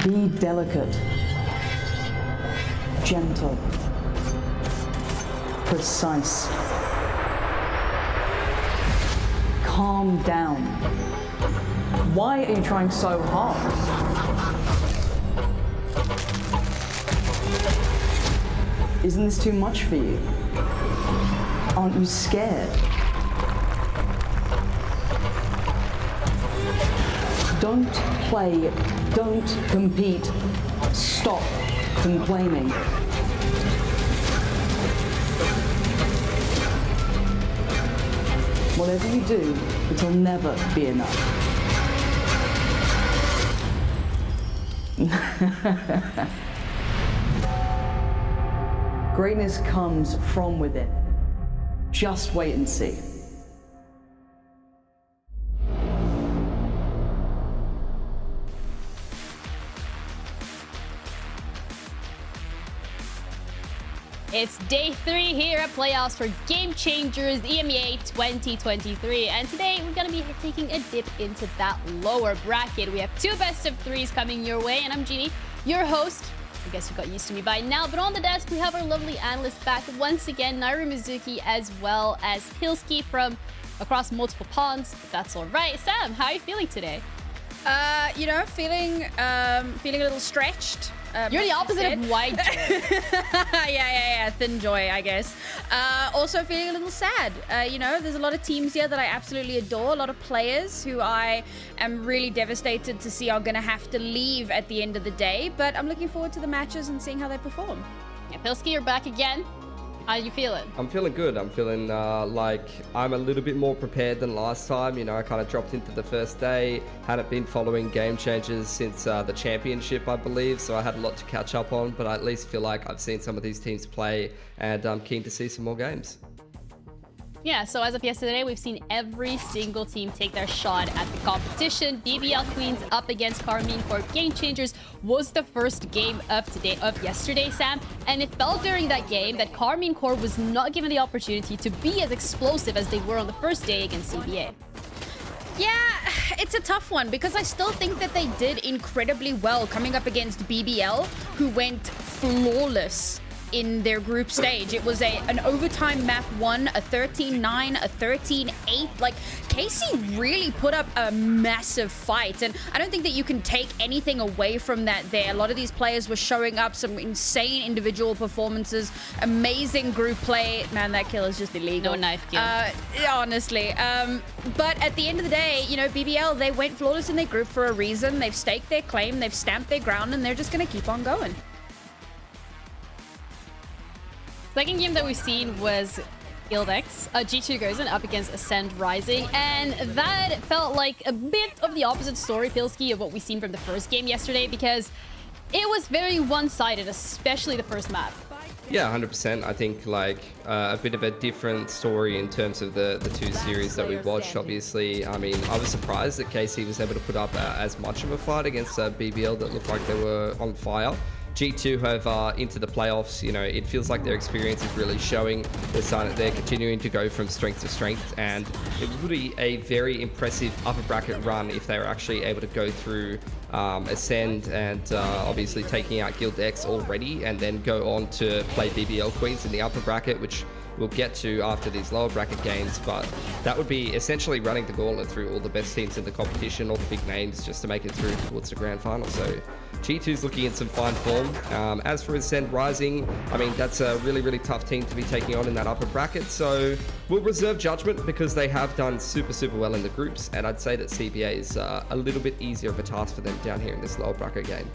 Be delicate, gentle, precise. Calm down. Why are you trying so hard? Isn't this too much for you? Aren't you scared? Don't play, don't compete, stop complaining. Whatever you do, it'll never be enough. Greatness comes from within. Just wait and see. It's day 3 here at playoffs for Game Changers EMEA 2023, and today we're going to be taking a dip into that lower bracket. We have 2 best of 3s coming your way, and I'm Jeannie, your host. I guess you got used to me by now, but on the desk we have our lovely analyst back once again, Naira Mizuki, as well as Pilski from across multiple ponds, if that's all right. Sam, how are you feeling today? You know, feeling a little stretched. You're the opposite of white joy. yeah, thin joy, I guess. Also feeling a little sad. You know, there's a lot of teams here that I absolutely adore, a lot of players who I am really devastated to see are going to have to leave at the end of the day, but I'm looking forward to the matches and seeing how they perform. Yeah, Pilski, you're back again. How are you feeling? I'm feeling good. I'm feeling like I'm a little bit more prepared than last time. You know, I kind of dropped into the first day, hadn't been following Game Changers since the championship, I believe, so I had a lot to catch up on, but I at least feel like I've seen some of these teams play, and I'm keen to see some more games. Yeah, so as of yesterday, we've seen every single team take their shot at the competition. BBL Queens up against Carmine Corp. Game Changers was the first game of yesterday, Sam, and it felt during that game that Carmine Corp was not given the opportunity to be as explosive as they were on the first day against CBA. Yeah, it's a tough one because I still think that they did incredibly well coming up against BBL, who went flawless in their group stage. It was an overtime map 1, a 13-9, a 13-8. Like, KC really put up a massive fight, and I don't think that you can take anything away from that there. A lot of these players were showing up, some insane individual performances, amazing group play. Man, that kill is just illegal. No knife kill. Honestly. But at the end of the day, you know, BBL, they went flawless in their group for a reason. They've staked their claim, they've stamped their ground, and they're just going to keep on going. Second game that we've seen was GLD, G2 goes in up against Ascent Rising, and that felt like a bit of the opposite story, Pilsky, of what we've seen from the first game yesterday, because it was very one-sided, especially the first map. Yeah, 100%. I think like a bit of a different story in terms of the two series that we watched, obviously. I mean, I was surprised that KC was able to put up as much of a fight against BBL that looked like they were on fire. G2 have into the playoffs. You know, it feels like their experience is really showing. They're continuing to go from strength to strength, and it would be a very impressive upper bracket run if they were actually able to go through Ascend and obviously taking out GLD already, and then go on to play BBL Queens in the upper bracket, which we'll get to after these lower bracket games. But that would be essentially running the gauntlet through all the best teams in the competition, all the big names, just to make it through towards the grand final. So G2's looking in some fine form. As for Ascent Rising, I mean, that's a really tough team to be taking on in that upper bracket. So we'll reserve judgment because they have done super well in the groups. And I'd say that CBA is a little bit easier of a task for them down here in this lower bracket game.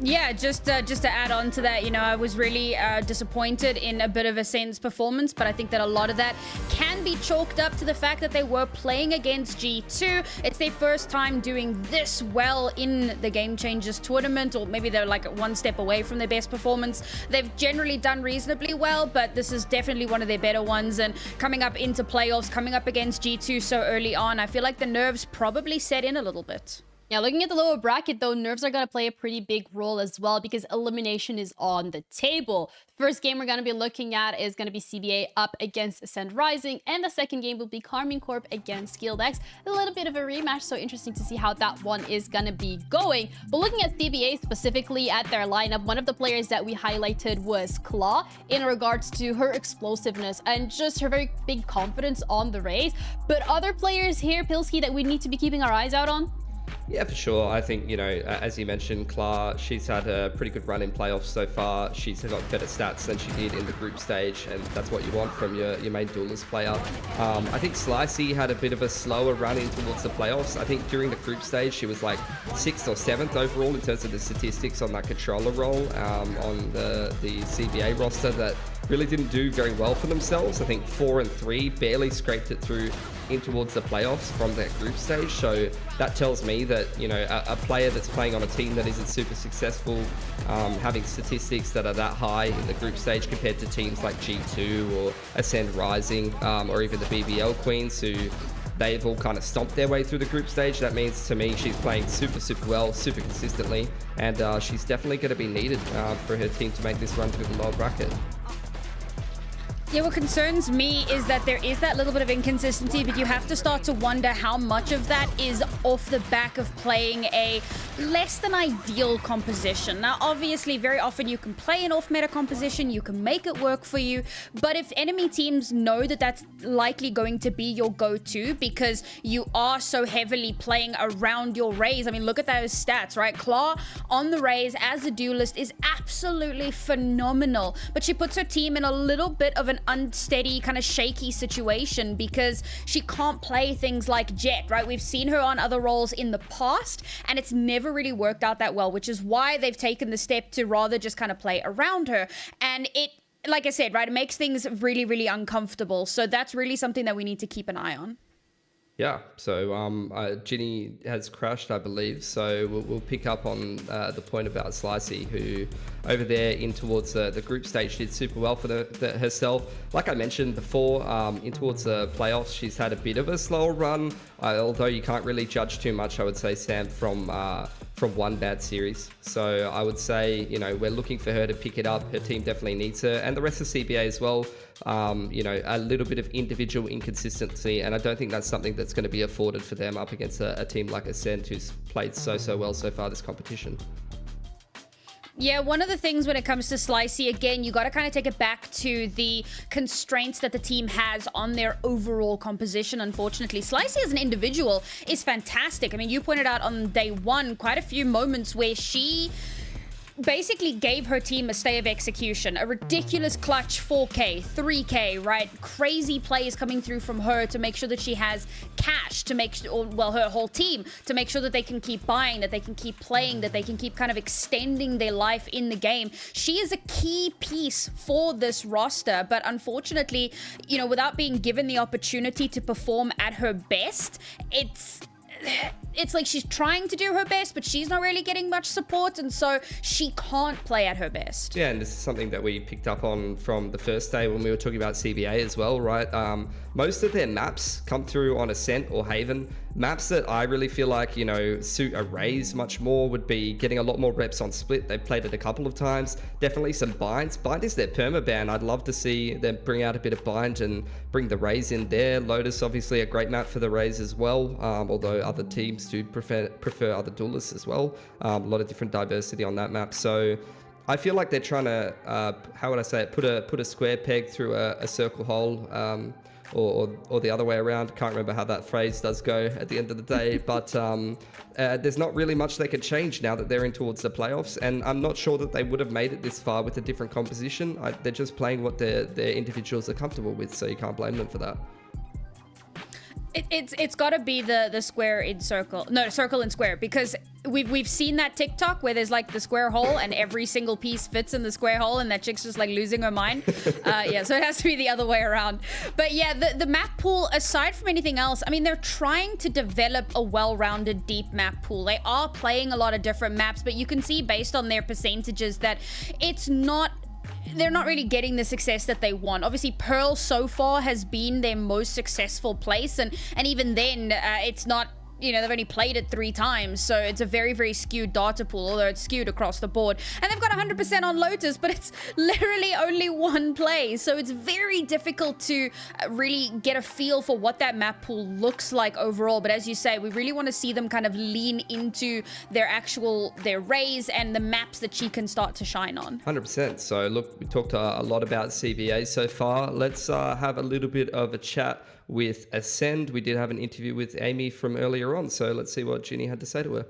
Yeah, just to add on to that, you know, I was really disappointed in a bit of Ascent's performance, but I think that a lot of that can be chalked up to the fact that they were playing against G2. It's their first time doing this well in the Game Changers tournament, or maybe they're like one step away from their best performance. They've generally done reasonably well, but this is definitely one of their better ones, and coming up into playoffs, coming up against G2 so early on, I feel like the nerves probably set in a little bit. Yeah, looking at the lower bracket, though, nerves are going to play a pretty big role as well because elimination is on the table. The first game we're going to be looking at is going to be CBA up against Ascent Rising, and the second game will be Carmine Corp against GLD. A little bit of a rematch, so interesting to see how that one is going to be going. But looking at CBA specifically at their lineup, one of the players that we highlighted was Claw in regards to her explosiveness and just her very big confidence on the race. But other players here, Pilsky, that we need to be keeping our eyes out on? Yeah, for sure. I think, you know, as you mentioned, Clara, she's had a pretty good run in playoffs so far. She's got better stats than she did in the group stage, and that's what you want from your main duelist player. I think Slicey had a bit of a slower run in towards the playoffs. I think during the group stage, she was like 6th or 7th overall in terms of the statistics on that controller role on the CBA roster that really didn't do very well for themselves. I think 4 and 3 barely scraped it through in towards the playoffs from that group stage. So that tells me that, you know, a player that's playing on a team that isn't super successful, having statistics that are that high in the group stage compared to teams like G2 or Ascend Rising, or even the BBL Queens, who they've all kind of stomped their way through the group stage. That means to me she's playing super well, super consistently, and she's definitely going to be needed for her team to make this run through the lower bracket. Yeah, what concerns me is that there is that little bit of inconsistency, but you have to start to wonder how much of that is off the back of playing a less than ideal composition. Now, obviously, very often you can play an off-meta composition, you can make it work for you, but if enemy teams know that that's likely going to be your go-to because you are so heavily playing around your Raze, I mean, look at those stats, right? Claw on the Raze as a duelist is absolutely phenomenal, but she puts her team in a little bit of an unsteady, kind of shaky situation because she can't play things like Jet, right? We've seen her on other roles in the past, and it's never really worked out that well, which is why they've taken the step to rather just kind of play around her. And it, like I said, right, it makes things really uncomfortable. So that's really something that we need to keep an eye on. Yeah, so Ginny has crashed, I believe, so we'll pick up on the point about Slicey, who over there in towards the group stage did super well for herself. Like I mentioned before, in towards the playoffs, she's had a bit of a slower run, although you can't really judge too much, I would say, Sam, from from one bad series. So I would say, you know, we're looking for her to pick it up. Her team definitely needs her, and the rest of CBA as well. You know, a little bit of individual inconsistency, and I don't think that's something that's going to be afforded for them up against a team like Ascent, who's played so well so far this competition. Yeah, one of the things when it comes to Slicey, again, you got to kind of take it back to the constraints that the team has on their overall composition, unfortunately. Slicey as an individual is fantastic. I mean, you pointed out on day one quite a few moments where she basically gave her team a stay of execution, a ridiculous clutch 4K, 3K, right? Crazy plays coming through from her to make sure that she has cash to make sure, well, her whole team, to make sure that they can keep buying, that they can keep playing, that they can keep kind of extending their life in the game. She is a key piece for this roster, but unfortunately, you know, without being given the opportunity to perform at her best, it's like she's trying to do her best, but she's not really getting much support, and so she can't play at her best. Yeah, and this is something that we picked up on from the first day when we were talking about CBA as well, right? Most of their maps come through on Ascent or Haven. Maps that I really feel like, you know, suit a Raze much more would be getting a lot more reps on Split. They've played it a couple of times. Definitely some binds. Bind is their permaban. I'd love to see them bring out a bit of bind and bring the Raze in there. Lotus, obviously a great map for the Raze as well, although other teams do prefer other duelists as well. A lot of different diversity on that map. So I feel like they're trying to, how would I say it, put a square peg through a circle hole, or the other way around. Can't remember how that phrase does go at the end of the day, but there's not really much they could change now that they're in towards the playoffs, and I'm not sure that they would have made it this far with a different composition. They're just playing what their individuals are comfortable with, so you can't blame them for that. It's got to be the square in circle. No, circle in square, because we've seen that TikTok where there's like the square hole and every single piece fits in the square hole, and that chick's just like losing her mind. Yeah, so it has to be the other way around. But yeah, the map pool, aside from anything else, I mean, they're trying to develop a well-rounded deep map pool. They are playing a lot of different maps, but you can see based on their percentages that they're not really getting the success that they want. Obviously, Pearl so far has been their most successful place, and even then, it's not, you know, they've only played it 3 times, so it's a very, very skewed data pool, although it's skewed across the board. And they've got 100% on Lotus, but it's literally only 1 play, so it's very difficult to really get a feel for what that map pool looks like overall. But as you say, we really want to see them kind of lean into their Raze and the maps that she can start to shine on. 100%. So look, we talked a lot about CBA so far. Let's have a little bit of a chat with Ascend. We did have an interview with Amy from earlier on, so let's see what Ginny had to say to her.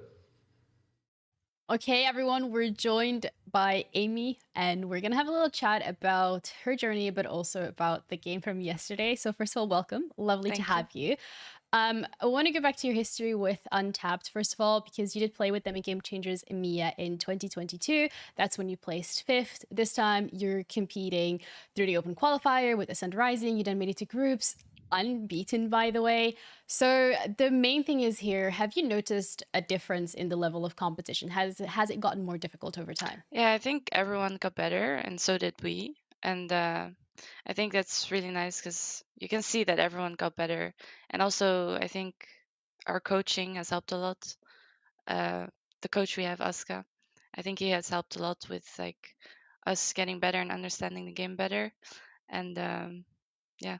Okay, everyone, we're joined by Amy, and we're going to have a little chat about her journey, but also about the game from yesterday. So first of all, welcome. Lovely to have you. I want to go back to your history with Untapped, first of all, because you did play with them in Game Changers EMEA in 2022. That's when you placed 5th. This time, you're competing through the open qualifier with Ascent Rising. You then made it to groups. Unbeaten, by the way. So the main thing is here, have you noticed a difference in the level of competition? Has it gotten more difficult over time? Yeah, I think everyone got better, and so did we. And I think that's really nice because you can see that everyone got better. And also, I think our coaching has helped a lot. The coach we have, Aska, I think he has helped a lot with like us getting better and understanding the game better. And yeah.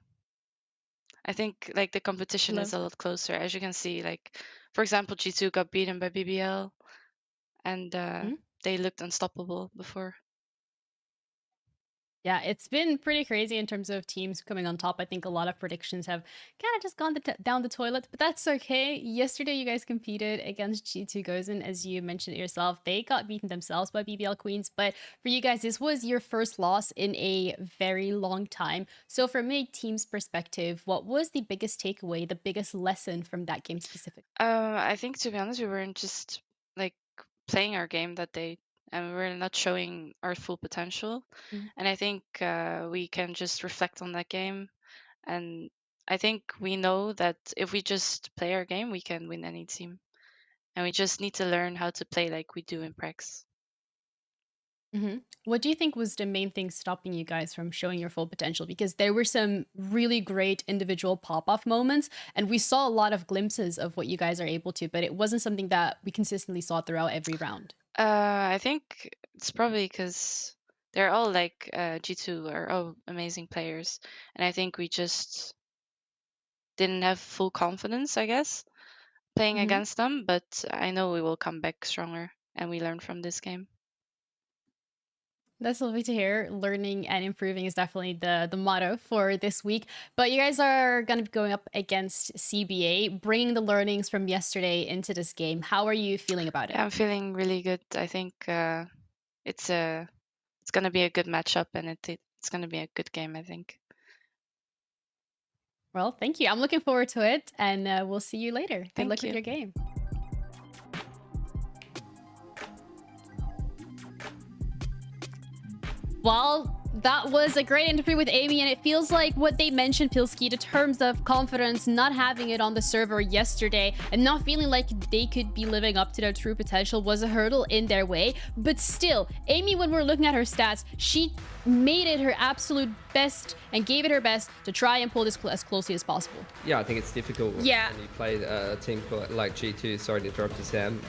I think like the competition is a lot closer, as you can see. Like, for example, G2 got beaten by BBL, and they looked unstoppable before. Yeah, it's been pretty crazy in terms of teams coming on top. I think a lot of predictions have kind of just gone down the toilet, but that's okay. Yesterday, you guys competed against G2 Gozen, as you mentioned it yourself. They got beaten themselves by BBL Queens, but for you guys, this was your first loss in a very long time. So from a team's perspective, what was the biggest takeaway, the biggest lesson from that game specifically? I think, to be honest, we weren't just like playing our game that day, and we were not showing our full potential. And I think we can just reflect on that game. And I think we know that if we just play our game, we can win any team. And we just need to learn how to play like we do in Prex. What do you think was the main thing stopping you guys from showing your full potential? Because there were some really great individual pop-off moments, and we saw a lot of glimpses of what you guys are able to, but it wasn't something that we consistently saw throughout every round. I think it's probably because they're all like G2 are all amazing players, and I think we just didn't have full confidence, I guess, playing against them. But I know we will come back stronger, and we learn from this game. That's lovely to hear. Learning and improving is definitely the motto for this week. But you guys are going to be going up against CBA, bringing the learnings from yesterday into this game. How are you feeling about it? Yeah, I'm feeling really good. I think it's going to be a good matchup, and it's going to be a good game, I think. Well, thank you. I'm looking forward to it, and we'll see you later. Good luck with your game. Well, that was a great interview with Amy, and it feels like what they mentioned, Pilski, in terms of confidence, not having it on the server yesterday and not feeling like they could be living up to their true potential was a hurdle in their way. But still, Amy, when we're looking at her stats, she made it her absolute best and gave it her best to try and pull this as closely as possible. Yeah, I think it's difficult when you play a team like G2. Sorry to interrupt you, Sam.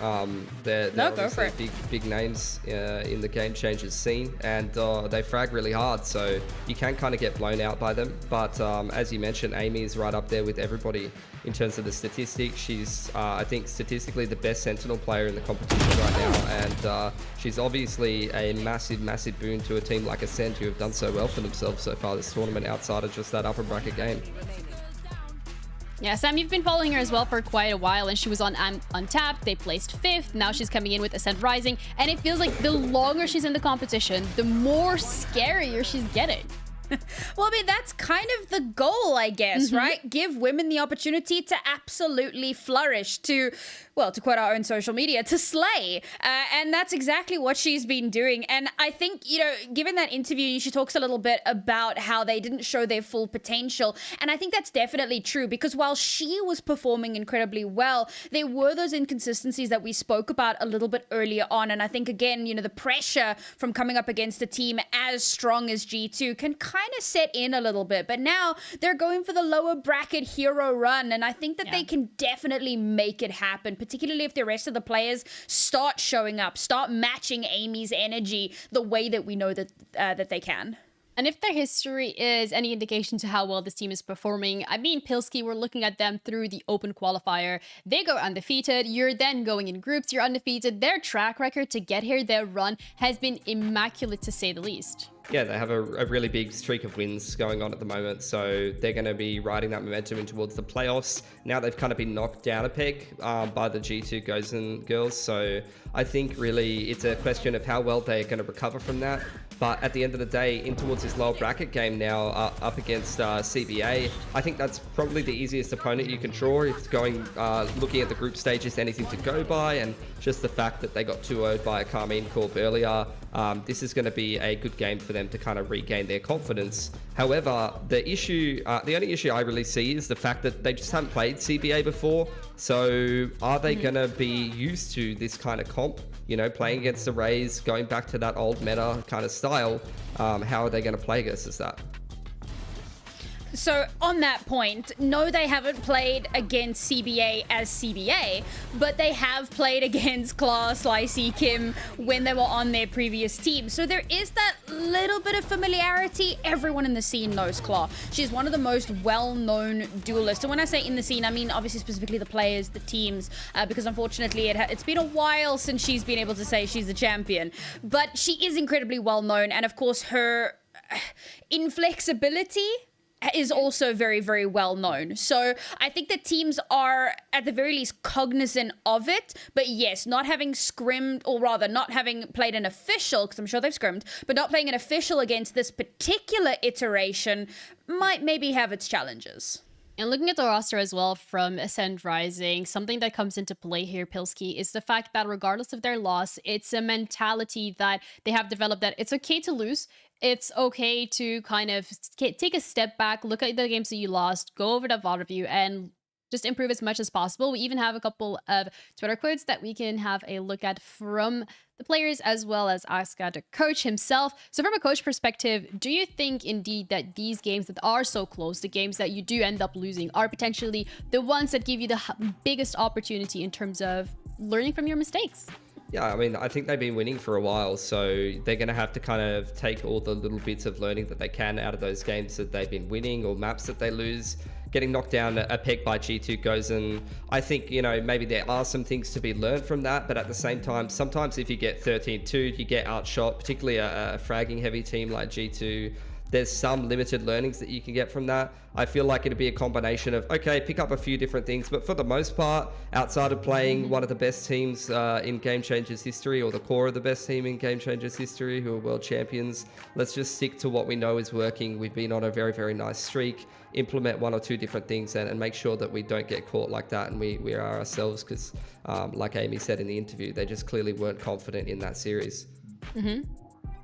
They're obviously big names in the Game Changers scene, and they frag really hard, so you can kind of get blown out by them. But as you mentioned, Amy is right up there with everybody in terms of the statistics. She's, I think, statistically the best Sentinel player in the competition right now, and she's obviously a massive boon to a team like Ascent, who have done so well for themselves so far this tournament outside of just that upper bracket game. Yeah, Sam, you've been following her as well for quite a while, and she was on Untapped. They placed 5th. Now she's coming in with Ascent Rising, and it feels like the longer she's in the competition, the more scarier she's getting. Well, I mean, that's kind of the goal, I guess, right? Give women the opportunity to absolutely flourish, to quote our own social media, to slay. And that's exactly what she's been doing. And I think, you know, given that interview, she talks a little bit about how they didn't show their full potential. And I think that's definitely true, because while she was performing incredibly well, there were those inconsistencies that we spoke about a little bit earlier on. And I think, again, you know, the pressure from coming up against a team as strong as G2 can kind of set in a little bit. But now they're going for the lower bracket hero run, and I think that they can definitely make it happen, particularly if the rest of the players start showing up, start matching Amy's energy the way that we know that that they can. And if their history is any indication to how well this team is performing, I mean, Pilski, we're looking at them through the open qualifier. They go undefeated. You're then going in groups. You're undefeated. Their track record to get here, their run, has been immaculate, to say the least. Yeah, they have a really big streak of wins going on at the moment, so they're going to be riding that momentum in towards the playoffs. Now they've kind of been knocked down a peg by the G2 Gozen girls, so I think really it's a question of how well they're going to recover from that. But at the end of the day, in towards this lower bracket game now, up against CBA, I think that's probably the easiest opponent you can draw if going looking at the group stages, anything to go by, and just the fact that they got 2-0'd by a Carmine Corp earlier. This is going to be a good game for them to kind of regain their confidence. However, the only issue I really see is the fact that they just haven't played CBA before. So are they going to be used to this kind of comp? You know, playing against the Rays, going back to that old meta kind of style. How are they going to play against that? So on that point, no, they haven't played against CBA as CBA, but they have played against Claw, Slicey, Kim when they were on their previous team. So there is that little bit of familiarity. Everyone in the scene knows Claw. She's one of the most well-known duelists. And when I say in the scene, I mean obviously specifically the players, the teams, because unfortunately it's been a while since she's been able to say she's the champion. But she is incredibly well-known, and of course her inflexibility is also very, very well known. So I think that teams are at the very least cognizant of it. But yes, not having scrimmed, or rather not having played an official, because I'm sure they've scrimmed, but not playing an official against this particular iteration might maybe have its challenges. And looking at the roster as well from Ascent Rising, something that comes into play here, Pilski, is the fact that regardless of their loss, it's a mentality that they have developed that it's okay to lose. It's okay to kind of take a step back, look at the games that you lost, go over the VOD review, and just improve as much as possible. We even have a couple of Twitter quotes that we can have a look at from the players as well as Aska, the coach himself. So from a coach perspective, do you think indeed that these games that are so close, the games that you do end up losing, are potentially the ones that give you the biggest opportunity in terms of learning from your mistakes? Yeah, I mean, I think they've been winning for a while, so they're going to have to kind of take all the little bits of learning that they can out of those games that they've been winning or maps that they lose. Getting knocked down a peg by G2 goes, and I think, you know, maybe there are some things to be learned from that, but at the same time, sometimes if you get 13-2, you get outshot, particularly a fragging heavy team like G2. There's some limited learnings that you can get from that. I feel like it'd be a combination of, okay, pick up a few different things, but for the most part, outside of playing one of the best teams in Game Changers history, or the core of the best team in Game Changers history, who are world champions, let's just stick to what we know is working. We've been on a very, very nice streak. Implement one or two different things and make sure that we don't get caught like that, and we are ourselves, because like Amy said in the interview, they just clearly weren't confident in that series.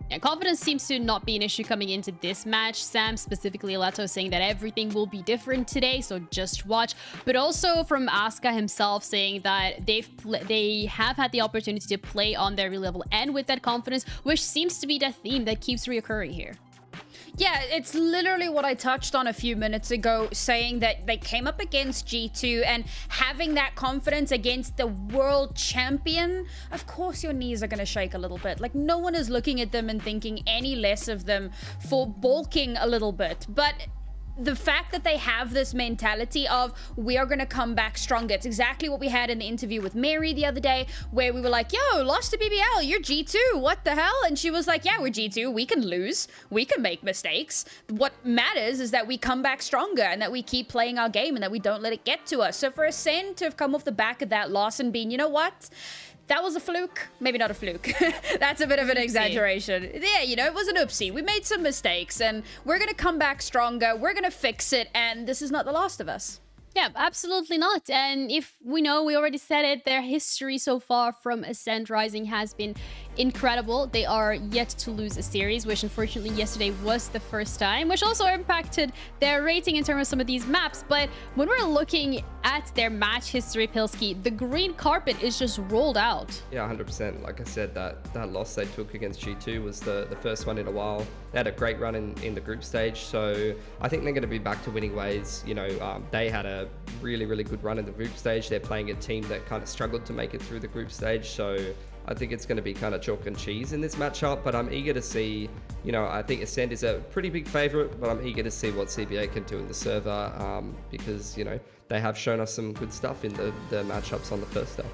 Yeah, confidence seems to not be an issue coming into this match. Sam, specifically Leto, saying that everything will be different today, so just watch. But also from Aska himself saying that they have had the opportunity to play on their level and with that confidence, which seems to be the theme that keeps reoccurring here. Yeah, it's literally what I touched on a few minutes ago, saying that they came up against G2 and having that confidence against the world champion. Of course your knees are going to shake a little bit. Like, no one is looking at them and thinking any less of them for balking a little bit. But the fact that they have this mentality of, we are going to come back stronger. It's exactly what we had in the interview with Mary the other day, where we were like, yo, lost to BBL, you're G2, what the hell? And she was like, yeah, we're G2, we can lose, we can make mistakes. What matters is that we come back stronger and that we keep playing our game and that we don't let it get to us. So for Ascent to have come off the back of that loss and been, you know what? That was a fluke. Maybe not a fluke. That's a bit of an exaggeration. Yeah, you know, it was an oopsie. We made some mistakes and we're going to come back stronger. We're going to fix it. And this is not the last of us. Yeah, absolutely not. And if we know, we already said it, their history so far from Ascent Rising has been incredible. They are yet to lose a series, which unfortunately yesterday was the first time, which also impacted their rating in terms of some of these maps. But when we're looking at their match history, Pilski, the green carpet is just rolled out. Yeah, 100%. Like I said, that loss they took against G2 was the first one in a while. They had a great run in the group stage, so I think they're going to be back to winning ways. You know, they had a really, really good run in the group stage. They're playing a team that kind of struggled to make it through the group stage, so I think it's going to be kind of chalk and cheese in this matchup, but I'm eager to see, you know, I think Ascent is a pretty big favorite, but I'm eager to see what CBA can do in the server, because, you know, they have shown us some good stuff in the matchups on the first day.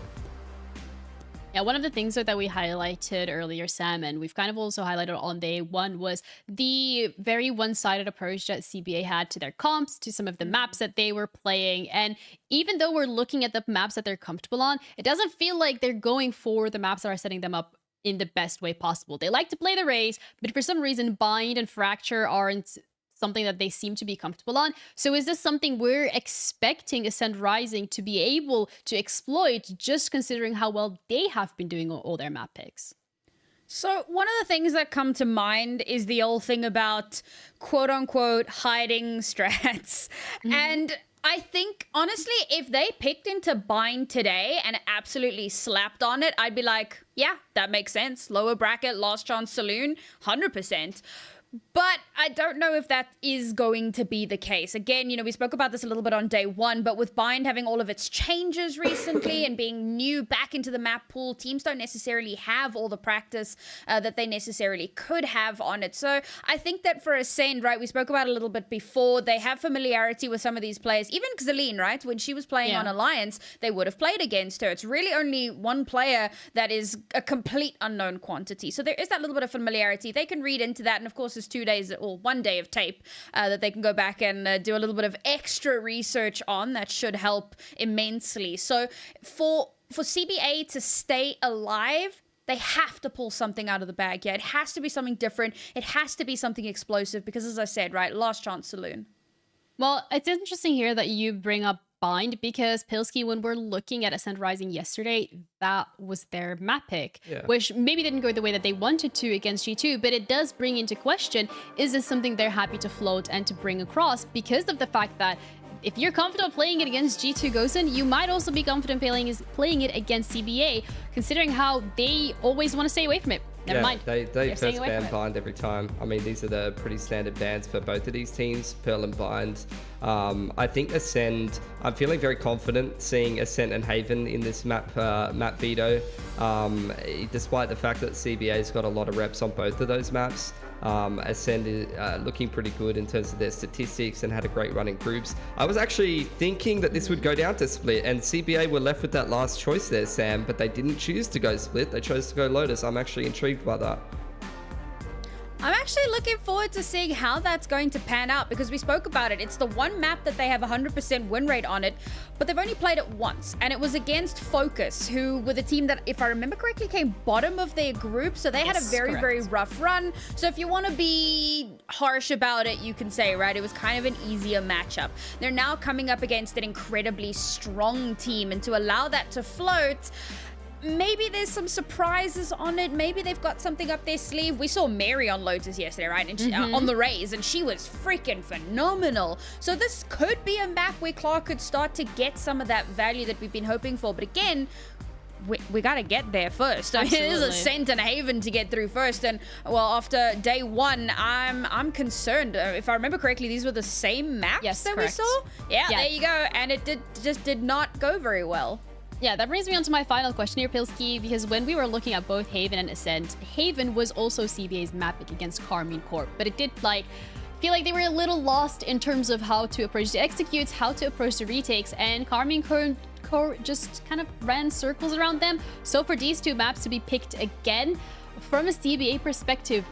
Yeah, one of the things that we highlighted earlier, Sam, and we've kind of also highlighted on day one, was the very one-sided approach that CBA had to their comps, to some of the maps that they were playing. And even though we're looking at the maps that they're comfortable on, it doesn't feel like they're going for the maps that are setting them up in the best way possible. They like to play the Rays, but for some reason, Bind and Fracture aren't something that they seem to be comfortable on. So is this something we're expecting Ascent Rising to be able to exploit, just considering how well they have been doing all their map picks? So one of the things that come to mind is the old thing about quote unquote hiding strats. And I think, honestly, if they picked into Bind today and absolutely slapped on it, I'd be like, yeah, that makes sense. Lower bracket, last chance saloon, 100%. But I don't know if that is going to be the case. Again, you know, we spoke about this a little bit on day one, but with Bind having all of its changes recently and being new back into the map pool, teams don't necessarily have all the practice that they necessarily could have on it. So I think that for Ascent, right, we spoke about it a little bit before, they have familiarity with some of these players. Even Xaline, right, when she was playing on Alliance, they would have played against her. It's really only one player that is a complete unknown quantity. So there is that little bit of familiarity. They can read into that, and of course, 2 days or 1 day of tape that they can go back and do a little bit of extra research on. That should help immensely. So for CBA to stay alive, they have to pull something out of the bag. Yeah, it has to be something different. It has to be something explosive because, as I said, right, last chance saloon. Well, it's interesting here that you bring up Bind, because Pilski, when we're looking at Ascent Rising yesterday, that was their map pick, which maybe didn't go the way that they wanted to against G2, but it does bring into question, is this something they're happy to float and to bring across, because of the fact that if you're comfortable playing it against G2 Gosen, you might also be confident playing it against CBA, considering how they always want to stay away from it. Never mind. They first ban Bind every time. I mean, these are the pretty standard bans for both of these teams, Pearl and Bind. I think Ascend, I'm feeling very confident seeing Ascent and Haven in this map veto, despite the fact that CBA's got a lot of reps on both of those maps. Ascend is looking pretty good in terms of their statistics and had a great run in groups. I was actually thinking that this would go down to split, and CBA were left with that last choice there, Sam, but they didn't choose to go split. They chose to go Lotus. I'm actually intrigued by that. I'm actually looking forward to seeing how that's going to pan out, because we spoke about it. It's the one map that they have 100% win rate on it, but they've only played it once, and it was against Focus, who were the team that, if I remember correctly, came bottom of their group, so they had a very rough run. So if you want to be harsh about it, you can say, right, it was kind of an easier matchup. They're now coming up against an incredibly strong team, and to allow that to float, maybe there's some surprises on it. Maybe they've got something up their sleeve. We saw Mary on Lotus yesterday, right? And she, on the Rays, and she was freaking phenomenal. So this could be a map where Clark could start to get some of that value that we've been hoping for. But again, we got to get there first. I mean, it is Ascent and Haven to get through first. And, well, after day one, I'm concerned. If I remember correctly, these were the same maps that we saw? Yeah, there you go. And it just did not go very well. Yeah, that brings me on to my final question here, Pilsky, because when we were looking at both Haven and Ascent, Haven was also CBA's map pick against Karmine Corp, but it did feel like they were a little lost in terms of how to approach the executes, how to approach the retakes, and Karmine Corp just kind of ran circles around them. So for these two maps to be picked again, from a CBA perspective,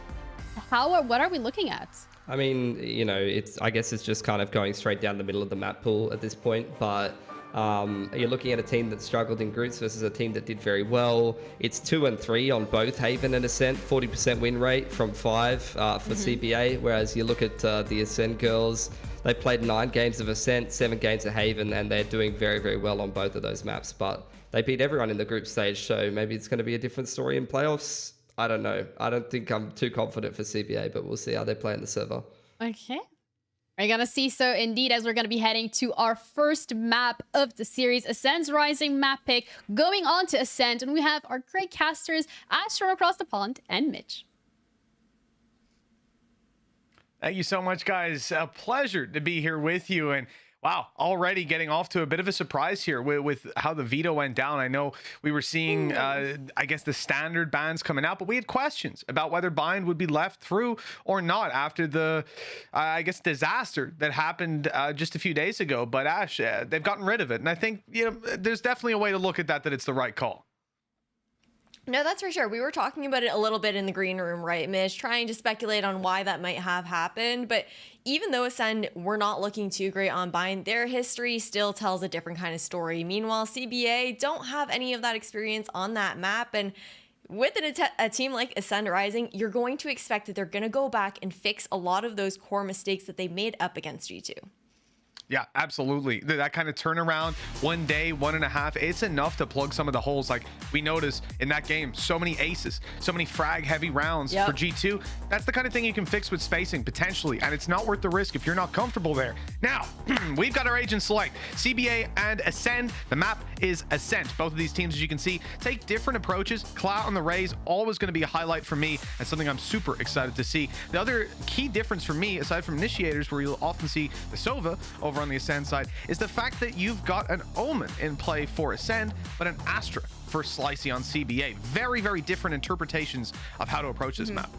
what are we looking at? I mean, you know, I guess it's just kind of going straight down the middle of the map pool at this point, but you're looking at a team that struggled in groups versus a team that did very well. It's 2 and 3 on both Haven and Ascent, 40% win rate from 5 for CBA, whereas you look at the Ascent girls, they played 9 games of Ascent, 7 games of Haven, and they're doing very well on both of those maps, but they beat everyone in the group stage, so maybe it's going to be a different story in playoffs. I don't know. I don't think I'm too confident for CBA, but we'll see how they play in the server. Okay. We're gonna see so indeed, as we're gonna be heading to our first map of the series, Ascent's Rising map pick, going on to Ascent, and we have our great casters, Ash from across the pond, and Mitch. Thank you so much, guys. A pleasure to be here with you. And wow, already getting off to a bit of a surprise here with how the veto went down. I know we were seeing, I guess, the standard bans coming out, but we had questions about whether Bind would be left through or not after the, I guess, disaster that happened just a few days ago. But Ash, they've gotten rid of it. And I think, you know, there's definitely a way to look at that it's the right call. No, that's for sure. We were talking about it a little bit in the green room, right, Mitch? Trying to speculate on why that might have happened. But even though Ascend were not looking too great on Bind, their history still tells a different kind of story. Meanwhile, CBA don't have any of that experience on that map. And with a team like Ascend Rising, you're going to expect that they're going to go back and fix a lot of those core mistakes that they made up against G2. Yeah, absolutely. That kind of turnaround, 1 day, 1.5, it's enough to plug some of the holes. Like we noticed in that game, so many aces, so many frag heavy rounds for G2. That's the kind of thing you can fix with spacing potentially, and it's not worth the risk if you're not comfortable there. Now, we've got our agent select, CBA and Ascend. The map is Ascent. Both of these teams, as you can see, take different approaches. Clout on the Rays, always going to be a highlight for me and something I'm super excited to see. The other key difference for me, aside from initiators, where you'll often see the Sova over on the Ascend side, is the fact that you've got an Omen in play for Ascend, but an Astra for Slicey on CBA. Very different interpretations of how to approach this map.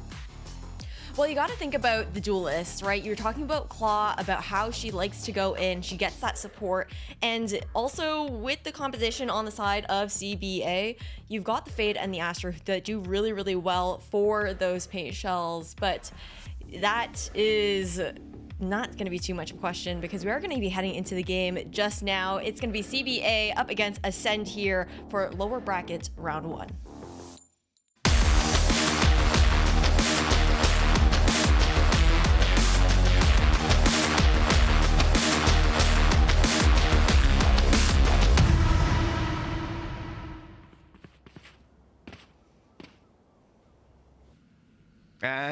Well, you got to think about the duelists, right? You're talking about Claw, about how she likes to go in. She gets that support. And also with the composition on the side of CBA, you've got the Fade and the Astra that do really well for those paint shells. But that is not going to be too much of a question, because we are going to be heading into the game just now. It's going to be CBA up against Ascend here for lower brackets round 1.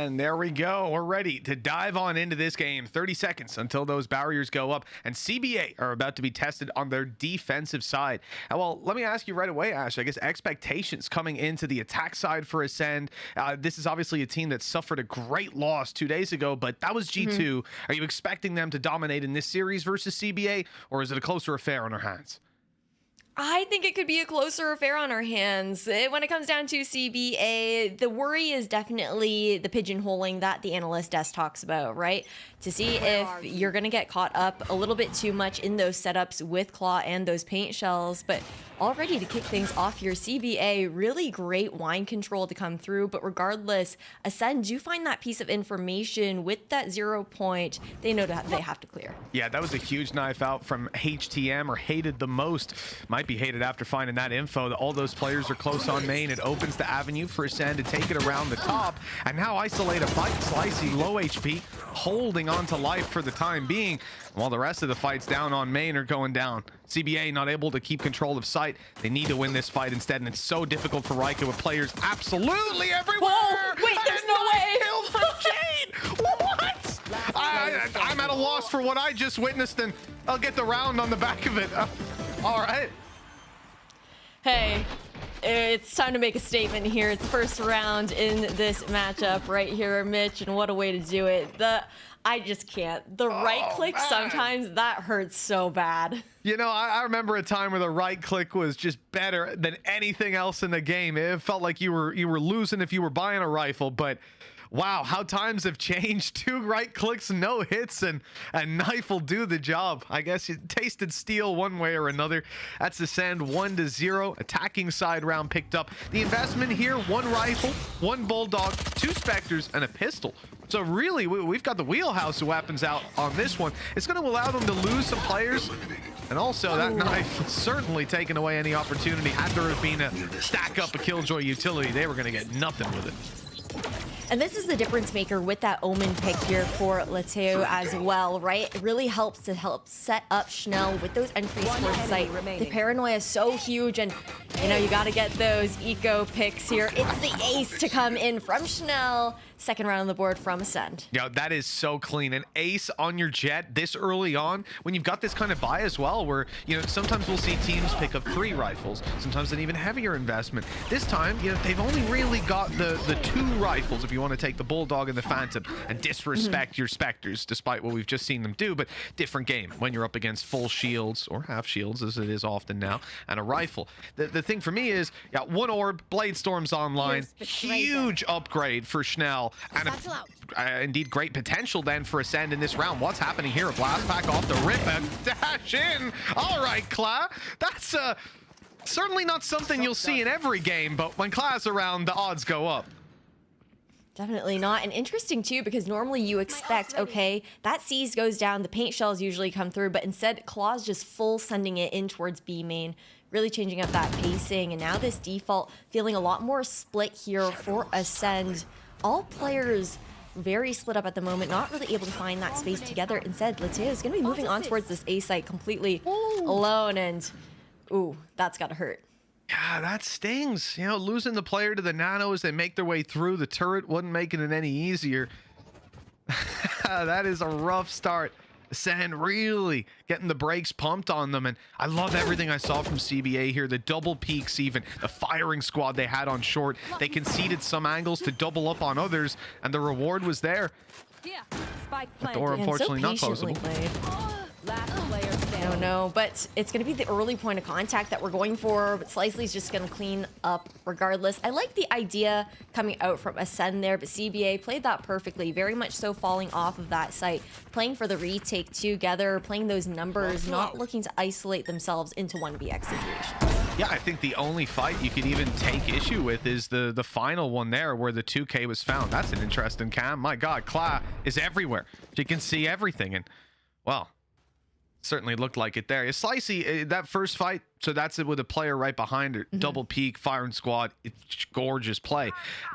And there we go. We're ready to dive on into this game. 30 seconds until those barriers go up. And CBA are about to be tested on their defensive side. And well, let me ask you right away, Ash, I guess expectations coming into the attack side for Ascent. This is obviously a team that suffered a great loss 2 days ago, but that was G2. Are you expecting them to dominate in this series versus CBA, or is it a closer affair on our hands? I think it could be a closer affair on our hands. When it comes down to CBA, the worry is definitely the pigeonholing that the analyst desk talks about, right? To see if you're going to get caught up a little bit too much in those setups with Claw and those paint shells. But already to kick things off your CBA, really great wine control to come through. But regardless, Ascend do find that piece of information with that 0 point. They know that they have to clear. Yeah, that was a huge knife out from HTM, or hated the most. Might be hated after finding that info that all those players are close on main. It opens the avenue for Ascend to take it around the top and now isolate a fight. Slicey, low HP, holding on to life for the time being, while the rest of the fights down on main are going down. CBA not able to keep control of site. They need to win this fight instead, and it's so difficult for Rika with players absolutely everywhere. Whoa, wait, there's no way. Kill for Jade. What? I'm at a loss for what I just witnessed, and I'll get the round on the back of it. All right. Hey, it's time to make a statement here. It's first round in this matchup right here, Mitch, and what a way to do it. I just can't. The right click, sometimes that hurts so bad. You know, I remember a time where the right click was just better than anything else in the game. It felt like you were losing if you were buying a rifle, but wow, how times have changed. 2 right clicks, no hits, and a knife will do the job. I guess you tasted steel one way or another. That's Ascend 1-0. Attacking side round picked up. The investment here, 1 rifle, 1 bulldog, 2 specters, and a pistol. So really, we've got the wheelhouse of weapons out on this one. It's going to allow them to lose some players. And also, that knife certainly taken away any opportunity. Had there have been a stack up a Killjoy utility, they were going to get nothing with it. And this is the difference maker with that Omen pick here for Lateo as well, right? It really helps to help set up Schnell with those entries for sight. The paranoia is so huge, and you know, you got to get those eco picks here. It's the ace to come in from Schnell. Second round on the board from Ascend. Yeah, that is so clean. An ace on your jet this early on, when you've got this kind of buy as well, where, you know, sometimes we'll see teams pick up 3 rifles, sometimes an even heavier investment. This time, you know, they've only really got the 2 rifles, if you want to take the Bulldog and the Phantom and disrespect your Spectres, despite what we've just seen them do. But different game when you're up against full shields, or half shields as it is often now, and a rifle. The thing for me is, yeah, 1 orb, Blade Storm's online, huge upgrade for Schnell, and indeed great potential then for Ascend in this round. What's happening here? A blast pack off the rip and dash in. All right, Kla, that's certainly not something you'll see in every game, but when Kla's around, the odds go up. Definitely not. And interesting too, because normally you expect, okay, that C's goes down, the paint shells usually come through, but instead Claw's just full sending it in towards B main, really changing up that pacing. And now this default feeling a lot more split here for Ascend. All players very split up at the moment, not really able to find that space together. Instead, Lateo is going to be moving on towards this A site completely alone, and ooh, that's got to hurt. Yeah, that stings. You know, losing the player to the Nano as they make their way through the turret wasn't making it any easier. That is a rough start. Ascend really getting the brakes pumped on them, and I love everything I saw from CBA here. The double peaks, even the firing squad they had on short. They conceded some angles to double up on others, and the reward was there. The door, unfortunately, not closable. I don't know, but it's going to be the early point of contact that we're going for, but Slicely's just going to clean up regardless. I like the idea coming out from Ascend there, but CBA played that perfectly, very much so falling off of that site, playing for the retake together, playing those numbers, not looking to isolate themselves into 1BX situations. Yeah, I think the only fight you could even take issue with is the final one there where the 2K was found. That's an interesting cam. My God, Kla is everywhere. She can see everything, and, well, certainly looked like it there. Slicey, that first fight, so that's it with a player right behind her. Double peak, firing squad. It's gorgeous play.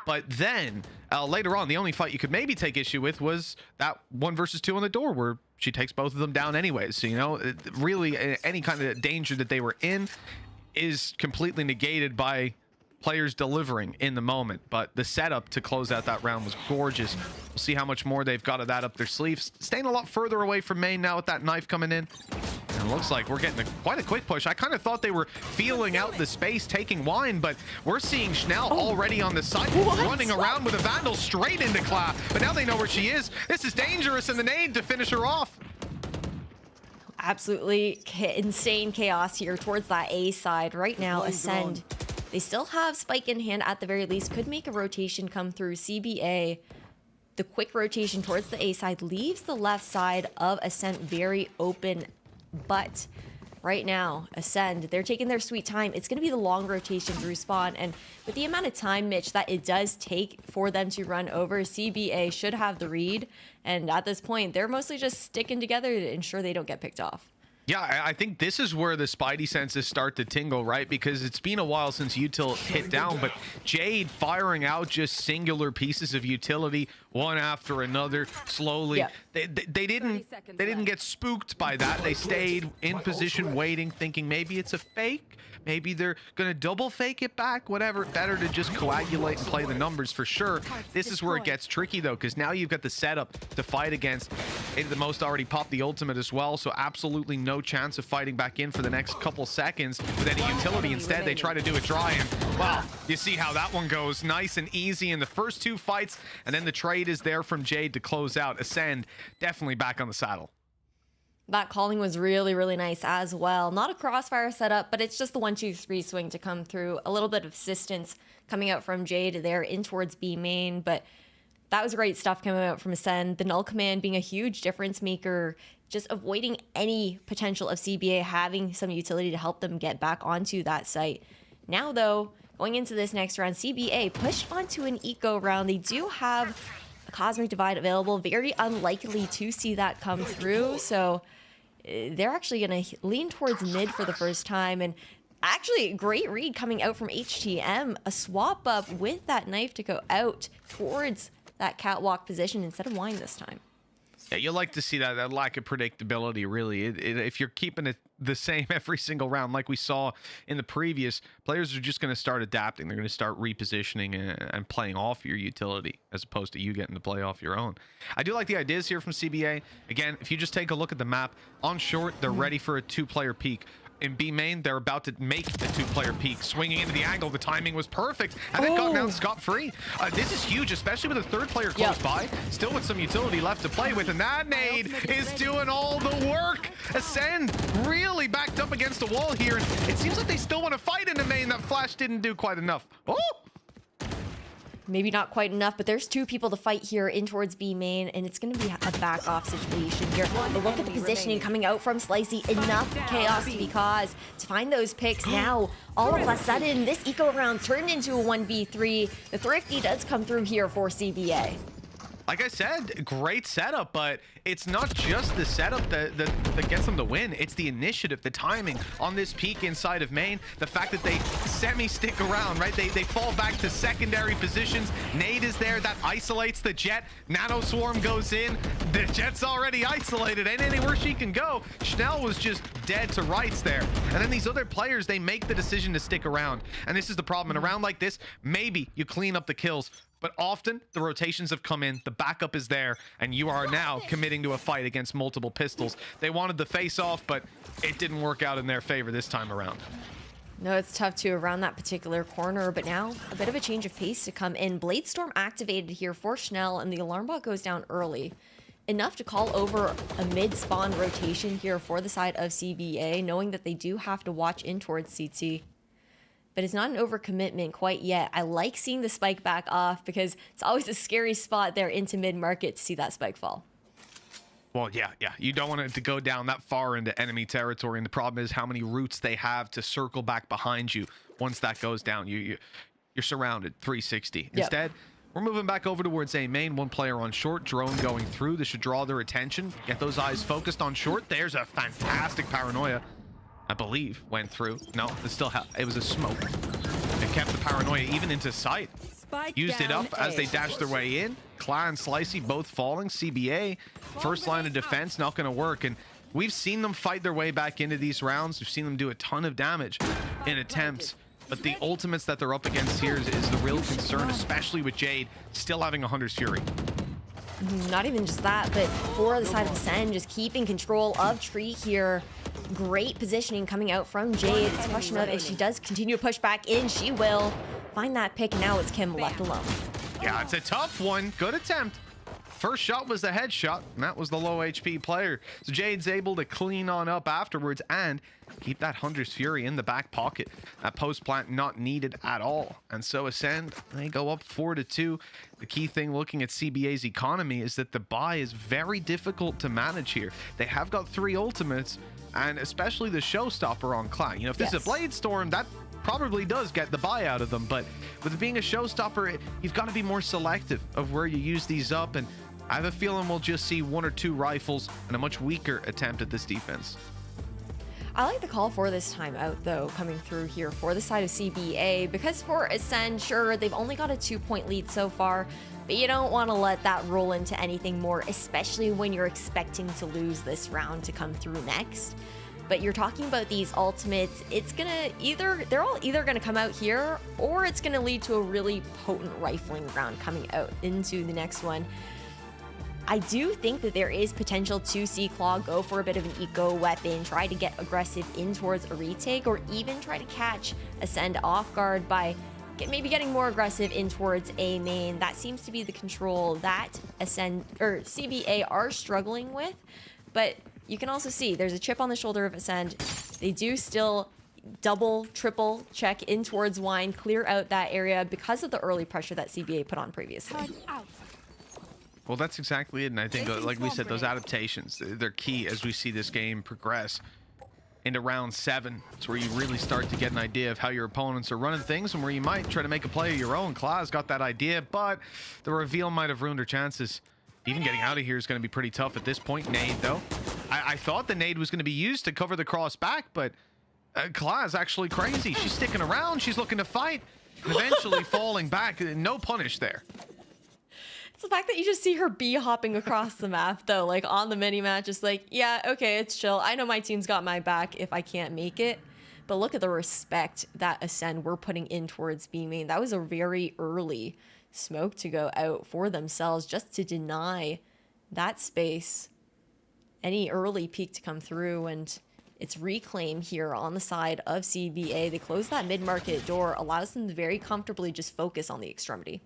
But then later on, the only fight you could maybe take issue with was that 1 versus 2 on the door where she takes both of them down anyways. So, you know, really any kind of danger that they were in is completely negated by players delivering in the moment, but the setup to close out that round was gorgeous. We'll see how much more they've got of that up their sleeves. Staying a lot further away from main now with that knife coming in. And it looks like we're getting quite a quick push. I kind of thought they were feeling out the space, taking wine, but we're seeing Schnell already on the side, running around with a Vandal straight into Kla. But now they know where she is. This is dangerous, and the nade to finish her off. Absolutely insane chaos here towards that A side. Right now, Ascend, they still have Spike in hand at the very least. Could make a rotation come through. CBA, the quick rotation towards the A side leaves the left side of Ascent very open. But right now, Ascend, they're taking their sweet time. It's going to be the long rotation through spawn. And with the amount of time, Mitch, that it does take for them to run over, CBA should have the read. And at this point, they're mostly just sticking together to ensure they don't get picked off. Yeah, I think this is where the spidey senses start to tingle, right? Because it's been a while since Util hit down, but Jade firing out just singular pieces of utility, one after another, slowly. Yeah. They didn't get spooked by that. They stayed in position, waiting, thinking maybe it's a fake. Maybe they're going to double fake it back, whatever. Better to just coagulate and play the numbers for sure. This is where it gets tricky, though, because now you've got the setup to fight against. The most already popped the ultimate as well, so absolutely no chance of fighting back in for the next couple seconds with any utility. Instead, they try to do a dry, and, wow, you see how that one goes. Nice and easy in the first two fights, and then the trade is there from Jade to close out. Ascend definitely back on the saddle. That calling was really, really nice as well. Not a crossfire setup, but it's just the 1-2-3 swing to come through. A little bit of assistance coming out from Jade there in towards B main, but that was great stuff coming out from Ascend. The null command being a huge difference maker, just avoiding any potential of CBA having some utility to help them get back onto that site. Now, though, going into this next round, CBA pushed onto an eco round. They do have a Cosmic Divide available. Very unlikely to see that come through, so they're actually going to lean towards mid for the first time. And actually, great read coming out from HTM. A swap up with that knife to go out towards that catwalk position instead of wine this time. Yeah, you like to see that lack of predictability, really. If you're keeping it the same every single round, like we saw in the previous, players are just going to start adapting. They're going to start repositioning and playing off your utility as opposed to you getting to play off your own. I do like the ideas here from CBA. Again, if you just take a look at the map, on short, they're ready for a two-player peak. In B main, they're about to make the two-player peak, swinging into the angle. The timing was perfect, and then got down scot-free. This is huge, especially with a third player close by, still with some utility left to play with, and that nade is doing all the work. Ascend really backed up against the wall here, and it seems like they still want to fight in the main. That flash didn't do quite enough. Oh! Maybe not quite enough, but there's two people to fight here in towards B main, and it's going to be a back-off situation here. But look at the positioning coming out from Slicey. Enough chaos to be caused to find those picks. Now, all of a sudden, this eco round turned into a 1v3. The Thrifty does come through here for CBA. Like I said, great setup, but it's not just the setup that gets them the win. It's the initiative, the timing on this peak inside of main, the fact that they semi-stick around, right? They fall back to secondary positions. Nade is there, that isolates the Jet. Nano Swarm goes in. The Jet's already isolated. Ain't anywhere she can go. Schnell was just dead to rights there. And then these other players, they make the decision to stick around. And this is the problem. In a round like this, maybe you clean up the kills, but often the rotations have come in, the backup is there, and you are now committing to a fight against multiple pistols. They wanted the face-off, but it didn't work out in their favor this time around. No, it's tough to around that particular corner, but now a bit of a change of pace to come in. Blade Storm activated here for Schnell, and the alarm bot goes down early. Enough to call over a mid-spawn rotation here for the side of CBA, knowing that they do have to watch in towards CT. But it's not an overcommitment quite yet. I like seeing the spike back off because it's always a scary spot there into mid-market to see that spike fall. Well, yeah. You don't want it to go down that far into enemy territory, and the problem is how many routes they have to circle back behind you. Once that goes down, you're surrounded 360. Yep. Instead, we're moving back over towards A main. One player on short, drone going through. This should draw their attention. Get those eyes focused on short. There's a fantastic paranoia. I believe went through. No, it was a smoke. It kept the paranoia even into sight. Used it up as they dashed their way in. Kla and Slicey both falling. CBA, first line of defense, not going to work. And we've seen them fight their way back into these rounds. We've seen them do a ton of damage in attempts But the ultimates that they're up against here is the real concern, especially with Jade still having a Hunter's Fury. Not even just that, but for the side of Ascent, just keeping control of Tree here. Great positioning coming out from Jade. It's a question of if she does continue to push back in, she will find that pick. Now it's Kim left alone. Yeah, it's a tough one. Good attempt. First shot was the headshot, and that was the low HP player. So Jade's able to clean on up afterwards and keep that Hunter's Fury in the back pocket. That post plant not needed at all. And so Ascend, they go up 4-2. The key thing looking at CBA's economy is that the buy is very difficult to manage here. They have got 3 ultimates, and especially the showstopper on Clan. You know, if this is a Blade Storm, that probably does get the buy out of them, but with it being a showstopper, you've got to be more selective of where you use these up, and I have a feeling we'll just see 1 or 2 rifles and a much weaker attempt at this defense. I like the call for this timeout, though, coming through here for the side of CBA, because for Ascend, sure, they've only got a 2-point lead so far, but you don't want to let that roll into anything more, especially when you're expecting to lose this round to come through next. But you're talking about these ultimates, it's gonna they're all either gonna come out here, or it's gonna lead to a really potent rifling round coming out into the next one. I do think that there is potential to see Claw go for a bit of an eco weapon, try to get aggressive in towards a retake, or even try to catch Ascend off guard by maybe getting more aggressive in towards A main. That seems to be the control that Ascend or CBA are struggling with, but you can also see there's a chip on the shoulder of Ascend. They do still double, triple check in towards Wine, clear out that area because of the early pressure that CBA put on previously. Well, that's exactly it, and I think, like we said, those adaptations, they're key as we see this game progress into round 7. It's where you really start to get an idea of how your opponents are running things and where you might try to make a play of your own. Claw's got that idea, but the reveal might have ruined her chances. Even getting out of here is going to be pretty tough at this point. Nade, though. I thought the nade was going to be used to cover the cross back, but Claw's actually crazy. She's sticking around. She's looking to fight, and eventually falling back. No punish there. It's the fact that you just see her hopping across the map, though, like on the mini-map, just like, yeah, okay, it's chill. I know my team's got my back if I can't make it. But look at the respect that Ascend were putting in towards B main. That was a very early smoke to go out for themselves just to deny that space any early peek to come through. And it's reclaim here on the side of CBA. They close that mid-market door, allows them to very comfortably just focus on the extremity.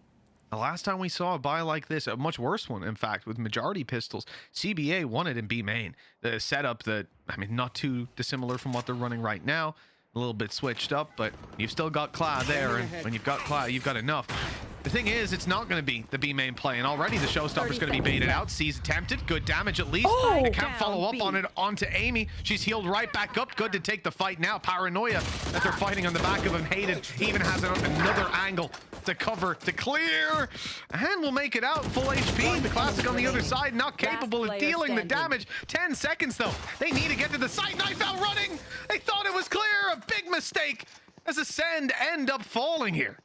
The last time we saw a buy like this, a much worse one, in fact, with majority pistols, CBA won it in B main. The setup that, I mean, not too dissimilar from what they're running right now. A little bit switched up, but you've still got Cloud there, and when you've got Cloud, you've got enough. The thing is, it's not going to be the B main play, and already the showstopper's going to be baited out. C's attempted, good damage at least. They can't follow up on it onto Amy. She's healed right back up, good to take the fight now. Paranoia that they're fighting on the back of him. Hated even has another angle to cover, to clear, and will make it out. Full HP. The Classic on the other side, not capable of dealing the damage. 10 seconds though. They need to get to the site. Knife out running. They thought it was clear. A big mistake as Ascend end up falling here.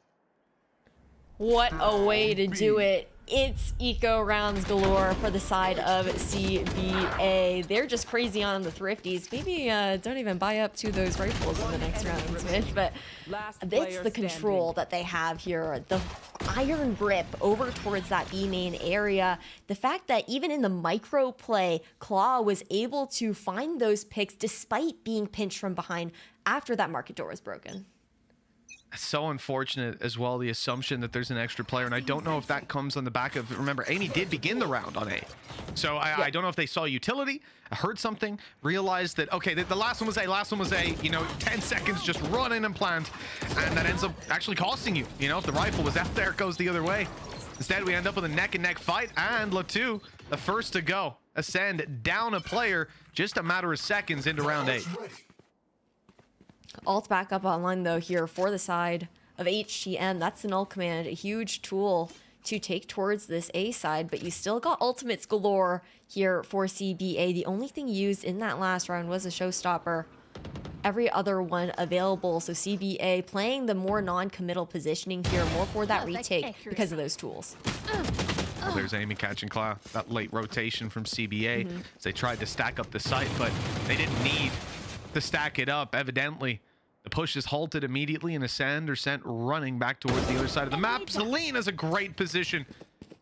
What a way to do it. It's eco rounds galore for the side of CBA. They're just crazy on the thrifties. Maybe don't even buy up to those rifles in the next round, Smith. But it's the control that they have here. The iron grip over towards that B main area. The fact that even in the micro play, Claw was able to find those picks despite being pinched from behind after that market door was broken. So unfortunate as well, the assumption that there's an extra player, and I don't know if that comes on the back of, remember, Amy did begin the round on A, so I don't know if they saw utility, heard something, realized that, okay, the last one was A, you know, 10 seconds, just run in and plant, and that ends up actually costing you. You know, if the rifle was out there, it goes the other way. Instead, we end up with a neck-and-neck fight, and Lotus, the first to go. Ascend down a player, just a matter of seconds into round 8. Ult back up online though here for the side of HTM. That's an ult command, a huge tool to take towards this A side, but you still got ultimates galore here for CBA. The only thing used in that last round was a showstopper. Every other one available, so CBA playing the more non-committal positioning here, more for that retake because of those tools. Well, there's Amy catching Claw. That late rotation from CBA as they tried to stack up the site, but they didn't need to stack it up. Evidently, The push is halted immediately, and Ascent are sent running back towards the other side of the map. Zelene has a great position,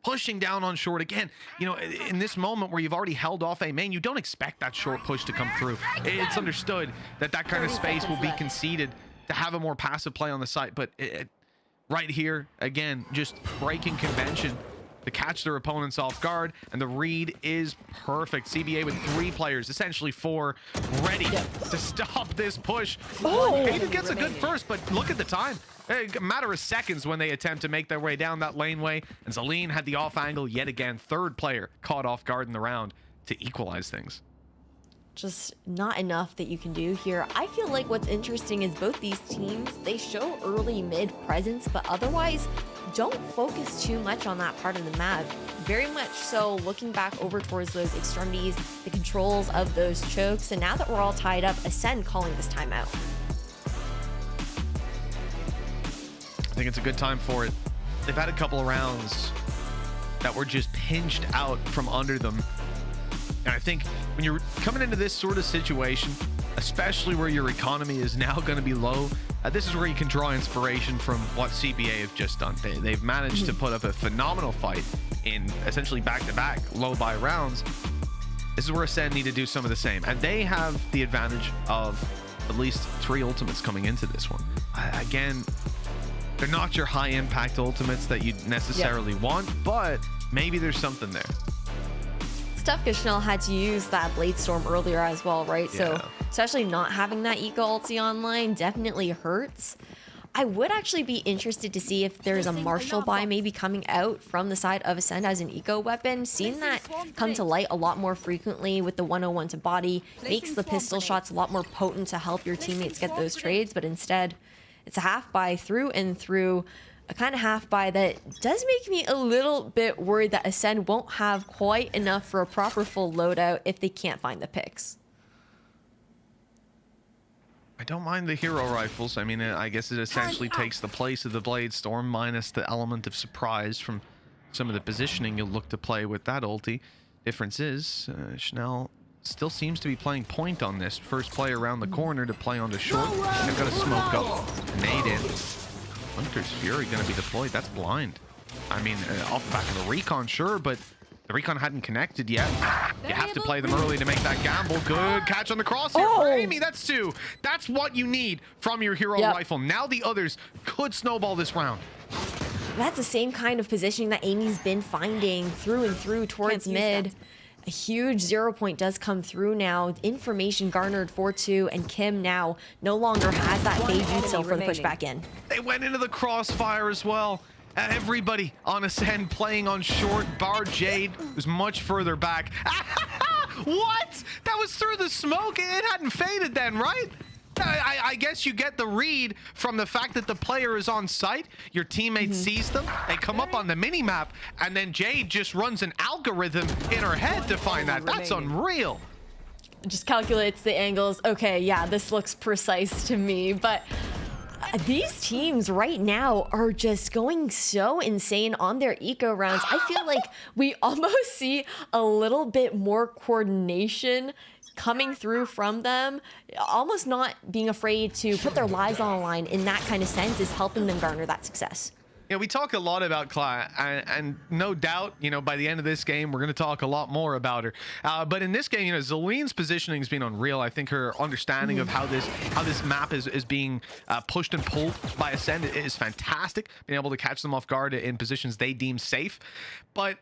pushing down on short again. You know, in this moment where you've already held off a main, you don't expect that short push to come through. It's understood that that kind of space will be conceded to have a more passive play on the site, but right here, again, just breaking convention to catch their opponents off guard, and the read is perfect. CBA with 3 players, essentially 4, ready to stop this push. Hayden gets a good first, but look at the time. A matter of seconds when they attempt to make their way down that laneway, and Zelene had the off angle yet again. 3rd player caught off guard in the round to equalize things. Just not enough that you can do here. I feel like what's interesting is both these teams, they show early mid presence, but otherwise don't focus too much on that part of the map. Very much so looking back over towards those extremities, the controls of those chokes, and now that we're all tied up, Ascent calling this timeout. I think it's a good time for it. They've had a couple of rounds that were just pinched out from under them. And I think when you're coming into this sort of situation, especially where your economy is now going to be low, this is where you can draw inspiration from what CBA have just done. They've managed to put up a phenomenal fight in essentially back-to-back low-buy rounds. This is where Ascent need to do some of the same. And they have the advantage of at least 3 ultimates coming into this one. Again, they're not your high-impact ultimates that you necessarily want, but maybe there's something there. Tough because Chanel had to use that Blade Storm earlier as well, right? Yeah. So especially not having that eco ulti online definitely hurts. I would actually be interested to see if there's a Marshall buy maybe coming out from the side of Ascent as an eco weapon. Seeing that come to light a lot more frequently with the 101 to body makes the pistol shots a lot more potent to help your teammates get those trades, but instead it's a half buy through and through. A kind of half buy that does make me a little bit worried that Ascent won't have quite enough for a proper full loadout if they can't find the picks. I don't mind the hero rifles. I mean, I guess it essentially takes the place of the Blade Storm minus the element of surprise from some of the positioning you'll look to play with that ulti. Difference is, Chanel still seems to be playing point on this. First play around the corner to play onto short. They've got to smoke up, nade in. Hunter's Fury going to be deployed. That's blind. I mean, off the back of the recon, sure, but the recon hadn't connected yet. You have to play them early to make that gamble. Good catch on the crosshair for Amy. That's 2. That's what you need from your hero rifle. Now the others could snowball this round. That's the same kind of positioning that Amy's been finding through and through towards mid. A huge 0 point does come through now. Information garnered for 2, and Kim now no longer has that Fade util for the push back in. They went into the crossfire as well. Everybody on Ascent playing on short, bar Jade, who's much further back. What? That was through the smoke. It hadn't faded then, right? I guess you get the read from the fact that the player is on site, your teammate sees them, they come up on the mini-map, and then Jade just runs an algorithm in her head to find that. That's unreal. Just calculates the angles. Okay, yeah, this looks precise to me, but these teams right now are just going so insane on their eco rounds. I feel like we almost see a little bit more coordination coming through from them. Almost not being afraid to put their lives on the line in that kind of sense is helping them garner that success. Yeah, we talk a lot about Cla, and no doubt, you know, by the end of this game, we're going to talk a lot more about her. But in this game, you know, Zelene's positioning has been unreal. I think her understanding of how this map is being pushed and pulled by Ascent is fantastic. Being able to catch them off guard in positions they deem safe. But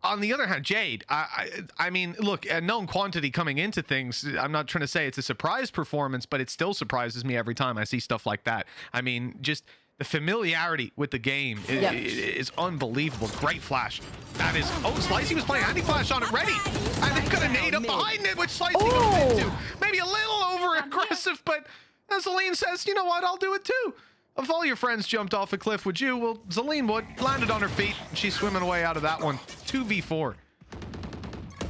on the other hand, Jade, I mean, look, a known quantity coming into things. I'm not trying to say it's a surprise performance, but it still surprises me every time I see stuff like that. I mean, just the familiarity with the game is unbelievable. Great flash. That is, Slicey was playing anti-flash on it, ready. And they've got a nade up behind it, which Slicey goes into. Maybe a little over-aggressive, but as Zelene says, you know what, I'll do it too. If all your friends jumped off a cliff, would you? Well, Zelene would. Landed on her feet. She's swimming away out of that one. 2v4.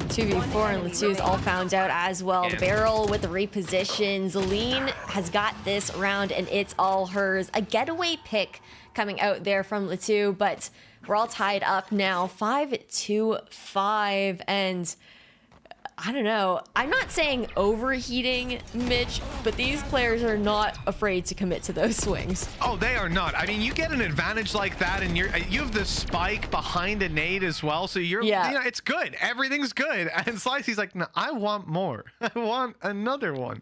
2v4, and Latu is all found out as well. The barrel with the reposition. Zelene has got this round, and it's all hers. A getaway pick coming out there from Latu, but we're all tied up now. 5-5, and I don't know. I'm not saying overheating, Mitch, but these players are not afraid to commit to those swings. Oh, they are not. I mean, you get an advantage like that, and you have the spike behind a nade as well, so you know, it's good. Everything's good. And Slicey's like, no, I want more. I want another one,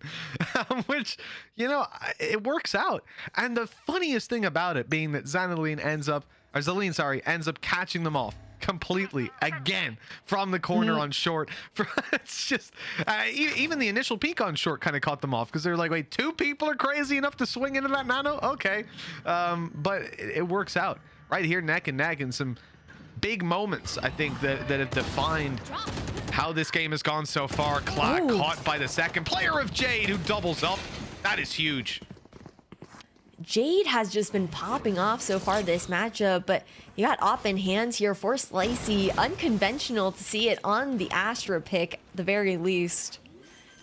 which, you know, it works out. And the funniest thing about it being that Zalene ends up catching them off completely again from the corner on short. It's just even the initial peek on short kind of caught them off because they're like, wait, 2 people are crazy enough to swing into that nano? Okay. But it works out right here, neck and neck, and some big moments I think that have defined how this game has gone so far. Clack caught by the second player of Jade, who doubles up. That is huge. Jade has just been popping off so far this matchup, but you got Op in hands here for Slicey. Unconventional to see it on the Astra pick, at the very least.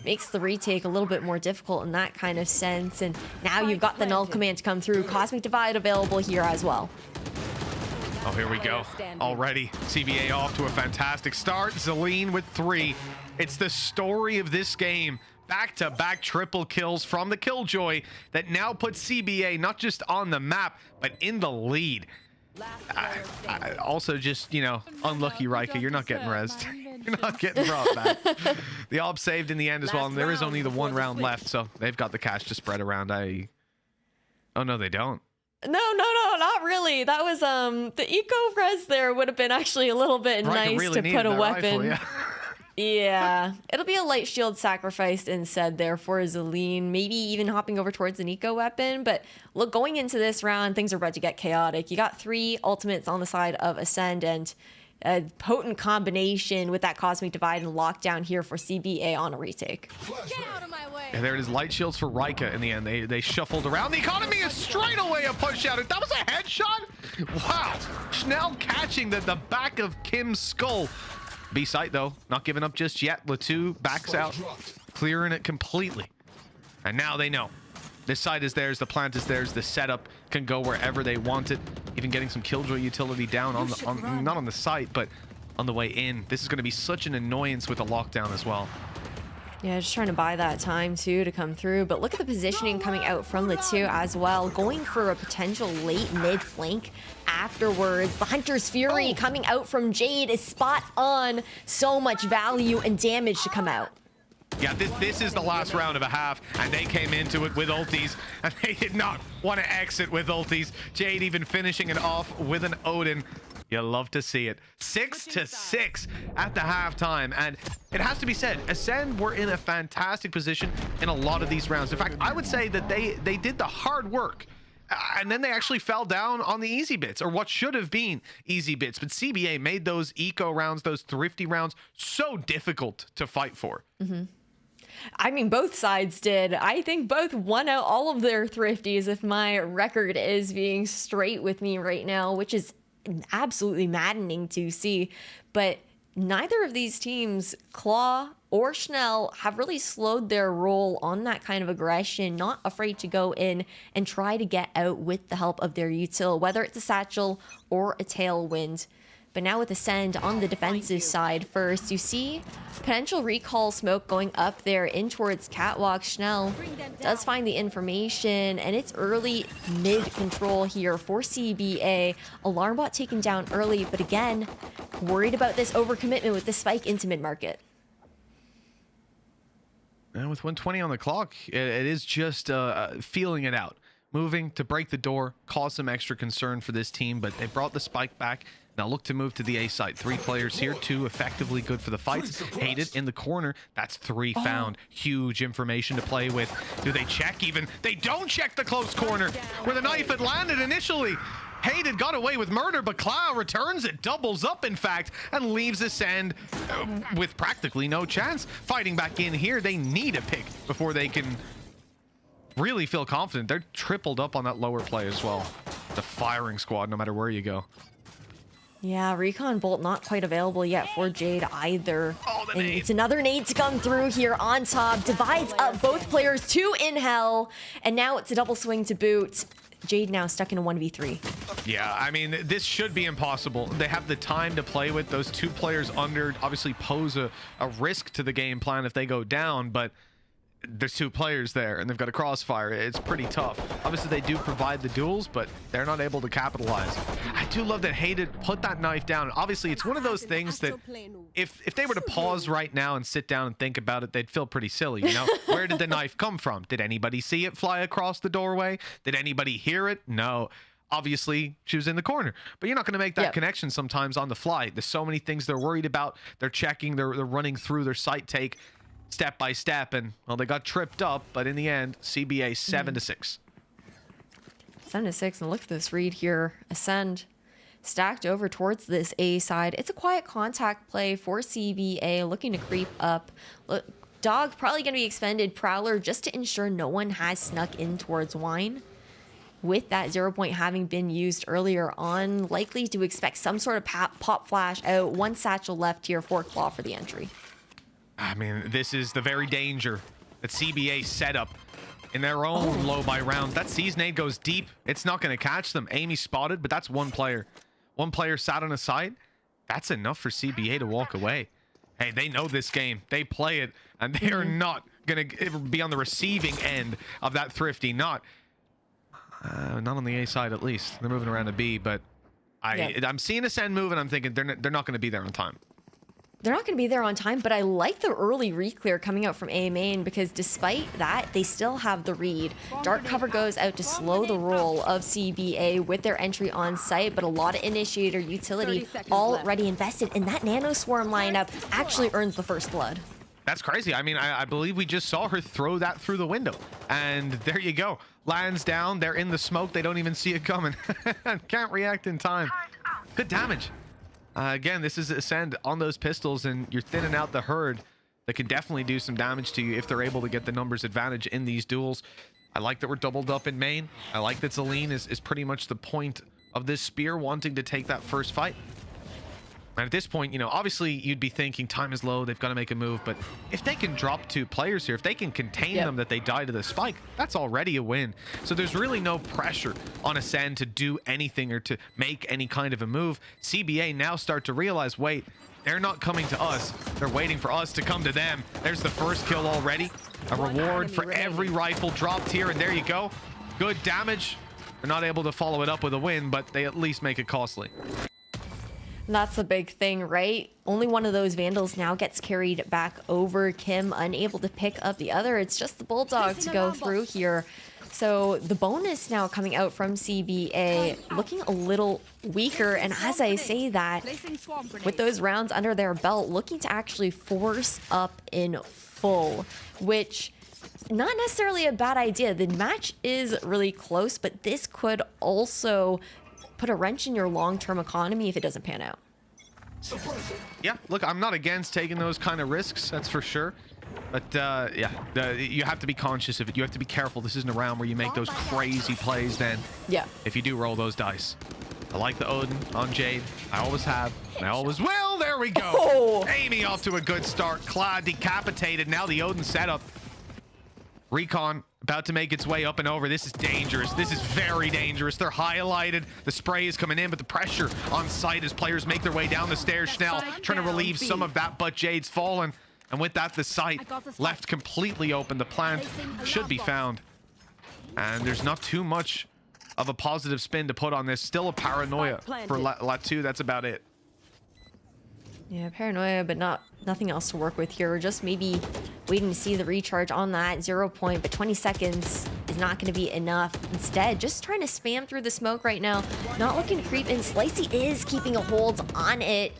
Makes the retake a little bit more difficult in that kind of sense, and now you've got the null command to come through. Cosmic Divide available here as well. Oh, here we go. Already, CBA off to a fantastic start. Zalene with 3. It's the story of this game. Back-to-back triple kills from the Killjoy that now puts CBA not just on the map, but in the lead. Also just, you know, unlucky, Rika. You're not getting rezzed. You're not getting brought back. The AWP saved in the end as well, and there is only the 1 round left, so they've got the cash to spread around. Oh, no, they don't. No, not really. That was, the eco res there would have been actually a little bit nice really to put a weapon. Rifle, yeah. Yeah, it'll be a light shield sacrificed instead there for Zalene, maybe even hopping over towards an eco weapon. But look, going into this round, things are about to get chaotic. You got 3 ultimates on the side of Ascent, and a potent combination with that Cosmic Divide and Lockdown here for CBA on a retake. Get out of my way. And there it is, light shields for Rika in the end. They shuffled around. The economy is straight away a push out. That was a headshot? Wow. Schnell catching the back of Kim's skull. B site though, not giving up just yet. Latu backs out, clearing it completely. And now they know. This side is theirs, the plant is theirs, the setup can go wherever they want it. Even getting some Killjoy utility down not on the site, but on the way in. This is going to be such an annoyance with the lockdown as well. Yeah, just trying to buy that time too to come through. But look at the positioning coming out from the 2 as well. Going for a potential late mid flank afterwards. The Hunter's Fury coming out from Jade is spot on. So much value and damage to come out. Yeah, this is the last round of a half, and they came into it with ultis, and they did not want to exit with ultis. Jade even finishing it off with an Odin. You love to see it. 6-6 at the halftime, and it has to be said, Ascend were in a fantastic position in a lot of these rounds. In fact, I would say that they did the hard work, and then they actually fell down on the easy bits, or what should have been easy bits. But CBA made those eco rounds, those thrifty rounds, so difficult to fight for. I mean, both sides did. I think both won out all of their thrifties, if my record is being straight with me right now, which is absolutely maddening to see. But neither of these teams, Claw or Schnell, have really slowed their roll on that kind of aggression, not afraid to go in and try to get out with the help of their util, whether it's a satchel or a tailwind. But now with Ascend on the defensive side first, you see potential recall smoke going up there in towards Catwalk. Schnell does find the information, and it's early mid control here for CBA. Alarmbot taken down early, but again, worried about this overcommitment with the spike into mid-market. And with 120 on the clock, it is just feeling it out. Moving to break the door, cause some extra concern for this team, but they brought the spike back. Now look to move to the A site. 3 players here, 2 effectively good for the fights. Hated in the corner. That's 3 found. Huge information to play with. Do they check even? They don't check the close corner where the knife had landed initially. Hated got away with murder, but Clow returns it, doubles up in fact, and leaves Ascend with practically no chance. Fighting back in here, they need a pick before they can really feel confident. They're tripled up on that lower play as well. The firing squad, no matter where you go. Yeah, Recon Bolt not quite available yet for Jade either. Oh, And it's another nade to come through here on top. Divides up both players, 2 in hell. And now it's a double swing to boot. Jade now stuck in a 1v3. Yeah, I mean, this should be impossible. They have the time to play with. Those 2 players under obviously pose a risk to the game plan if they go down, but there's 2 players there and they've got a crossfire. It's pretty tough. Obviously they do provide the duels, but they're not able to capitalize. I do love that Hated put that knife down. Obviously it's one of those things that if they were to pause right now and sit down and think about it, they'd feel pretty silly, you know? Where did the knife come from? Did anybody see it fly across the doorway? Did anybody hear it? No. Obviously she was in the corner, but you're not going to make that connection sometimes on the fly. There's so many things they're worried about. They're checking, they're running through their sight take step by step, and well, they got tripped up, but in the end, CBA 7-6. 7-6, and look at this read here. Ascend stacked over towards this A side. It's a quiet contact play for CBA, looking to creep up. Look, Dog probably going to be expended. Prowler just to ensure no one has snuck in towards Wine. With that 0 point having been used earlier on, likely to expect some sort of pop flash out. 1 satchel left here for Claw for the entry. I mean, this is the very danger that CBA set up in their own low buy rounds. That Seize nade goes deep. It's not going to catch them. Amy spotted, but that's 1 player. 1 player sat on a side. That's enough for CBA to walk away. Hey, they know this game. They play it, and they are not going to be on the receiving end of that thrifty. Not on the A side, at least. They're moving around to B, but I'm seeing Ascend move, and I'm thinking they're not going to be there on time. They're not going to be there on time, but I like the early reclear coming out from A main, because despite that, they still have the read. Dark cover goes out to slow the roll of CBA with their entry on site, but a lot of initiator utility already invested, and that Nano Swarm lineup actually earns the first blood. That's crazy. I mean, I believe we just saw her throw that through the window, and there you go. Lands down. They're in the smoke. They don't even see it coming. Can't react in time. Good damage. Again, this is Ascend on those pistols, and you're thinning out the herd that can definitely do some damage to you if they're able to get the numbers advantage in these duels. I like that we're doubled up in main. I like that Celine is pretty much the point of this spear, wanting to take that first fight. And at this point, you know, obviously you'd be thinking time is low, they've got to make a move, but if they can drop 2 players here, if they can contain them that they die to the spike, that's already a win. So there's really no pressure on Ascend to do anything or to make any kind of a move. CBA now start to realize, wait, they're not coming to us, they're waiting for us to come to them. There's the first kill already. A reward for every rifle dropped here, and there you go. Good damage. They're not able to follow it up with a win, but they at least make it costly. That's a big thing, right? Only one of those Vandals now gets carried back over. Kim unable to pick up the other. It's just the Bulldog to go through here. So the bonus now coming out from CBA looking a little weaker. And as I say that, with those rounds under their belt, looking to actually force up in full, which not necessarily a bad idea. The match is really close, but this could also put a wrench in your long-term economy if it doesn't pan out. Yeah, look, I'm not against taking those kind of risks, that's for sure. But yeah, you have to be conscious of it. You have to be careful. This isn't a round where you make those crazy plays then. Yeah. If you do roll those dice. I like the Odin on Jade. I always have. And I always will. There we go. Oh. Amy off to a good start. Claude decapitated. Now the Odin setup. Recon about to make its way up and over. This is dangerous. This is very dangerous. They're highlighted. The spray is coming in, but the pressure on site as players make their way down the stairs. Schnell trying to relieve some of that, but Jade's fallen. And with that, the site left completely open. The plant should be found. And there's not too much of a positive spin to put on this. Still a paranoia for Latu. That's about it. Yeah, paranoia, but nothing else to work with here. Just maybe waiting to see the recharge on that 0 point, but 20 seconds is not going to be enough. Instead, just trying to spam through the smoke right now. Not looking to creep in. Slicey is keeping a hold on it.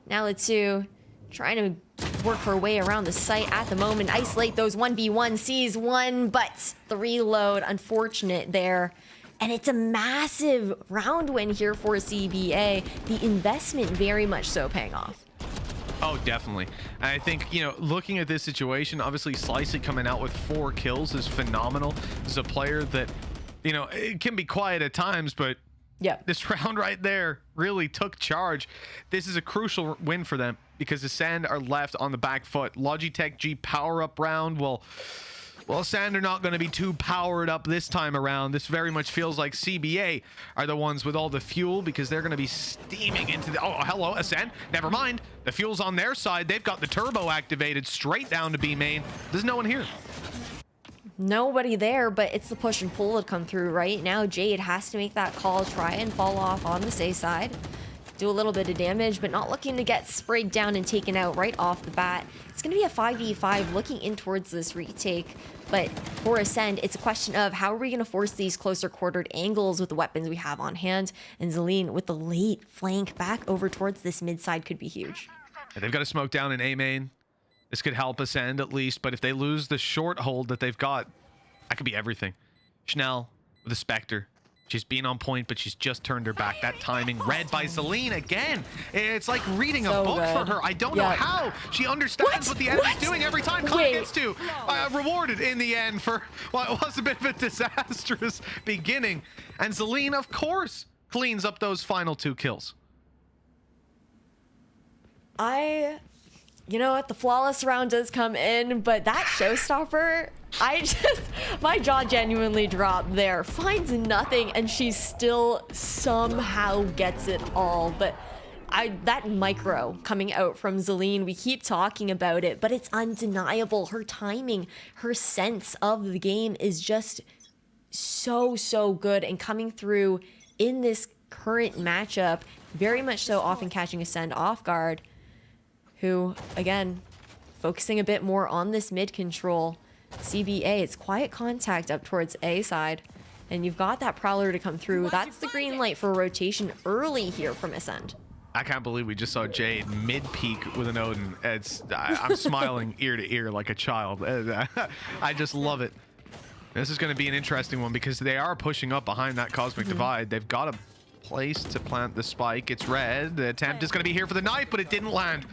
Now Latu trying to work her way around the site at the moment. Isolate those 1v1, sees one, but the reload, unfortunate there. And it's a massive round win here for CBA. The investment very much so paying off. Oh, definitely. And I think, you know, looking at this situation, obviously Slicey coming out with 4 kills is phenomenal. This is a player that, you know, it can be quiet at times, but Yep. This round right there really took charge. This is a crucial win for them because Ascent are left on the back foot. Logitech G power-up round, well, Ascent are not going to be too powered up this time around. This very much feels like CBA are the ones with all the fuel because they're going to be steaming into the... Oh, hello, Ascent. Never mind. The fuel's on their side. They've got the turbo activated straight down to B main. There's no one here. Nobody there, but it's the push and pull that come through right now. Jade has to make that call, try and fall off on the safe side, do a little bit of damage, but not looking to get sprayed down and taken out right off the bat. It's going to be a 5v5 looking in towards this retake, but for Ascend, it's a question of how are we going to force these closer quartered angles with the weapons we have on hand, and Zelene with the late flank back over towards this mid side could be huge. Yeah, they've got to smoke down in A main. This could help Ascend at least, but if they lose the short hold that they've got, that could be everything. Schnell with a Spectre. She's been on point, but she's just turned her back. That timing read by Celine again. It's like reading a book for her. I don't know how she understands what the enemy's doing every time. Gets to rewarded in the end for what was a bit of a disastrous beginning. And Celine, of course, cleans up those final 2 kills. You know what? The flawless round does come in, but that showstopper, my jaw genuinely dropped there. Finds nothing, and she still somehow gets it all. But that micro coming out from Zelene, we keep talking about it, but it's undeniable. Her timing, her sense of the game is just so good, and coming through in this current matchup, very much so often catching Ascend off guard. Who, again, focusing a bit more on this mid control. CBA, it's quiet contact up towards A side. And you've got that Prowler to come through. That's the green light for rotation early here from Ascend. I can't believe we just saw Jade mid-peak with an Odin. I'm smiling ear to ear like a child. I just love it. This is going to be an interesting one because they are pushing up behind that Cosmic Divide. They've got a place to plant the spike. It's red. The attempt is going to be here for the knife, but it didn't land.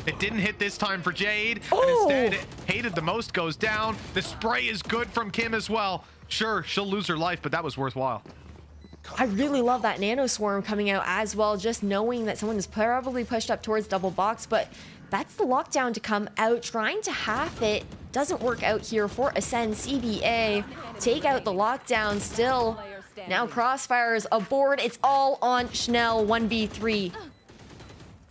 It didn't hit this time for Jade, and instead, hated the most goes down. The spray is good from Kim as well. Sure, she'll lose her life, but that was worthwhile. I really love that Nano Swarm coming out as well, just knowing that someone is probably pushed up towards double box, but that's the lockdown to come out, trying to half it. Doesn't work out here for Ascend. CBA take out the lockdown still. Now Crossfire's aboard. It's all on Schnell, 1v3.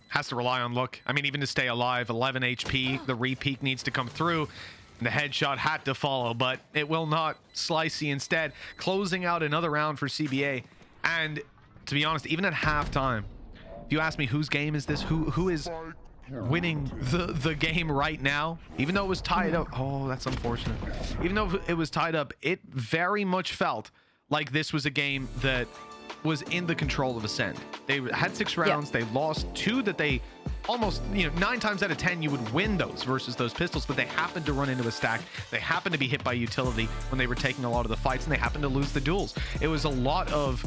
Has to rely on luck. I mean, even to stay alive, 11 HP, the repeat needs to come through. The headshot had to follow, but it will not. Slicey instead, closing out another round for CBA. And to be honest, even at halftime, if you ask me whose game is this, who is winning the game right now, even though it was tied up, oh, that's unfortunate. Even though it was tied up, it very much felt like this was a game that was in the control of Ascent. They had 6 rounds. They lost 2 that they almost, 9 times out of 10 you would win those versus those pistols, but they happened to run into a stack. They happened to be hit by utility when they were taking a lot of the fights, and they happened to lose the duels. It was a lot of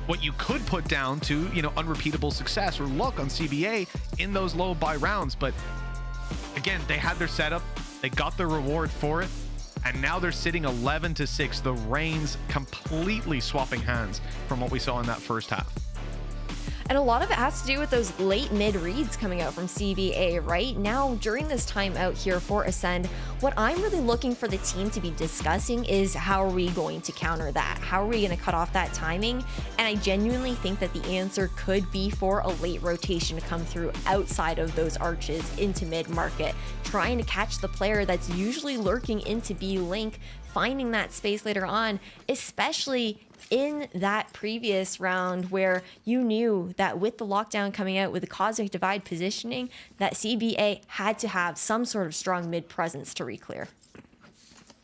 what you could put down to, unrepeatable success or luck on CBA in those low buy rounds. But again, they had their setup. They got their reward for it. And now they're sitting 11-6. The reins completely swapping hands from what we saw in that first half. And a lot of it has to do with those late mid reads coming out from CBA, right? Now, during this time out here for Ascend, what I'm really looking for the team to be discussing is how are we going to counter that? How are we going to cut off that timing? And I genuinely think that the answer could be for a late rotation to come through outside of those arches into mid-market, trying to catch the player that's usually lurking into B-Link, finding that space later on, especially in that previous round where you knew that with the lockdown coming out with the Cosmic Divide positioning, that CBA had to have some sort of strong mid presence to reclear.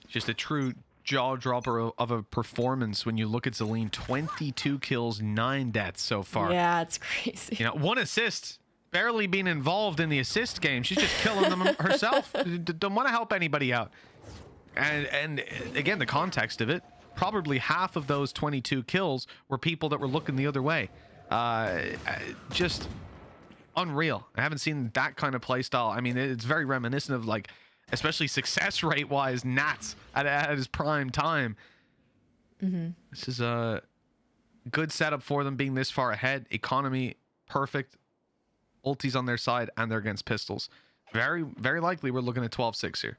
Just a true jaw dropper of a performance when you look at Zelene. 22 kills, 9 deaths so far. Yeah, it's crazy. 1 assist. Barely being involved in the assist game. She's just killing them herself. Don't want to help anybody out. And again, the context of it, probably half of those 22 kills were people that were looking the other way. Just unreal. I haven't seen that kind of play style. I mean, it's very reminiscent of, like, especially success rate wise, Nats at his prime time. This is good setup for them being this far ahead. Economy, perfect. Ultis on their side, and they're against pistols. Very, very likely we're looking at 12-6 here.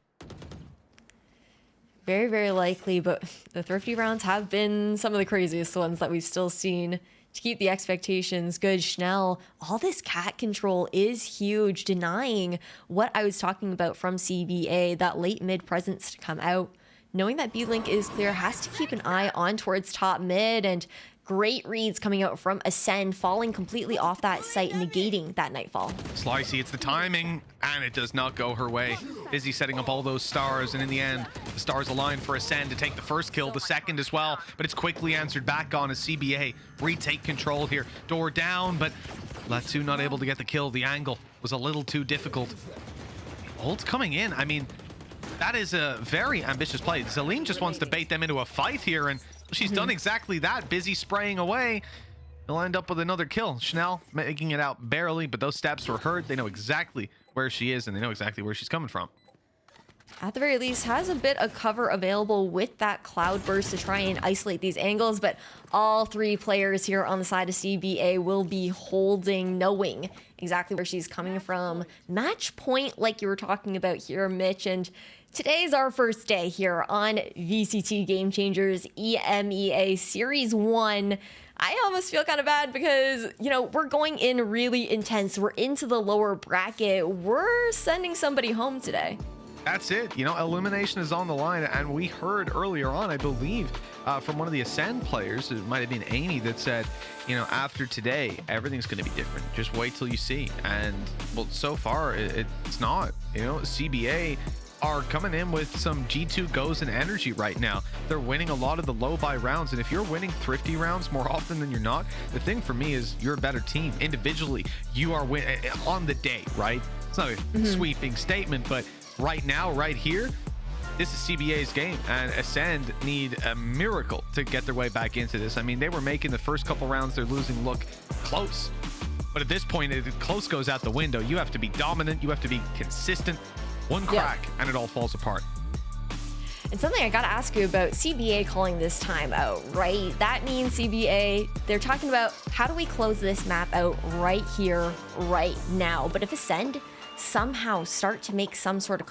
Very, very likely, but the Thrifty rounds have been some of the craziest ones that we've still seen. To keep the expectations good, Schnell, all this cat control is huge, denying what I was talking about from CBA, that late mid presence to come out. Knowing that B-Link is clear, has to keep an eye on towards top mid, and great reads coming out from Ascent, falling completely off that site, negating that Nightfall. Slicey, it's the timing, and it does not go her way. Busy setting up all those stars, and in the end, the stars align for Ascent to take the first kill, the second as well, but it's quickly answered back on as CBA retake control here. Door down, but Latu not able to get the kill. The angle was a little too difficult. Ult's coming in. I mean, that is a very ambitious play. Celine just wants to bait them into a fight here, and she's done exactly that. Busy spraying away. They'll end up with another kill. Schnell making it out barely, but those steps were heard. They know exactly where she is, and they know exactly where she's coming from. At the very least, has a bit of cover available with that cloud burst to try and isolate these angles, but all three players here on the side of CBA will be holding, knowing exactly where she's coming from. Match point, like you were talking about here, Mitch, and today's our first day here on VCT Game Changers EMEA Series 1. I almost feel kind of bad because, you know, we're going in really intense. We're into the lower bracket. We're sending somebody home today. That's it. You know, elimination is on the line, and we heard earlier on, I believe, from one of the Ascent players, it might have been Amy, that said, you know, after today, everything's going to be different. Just wait till you see. And, well, so far, it's not. You know, CBA are coming in with some G2 goes and energy right now. They're winning a lot of the low buy rounds, and if you're winning thrifty rounds more often than you're not, the thing for me is you're a better team. Individually, you are on the day, right? It's not a sweeping statement, but right now, right here, this is CBA's game, and Ascend need a miracle to get their way back into this. I mean, they were making the first couple rounds they're losing look close, but at this point, close goes out the window. You have to be dominant, you have to be consistent. One crack, and it all falls apart. And something I gotta ask you about, CBA calling this time out, right? That means CBA, they're talking about how do we close this map out right here, right now. But if Ascend somehow start to make some sort of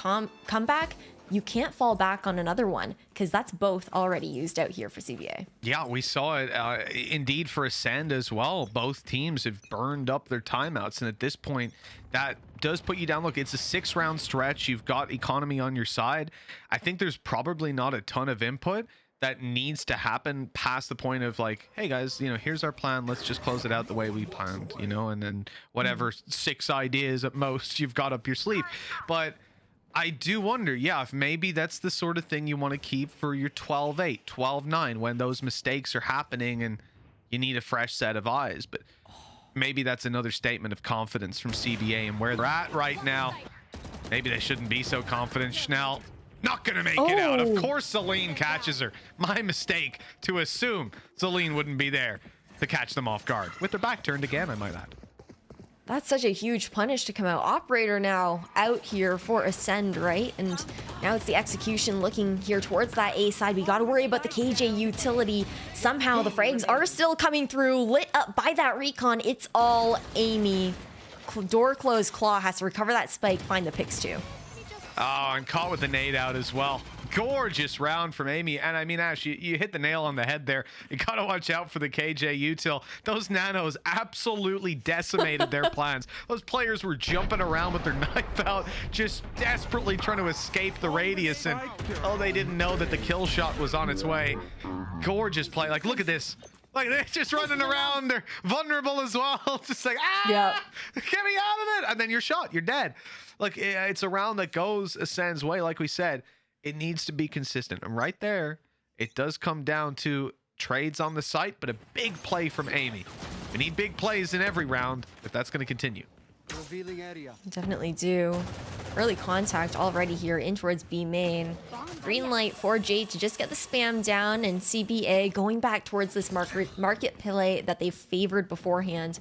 comeback, you can't fall back on another one, because that's both already used out here for CBA. Yeah, we saw it indeed for Ascend as well. Both teams have burned up their timeouts, and at this point, that does put you down. Look, it's a 6-round stretch. You've got economy on your side. I think there's probably not a ton of input that needs to happen past the point of like, hey guys, you know, here's our plan. Let's just close it out the way we planned, you know, and then whatever 6 ideas at most you've got up your sleeve. But I do wonder, yeah, if maybe that's the sort of thing you want to keep for your 12-8, 12-9, when those mistakes are happening and you need a fresh set of eyes. But maybe that's another statement of confidence from CBA and where they're at right now. Maybe they shouldn't be so confident. Schnell not gonna make it out. Of course Celine catches her. My mistake to assume Celine wouldn't be there to catch them off guard. With their back turned again, I might add. That's such a huge punish to come out. Operator now out here for Ascend, right? And now it's the execution looking here towards that A side. We got to worry about the KJ utility. Somehow the frags are still coming through, lit up by that recon. It's all Amy. Door closed. Claw has to recover that spike, find the picks too. Oh, and caught with the nade out as well. Gorgeous round from Amy. And I mean, Ash, you hit the nail on the head there. You got to watch out for the KJ util. Those nanos absolutely decimated their plans. Those players were jumping around with their knife out, just desperately trying to escape the radius. And oh, they didn't know that the kill shot was on its way. Gorgeous play. Like, look at this. Like, they're just running around. They're vulnerable as well. Just like, get me out of it. And then you're shot. You're dead. Look, it's a round that goes Ascend's way. Like we said, it needs to be consistent. And right there, it does come down to trades on the site, but a big play from Amy. We need big plays in every round if that's going to continue. Definitely do. Early contact already here in towards B main. Green light for Jade to just get the spam down, and CBA going back towards this market play that they favored beforehand.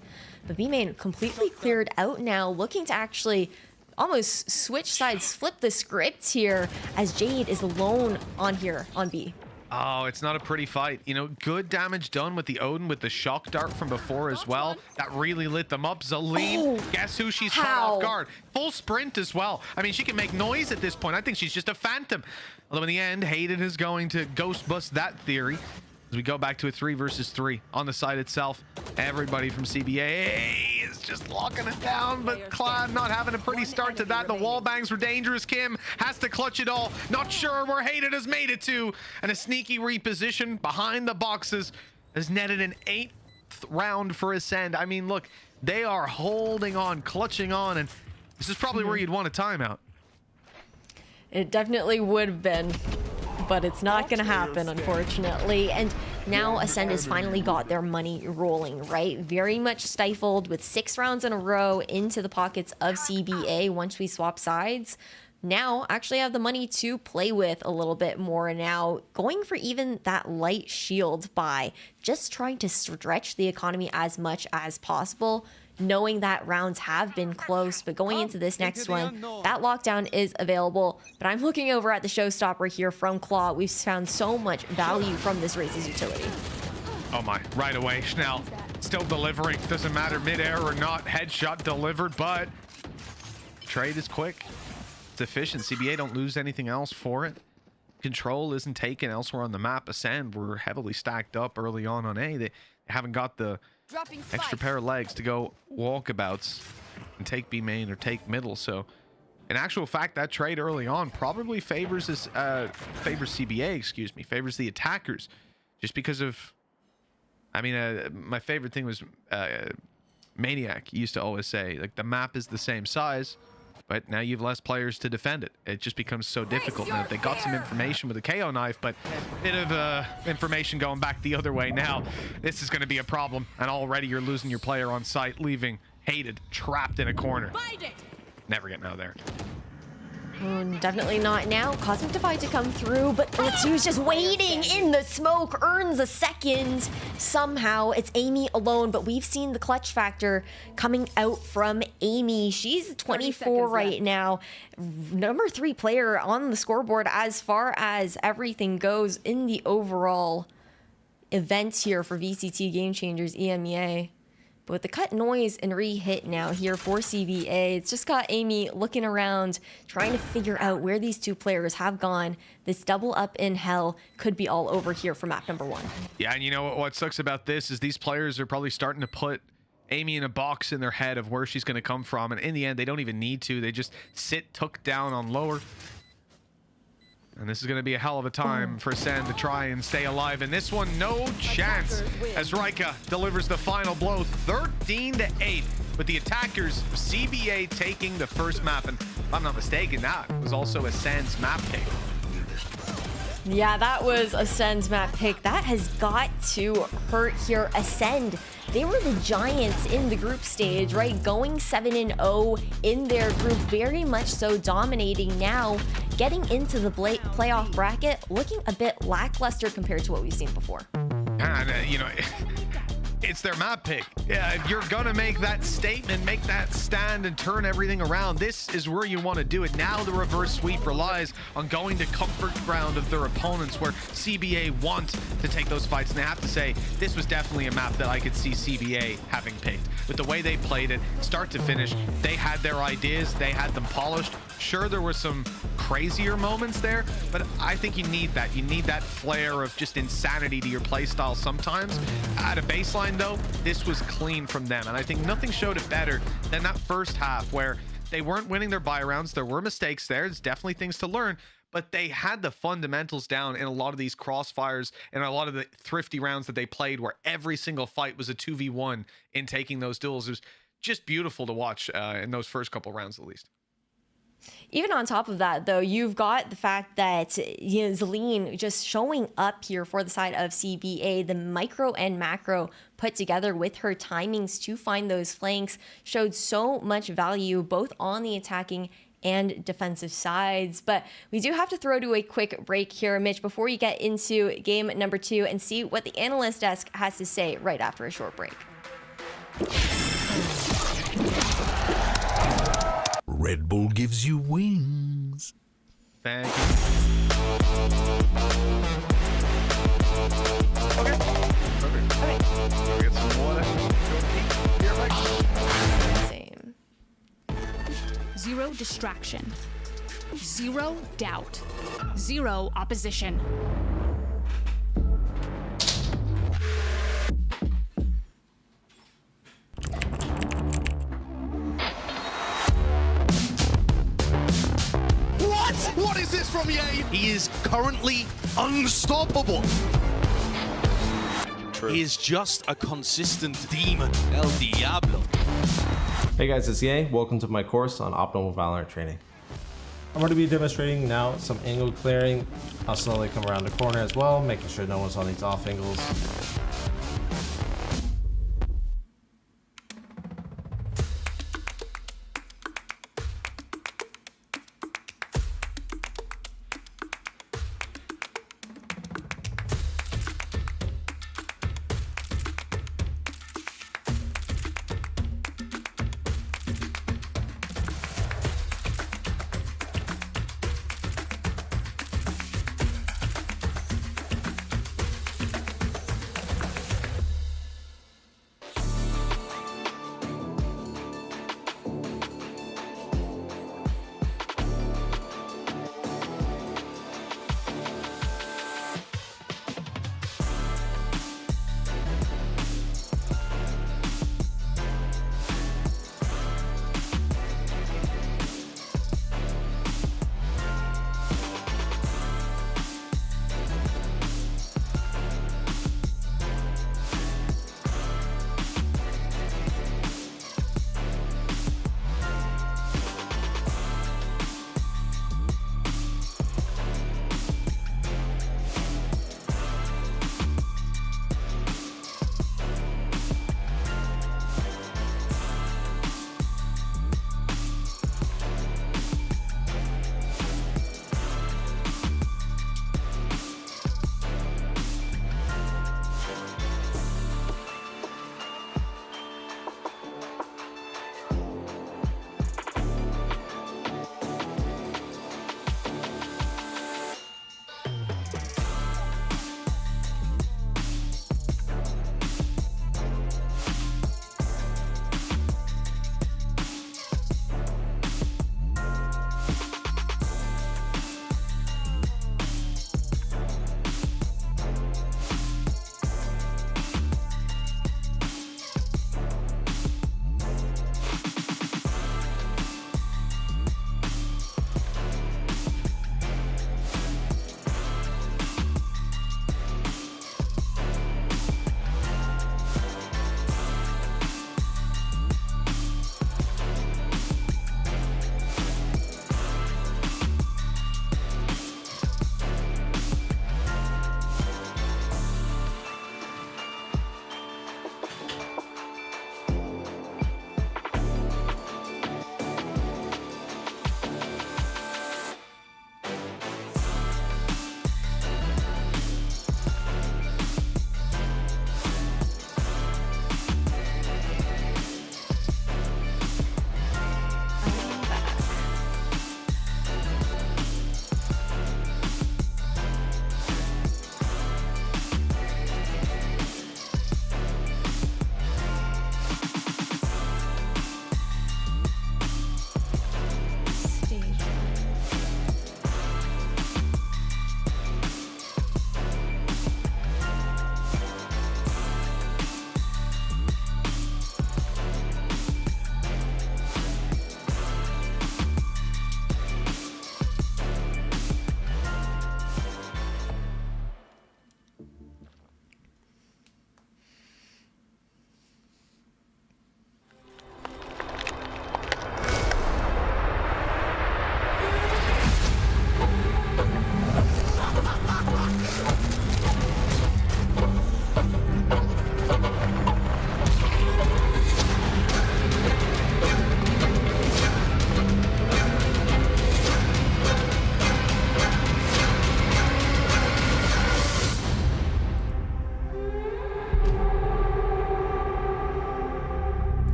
But B main completely cleared out now, looking to actually almost switch sides, flip the script here as Jade is alone on here on B. Oh, it's not a pretty fight. You know, good damage done with the Odin with the shock dart from before as well. That really lit them up. Zaleen, guess who she's caught off guard? Full sprint as well. I mean, she can make noise at this point. I think she's just a phantom. Although in the end, Hayden is going to ghost bust that theory. As we go back to a 3 versus 3 on the side itself. Everybody from CBA is just locking it down, but Clan not having a pretty start to that. The wall bangs were dangerous. Kim has to clutch it all. Not sure where Hayden has made it to. And a sneaky reposition behind the boxes has netted an 8th round for Ascent. I mean, look, they are holding on, clutching on, and this is probably where you'd want a timeout. It definitely would have been, but it's not going to happen, unfortunately. And now Ascent has finally got their money rolling, right? Very much stifled with 6 rounds in a row into the pockets of CBA once we swap sides. Now actually have the money to play with a little bit more now, going for even that light shield buy, just trying to stretch the economy as much as possible, knowing that rounds have been close, but going into this next one, that lockdown is available. But I'm looking over at the showstopper here from Claw. We've found so much value from this Raze's utility. Oh my, right away, Schnell still delivering. Doesn't matter mid-air or not, headshot delivered, but trade is quick. It's efficient. CBA don't lose anything else for it. Control isn't taken elsewhere on the map. Ascend were heavily stacked up early on A. They haven't got the extra pair of legs to go walkabouts and take B main or take middle. So in actual fact, that trade early on probably favors this favors CBA, excuse me, favors the attackers, just because of, I mean, my favorite thing was Maniac used to always say, like, the map is the same size, but now you have less players to defend it. It just becomes so difficult. Now, they got some information with the KO knife, but a bit of information going back the other way now. This is going to be a problem, and already you're losing your player on site, leaving Hated trapped in a corner. Never getting out of there. Definitely not now. Cosmic Divide to come through, but Letsu's just waiting in the smoke, earns a second. Somehow, it's Amy alone, but we've seen the clutch factor coming out from Amy. She's 24 right now. Number 3 player on the scoreboard as far as everything goes in the overall event here for VCT Game Changers EMEA. But with the cut noise and re-hit now here for CBA, it's just got Amy looking around, trying to figure out where these 2 players have gone. This double up in hell could be all over here for map number 1. Yeah, and you know what sucks about this is these players are probably starting to put Amy in a box in their head of where she's going to come from. And in the end, they don't even need to. They just sit tucked down on lower. And this is going to be a hell of a time for Ascend to try and stay alive. And this one, no chance, as Rika delivers the final blow, 13-8, with the attackers, CBA taking the first map. And if I'm not mistaken, that was also Ascend's map pick. Yeah, that was Ascend's map pick. That has got to hurt here. Ascend, they were the giants in the group stage, right? Going 7-0 in their group, very much so dominating now. Getting into the playoff bracket, looking a bit lackluster compared to what we've seen before. And, you know, it's their map pick. Yeah, if you're going to make that statement, make that stand and turn everything around, this is where you want to do it. Now the reverse sweep relies on going to comfort ground of their opponents where CBA want to take those fights. And I have to say, this was definitely a map that I could see CBA having picked. With the way they played it, start to finish, they had their ideas, they had them polished. Sure, there were some crazier moments there, but I think you need that. You need that flair of just insanity to your playstyle sometimes. At a baseline, though, this was clean from them, and I think nothing showed it better than that first half where they weren't winning their buy rounds. There were mistakes there. There's definitely things to learn, but they had the fundamentals down in a lot of these crossfires and a lot of the thrifty rounds that they played where every single fight was a 2v1 in taking those duels. It was just beautiful to watch in those first couple rounds at least. Even on top of that, though, you've got the fact that, you know, Zaleen just showing up here for the side of CBA, the micro and macro put together with her timings to find those flanks showed so much value both on the attacking and defensive sides. But we do have to throw to a quick break here, Mitch, before you get into game number 2 and see what the analyst desk has to say right after a short break. Red Bull gives you wings. Thank you. distraction. Zero doubt. Zero opposition. What is this from EA? He is currently unstoppable. True. He is just a consistent demon. El Diablo. Hey guys, it's EA. Welcome to my course on optimal VALORANT training. I'm going to be demonstrating now some angle clearing. I'll slowly come around the corner as well, making sure no one's on these off angles.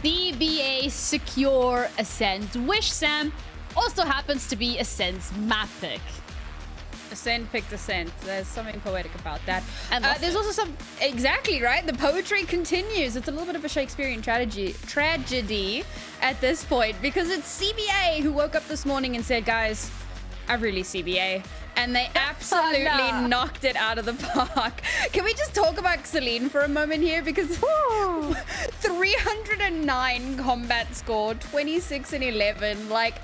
DBA secure Ascent. Wish Sam also happens to be Ascent's map pick. Ascent picked Ascent. There's something poetic about that. And there's also some... Exactly, right? The poetry continues. It's a little bit of a Shakespearean tragedy at this point, because it's CBA who woke up this morning and said, guys, I really CBA. And they absolutely knocked it out of the park. Can we just talk about Celine for a moment here? Because 309 combat score, 26 and 11. Like,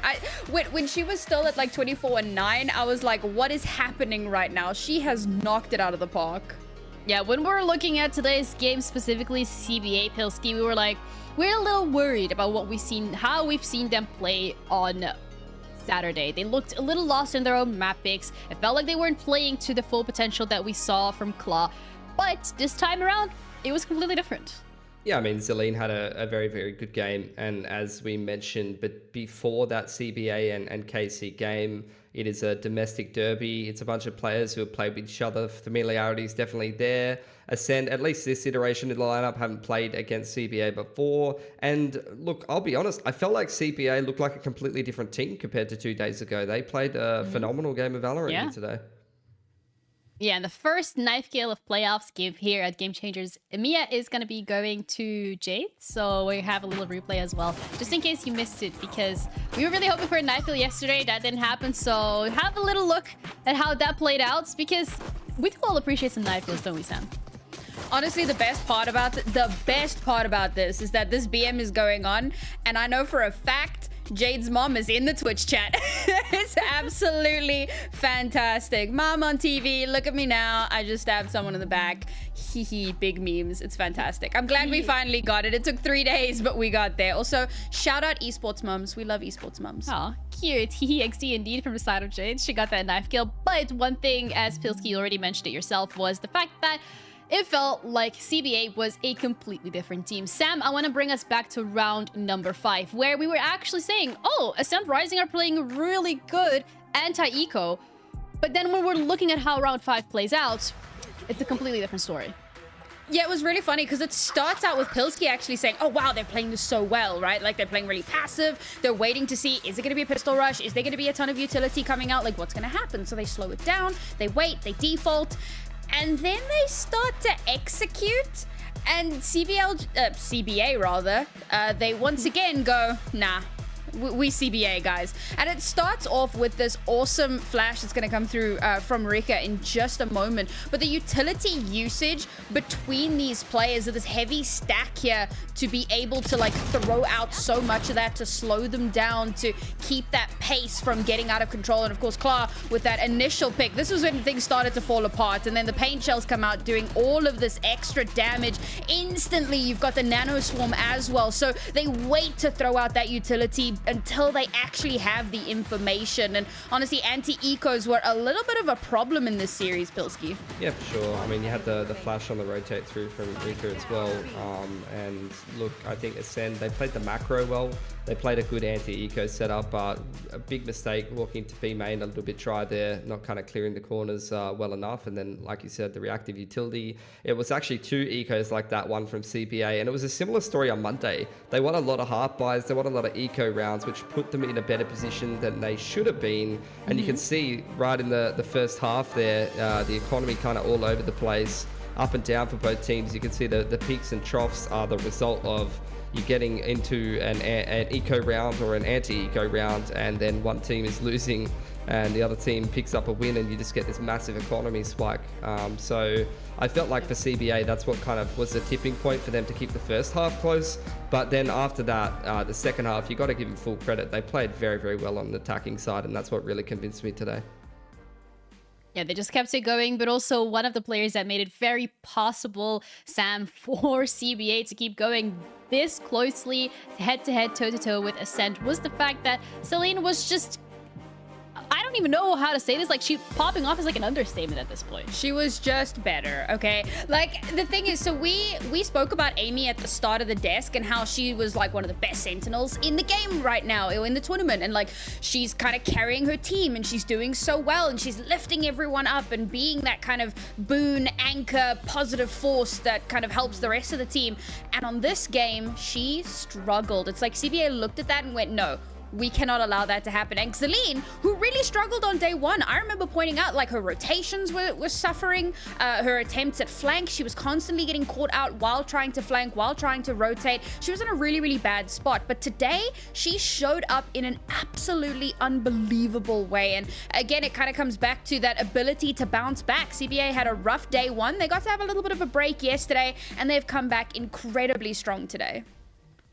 when she was still at like 24 and 9, I was like, what is happening right now? She has knocked it out of the park. Yeah, when we're looking at today's game, specifically CBA Pilski, we were like, we're a little worried about how we've seen them play on Saturday. They looked a little lost in their own map picks. It felt like they weren't playing to the full potential that we saw from Claw. But this time around, it was completely different. Yeah, I mean, Celine had a very, very good game. And as we mentioned, but before that CBA and KC game, it is a domestic derby. It's a bunch of players who have played with each other. Familiarity is definitely there. Ascent, at least this iteration of the lineup, haven't played against CBA before. And look, I'll be honest, I felt like CBA looked like a completely different team compared to 2 days ago. They played a phenomenal game of VALORANT here today. Yeah, and the first knife kill of playoffs give here at Game Changers EMEA is going to be going to Jade. So we have a little replay as well, just in case you missed it, because we were really hoping for a knife kill yesterday. That didn't happen. So have a little look at how that played out, because we do all appreciate some knife kills, don't we, Sam? Honestly, the best part about this is that this BM is going on, and I know for a fact Jade's mom is in the Twitch chat. It's absolutely fantastic. Mom on TV, look at me now. I just stabbed someone in the back. Hee big memes. It's fantastic. I'm glad we finally got it. It took 3 days, but we got there. Also, shout out Esports mums. We love Esports mums. Aw, cute. Hee XD indeed from the side of Jade. She got that knife kill. But one thing, as Pilski already mentioned it yourself, was the fact that it felt like CBA was a completely different team. Sam, I want to bring us back to round number 5, where we were actually saying, oh, Ascent Rising are playing really good anti-eco. But then when we're looking at how round 5 plays out, it's a completely different story. Yeah, it was really funny because it starts out with Pilski actually saying, oh, wow, they're playing this so well, right? Like, they're playing really passive. They're waiting to see, is it going to be a pistol rush? Is there going to be a ton of utility coming out? Like, what's going to happen? So they slow it down. They wait. They default. And then they start to execute, and CBA rather, they once again go, nah, we CBA, guys. And it starts off with this awesome flash that's going to come through from Rika in just a moment. But the utility usage between these players of this heavy stack here to be able to like throw out so much of that, to slow them down, to keep that pace from getting out of control. And of course, Claw with that initial pick, this was when things started to fall apart. And then the paint shells come out doing all of this extra damage. Instantly, you've got the nano swarm as well. So they wait to throw out that utility until they actually have the information. And honestly, anti-ecos were a little bit of a problem in this series, Pilski. Yeah, for sure. I mean, you had the flash on the rotate through from Rika as well. And look, I think Ascend, they played the macro well. They played a good anti-eco setup, but a big mistake walking to B main, a little bit dry there, not kind of clearing the corners well enough. And then, like you said, the reactive utility. It was actually 2 ecos like that one from CBA. And it was a similar story on Monday. They won a lot of heart buys. They won a lot of eco rounds, which put them in a better position than they should have been. And you can see right in the first half there, the economy kind of all over the place, up and down for both teams. You can see the peaks and troughs are the result of you getting into an eco round or an anti-eco round, and then one team is losing and the other team picks up a win, and you just get this massive economy spike. So I felt like for CBA, that's what kind of was the tipping point for them to keep the first half close. But then after that, the second half, you got to give them full credit. They played very, very well on the attacking side, and that's what really convinced me today. Yeah, they just kept it going, but also one of the players that made it very possible, Sam, for CBA to keep going this closely head-to-head, toe-to-toe with Ascent was the fact that Celine was just... I don't even know how to say this. Like, she popping off is like an understatement at this point. She was just better, okay? Like, the thing is, so we spoke about Amy at the start of the desk and how she was like one of the best sentinels in the game right now, in the tournament. And like, she's kind of carrying her team and she's doing so well and she's lifting everyone up and being that kind of boon, anchor, positive force that kind of helps the rest of the team. And on this game, she struggled. It's like CBA looked at that and went, no, We cannot allow that to happen. And Celine, who really struggled on day one, I remember pointing out like her rotations were suffering, her attempts at flank, she was constantly getting caught out while trying to flank, while trying to rotate. She was in a really, really bad spot. But today, she showed up in an absolutely unbelievable way. And again, it kind of comes back to that ability to bounce back. CBA had a rough day one. They got to have a little bit of a break yesterday, and they've come back incredibly strong today.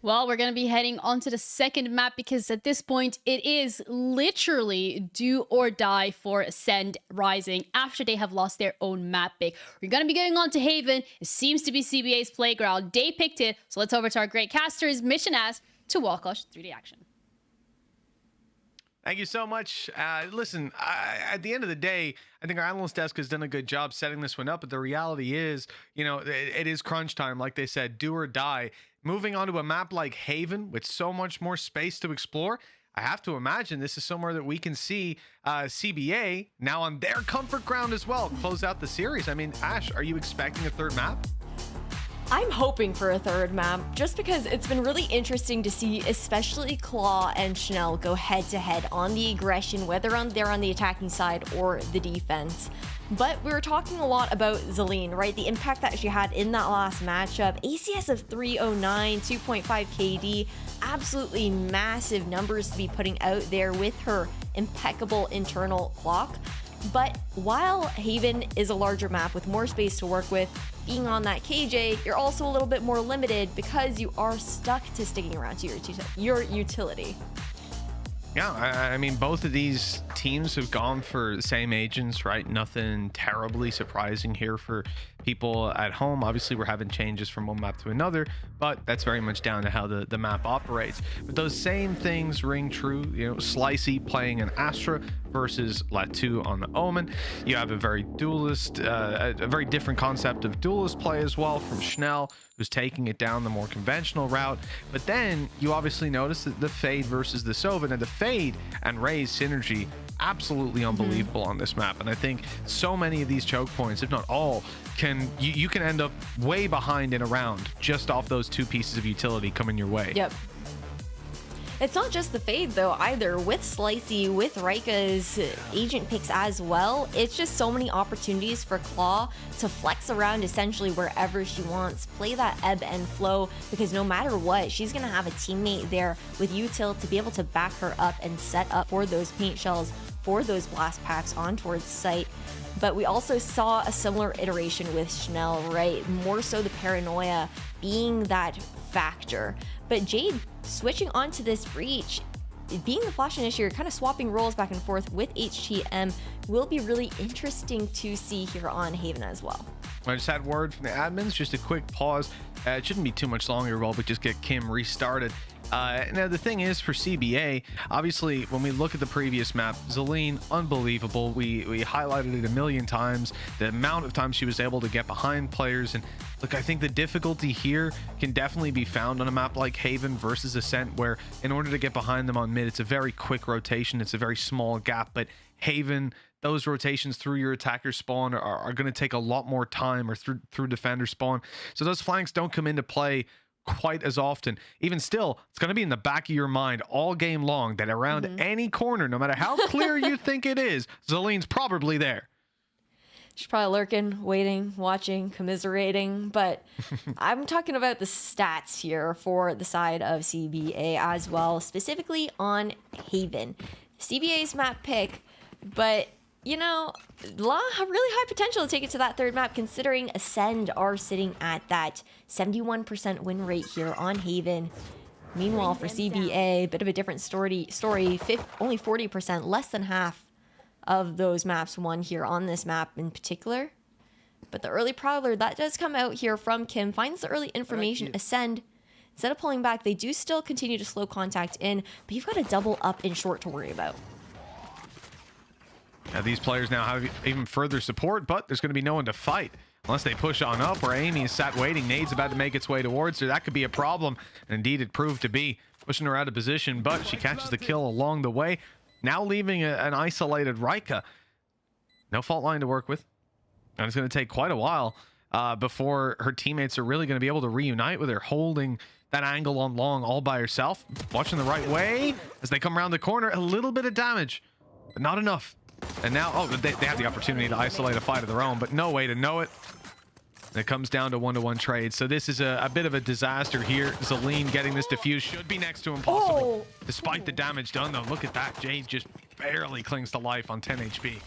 Well, we're going to be heading on to the second map because at this point, it is literally do or die for Ascent Rising after they have lost their own map pick. We're going to be going on to Haven. It seems to be CBA's playground. They picked it. So let's over to our great casters, Mission as, to walk us through the action. Thank you so much. Listen, at the end of the day, I think our analyst desk has done a good job setting this one up. But the reality is, you know, it is crunch time. Like they said, do or die. Moving on to a map like Haven with so much more space to explore, I have to imagine this is somewhere that we can see CBA now on their comfort ground as well close out the series. I mean, Ash, are you expecting a third map? I'm hoping for a third map just because it's been really interesting to see especially Claw and Chanel go head to head on the aggression, whether they're on the attacking side or the defense. But we were talking a lot about Celine, right? The impact that she had in that last matchup. ACS of 309, 2.5 KD, absolutely massive numbers to be putting out there with her impeccable internal clock. But while Haven is a larger map with more space to work with, being on that KJ, you're also a little bit more limited because you are stuck to sticking around to your utility. Yeah, I mean, both of these teams have gone for the same agents, right? Nothing terribly surprising here for people at home. Obviously, we're having changes from one map to another, but that's very much down to how the map operates. But those same things ring true. You know, Slicey playing an Astra versus Latu on the Omen. You have a very duelist, a very different concept of duelist play as well from Schnell, who's taking it down the more conventional route. But then you obviously notice that the Fade versus the Sova, and the Fade and Ray's synergy absolutely unbelievable on this map. And I think so many of these choke points, if not all, you can end up way behind in a round just off those two pieces of utility coming your way. Yep. It's not just the Fade though either. With Slicey, with Rika's agent picks as well, it's just so many opportunities for Claw to flex around essentially wherever she wants, play that ebb and flow, because no matter what, she's gonna have a teammate there with util to be able to back her up and set up for those paint shells, for those blast packs on towards site. But we also saw a similar iteration with Chanel, right? More so the paranoia being that factor. But Jade switching onto this breach, being the flash initiator, kind of swapping roles back and forth with HTM, will be really interesting to see here on Haven as well. I just had word from the admins, just a quick pause. It shouldn't be too much longer, while we just get Kim restarted. Now the thing is, for CBA, obviously when we look at the previous map, Celine, unbelievable. We highlighted it a million times, the amount of times she was able to get behind players. And look, I think the difficulty here can definitely be found on a map like Haven versus Ascent, where in order to get behind them on mid, it's a very quick rotation, it's a very small gap. But Haven, those rotations through your attacker spawn are going to take a lot more time, or through defender spawn. So those flanks don't come into play quite as often. Even still, it's going to be in the back of your mind all game long that around any corner, no matter how clear you think it is, Zelene's probably there. She's probably lurking, waiting, watching, commiserating. But I'm talking about the stats here for the side of CBA as well, specifically on Haven. CBA's map pick, but you know, really high potential to take it to that third map, considering Ascend are sitting at that 71% win rate here on Haven. Meanwhile, for CBA, a bit of a different story. Only 40%, less than half of those maps won here on this map in particular. But the early Prowler, that does come out here from Kim, finds the early information. Ascend, instead of pulling back, they do still continue to slow contact in, but you've got a double up in short to worry about. Now these players now have even further support, but there's going to be no one to fight unless they push on up, where Amy is sat waiting. Nade's about to make its way towards her. That could be a problem. And indeed, it proved to be, pushing her out of position, but she catches the kill along the way. Now leaving an isolated Rika. No fault line to work with. And it's going to take quite a while before her teammates are really going to be able to reunite with her, holding that angle on long all by herself. Watching the right way as they come around the corner. A little bit of damage, but not enough. And now, oh, they have the opportunity to isolate a fight of their own, but no way to know it. And it comes down to one-to-one trade. So this is a bit of a disaster here. Zelene getting this defuse should be next to impossible. Despite the damage done, though. Look at that. Jade just barely clings to life on 10 HP.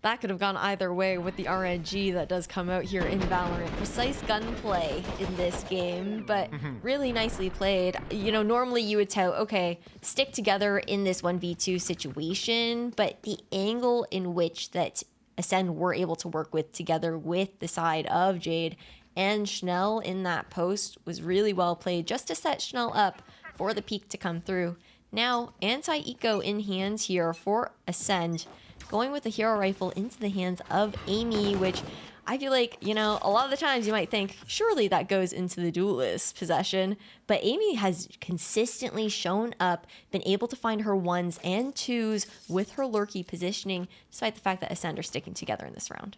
That could have gone either way with the RNG that does come out here in Valorant. Precise gunplay in this game, but really nicely played. You know, normally you would tell, okay, stick together in this 1v2 situation, but the angle in which that Ascent were able to work with together with the side of Jade and Schnell in that post was really well played just to set Schnell up for the peak to come through. Now, anti-eco in hand here for Ascent, going with the hero rifle into the hands of Amy, which I feel like, you know, a lot of the times you might think, surely that goes into the duelist possession, but Amy has consistently shown up, been able to find her ones and twos with her lurky positioning, despite the fact that Ascent are sticking together in this round.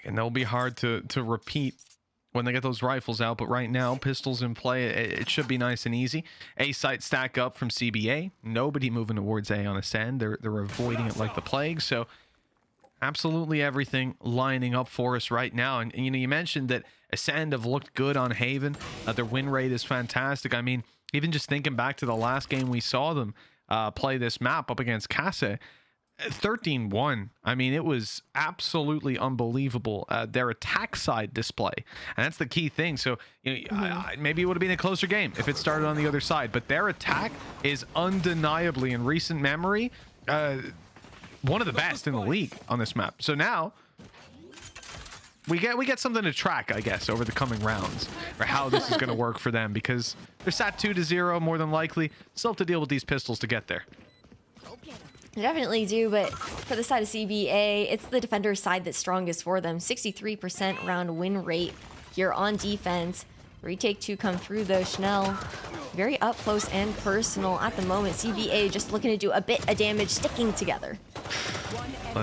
And they'll be hard to repeat when they get those rifles out, but right now, pistols in play, it should be nice and easy. A site stack up from CBA. Nobody moving towards A on Ascend. They're avoiding it like the plague, so absolutely everything lining up for us right now. And you know, you mentioned that Ascend have looked good on Haven. Their win rate is fantastic. I mean, even just thinking back to the last game we saw them play this map up against Kase, 13-1. I mean, it was absolutely unbelievable. Their attack side display, and that's the key thing. So you know, maybe it would have been a closer game if it started on the other side, but their attack is undeniably, in recent memory, one of the best in the league on this map. So now we get something to track, I guess, over the coming rounds, or how this is going to work for them, because they're sat 2-0 more than likely. Still have to deal with these pistols to get there. They definitely do, but for the side of CBA, it's the defender's side that's strongest for them. 63% round win rate here on defense. Retake 2 come through though. Schnell, very up close and personal at the moment. CBA just looking to do a bit of damage, sticking together.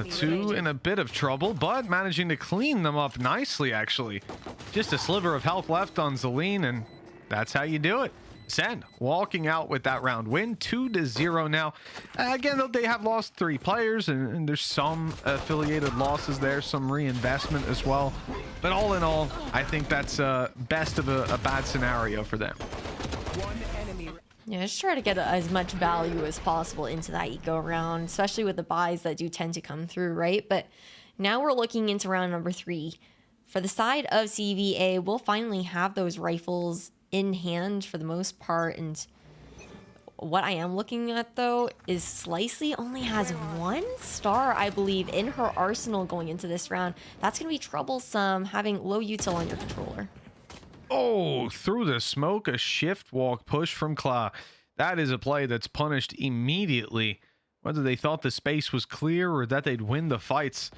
Two in a bit of trouble, but managing to clean them up nicely, actually. Just a sliver of health left on Zelene, and that's how you do it. Ascend walking out with that round win, 2-0 now. Again, they have lost 3 players, and there's some affiliated losses there, some reinvestment as well. But all in all, I think that's best of a bad scenario for them. Yeah, just try to get as much value as possible into that eco round, especially with the buys that do tend to come through, right? But now we're looking into round number 3. For the side of CBA, we'll finally have those rifles in hand for the most part, and what I am looking at though is Slicey only has 1 star, I believe, in her arsenal going into this round. That's gonna be troublesome having low util on your controller. Oh, through the smoke, a shift walk push from Kla. That is a play that's punished immediately, whether they thought the space was clear or that they'd win the fights.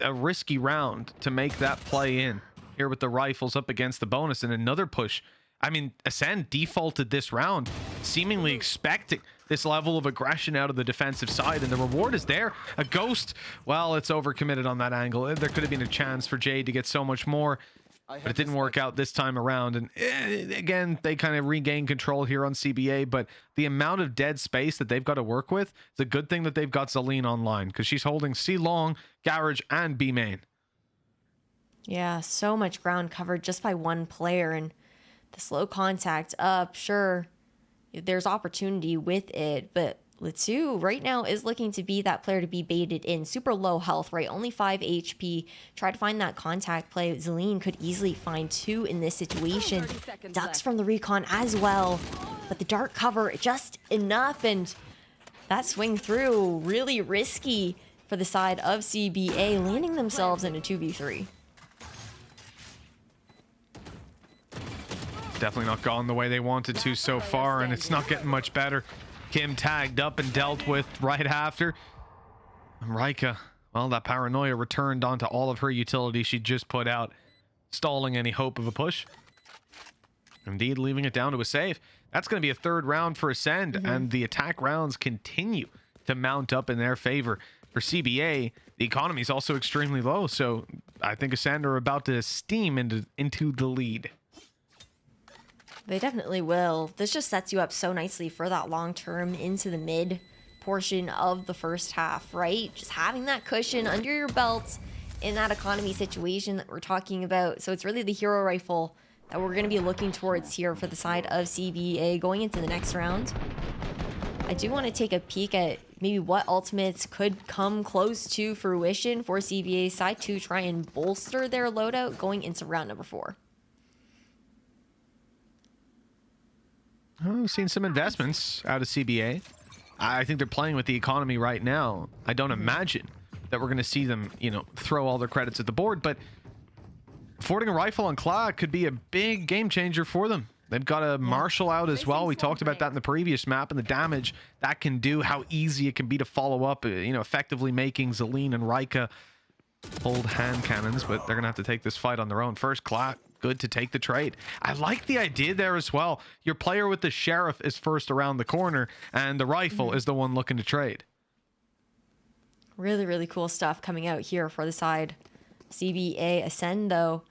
A risky round to make that play in here with the rifles up against the bonus, and another push. I mean, Ascend defaulted this round, seemingly expecting this level of aggression out of the defensive side, and the reward is there. A ghost, well, it's overcommitted on that angle. There could have been a chance for Jade to get so much more, but it didn't work out this time around. And again, they kind of regain control here on CBA, but the amount of dead space that they've got to work with, it's a good thing that they've got Zelene online, because she's holding C long, garage, and B main. Yeah, so much ground covered just by 1 player, and the slow contact up, sure, there's opportunity with it, but Latu right now is looking to be that player to be baited in. Super low health, right? Only 5 HP. Try to find that contact play. Zelene could easily find 2 in this situation. Ducks from the recon as well, but the dark cover just enough, and that swing through really risky for the side of CBA, landing themselves in a 2v3. Definitely not gone the way they wanted to so far, and it's not getting much better. Kim tagged up and dealt with right after. And Rika, well, that paranoia returned onto all of her utility she just put out, stalling any hope of a push. Indeed, leaving it down to a save. That's going to be a 3rd round for Ascend, and the attack rounds continue to mount up in their favor. For CBA, the economy is also extremely low, so I think Ascent are about to steam into the lead. They definitely will. This just sets you up so nicely for that long term into the mid portion of the first half, right? Just having that cushion under your belt in that economy situation that we're talking about. So it's really the hero rifle that we're going to be looking towards here for the side of CBA going into the next round. I do want to take a peek at maybe what ultimates could come close to fruition for CBA's side to try and bolster their loadout going into round number 4. Oh, we've seen some investments out of CBA. I think they're playing with the economy right now. I don't imagine that we're going to see them, you know, throw all their credits at the board, but affording a rifle on Claw could be a big game changer for them. They've got a Marshall out as well. We talked about that in the previous map and the damage that can do, how easy it can be to follow up, you know, effectively making Zelene and Rika hold hand cannons, but they're going to have to take this fight on their own. First, Claw, good to take the trade. I like the idea there as well. Your player with the Sheriff is first around the corner, and the rifle is the one looking to trade. Really, really cool stuff coming out here for the side. CBA Ascend, though,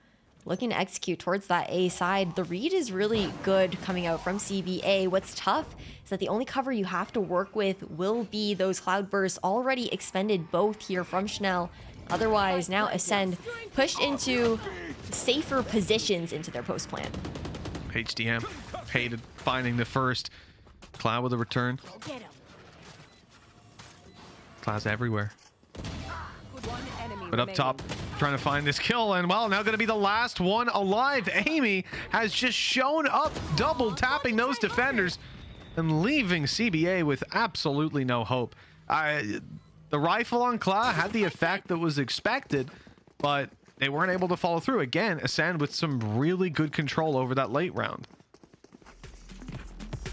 looking to execute towards that A side. The read is really good coming out from CBA. What's tough is that the only cover you have to work with will be those cloud bursts already expended both here from Schnell. Otherwise, now Ascend pushed into safer positions into their post plan. HDM hated finding the first. Cloud with a return. Cloud's everywhere. But up top, trying to find this kill, and well, now going to be the last one alive. Amy has just shown up, double tapping those defenders and leaving CBA with absolutely no hope. The rifle on Claw had the effect that was expected, but they weren't able to follow through. Again, Ascend with some really good control over that late round.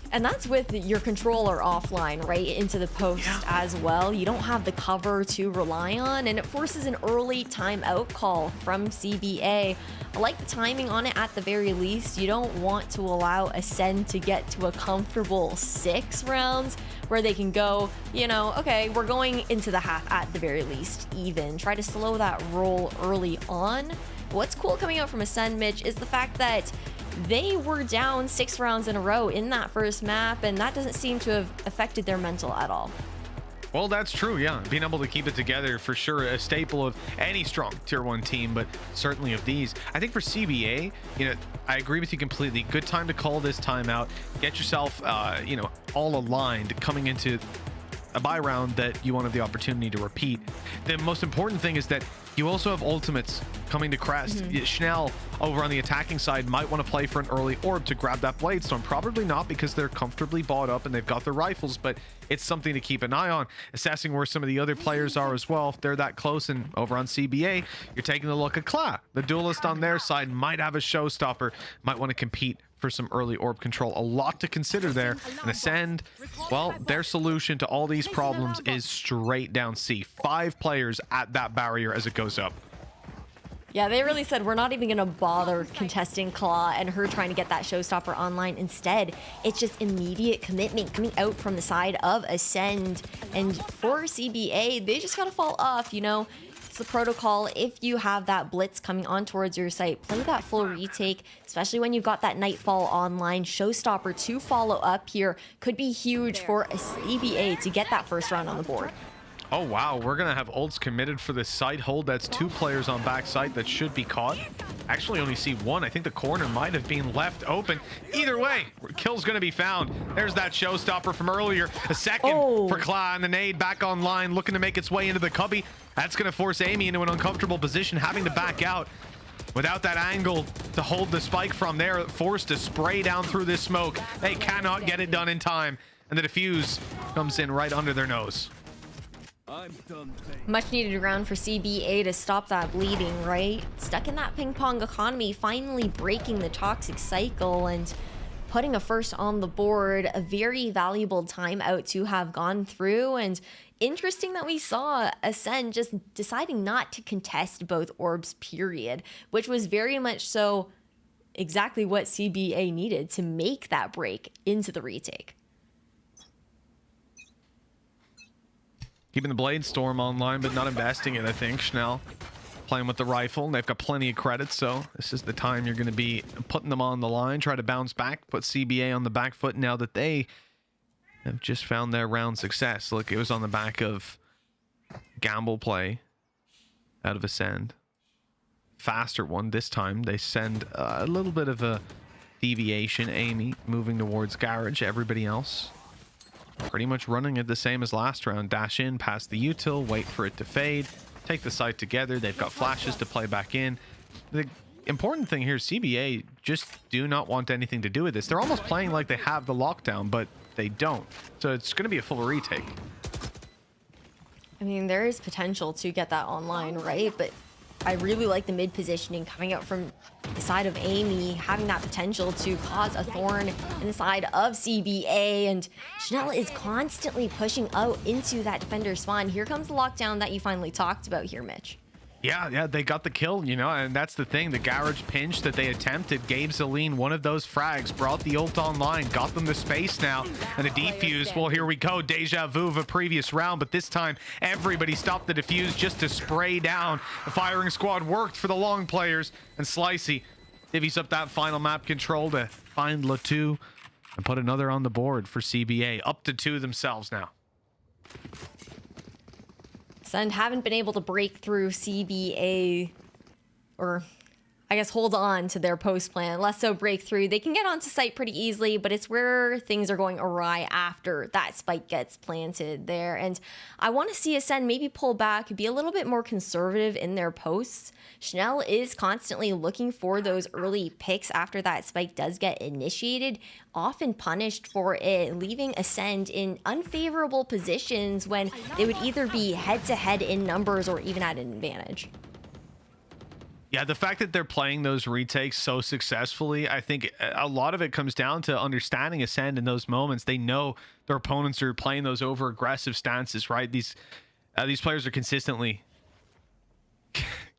And that's with your controller offline, right, into the post as well. You don't have the cover to rely on, and it forces an early timeout call from CBA. I like the timing on it at the very least. You don't want to allow Ascend to get to a comfortable 6 rounds where they can go, you know, okay, we're going into the half at the very least even. Try to slow that roll early on. What's cool coming out from Ascend, Mitch, is the fact that they were down 6 rounds in a row in that first map, and that doesn't seem to have affected their mental at all. Well, that's true, yeah. Being able to keep it together, for sure, a staple of any strong Tier 1 team, but certainly of these. I think for CBA, you know, I agree with you completely. Good time to call this timeout. Get yourself, you know, all aligned coming into a bye round that you won't have the opportunity to repeat. The most important thing is that you also have ultimates coming to crest. Schnell over on the attacking side might want to play for an early orb to grab that blade storm. Probably not, because they're comfortably bought up and they've got their rifles, but it's something to keep an eye on. Assessing where some of the other players are as well. If they're that close, and over on CBA, you're taking a look at Claw. The duelist on their side might have a showstopper, might want to compete for some early orb control. A lot to consider there. And Ascend, well, their solution to all these problems is straight down C. 5 players at that barrier as it goes up. Yeah, they really said, we're not even going to bother contesting Claw and her trying to get that showstopper online. Instead, it's just immediate commitment coming out from the side of Ascend. And for CBA, they just got to fall off, you know. It's the protocol. If you have that blitz coming on towards your site, play that full retake, especially when you've got that Nightfall online. Showstopper to follow up here could be huge for a CBA to get that first round on the board. Oh, wow. We're going to have ults committed for this site hold. That's 2 players on back site that should be caught. Actually, only see 1. I think the corner might have been left open. Either way, kill's going to be found. There's that showstopper from earlier. A second for Claw, and the nade back online, looking to make its way into the cubby. That's going to force Amy into an uncomfortable position, having to back out. Without that angle to hold the spike from there, forced to spray down through this smoke. They cannot get it done in time, and the defuse comes in right under their nose. Much needed round for CBA to stop that bleeding, right? Stuck in that ping pong economy, finally breaking the toxic cycle and putting a first on the board. A very valuable timeout to have gone through, and interesting that we saw Ascend just deciding not to contest both orbs, period, which was very much so exactly what CBA needed to make that break into the retake. Keeping the blade storm online, but not investing it, I think, Schnell. playing with the rifle, and they've got plenty of credits, so this is the time you're going to be putting them on the line, try to bounce back, put CBA on the back foot now that they have just found their round success. Look, it was on the back of gamble play out of Ascent. Faster one this time. They send a little bit of a deviation. Amy moving towards Garage. Everybody else pretty much running it the same as last round. Dash in, pass the util, wait for it to fade, take the site together. They've got flashes to play back in. The important thing here is CBA just do not want anything to do with this. They're almost playing like they have the lockdown, but they don't. So it's going to be a full retake. I mean, there is potential to get that online, right? But I really like the mid positioning coming out from the side of Amy, having that potential to cause a thorn in the side of CBA. And Chanel is constantly pushing out into that defender spawn. Here comes the lockdown that you finally talked about here, Mitch. Yeah, they got the kill, you know, and that's the thing. The Garage pinch that they attempted gave Celine one of those frags, brought the ult online, got them to space now, and the defuse, well, here we go. Deja vu of a previous round, but this time everybody stopped the defuse just to spray down. The firing squad worked for the long players, and Slicey divvies up that final map control to find Lotus and put another on the board for CBA. Up to 2 themselves now. Ascent haven't been able to break through CBA, or I guess hold on to their post plan. Less so breakthrough. They can get onto site pretty easily, but it's where things are going awry after that spike gets planted there. And I want to see Ascent maybe pull back, be a little bit more conservative in their posts. Chanel is constantly looking for those early picks after that spike does get initiated, often punished for it, leaving Ascent in unfavorable positions when they would either be head-to-head in numbers or even at an advantage. Yeah, the fact that they're playing those retakes so successfully, I think a lot of it comes down to understanding Ascent in those moments. They know their opponents are playing those over-aggressive stances, right? These players are consistently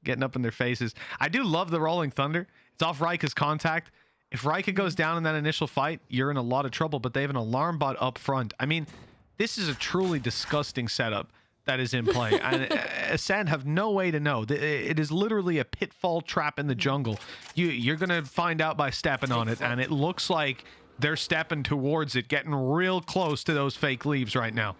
getting up in their faces. I do love the Rolling Thunder. It's off Rika's contact. If Rika goes down in that initial fight, you're in a lot of trouble, but they have an alarm bot up front. I mean, this is a truly disgusting setup that is in play, and Ascent have no way to know. It is literally a pitfall trap in the jungle. You're gonna find out by stepping on it, and it looks like they're stepping towards it, getting real close to those fake leaves right now.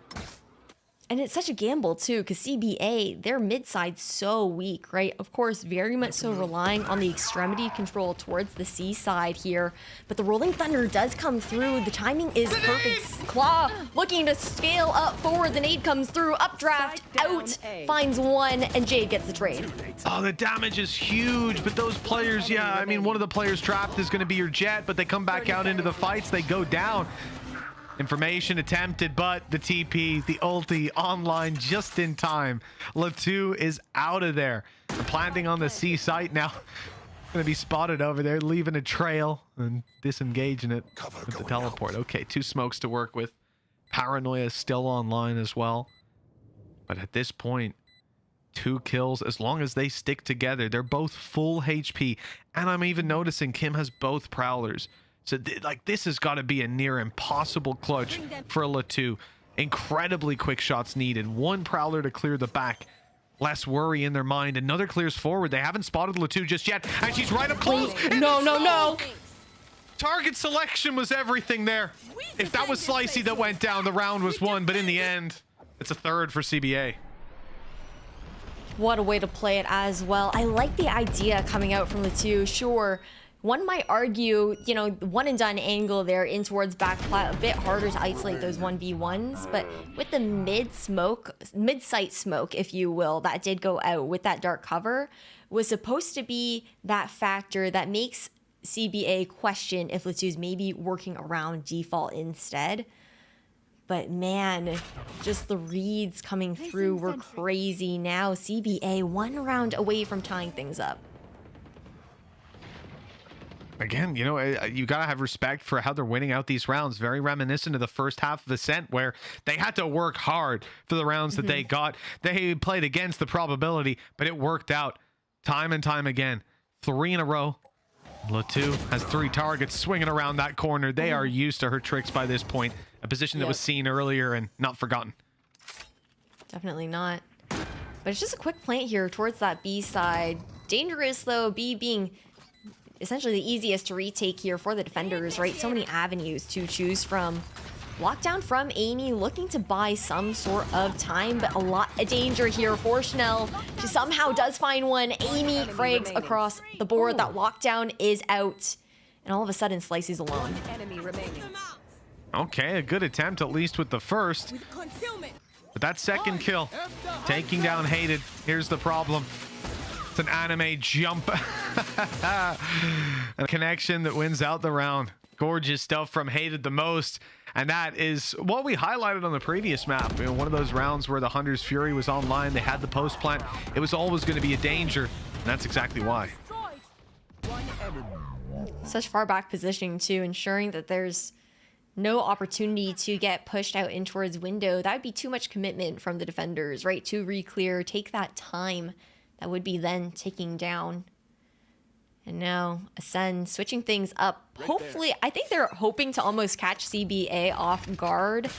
And it's such a gamble too, because CBA, their mid side's so weak, right? Of course, very much so relying on the extremity control towards the C side here. But the Rolling Thunder does come through. The timing is perfect. Claw looking to scale up forward. The nade comes through. Updraft out, finds one, and Jade gets the trade. Oh, the damage is huge, but those players, yeah, I mean, one of the players trapped is going to be your Jet, but they come back out into the fights. They go down. Information attempted, but the TP, the ulti, online just in time. Lotus is out of there. They're planting on the C site now. Going to be spotted over there, leaving a trail and disengaging it with the teleport. Okay, 2 smokes to work with. Paranoia is still online as well. But at this point, 2 kills. As long as they stick together, they're both full HP. And I'm even noticing Kim has both Prowlers. So, like, this has got to be a near impossible clutch for Lotus. Incredibly quick shots needed. 1 Prowler to clear the back. Less worry in their mind. Another clears forward. They haven't spotted Lotus just yet. And she's right up close. No. Target selection was everything there. If that was Slicey that went down, the round was won. But in the end, it's a 3rd for CBA. What a way to play it as well. I like the idea coming out from Lotus. Sure. One might argue, you know, one and done angle there in towards back plat, a bit harder to isolate those 1v1s, but with the mid-site smoke, if you will, that did go out with that dark cover, was supposed to be that factor that makes CBA question if Lotus may be working around default instead. But man, just the reads coming through were crazy now. CBA 1 round away from tying things up. Again, you know, you got to have respect for how they're winning out these rounds. Very reminiscent of the first half of Ascent, where they had to work hard for the rounds that they got. They played against the probability, but it worked out time and time again. 3 in a row. Lotus has 3 targets swinging around that corner. They are used to her tricks by this point. A position that was seen earlier and not forgotten. Definitely not. But it's just a quick plant here towards that B side. Dangerous though, B being essentially the easiest to retake here for the defenders, right? So many avenues to choose from. Lockdown from Amy, looking to buy some sort of time, but a lot of danger here for Schnell. She somehow does find one. Amy frags across the board. That lockdown is out. And all of a sudden, Slice is alone. Okay, a good attempt, at least with the first. But that second kill, taking down Hated. Here's the problem. It's an anime jump. A connection that wins out the round. Gorgeous stuff from Hated the most. And that is what we highlighted on the previous map. You know, one of those rounds where the Hunter's Fury was online. They had the post plant. It was always going to be a danger. And that's exactly why. Such far back positioning too, ensuring that there's no opportunity to get pushed out in towards window. That would be too much commitment from the defenders, right? To re-clear, take that time. That would be then taking down. And now Ascent switching things up. Hopefully, I think they're hoping to almost catch CBA off guard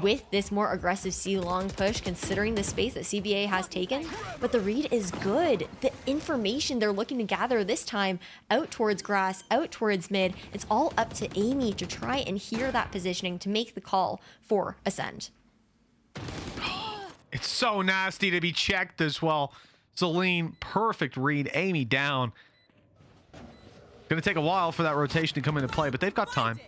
with this more aggressive C-long push, considering the space that CBA has taken. But the read is good. The information they're looking to gather this time out towards grass, out towards mid. It's all up to Amy to try and hear that positioning to make the call for Ascent. It's so nasty to be checked as well. Celine, perfect read. Amy down. Going to take a while for that rotation to come into play, but they've got time.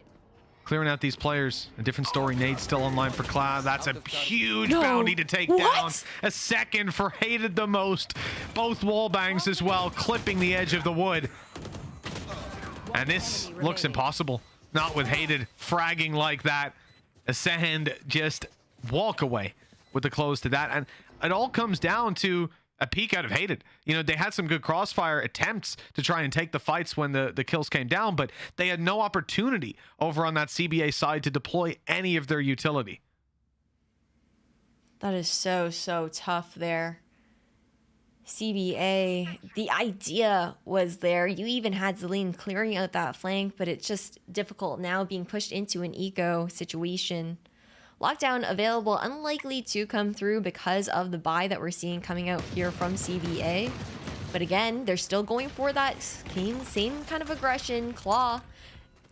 Clearing out these players. A different story. Nade's still online for Cloud. That's a huge bounty to take down. A second for Hated the most. Both wall bangs as well, clipping the edge of the wood. And this looks impossible. Not with Hated fragging like that. Ascend just walk away with the close to that. And it all comes down to a peek out of Hated. You know, they had some good crossfire attempts to try and take the fights when the kills came down, but they had no opportunity over on that CBA side to deploy any of their utility. That is so tough there. CBA, the idea was there. You even had Celine clearing out that flank, but it's just difficult now being pushed into an eco situation. Lockdown available, unlikely to come through because of the buy that we're seeing coming out here from CBA. But again, they're still going for that same kind of aggression. Claw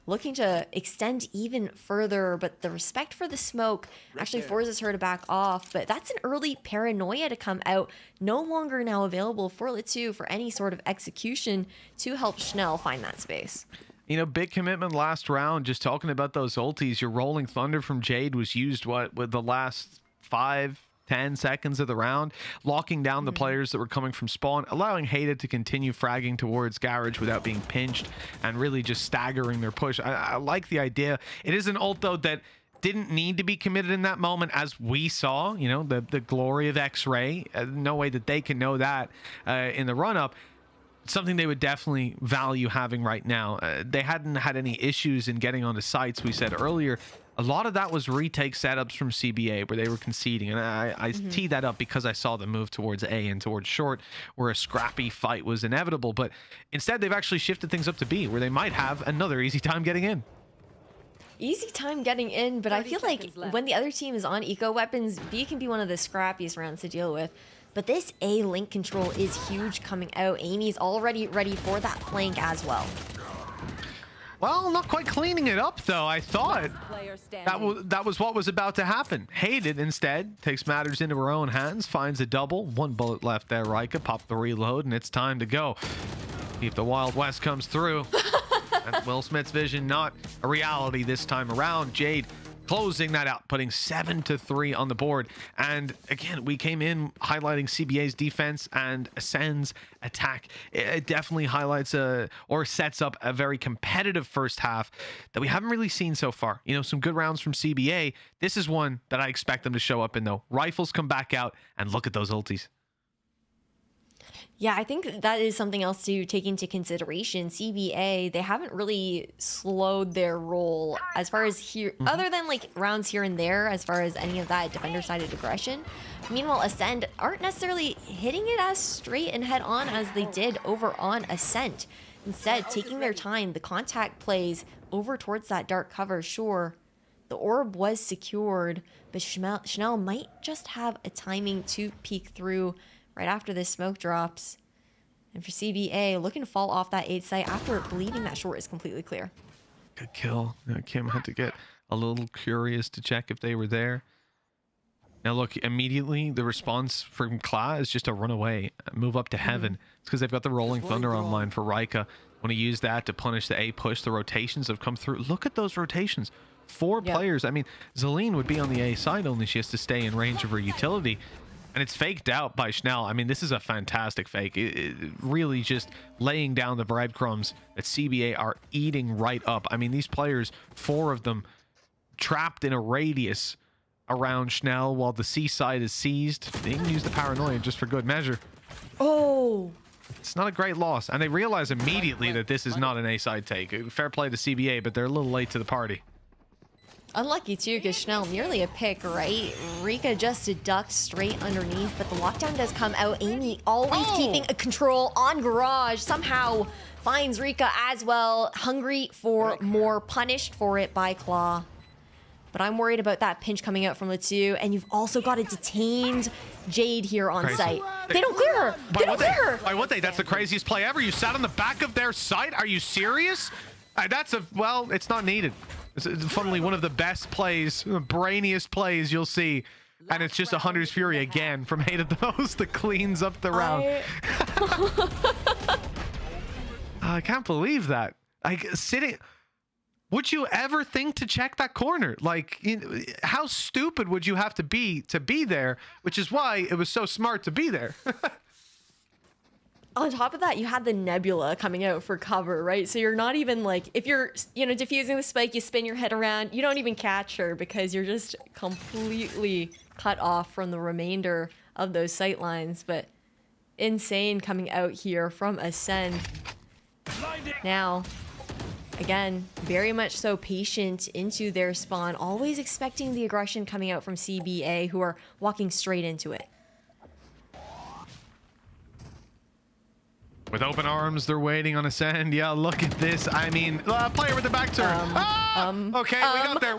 looking to extend even further, but the respect for the smoke actually forces her to back off. But that's an early paranoia to come out. No longer now available for Latu for any sort of execution to help Schnell find that space. You know, big commitment last round. Just talking about those ultis, your Rolling Thunder from Jade was used, with the last 5-10 seconds of the round, locking down the players that were coming from spawn, allowing Hated to continue fragging towards Garage without being pinched, and really just staggering their push. I like the idea. It is an ult, though, that didn't need to be committed in that moment, as we saw, you know, the glory of X-Ray. No way that they can know that in the run-up. Something they would definitely value having right now. They hadn't had any issues in getting onto sites, we said earlier. A lot of that was retake setups from CBA where they were conceding, and I teed that up because I saw them move towards A and towards short, where a scrappy fight was inevitable. But instead, they've actually shifted things up to B, where they might have another easy time getting in. Easy time getting in, but I feel like when the other team is on eco weapons, B can be one of the scrappiest rounds to deal with. But this A link control is huge coming out. Amy's already ready for that flank as well. Well, not quite cleaning it up, though. I thought that was what was about to happen. Hated, instead, takes matters into her own hands, finds a double. One bullet left there, Rika. Pop the reload, and it's time to go. See if the Wild West comes through. And Will Smith's vision, not a reality this time around. Jade closing that out, putting 7-3 on the board. And again, we came in highlighting CBA's defense and Ascend's attack. It definitely highlights or sets up a very competitive first half that we haven't really seen so far. You know, some good rounds from CBA. This is one that I expect them to show up in, though. Rifles come back out, and look at those ultis. Yeah, I think that is something else to take into consideration. CBA, they haven't really slowed their roll as far as here, other than like rounds here and there, as far as any of that defender-sided aggression. Meanwhile, Ascent aren't necessarily hitting it as straight and head-on as they did over on Ascent. Instead, taking their time, the contact plays over towards that dark cover. Sure, the orb was secured, but Schnell might just have a timing to peek through right after this smoke drops. And for CBA, looking to fall off that 8 site after believing that short is completely clear. Good kill. Kim had to get a little curious to check if they were there. Now look, immediately the response from Kla is just to run away, move up to heaven. It's because they've got the Rolling Thunder online for Rika. Want to use that to punish the A push. The rotations have come through. Look at those rotations. 4 players. I mean, Zelene would be on the A side, only she has to stay in range of her utility. And it's faked out by Schnell. I mean, this is a fantastic fake. It really just laying down the breadcrumbs that CBA are eating right up. I mean, these players, 4 of them, trapped in a radius around Schnell while the C side is seized. They can use the paranoia just for good measure. Oh! It's not a great loss. And they realize immediately that this is not an A side take. Fair play to CBA, but they're a little late to the party. Unlucky too, because Schnell nearly a pick, right? Rika just ducked straight underneath, but the lockdown does come out. Amy always keeping a control on Garage. Somehow finds Rika as well. Hungry for more, punished for it by Claw. But I'm worried about that pinch coming out from the 2, and you've also got a detained Jade here on site. They don't clear her. They don't clear her. By what they? That's the craziest play ever. You sat on the back of their site. Are you serious? That's a, well, it's not needed. It's funnily one of the best plays, the brainiest plays you'll see. And it's just a Hunter's Fury again from Hated the Most that cleans up the round. I can't believe that. Like, sitting... Would you ever think to check that corner? Like, how stupid would you have to be there? Which is why it was so smart to be there. On top of that, you had the Nebula coming out for cover, right? So you're not even like, if you're, diffusing the spike, you spin your head around, you don't even catch her because you're just completely cut off from the remainder of those sight lines. But insane coming out here from Ascent. Now, again, very much so patient into their spawn, always expecting the aggression coming out from CBA, who are walking straight into it. With open arms, they're waiting on Ascend. Yeah, look at this. I mean, player with the back turn. Okay,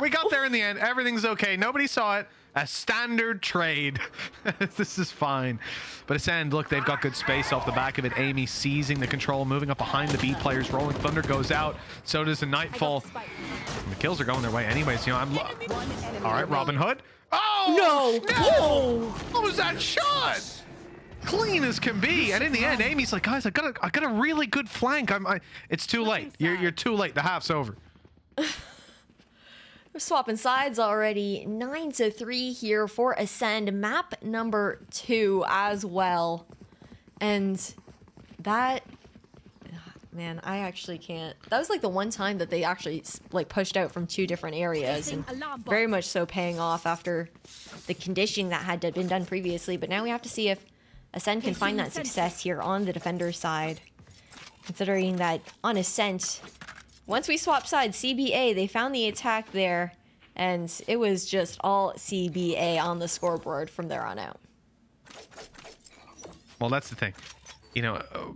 we got there in the end. Everything's okay. Nobody saw it. A standard trade. This is fine. But Ascend, look, they've got good space off the back of it. Amy seizing the control, moving up behind the B players. Rolling Thunder goes out. So does the Nightfall. And the kills are going their way anyways. I'm... All right, Robin Hood. Oh! No! What was that shot? Clean as can be, and in the end, Amy's like, guys, I got a really good flank. It's too late. You're too late. The half's over. We're swapping sides already. 9-3 here for Ascend. Map number 2 as well, and that, man, I actually can't. That was like the one time that they actually like pushed out from 2 different areas, and very much so paying off after the conditioning that had been done previously. But now we have to see if Ascent can find that success here on the defender side, considering that on Ascent, once we swap sides, CBA, they found the attack there, and it was just all CBA on the scoreboard from there on out. Well, that's the thing.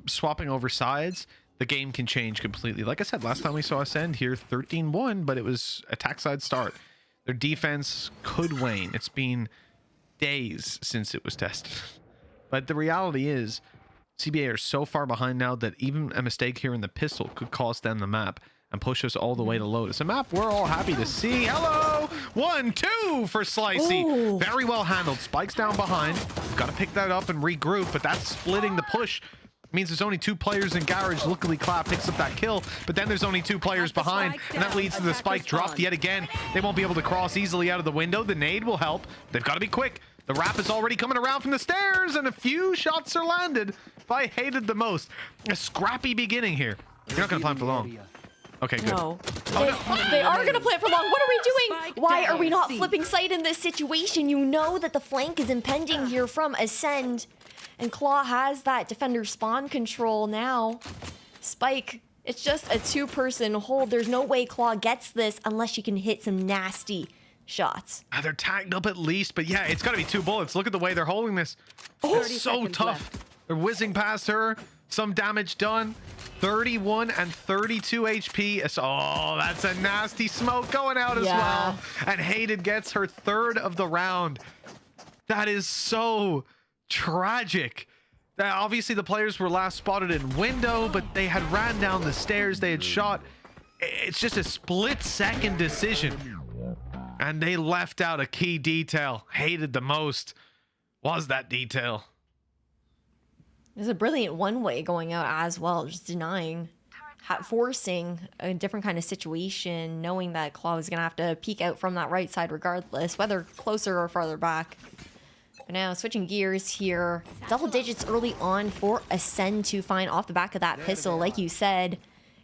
Swapping over sides, the game can change completely. Like I said, last time we saw Ascend here, 13-1, but it was attack side start. Their defense could wane. It's been days since it was tested. But the reality is, CBA are so far behind now that even a mistake here in the pistol could cost them the map and push us all the way to Lotus. A map we're all happy to see. Hello! 1-2 for Slicey. Ooh. Very well handled. Spikes down behind. Got to pick that up and regroup, but that's splitting the push. Means there's only 2 players in Garage. Luckily, Clap picks up that kill, but then there's only 2 players behind, and that leads to the spike dropped yet again. They won't be able to cross easily out of the window. The nade will help. They've got to be quick. The wrap is already coming around from the stairs, and a few shots are landed by Hated the Most. A scrappy beginning here. You're not going to plan for long. Okay, good. No. They are going to plan for long. What are we doing? Why are we not flipping sight in this situation? You know that the flank is impending here from Ascend, and Claw has that defender spawn control now. Spike, it's just a 2-person hold. There's no way Claw gets this unless she can hit some nasty shots. They're tagged up at least, but yeah, it's got to be 2 bullets. Look at the way they're holding this. It's so tough. They're whizzing past her. Some damage done. 31 and 32 HP. Oh, that's a nasty smoke going out as well. And Hated gets her 3rd of the round. That is so tragic. Obviously, the players were last spotted in window, but they had ran down the stairs. They had shot. It's just a split-second decision. And they left out a key detail. Hated the most was that detail. There's a brilliant one-way going out as well, just denying, forcing a different kind of situation, knowing that Claw is going to have to peek out from that right side regardless, whether closer or farther back. But now switching gears here, double digits early on for Ascent to find off the back of that pistol, like you said.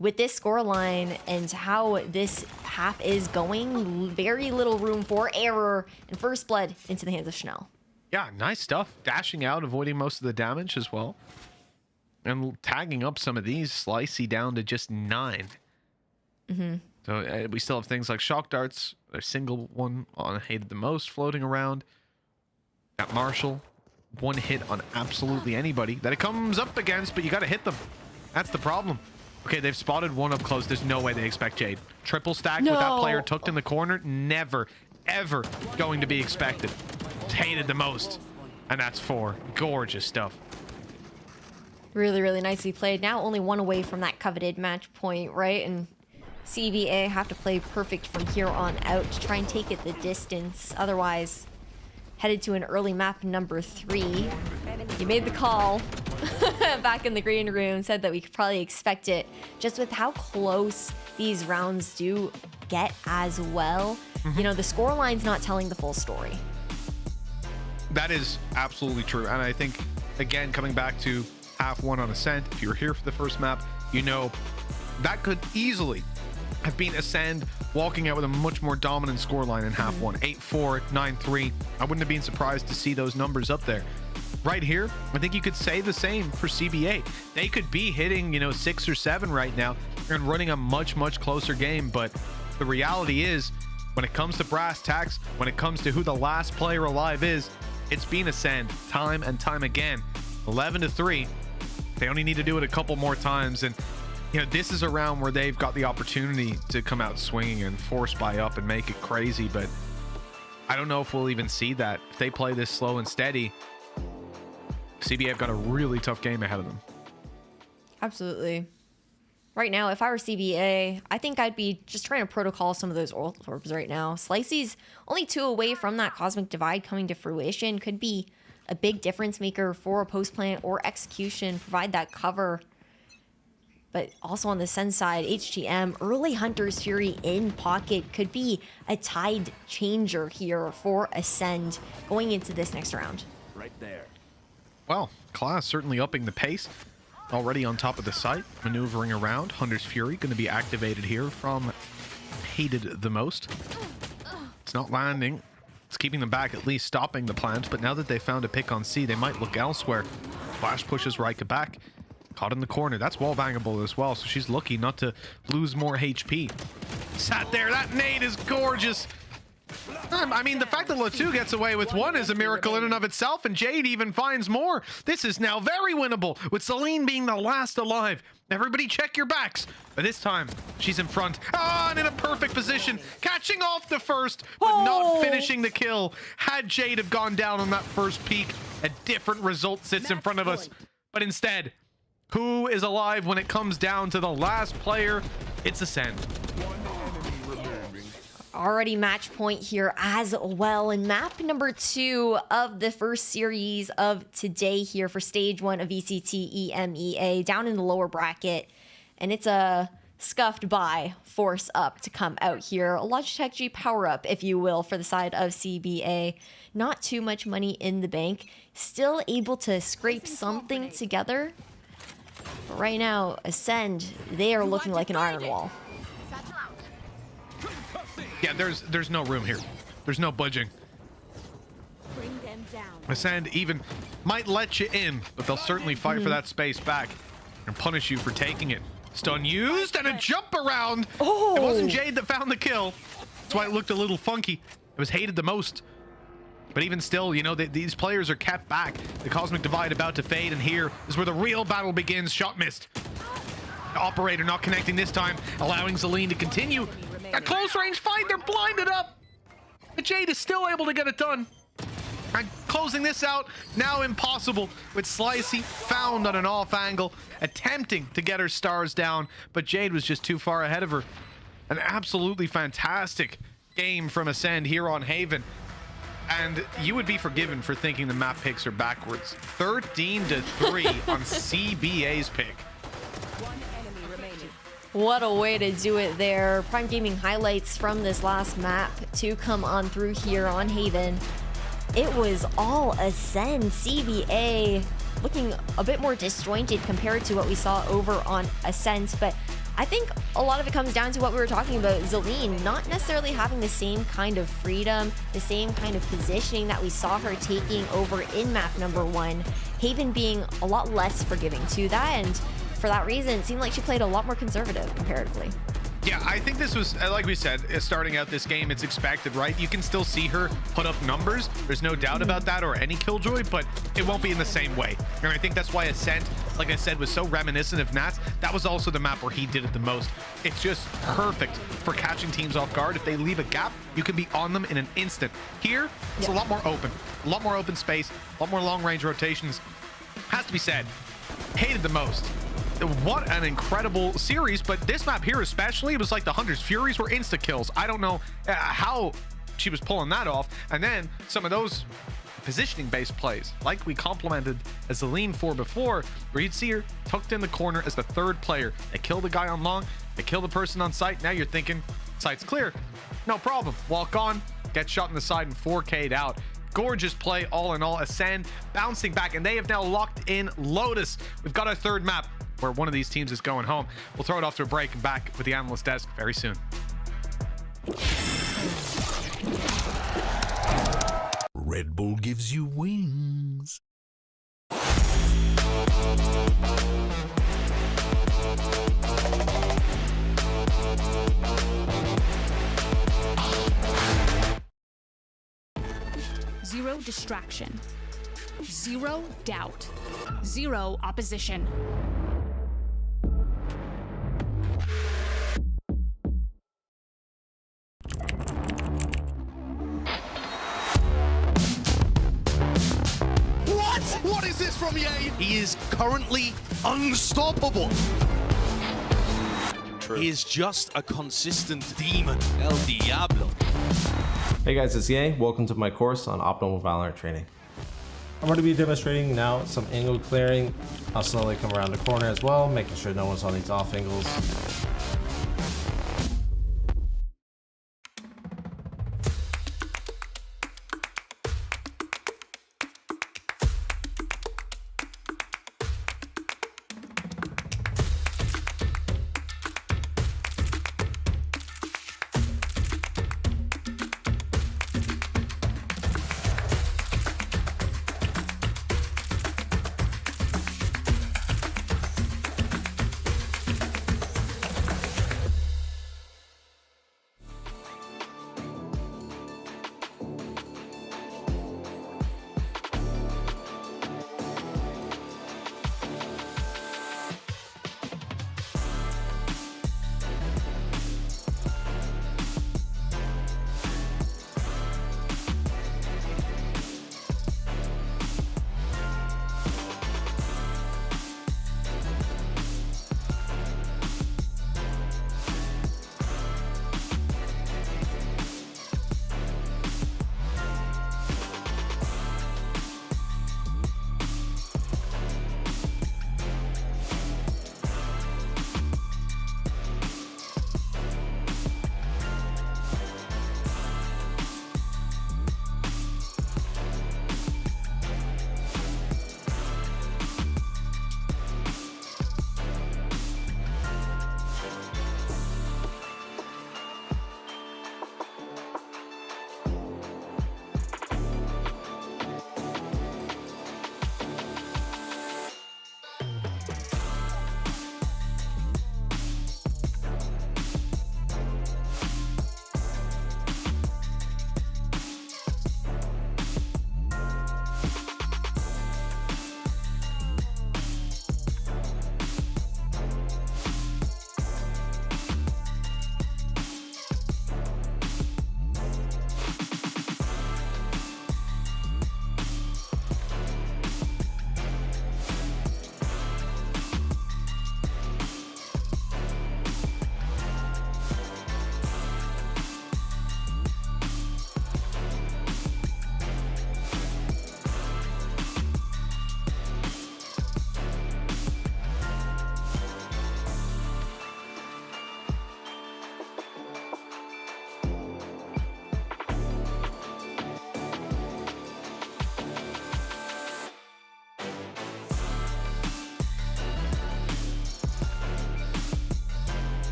With this scoreline and how this half is going, very little room for error, and first blood into the hands of Chanel. Yeah, nice stuff. Dashing out, avoiding most of the damage as well. And tagging up some of these, Slicey down to just 9. So we still have things like shock darts, a single one on Hated the Most floating around. Got Marshall, one hit on absolutely anybody that it comes up against, but you got to hit them. That's the problem. Okay, they've spotted one up close. There's no way they expect Jade. Triple stack with that player tucked in the corner. Never, ever going to be expected. Hated the Most. And that's 4. Gorgeous stuff. Really, really nicely played. Now only one away from that coveted match point, right? And CBA have to play perfect from here on out to try and take it the distance. Otherwise, headed to an early map number 3. You made the call back in the green room, said that we could probably expect it just with how close these rounds do get as well. You know, the scoreline's not telling the full story. That is absolutely true. And I think, again, coming back to half 1 on Ascent, if you were here for the first map, you know that could easily have been Ascent walking out with a much more dominant scoreline in half 1. 8-4, 9-3. I wouldn't have been surprised to see those numbers up there. Right here, I think you could say the same for CBA. They could be hitting, you know, 6 or 7 right now and running a much, much closer game. But the reality is, when it comes to brass tacks, when it comes to who the last player alive is, it's been Ascent time and time again. 11-3. They only need to do it a couple more times. And, you know, this is a round where they've got the opportunity to come out swinging and force buy up and make it crazy. But I don't know if we'll even see that. If they play this slow and steady, CBA have got a really tough game ahead of them. Absolutely. Right now, if I were CBA, I think I'd be just trying to protocol some of those orbs right now. Slicey's only 2 away from that Cosmic Divide coming to fruition. Could be a big difference maker for a post plant or execution, provide that cover. But also on the Ascent side, HTM, early Hunter's Fury in pocket could be a tide changer here for Ascent going into this next round. Right there. Well, Class certainly upping the pace. Already on top of the site, maneuvering around. Hunter's Fury going to be activated here from Hated the Most. It's not landing. It's keeping them back, at least stopping the plant. But now that they found a pick on C, they might look elsewhere. Flash pushes Rika back. Caught in the corner. That's wall bangable as well, so she's lucky not to lose more HP. Sat there. That nade is gorgeous. I mean, the fact that Lotus gets away with 1 is a miracle in and of itself, and Jade even finds more. This is now very winnable, with Celine being the last alive. Everybody check your backs. But this time, she's in front. Ah, and in a perfect position. Catching off the first, but not finishing the kill. Had Jade have gone down on that first peak, a different result sits in front of us. But instead, who is alive when it comes down to the last player? It's Ascent. Already match point here as well, and map number 2 of the first series of today here for stage 1 of VCT EMEA, down in the lower bracket, and it's a scuffed by force up to come out here. A Logitech G power up, if you will, for the side of CBA. Not too much money in the bank, still able to scrape something together. But right now, Ascend, they are looking like an iron wall. Yeah, there's no room here. There's no budging. Ascend even might let you in, but they'll certainly fight for that space back and punish you for taking it. Stun used and a jump around. It wasn't Jade that found the kill. That's why it looked a little funky. It was Hated the Most. But even still, you know, these players are kept back. The Cosmic Divide about to fade, and here is where the real battle begins. Shot missed. The operator not connecting this time, allowing Celine to continue. A close range fight, they're blinded up. But Jade is still able to get it done. And closing this out, now impossible, with Slicey found on an off angle, attempting to get her stars down, but Jade was just too far ahead of her. An absolutely fantastic game from Ascent here on Haven. And you would be forgiven for thinking the map picks are backwards. 13-3 on CBA's pick. What a way to do it there. Prime Gaming highlights from this last map to come on through here on Haven. It was all Ascent. CBA looking a bit more disjointed compared to what we saw over on Ascent, but I think a lot of it comes down to what we were talking about, Zelene not necessarily having the same kind of freedom, the same kind of positioning that we saw her taking over in map number 1. Haven being a lot less forgiving to that, and for that reason, it seemed like she played a lot more conservative comparatively. Yeah, I think this was, like we said, starting out this game, it's expected, right? You can still see her put up numbers. There's no doubt about that, or any Killjoy, but it won't be in the same way. And I think that's why Ascent, like I said, was so reminiscent of Nats. That was also the map where he did it the most. It's just perfect for catching teams off guard. If they leave a gap, you can be on them in an instant. Here, it's a lot more open space, a lot more long-range rotations. Has to be said, hated the most. What an incredible series, but this map here especially, it was like the Hunter's Furies were insta kills. I don't know how she was pulling that off. And then some of those positioning based plays, like we complimented Zelene for before, where you'd see her tucked in the corner as the third player. They kill the guy on long, they kill the person on site. Now you're thinking site's clear, no problem, walk on, get shot in the side and 4K'd out. Gorgeous play all in all. Ascend bouncing back, and they have now locked in Lotus. We've got our third map where one of these teams is going home. We'll throw it off to a break and back with the analyst desk very soon. Red Bull gives you wings. Zero distraction. Zero doubt. Zero opposition. What is this from EA? He is currently unstoppable. True. He is just a consistent demon. El Diablo. Hey guys, it's EA. Welcome to my course on optimal VALORANT training. I'm going to be demonstrating now some angle clearing. I'll slowly come around the corner as well, making sure no one's on these off angles.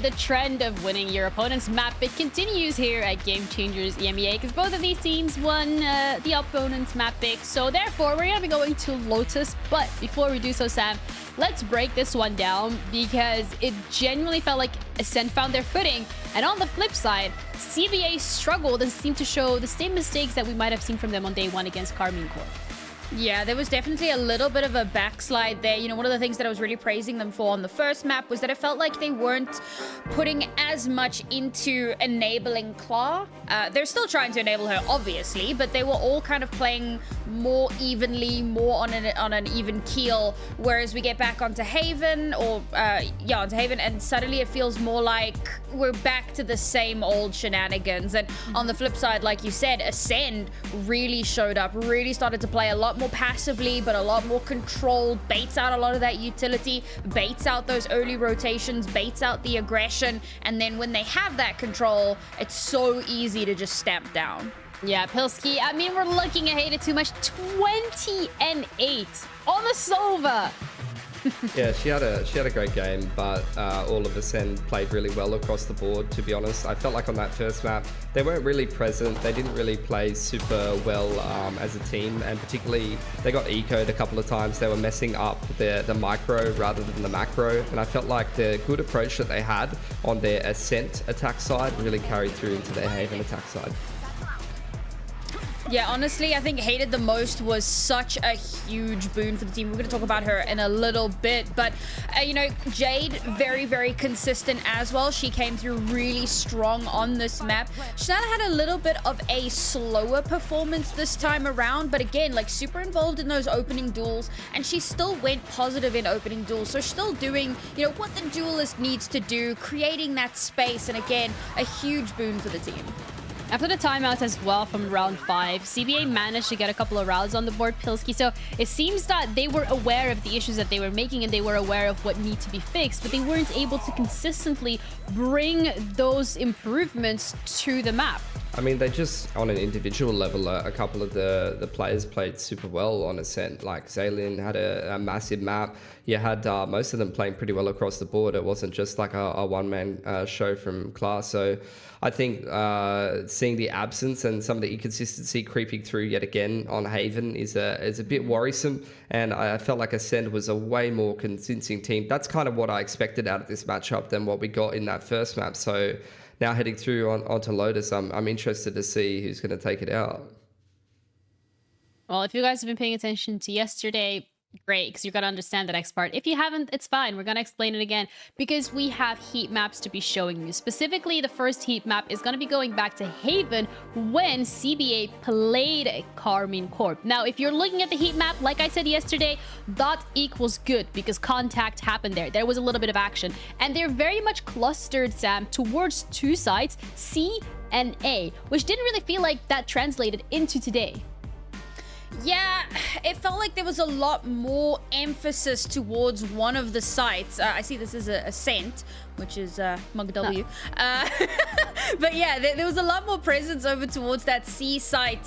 And the trend of winning your opponent's map, it continues here at Game Changers EMEA, because both of these teams won the opponent's map pick. So therefore, we're going to be going to Lotus. But before we do so, Sam, let's break this one down, because it genuinely felt like Ascent found their footing. And on the flip side, CBA struggled and seemed to show the same mistakes that we might have seen from them on day one against Karmine Corp. Yeah, there was definitely a little bit of a backslide there. You know, one of the things that I was really praising them for on the first map was that it felt like they weren't putting as much into enabling Claw. They're still trying to enable her, obviously, but they were all kind of playing more evenly, more on an even keel. Whereas we get back onto Haven, onto Haven, and suddenly it feels more like we're back to the same old shenanigans. And on the flip side, like you said, Ascend really showed up, really started to play a lot more passively, but a lot more controlled, baits out a lot of that utility, baits out those early rotations, baits out the aggression, and then when they have that control, it's so easy to just stamp down. Yeah, Pilski, I mean, we're looking ahead too much. 20-8 on the Sova. Yeah, she had a great game, but all of Ascent played really well across the board, to be honest. I felt like on that first map, they weren't really present. They didn't really play super well as a team, and particularly they got ecoed a couple of times. They were messing up the micro rather than the macro, and I felt like the good approach that they had on their Ascent attack side really carried through into their Haven attack side. Yeah, honestly, I think hated the most was such a huge boon for the team. We're going to talk about her in a little bit, but you know, Jade, very, very consistent as well. She came through really strong on this map. Shanna had a little bit of a slower performance this time around, but again, like super involved in those opening duels, and she still went positive in opening duels. So still doing, you know, what the duelist needs to do, creating that space, and again, a huge boon for the team. After the timeout as well from round 5, CBA managed to get a couple of rounds on the board, Pilski. So it seems that they were aware of the issues that they were making, and they were aware of what need to be fixed, but they weren't able to consistently bring those improvements to the map. I mean, they just, on an individual level, a couple of the players played super well on Ascent. Like, Zaylin had a massive map. You had most of them playing pretty well across the board. It wasn't just like a one-man show from class. So I think seeing the absence and some of the inconsistency creeping through yet again on Haven is a bit worrisome. And I felt like Ascent was a way more convincing team. That's kind of what I expected out of this matchup than what we got in that first map. So now heading through onto Lotus, I'm interested to see who's going to take it out. Well, if you guys have been paying attention to yesterday, great, because you're going to understand the next part. If you haven't, it's fine. We're going to explain it again, because we have heat maps to be showing you. Specifically, the first heat map is going to be going back to Haven when CBA played Karmine Corp. Now, if you're looking at the heat map, like I said yesterday, dot equals good, because contact happened there. There was a little bit of action. And they're very much clustered, Sam, towards two sides, C and A, which didn't really feel like that translated into today. Yeah, it felt like there was a lot more emphasis towards one of the sites. I see this is a Ascent, which is Mug W. But yeah, there was a lot more presence over towards that C site.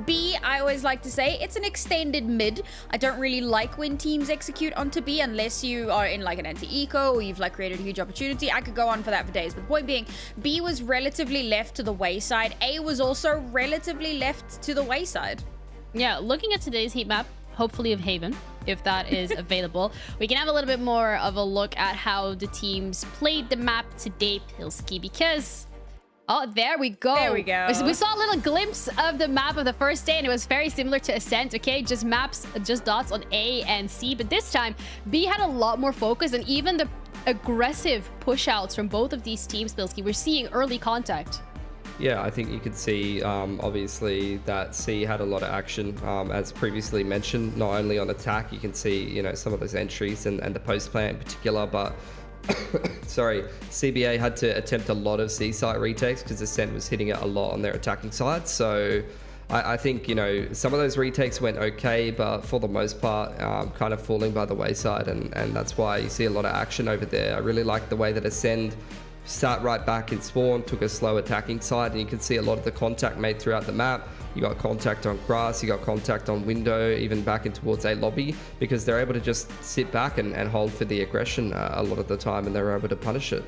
B, I always like to say, it's an extended mid. I don't really like when teams execute onto B unless you are in like an anti-eco or you've like created a huge opportunity. I could go on for that for days. But the point being, B was relatively left to the wayside. A was also relatively left to the wayside. Yeah, looking at today's heat map, hopefully of Haven, if that is available, we can have a little bit more of a look at how the teams played the map today, Pilski, because... Oh, there we go. There we go. We saw a little glimpse of the map of the first day, and it was very similar to Ascent, okay? Just maps, just dots on A and C, but this time, B had a lot more focus, and even the aggressive push-outs from both of these teams, Pilski, we're seeing early contact. Yeah, I think you could see, obviously, that C had a lot of action, as previously mentioned, not only on attack, you can see, you know, some of those entries and the post plant in particular, but, sorry, CBA had to attempt a lot of C site retakes because Ascent was hitting it a lot on their attacking side. So I think, you know, some of those retakes went okay, but for the most part, kind of falling by the wayside, and that's why you see a lot of action over there. I really like the way that Ascend start right back in spawn, took a slow attacking side, and you can see a lot of the contact made throughout the map. You got contact on grass, you got contact on window, even back in towards a lobby, because they're able to just sit back and hold for the aggression a lot of the time, and they're able to punish it.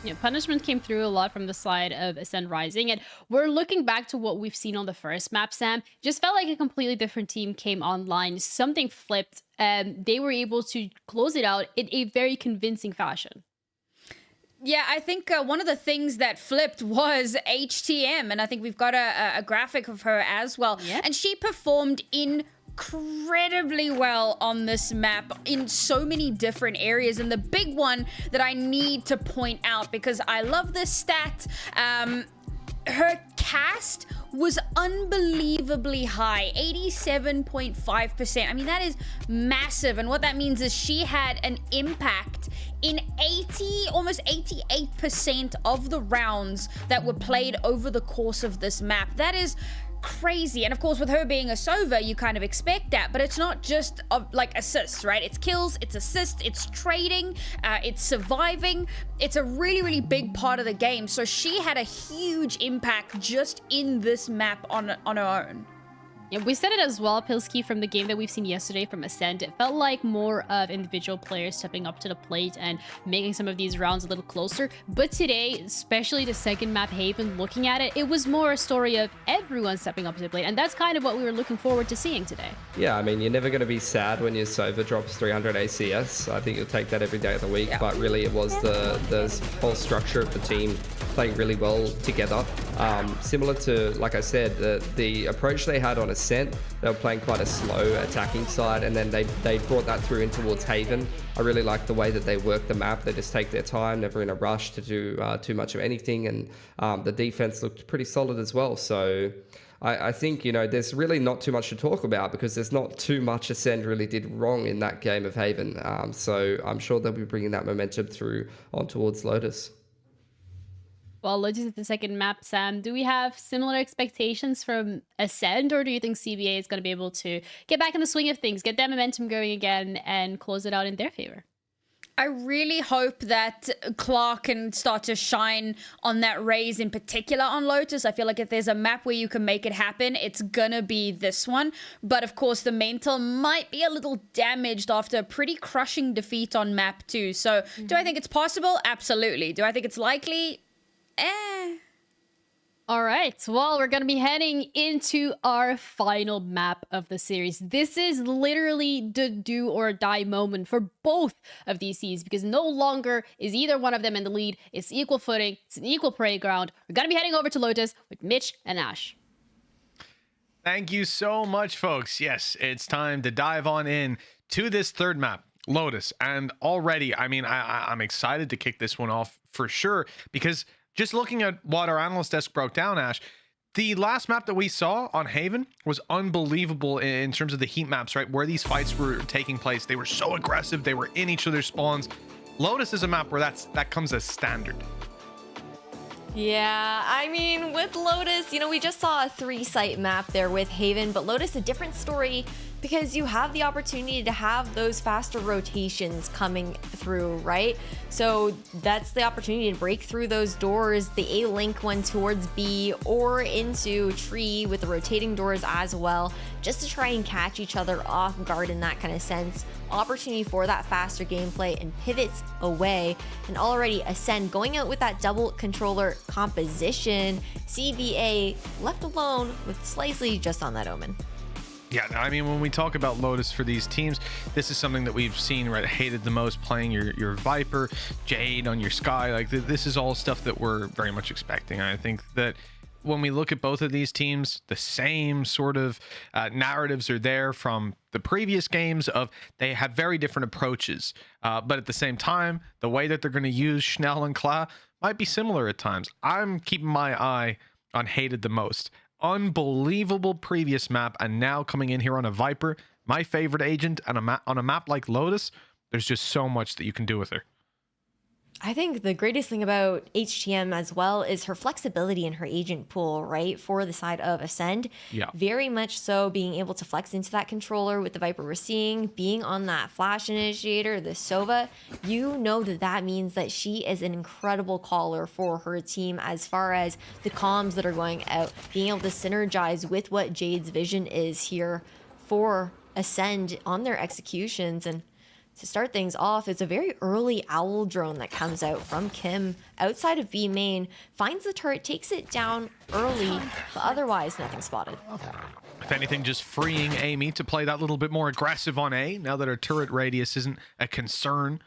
Yeah, punishment came through a lot from the side of Ascent Rising, and we're looking back to what we've seen on the first map, Sam. Just felt like a completely different team came online. Something flipped, and they were able to close it out in a very convincing fashion. Yeah, I think one of the things that flipped was HTM, and I think we've got a graphic of her as well. Yeah. And she performed incredibly well on this map in so many different areas. And the big one that I need to point out, because I love this stat, her cast was unbelievably high, 87.5%. I mean, that is massive. And what that means is she had an impact in almost 88% of the rounds that were played over the course of this map. That is crazy. And of course, with her being a Sova, you kind of expect that, but it's not just like assists, right? It's kills, it's assists, it's trading, it's surviving. It's a really, really big part of the game. So she had a huge impact just in this map on her own. Yeah, we said it as well, Pilsky, from the game that we've seen yesterday from Ascent. It felt like more of individual players stepping up to the plate and making some of these rounds a little closer. But today, especially the second map, Haven, looking at it, it was more a story of everyone stepping up to the plate. And that's kind of what we were looking forward to seeing today. Yeah, I mean, you're never going to be sad when your Sova drops 300 ACS. I think you'll take that every day of the week. Yeah. But really, it was the whole structure of the team playing really well together. Similar to, like I said, the approach they had on Ascent, they were playing quite a slow attacking side, and then they brought that through in towards Haven. I really like the way that they work the map. They just take their time, never in a rush to do too much of anything, and the defense looked pretty solid as well. So I think, you know, there's really not too much to talk about because there's not too much Ascent really did wrong in that game of Haven. So I'm sure they'll be bringing that momentum through on towards Lotus. Well, Lotus is the second map, Sam. Do we have similar expectations from Ascent, or do you think CBA is going to be able to get back in the swing of things, get that momentum going again, and close it out in their favor? I really hope that Clark can start to shine on that raise, in particular on Lotus. I feel like if there's a map where you can make it happen, it's gonna be this one. But of course, the mental might be a little damaged after a pretty crushing defeat on map 2. So do I think it's possible? Absolutely. Do I think it's likely? All right, well, we're going to be heading into our final map of the series. This is literally the do or die moment for both of these teams because no longer is either one of them in the lead. It's equal footing. It's an equal playground. We're going to be heading over to Lotus with Mitch and Ash. Thank you so much, folks. Yes, it's time to dive on in to this third map, Lotus. And already, I mean, I'm excited to kick this one off for sure because just looking at what our analyst desk broke down, Ash, the last map that we saw on Haven was unbelievable in terms of the heat maps, right? Where these fights were taking place. They were so aggressive. They were in each other's spawns. Lotus is a map where that comes as standard. Yeah, I mean, with Lotus, you know, we just saw a 3-site map there with Haven, but Lotus, a different story because you have the opportunity to have those faster rotations coming through, right? So that's the opportunity to break through those doors, the A-link one towards B or into tree with the rotating doors as well, just to try and catch each other off guard in that kind of sense. Opportunity for that faster gameplay and pivots away. And already Ascend going out with that double controller composition, CBA left alone with Slicely just on that Omen. Yeah, I mean, when we talk about Lotus for these teams, this is something that we've seen, right, hated the most, playing your Viper, Jade on your Sky. Like, this is all stuff that we're very much expecting. And I think that when we look at both of these teams, the same sort of narratives are there from the previous games of they have very different approaches. But at the same time, the way that they're going to use Schnell and Kla might be similar at times. I'm keeping my eye on hated the most. Unbelievable previous map, and now coming in here on a Viper, my favorite agent, and on a map like Lotus, there's just so much that you can do with her. I think the greatest thing about HTM as well is her flexibility in her agent pool, right? For the side of Ascend. Yeah. Very much so, being able to flex into that controller with the Viper we're seeing, being on that flash initiator, the Sova, you know that means that she is an incredible caller for her team as far as the comms that are going out, being able to synergize with what Jade's vision is here for Ascend on their executions. And to start things off, it's a very early owl drone that comes out from Kim outside of B main, finds the turret, takes it down early, but otherwise nothing spotted. If anything, just freeing Amy to play that little bit more aggressive on A, now that her turret radius isn't a concern.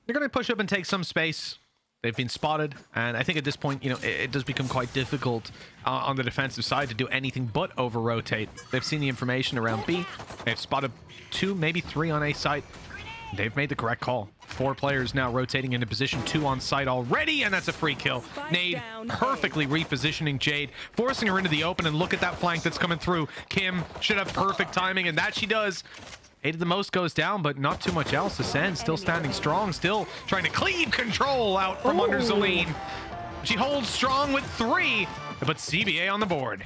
They're going to push up and take some space. They've been spotted, and I think at this point, you know, it does become quite difficult on the defensive side to do anything but over-rotate. They've seen the information around B. They've spotted 2, maybe 3 on A site. They've made the correct call. 4 players now rotating into position, 2 on site already, and that's a free kill. Nade perfectly repositioning Jade, forcing her into the open, and look at that flank that's coming through. Kim should have perfect timing, and that she does. Hated the most goes down, but not too much else. Ascent still standing strong, still trying to cleave control out from under Celine. She holds strong with 3, but CBA on the board.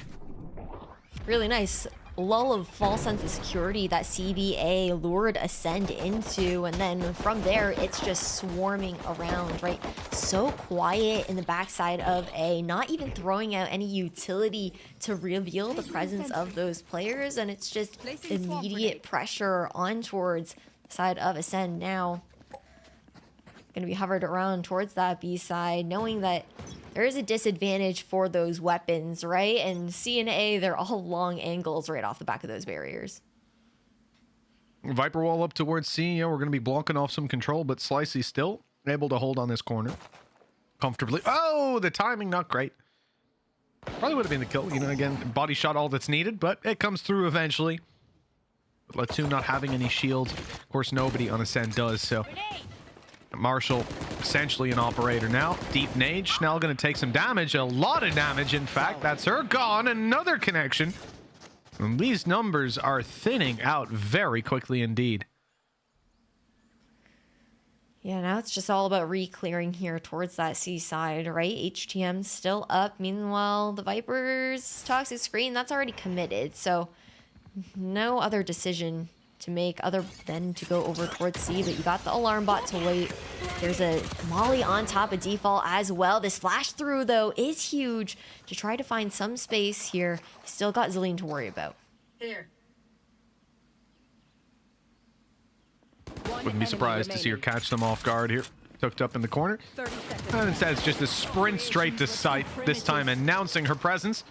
Really nice lull of false sense of security that CBA lured Ascend into, and then from there it's just swarming around, right? So quiet in the backside of A, not even throwing out any utility to reveal the presence of those players, and it's just immediate pressure on towards the side of Ascend now. Gonna be hovered around towards that B side, knowing that there is a disadvantage for those weapons, right? And C and A, they're all long angles right off the back of those barriers. Viper wall up towards C. Yeah, we're going to be blocking off some control, but Slicey still able to hold on this corner comfortably. Oh, the timing not great. Probably would have been the kill. You know, again, body shot all that's needed, but it comes through eventually. Latu not having any shields. Of course, nobody on Ascent does, so... Marshall, essentially an operator now. Deep nade. Schnell going to take some damage. A lot of damage, in fact. That's her gone. Another connection. And these numbers are thinning out very quickly indeed. Yeah, now it's just all about re-clearing here towards that C side, right? HTM still up. Meanwhile, the Vipers toxic screen, that's already committed. So no other decision to make other than to go over towards C, but you got the alarm bot to wait. There's a molly on top of default as well. This flash through though is huge to try to find some space here. Still got Zillion to worry about. Here. Wouldn't be surprised to see her catch them off guard here. Tucked up in the corner. And instead it's just a sprint straight to site, this time announcing her presence.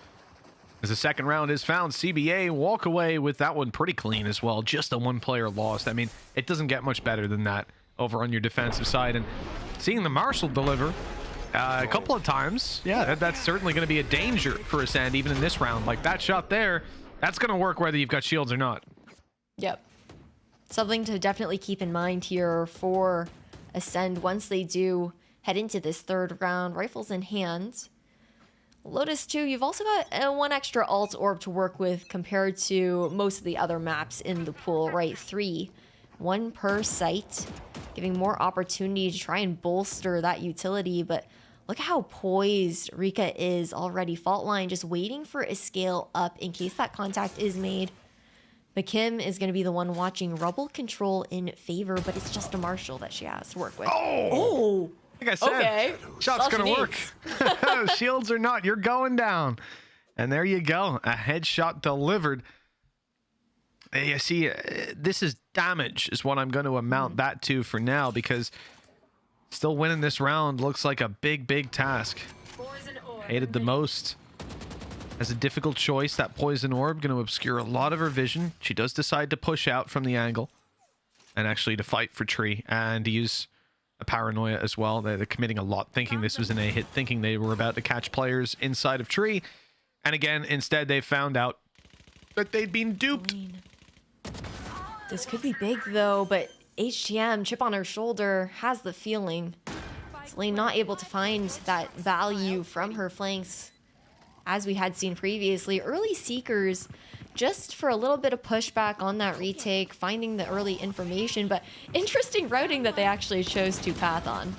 As the second round is found, CBA walk away with that one pretty clean as well. Just a 1-player lost. I mean, it doesn't get much better than that over on your defensive side. And seeing the Marshall deliver a couple of times, yeah, that's certainly going to be a danger for Ascend even in this round. Like that shot there, that's going to work whether you've got shields or not. Yep. Something to definitely keep in mind here for Ascend once they do head into this third round, rifles in hand. Lotus 2, you've also got 1 extra alt orb to work with compared to most of the other maps in the pool, right? 3, 1 per site, giving more opportunity to try and bolster that utility. But look at how poised Rika is already. Fault line just waiting for a scale up in case that contact is made. McKim is going to be the one watching rubble control in favor, but it's just a Marshall that she has to work with. Oh! Like I said, okay. Shot's going to work. Shields or not, you're going down. And there you go. A headshot delivered. You see, this is damage is what I'm going to amount that to for now, because still winning this round looks like a big, big task. Hated the most. As a difficult choice, that poison orb going to obscure a lot of her vision. She does decide to push out from the angle and actually to fight for tree and to use a paranoia as well. They're committing a lot, thinking this was an A hit, thinking they were about to catch players inside of tree. And again, instead they found out that they'd been duped. This could be big though, but HTM, chip on her shoulder, has the feeling. Celine not able to find that value from her flanks as we had seen previously. Early Seekers just for a little bit of pushback on that retake, finding the early information, but interesting routing that they actually chose to path on.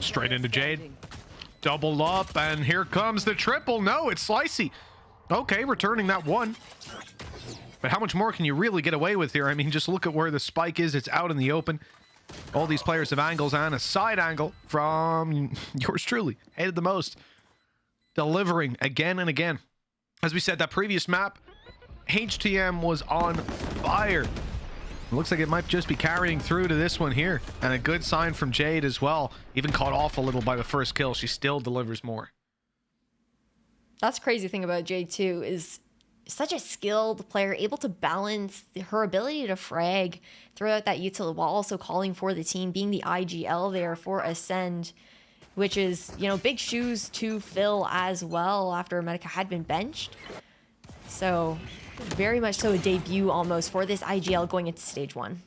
Straight into Jade. Double up, and here comes the triple. No, it's Slicey. Okay, returning that 1. But how much more can you really get away with here? I mean, just look at where the spike is. It's out in the open. All these players have angles and a side angle from yours truly. Hated the most. Delivering again and again. As we said, that previous map, HTM was on fire. It looks like it might just be carrying through to this one here. And a good sign from Jade as well. Even caught off a little by the first kill. She still delivers more. That's the crazy thing about Jade too, is such a skilled player, able to balance her ability to frag throughout that utility while also calling for the team, being the IGL there for Ascent, which is, you know, big shoes to fill as well after Medica had been benched. So very much so a debut almost for this IGL going into stage 1.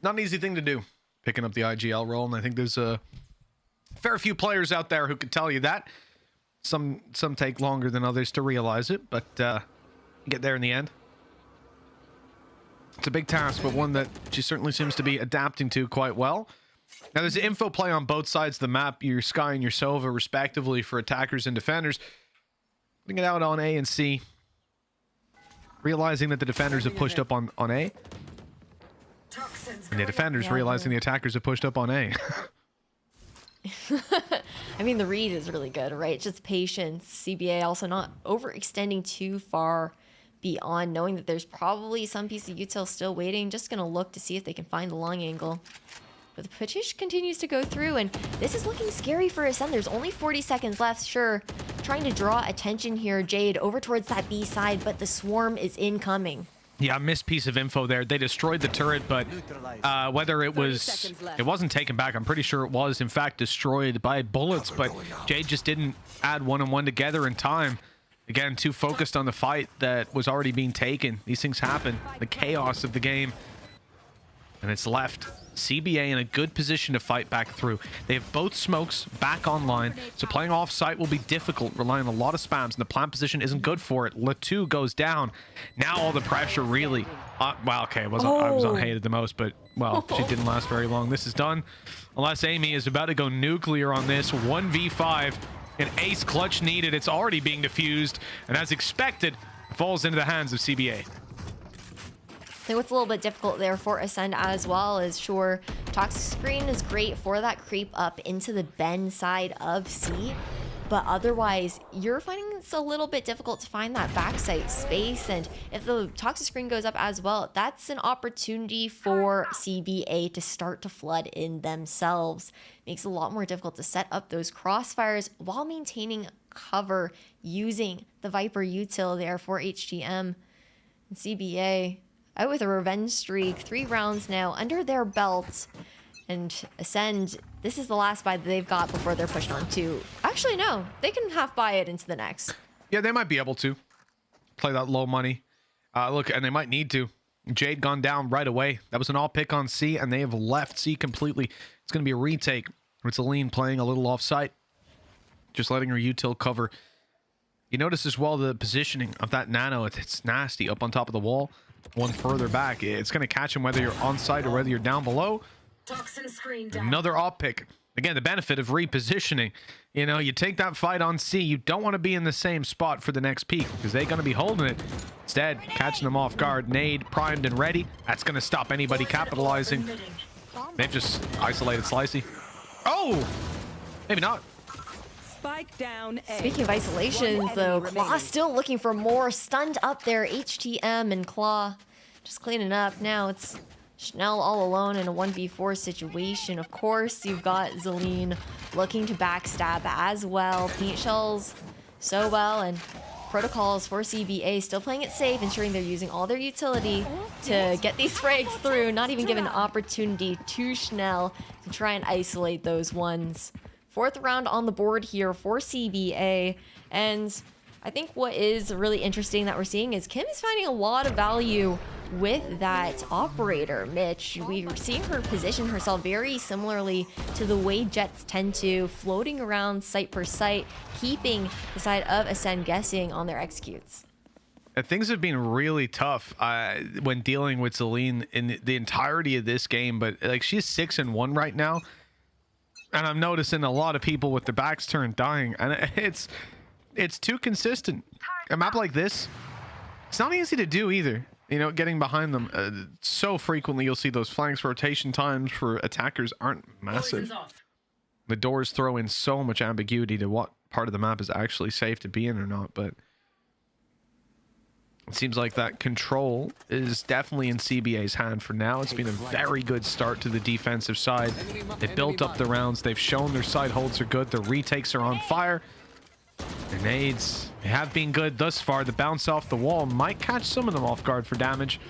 Not an easy thing to do, picking up the IGL role, and I think there's a fair few players out there who could tell you that. Some take longer than others to realize it, but get there in the end. It's a big task, but one that she certainly seems to be adapting to quite well. Now, there's an info play on both sides of the map, your Sky and your Sova, respectively, for attackers and defenders. Putting it out on A and C. Realizing that the defenders have pushed up on A. And the defenders realizing the attackers have pushed up on A. I mean, the read is really good, right? Just patience. CBA also not overextending too far beyond, knowing that there's probably some piece of util still waiting. Just going to look to see if they can find the long angle. But the Petish continues to go through, and this is looking scary for Ascent. There's only 40 seconds left, sure. Trying to draw attention here, Jade, over towards that B side, but the swarm is incoming. Yeah, missed piece of info there. They destroyed the turret, but whether it wasn't taken back. I'm pretty sure it was, in fact, destroyed by bullets, but Jade just didn't add one and one together in time. Again, too focused on the fight that was already being taken. These things happen. The chaos of the game. And it's left CBA in a good position to fight back through. They have both smokes back online, so playing off-site will be difficult, relying on a lot of spams, and the plant position isn't good for it. Latu goes down. Now all the pressure really... well, okay, I was unhated the most, but, well, she didn't last very long. This is done. Unless Amy is about to go nuclear on this. 1v5, an ace clutch needed. It's already being diffused, and as expected, falls into the hands of CBA. I think what's a little bit difficult there for Ascent as well is, sure, Toxic Screen is great for that creep up into the bend side of C, but otherwise, you're finding it's a little bit difficult to find that backside space, and if the Toxic Screen goes up as well, that's an opportunity for CBA to start to flood in themselves. Makes it a lot more difficult to set up those crossfires while maintaining cover using the Viper util there for HGM. And CBA out with a revenge streak, 3 rounds now under their belts. And Ascend, this is the last buy that they've got before they're pushed on to... Actually, no. They can half buy it into the next. Yeah, they might be able to play that low money. Look, and they might need to. Jade gone down right away. That was an all pick on C, and they have left C completely. It's going to be a retake. Ritzaline playing a little off-site. Just letting her util cover. You notice as well the positioning of that nano. It's nasty up on top of the wall. One further back. It's going to catch him whether you're on site or whether you're down below. Another op pick. Again, the benefit of repositioning. You know, you take that fight on C, you don't want to be in the same spot for the next peak because they're going to be holding it. Instead, catching them off guard. Nade primed and ready. That's going to stop anybody capitalizing. They've just isolated Slicey. Oh! Maybe not. Spike down A. Speaking of isolations, though, Claw still looking for more. Stunned up there, HTM and Claw just cleaning up. Now it's Schnell all alone in a 1v4 situation. Of course, you've got Zelene looking to backstab as well. Paint shells so well, and protocols for CBA still playing it safe, ensuring they're using all their utility to get these frags through, not even given an opportunity to Schnell to try and isolate those ones. 4th round on the board here for CBA, and I think what is really interesting that we're seeing is Kim is finding a lot of value with that operator, Mitch. We're seeing her position herself very similarly to the way Jets tend to, floating around site per site, keeping the side of Ascend guessing on their executes. Things have been really tough when dealing with Zelene in the entirety of this game, but like she's 6-1 right now. And I'm noticing a lot of people with their backs turned dying, and it's too consistent. A map like this, it's not easy to do either. You know, getting behind them so frequently, you'll see those flanks rotation times for attackers aren't massive. The doors throw in so much ambiguity to what part of the map is actually safe to be in or not. But It seems like that control is definitely in CBA's hand for now. It's been a very good start to the defensive side. They've built up the rounds. They've shown their side holds are good. Their retakes are on fire. Their nades have been good thus far. The bounce off the wall might catch some of them off guard for damage.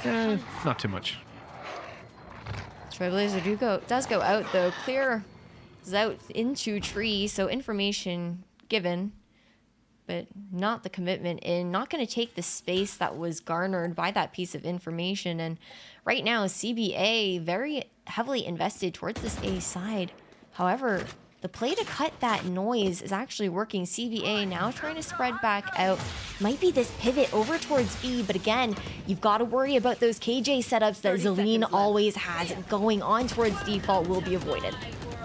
Not too much. Trailblazer does go out though. Clear is out into tree, so information given, but not the commitment in. Not going to take the space that was garnered by that piece of information. And right now, CBA very heavily invested towards this A side. However, the play to cut that noise is actually working. CBA now trying to spread back out. Might be this pivot over towards B, but again, you've got to worry about those KJ setups that Zelene always has. Going on towards default will be avoided.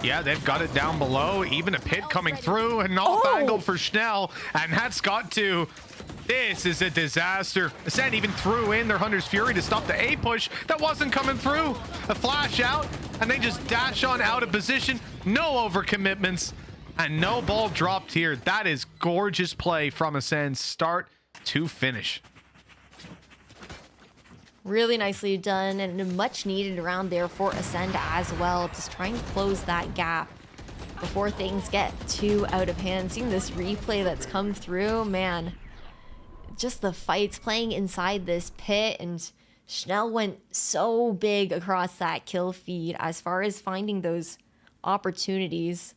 Yeah, they've got it down below. Even a pit coming through, an off angle for Schnell, and that's got to... This is a disaster. Ascent even threw in their Hunter's Fury to stop the A push that wasn't coming through. A flash out, and they just dash on out of position. No overcommitments, and no ball dropped here. That is gorgeous play from Ascent, start to finish. Really nicely done, and a much needed round there for Ascend as well. Just trying to close that gap before things get too out of hand. Seeing this replay that's come through, man. Just the fights playing inside this pit, and Schnell went so big across that kill feed as far as finding those opportunities.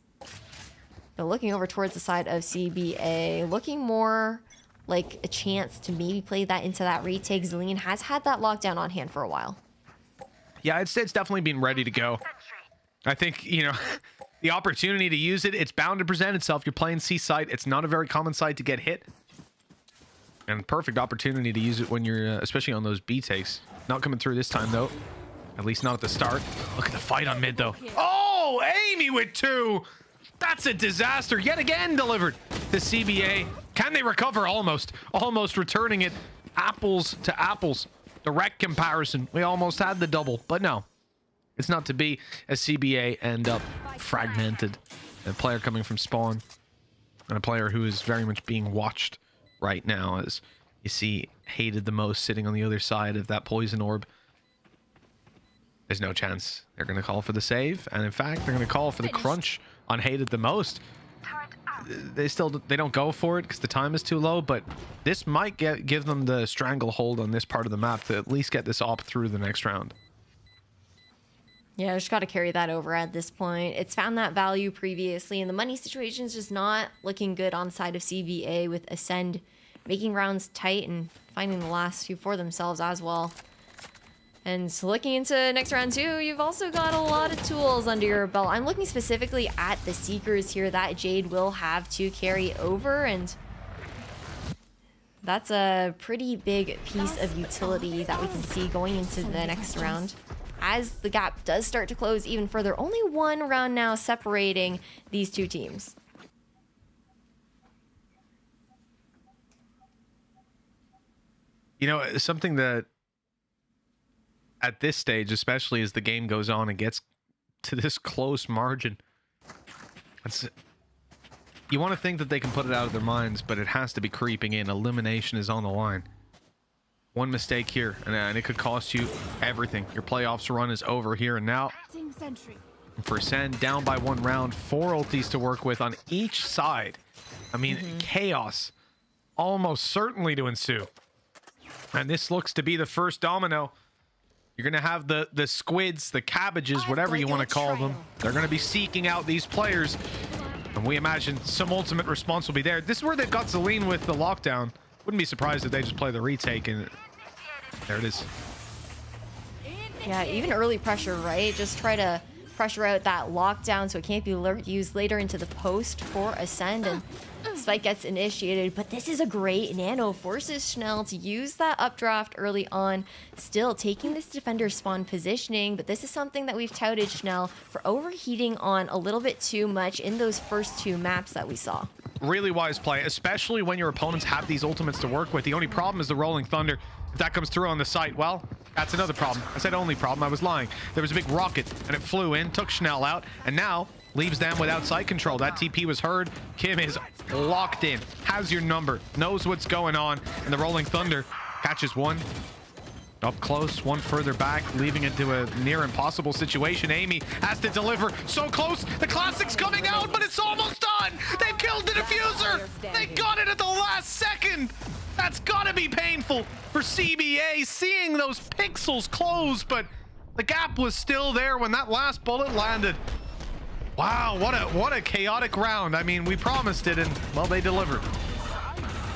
But looking over towards the side of CBA, looking more like a chance to maybe play that into that retake. Zelene has had that lockdown on hand for a while. Yeah, I'd say it's definitely been ready to go. I think, you know, the opportunity to use it, it's bound to present itself. You're playing C side. It's not a very common side to get hit. And perfect opportunity to use it when you're, especially on those B takes. Not coming through this time, though. At least not at the start. Look at the fight on mid, though. Oh, Amy with 2. That's a disaster. Yet again delivered to CBA. Can they recover? Almost returning it. Apples to apples. Direct comparison. We almost had the double, but no. It's not to be, as CBA end up fragmented. A player coming from spawn. And a player who is very much being watched right now, as you see Hated the most sitting on the other side of that poison orb. There's no chance they're going to call for the save, and in fact they're going to call for the crunch on Hated the most. They don't go for it because the time is too low, but this might give them the stranglehold on this part of the map to at least get this op through the next round. Yeah, just got to carry that over at this point. It's found that value previously, and the money situation is just not looking good on the side of CBA, with Ascend making rounds tight and finding the last few for themselves as well. And so looking into next round too, you've also got a lot of tools under your belt. I'm looking specifically at the Seekers here that Jade will have to carry over, and that's a pretty big piece of utility that we can see going into the next round. As the gap does start to close even further, only one round now separating these two teams. You know, something that at this stage, especially as the game goes on and gets to this close margin, you want to think that they can put it out of their minds, but it has to be creeping in. Elimination is on the line. One mistake here, and it could cost you everything. Your playoffs run is over here and now. And for Ascend, down by 1 round, 4 ultis to work with on each side. I mean, chaos almost certainly to ensue. And this looks to be the first domino. You're going to have the squids, the cabbages, whatever you want to call them. They're going to be seeking out these players. And we imagine some ultimate response will be there. This is where they've got Zelene with the lockdown. Wouldn't be surprised if they just play the retake, and there it is. Yeah, even early pressure, right? Just try to pressure out that lockdown so it can't be used later into the post for Ascend, and Spike gets initiated. But this is a great nano, forces Schnell to use that updraft early on, still taking this defender spawn positioning. But this is something that we've touted Schnell for overheating on a little bit too much in those first 2 maps that we saw. Really wise play, especially when your opponents have these ultimates to work with. The only problem is the Rolling Thunder. If that comes through on the site, well, that's another problem. I said only problem, I was lying. There was a big rocket, and it flew in, took Schnell out, and now leaves them without site control. That TP was heard. Kim is locked in, has your number, knows what's going on, and the Rolling Thunder catches one up close, one further back, leaving it to a near impossible situation. Amy has to deliver. So close. The Classic's coming out, but it's almost done. They've killed the diffuser. They got it at the last second. That's gotta be painful for CBA, seeing those pixels close, but the gap was still there when that last bullet landed. Wow, what a chaotic round. I mean, we promised it, and well, they delivered.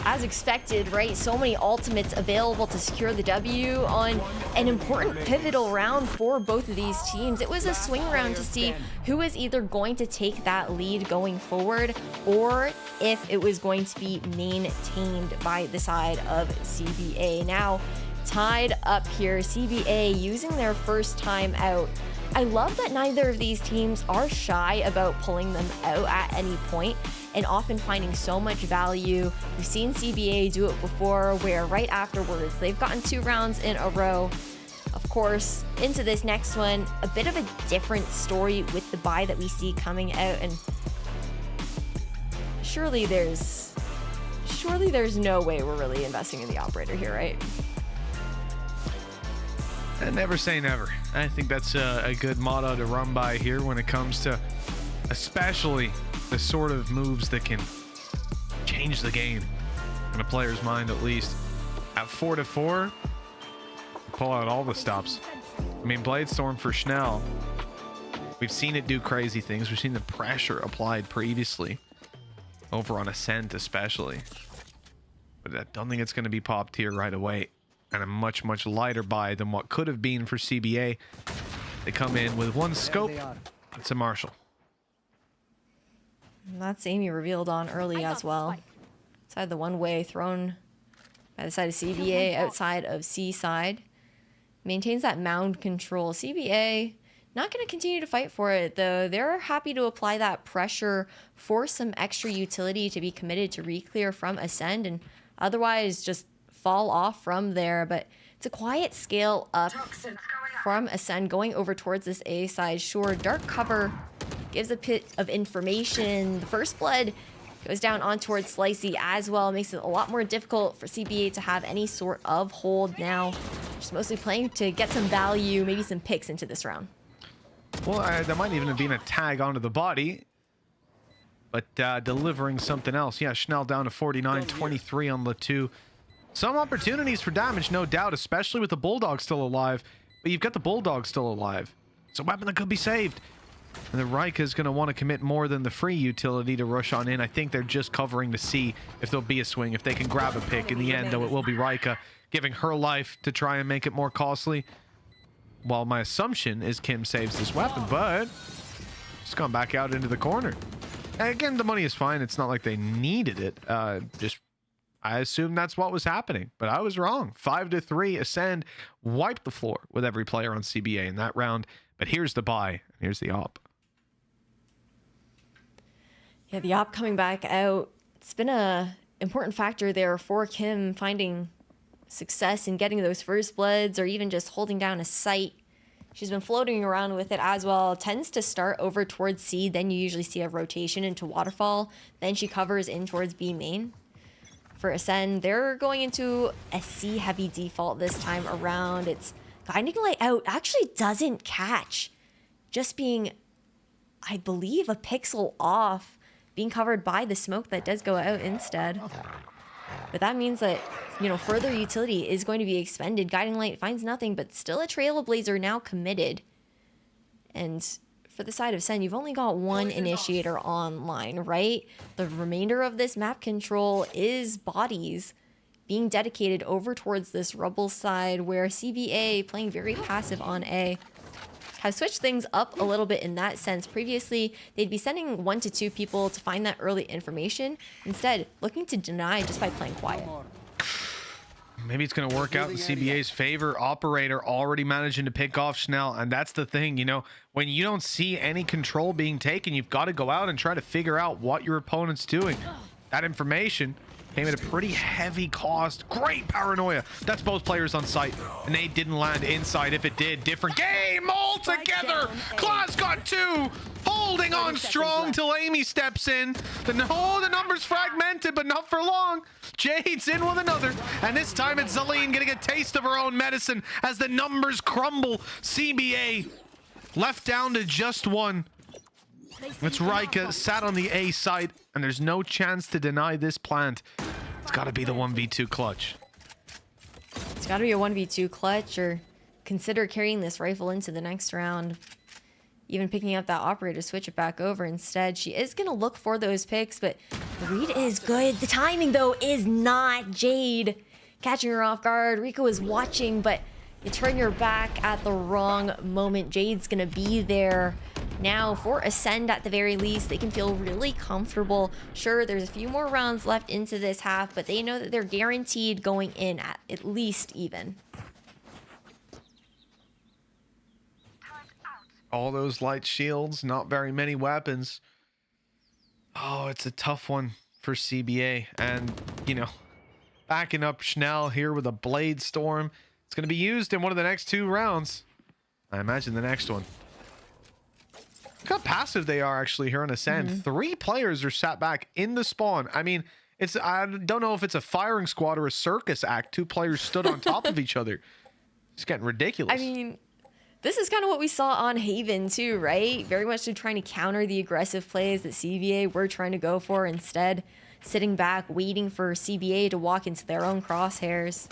As expected, right? So many ultimates available to secure the W on an important pivotal round for both of these teams. It was a swing round to see who was either going to take that lead going forward or if it was going to be maintained by the side of CBA. Now, tied up here, CBA using their first time out. I love that neither of these teams are shy about pulling them out at any point and often finding so much value. We've seen CBA do it before, where right afterwards, they've gotten 2 rounds in a row. Of course, into this next one, a bit of a different story with the buy that we see coming out, and surely there's no way we're really investing in the operator here, right? And never say never. I think that's a good motto to run by here when it comes to especially the sort of moves that can change the game in a player's mind, at least. At 4-4, pull out all the stops. I mean, Bladestorm for Schnell, we've seen it do crazy things. We've seen the pressure applied previously over on Ascent especially, but I don't think it's going to be popped here right away. And a much, much lighter buy than what could have been for CBA. They come in with one scope. It's a Marshall. And that's Amy revealed on early as well. Inside the one-way thrown by the side of CBA, outside of C side. Maintains that mound control. CBA not going to continue to fight for it, though. They're happy to apply that pressure for some extra utility to be committed to re-clear from Ascend and otherwise just fall off from there. But it's a quiet scale up from Ascend going over towards this A side. Sure, dark cover gives a bit of information. The first blood goes down on towards Slicey as well. Makes it a lot more difficult for CBA to have any sort of hold now. Just mostly playing to get some value, maybe some picks into this round. Well, there might even have been a tag onto the body, but delivering something else. Yeah, Schnell down to 49, 23 on the 2. Some opportunities for damage, no doubt, especially with the Bulldog still alive. But you've got the Bulldog still alive. It's a weapon that could be saved. And the Rika's going to want to commit more than the free utility to rush on in. I think they're just covering to see if there'll be a swing, if they can grab a pick. In the end, though, it will be Rika giving her life to try and make it more costly. While my assumption is Kim saves this weapon, but it's gone back out into the corner. And again, the money is fine. It's not like they needed it. I assumed that's what was happening, but I was wrong. 5-3, Ascend wiped the floor with every player on CBA in that round. But here's the buy, and here's the op. Yeah, the op coming back out. It's been a important factor there for Kim finding success in getting those first bloods or even just holding down a site. She's been floating around with it as well. Tends to start over towards C, then you usually see a rotation into Waterfall. Then she covers in towards B main. For Ascend, they're going into a C heavy default this time around. It's Guiding Light out actually doesn't catch. Just being, I believe, a pixel off, being covered by the smoke that does go out instead. But that means that, you know, further utility is going to be expended. Guiding Light finds nothing, but still a Trailblazer now committed. And for the side of Sen, you've only got one initiator online, right? The remainder of this map control is bodies being dedicated over towards this rubble side, where CBA, playing very passive on A, have switched things up a little bit in that sense. Previously, they'd be sending 1 to 2 people to find that early information. Instead, looking to deny just by playing quiet. Maybe it's going to work out in CBA's favor. Operator already managing to pick off Schnell. And that's the thing, you know, when you don't see any control being taken, you've got to go out and try to figure out what your opponent's doing. That information came at a pretty heavy cost. Great paranoia. That's both players on site. And they didn't land inside. If it did, different game altogether. Claws got 2. Holding on strong till Amy steps in. The number's fragmented, but not for long. Jade's in with another. And this time it's Zaleen getting a taste of her own medicine as the numbers crumble. CBA left down to just one. It's Rika sat on the A side, and there's no chance to deny this plant. It's got to be the 1v2 clutch. It's got to be a 1v2 clutch, or consider carrying this rifle into the next round. Even picking up that operator to switch it back over instead. She is going to look for those picks, but the read is good. The timing, though, is not. Jade catching her off guard. Rico is watching, but you turn your back at the wrong moment. Jade's going to be there now for Ascent at the very least. They can feel really comfortable. Sure, there's a few more rounds left into this half, but they know that they're guaranteed going in at least even. All those light shields, not very many weapons. Oh, it's a tough one for CBA. And, you know, backing up Schnell here with a Blade Storm. It's going to be used in one of the next 2 rounds. I imagine the next one. Look how passive they are actually here on Ascent. 3 players are sat back in the spawn. I mean, I don't know if it's a firing squad or a circus act. 2 players stood on top of each other. It's getting ridiculous. I mean, this is kind of what we saw on Haven too, right? Very much so trying to counter the aggressive plays that CBA were trying to go for, instead sitting back, waiting for CBA to walk into their own crosshairs.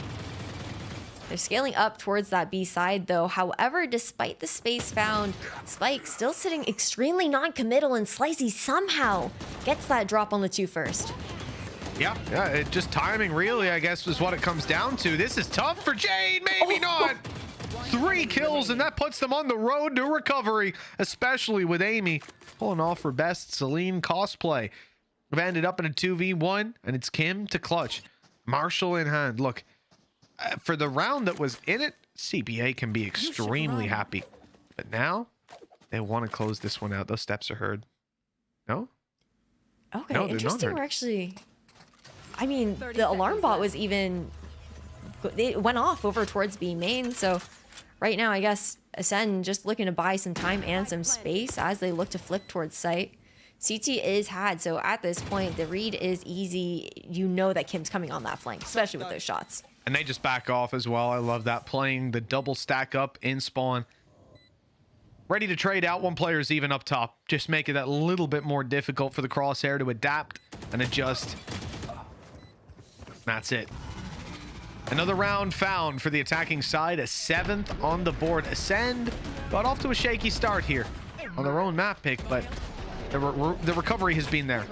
They're scaling up towards that B side though. However, despite the space found, Spike still sitting extremely non-committal, and Slicey somehow gets that drop on the 2 first. Yeah, it just timing really, I guess, is what it comes down to. This is tough for Jade, maybe not. 3 kills, and that puts them on the road to recovery, especially with Amy pulling off her best Celine cosplay. We've ended up in a 2v1, and it's Kim to clutch. Marshall in hand. Look, for the round that was in it, CBA can be extremely happy. But now, they want to close this one out. Those steps are heard. No? Okay, no, interesting. We're actually... I mean, the alarm bot was even... It went off over towards B main, so right now, I guess Ascend just looking to buy some time and some space as they look to flip towards site. CT is had, so at this point, the read is easy. You know that Kim's coming on that flank, especially with those shots. And they just back off as well. I love that, playing the double stack up in spawn. Ready to trade out. 1 player's even up top. Just make it that little bit more difficult for the crosshair to adapt and adjust. That's it. Another round found for the attacking side. A 7th on the board. Ascend got off to a shaky start here on their own map pick, but the recovery has been there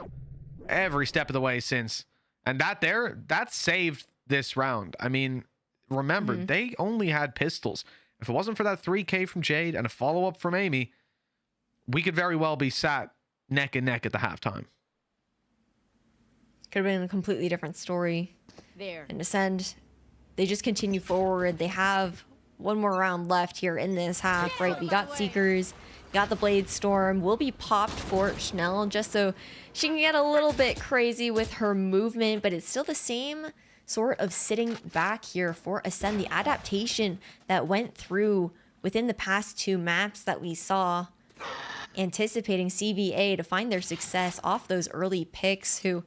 every step of the way since. And that saved this round. I mean, remember, they only had pistols. If it wasn't for that 3K from Jade and a follow-up from Amy, we could very well be sat neck and neck at the halftime. Could have been a completely different story. And Ascend, they just continue forward. They have 1 more round left here in this half, right? We got Seekers, got the Blade Storm. Will be popped for Schnell just so she can get a little bit crazy with her movement, but it's still the same sort of sitting back here for Ascend. The adaptation that went through within the past 2 maps that we saw, anticipating CBA to find their success off those early picks who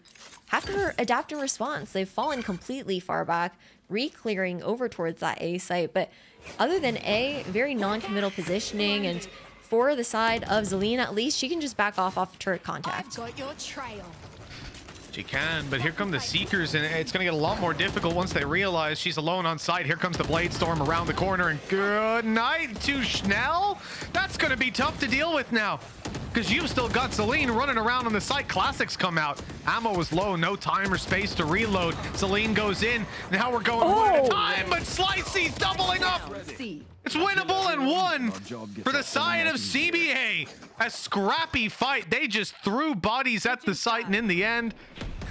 have to adapt and response. They've fallen completely far back, re-clearing over towards that A site. But other than A, very non-committal positioning, and for the side of Zaleen, at least she can just back off turret contact. I've got your trail. She can, but here come the Seekers, and it's going to get a lot more difficult once they realize she's alone on site. Here comes the Blade Storm around the corner, and good night to Schnell. That's going to be tough to deal with now, because you've still got Celine running around on the site. Classics come out. Ammo was low, no time or space to reload. Celine goes in. Now we're going 1 at a time, but Slicey's doubling up. It's winnable and 1 for the side of CBA. A scrappy fight. They just threw bodies at the site, and in the end,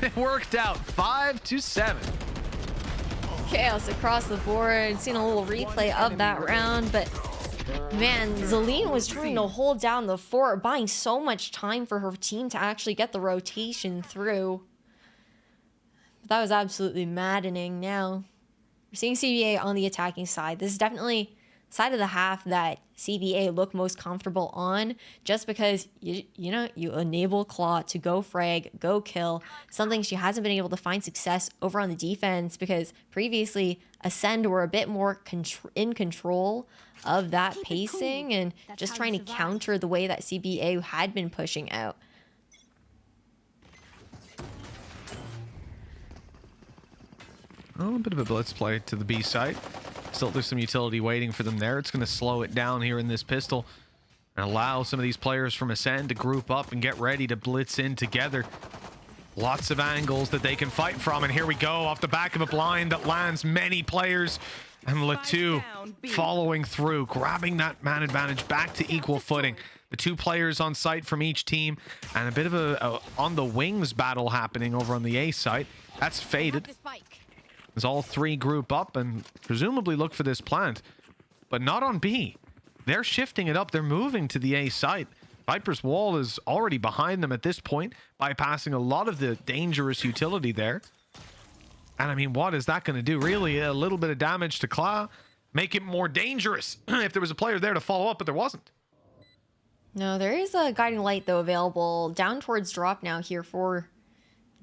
it worked out 5-7. Chaos across the board. Seen a little replay of that round, but man, Zaleen was trying to hold down the fort, buying so much time for her team to actually get the rotation through. But that was absolutely maddening. Now, we're seeing CBA on the attacking side. This is definitely side of the half that CBA look most comfortable on, just because you enable Claw to go frag, go kill, something she hasn't been able to find success over on the defense, because previously Ascend were a bit more in control of that pacing and just trying to counter the way that CBA had been pushing out. Oh, a bit of a blitz play to the B side. Still, there's some utility waiting for them there. It's going to slow it down here in this pistol and allow some of these players from Ascend to group up and get ready to blitz in together. Lots of angles that they can fight from, and here we go off the back of a blind that lands many players, and Lotus following through, grabbing that man advantage back to equal footing. The 2 players on site from each team, and a bit of a on the wings battle happening over on the A site. That's faded. As all 3 group up and presumably look for this plant, but not on B. They're shifting it up. They're moving to the A site. Viper's wall is already behind them at this point, bypassing a lot of the dangerous utility there. And I mean, what is that going to do? Really, a little bit of damage to Claw. Make it more dangerous if there was a player there to follow up, but there wasn't. No, there is a guiding light, though, available down towards drop now here for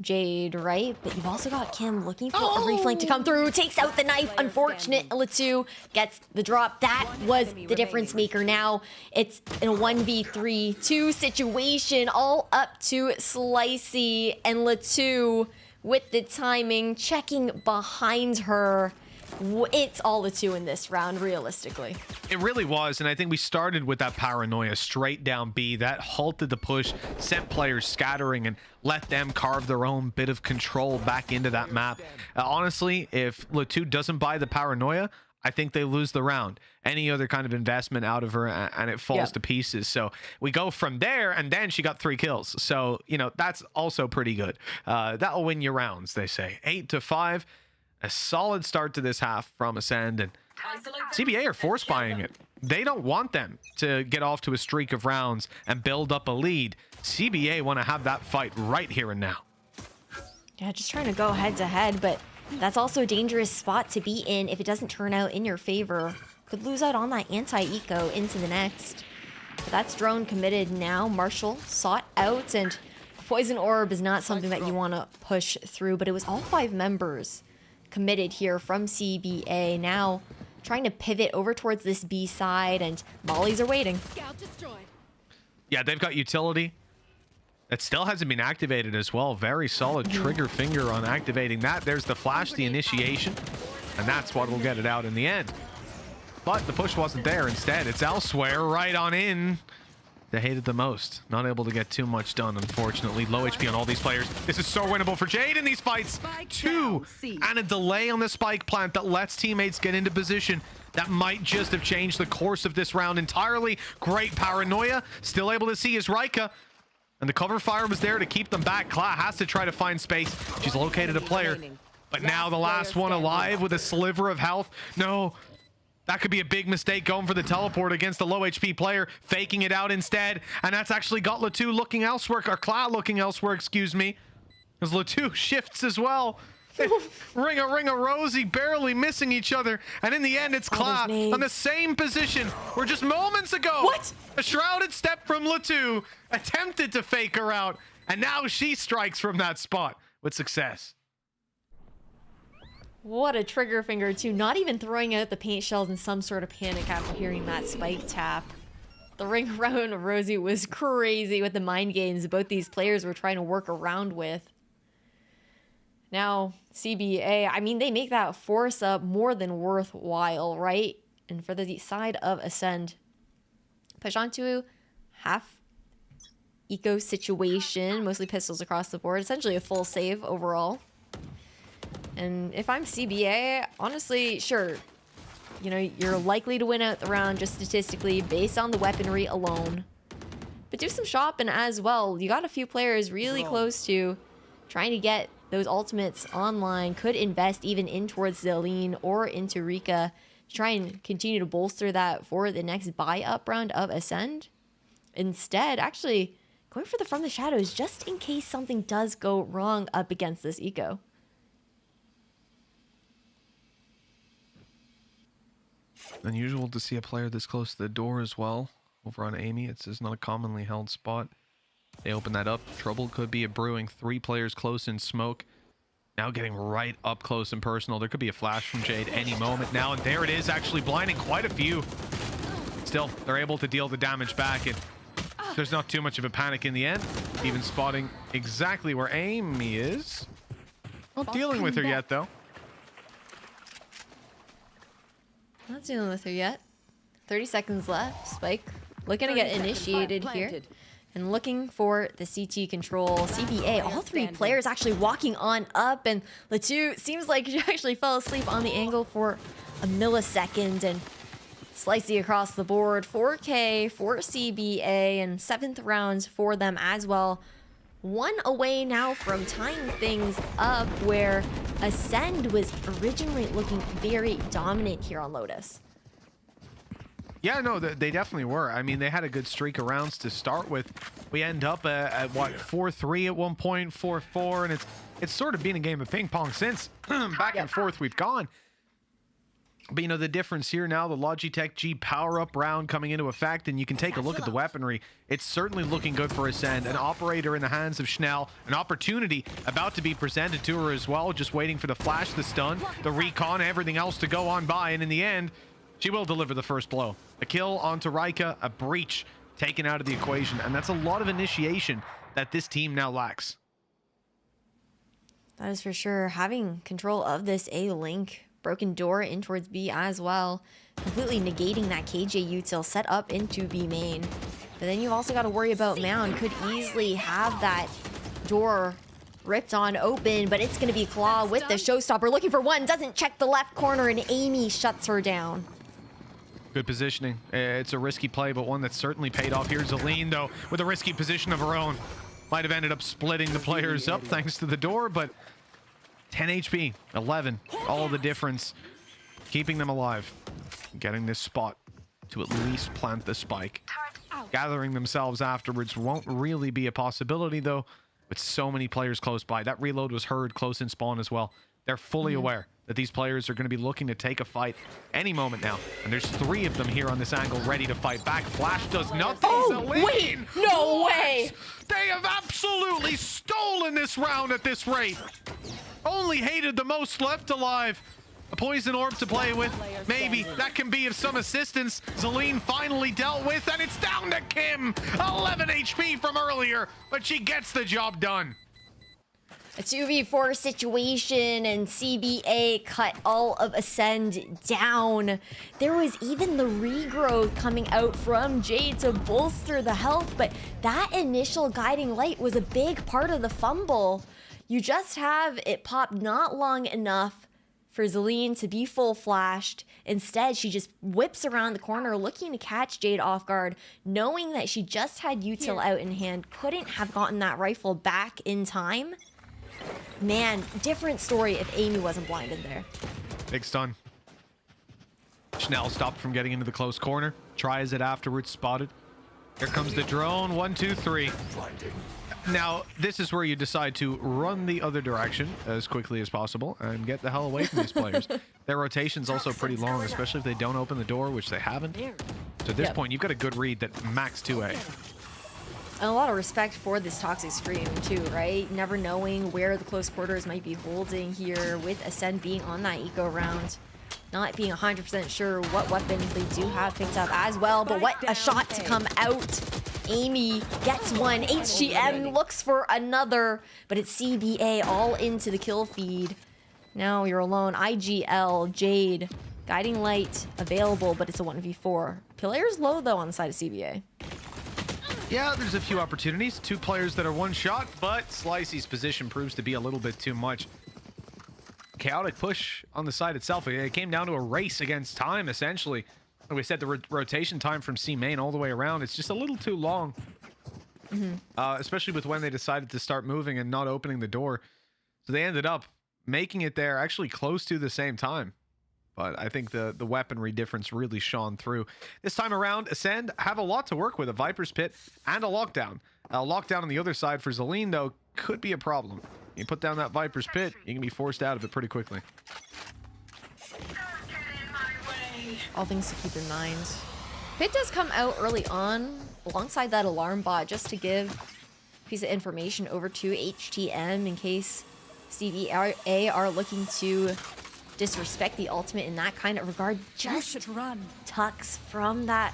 Jade, right? But you've also got Kim looking for a reflank to come through. Takes out the knife. Unfortunate. Lotus gets the drop. That was the difference maker. Now it's in a 1v3-2 situation, all up to Slicey, and Lotus with the timing, checking behind her. It's all the 2 in this round, realistically. It really was, and I think we started with that paranoia straight down B. That halted the push, sent players scattering, and let them carve their own bit of control back into that map. Honestly, if Lotus doesn't buy the paranoia, I think they lose the round. Any other kind of investment out of her, and it falls to pieces. So we go from there, and then she got 3 kills. So, you know, that's also pretty good. That'll win you rounds, they say. 8-5. A solid start to this half from Ascend, and CBA are force buying it. They don't want them to get off to a streak of rounds and build up a lead. CBA want to have that fight right here and now. Yeah, just trying to go head to head, but that's also a dangerous spot to be in if it doesn't turn out in your favor. Could lose out on that anti-eco into the next. But that's drone committed now. Marshall sought out, and Poison Orb is not something that you want to push through, but it was all 5 members committed here from CBA. Now trying to pivot over towards this B side, and mollies are waiting. Yeah, they've got utility. It still hasn't been activated as well. Very solid trigger finger on activating that. There's the flash, the initiation, and that's what will get it out in the end. But the push wasn't there. Instead, it's elsewhere, right on in. They hate it the most. Not able to get too much done, unfortunately. Low HP on all these players. This is so winnable for Jade in these fights. 2 and a delay on the spike plant that lets teammates get into position. That might just have changed the course of this round entirely. Great paranoia. Still able to see his Rika. And the cover fire was there to keep them back. Kla has to try to find space. She's located a player. But now the last one alive with a sliver of health. No. That could be a big mistake going for the teleport against the low HP player, faking it out instead. And that's actually got Lotus looking elsewhere, or Kla looking elsewhere, excuse me. Because Lotus shifts as well. Ring a Rosie, barely missing each other. And in the end, it's Kla on the same position where just moments ago, what? A shrouded step from Lotus attempted to fake her out. And now she strikes from that spot with success. What a trigger finger, too. Not even throwing out the paint shells in some sort of panic after hearing that spike tap. The ring around Rosie was crazy with the mind games both these players were trying to work around with. Now, CBA, I mean, they make that force up more than worthwhile, right? And for the side of Ascend, push onto half eco situation, mostly pistols across the board, essentially a full save overall. And if I'm CBA, honestly, sure, you know, you're likely to win out the round just statistically based on the weaponry alone. But do some shopping as well. You got a few players really close to trying to get those ultimates online. Could invest even in towards Zelene or into Rika to try and continue to bolster that for the next buy-up round of Ascend. Instead, actually, going for the From the Shadows just in case something does go wrong up against this eco. Unusual to see a player this close to the door as well. Over on Amy, it's not a commonly held spot. They open that up. Trouble could be a brewing. 3 players close in smoke. Now getting right up close and personal. There could be a flash from Jade any moment now. And there it is, actually blinding quite a few. Still, they're able to deal the damage back. And there's not too much of a panic in the end. Even spotting exactly where Amy is. Not dealing with her yet, though. Not dealing with her yet. 30 seconds left. Spike looking to get initiated here. And looking for the CT control. CBA, all 3 players actually walking on up. And Latu seems like she actually fell asleep on the angle for a millisecond. And Slicey across the board. 4K for CBA and 7th rounds for them as well. 1 away now from tying things up, where Ascent was originally looking very dominant here on Lotus. Yeah, no, they definitely were. I mean, they had a good streak of rounds to start with. We end up at what, 4-3 at one point, 4-4, and it's sort of been a game of ping pong since. Back and forth we've gone. But you know, the difference here now, the Logitech G power-up round coming into effect, and you can take a look at the weaponry. It's certainly looking good for Ascent. An operator in the hands of Schnell. An opportunity about to be presented to her as well, just waiting for the flash, the stun, the recon, everything else to go on by, and in the end, she will deliver the first blow. A kill onto Rika, a breach taken out of the equation, and that's a lot of initiation that this team now lacks. That is for sure. Having control of this A link. Broken door in towards B as well. Completely negating that KJ util set up into B main. But then you've also got to worry about Mound. Could easily have that door ripped on open, but it's going to be Claw with the showstopper. Looking for one, doesn't check the left corner, and Amy shuts her down. Good positioning. It's a risky play, but one that's certainly paid off here. Zaleen, though, with a risky position of her own. Might have ended up splitting the players up thanks to the door, but 10 HP, 11, all the difference. Keeping them alive. Getting this spot to at least plant the spike. Gathering themselves afterwards won't really be a possibility, though, with so many players close by. That reload was heard close in spawn as well. They're fully aware that these players are going to be looking to take a fight any moment now. And there's 3 of them here on this angle ready to fight back. Flash does nothing. Oh, wait! No way! They have absolutely stolen this round at this rate. Only hated the most left alive. A poison orb to play with. Maybe that can be of some assistance. Zaleen finally dealt with, and it's down to Kim. 11 HP from earlier, but she gets the job done. A 2v4 situation, and CBA cut all of Ascend down. There was even the regrowth coming out from Jade to bolster the health, but that initial guiding light was a big part of the fumble. You just have it pop not long enough for Zaleen to be full flashed. Instead, she just whips around the corner looking to catch Jade off guard, knowing that she just had util out in hand, couldn't have gotten that rifle back in time. Man, different story if Amy wasn't blinded there. Big stun. Schnell stopped from getting into the close corner. Tries it afterwards, spotted. Here comes the drone. 1, 2, 3. Now, this is where you decide to run the other direction as quickly as possible and get the hell away from these players. Their rotation's also pretty long, especially if they don't open the door, which they haven't. So at this point, you've got a good read that max 2A. And a lot of respect for this toxic scream too, right? Never knowing where the close quarters might be holding here, with Ascent being on that eco round. Not being 100% sure what weapons they do have picked up as well, but what a shot to come out. Amy gets one, HGM looks for another, but it's CBA all into the kill feed. Now you're alone. IGL, Jade, guiding light available, but it's a 1v4. Players low though on the side of CBA. Yeah, there's a few opportunities. 2 players that are one shot, but Slicey's position proves to be a little bit too much. Chaotic push on the side itself. It came down to a race against time, essentially. Like we said, the rotation time from C main all the way around, it's just a little too long. Especially with when they decided to start moving and not opening the door. So they ended up making it there actually close to the same time. But I think the weaponry difference really shone through. This time around, Ascend have a lot to work with. A Viper's Pit and a Lockdown. A Lockdown on the other side for Zaleen, though, could be a problem. You put down that Viper's Pit, you can be forced out of it pretty quickly. All things to keep in mind. Pit does come out early on alongside that alarm bot just to give a piece of information over to HTM in case CBA are looking to disrespect the ultimate in that kind of regard. Just tucks from that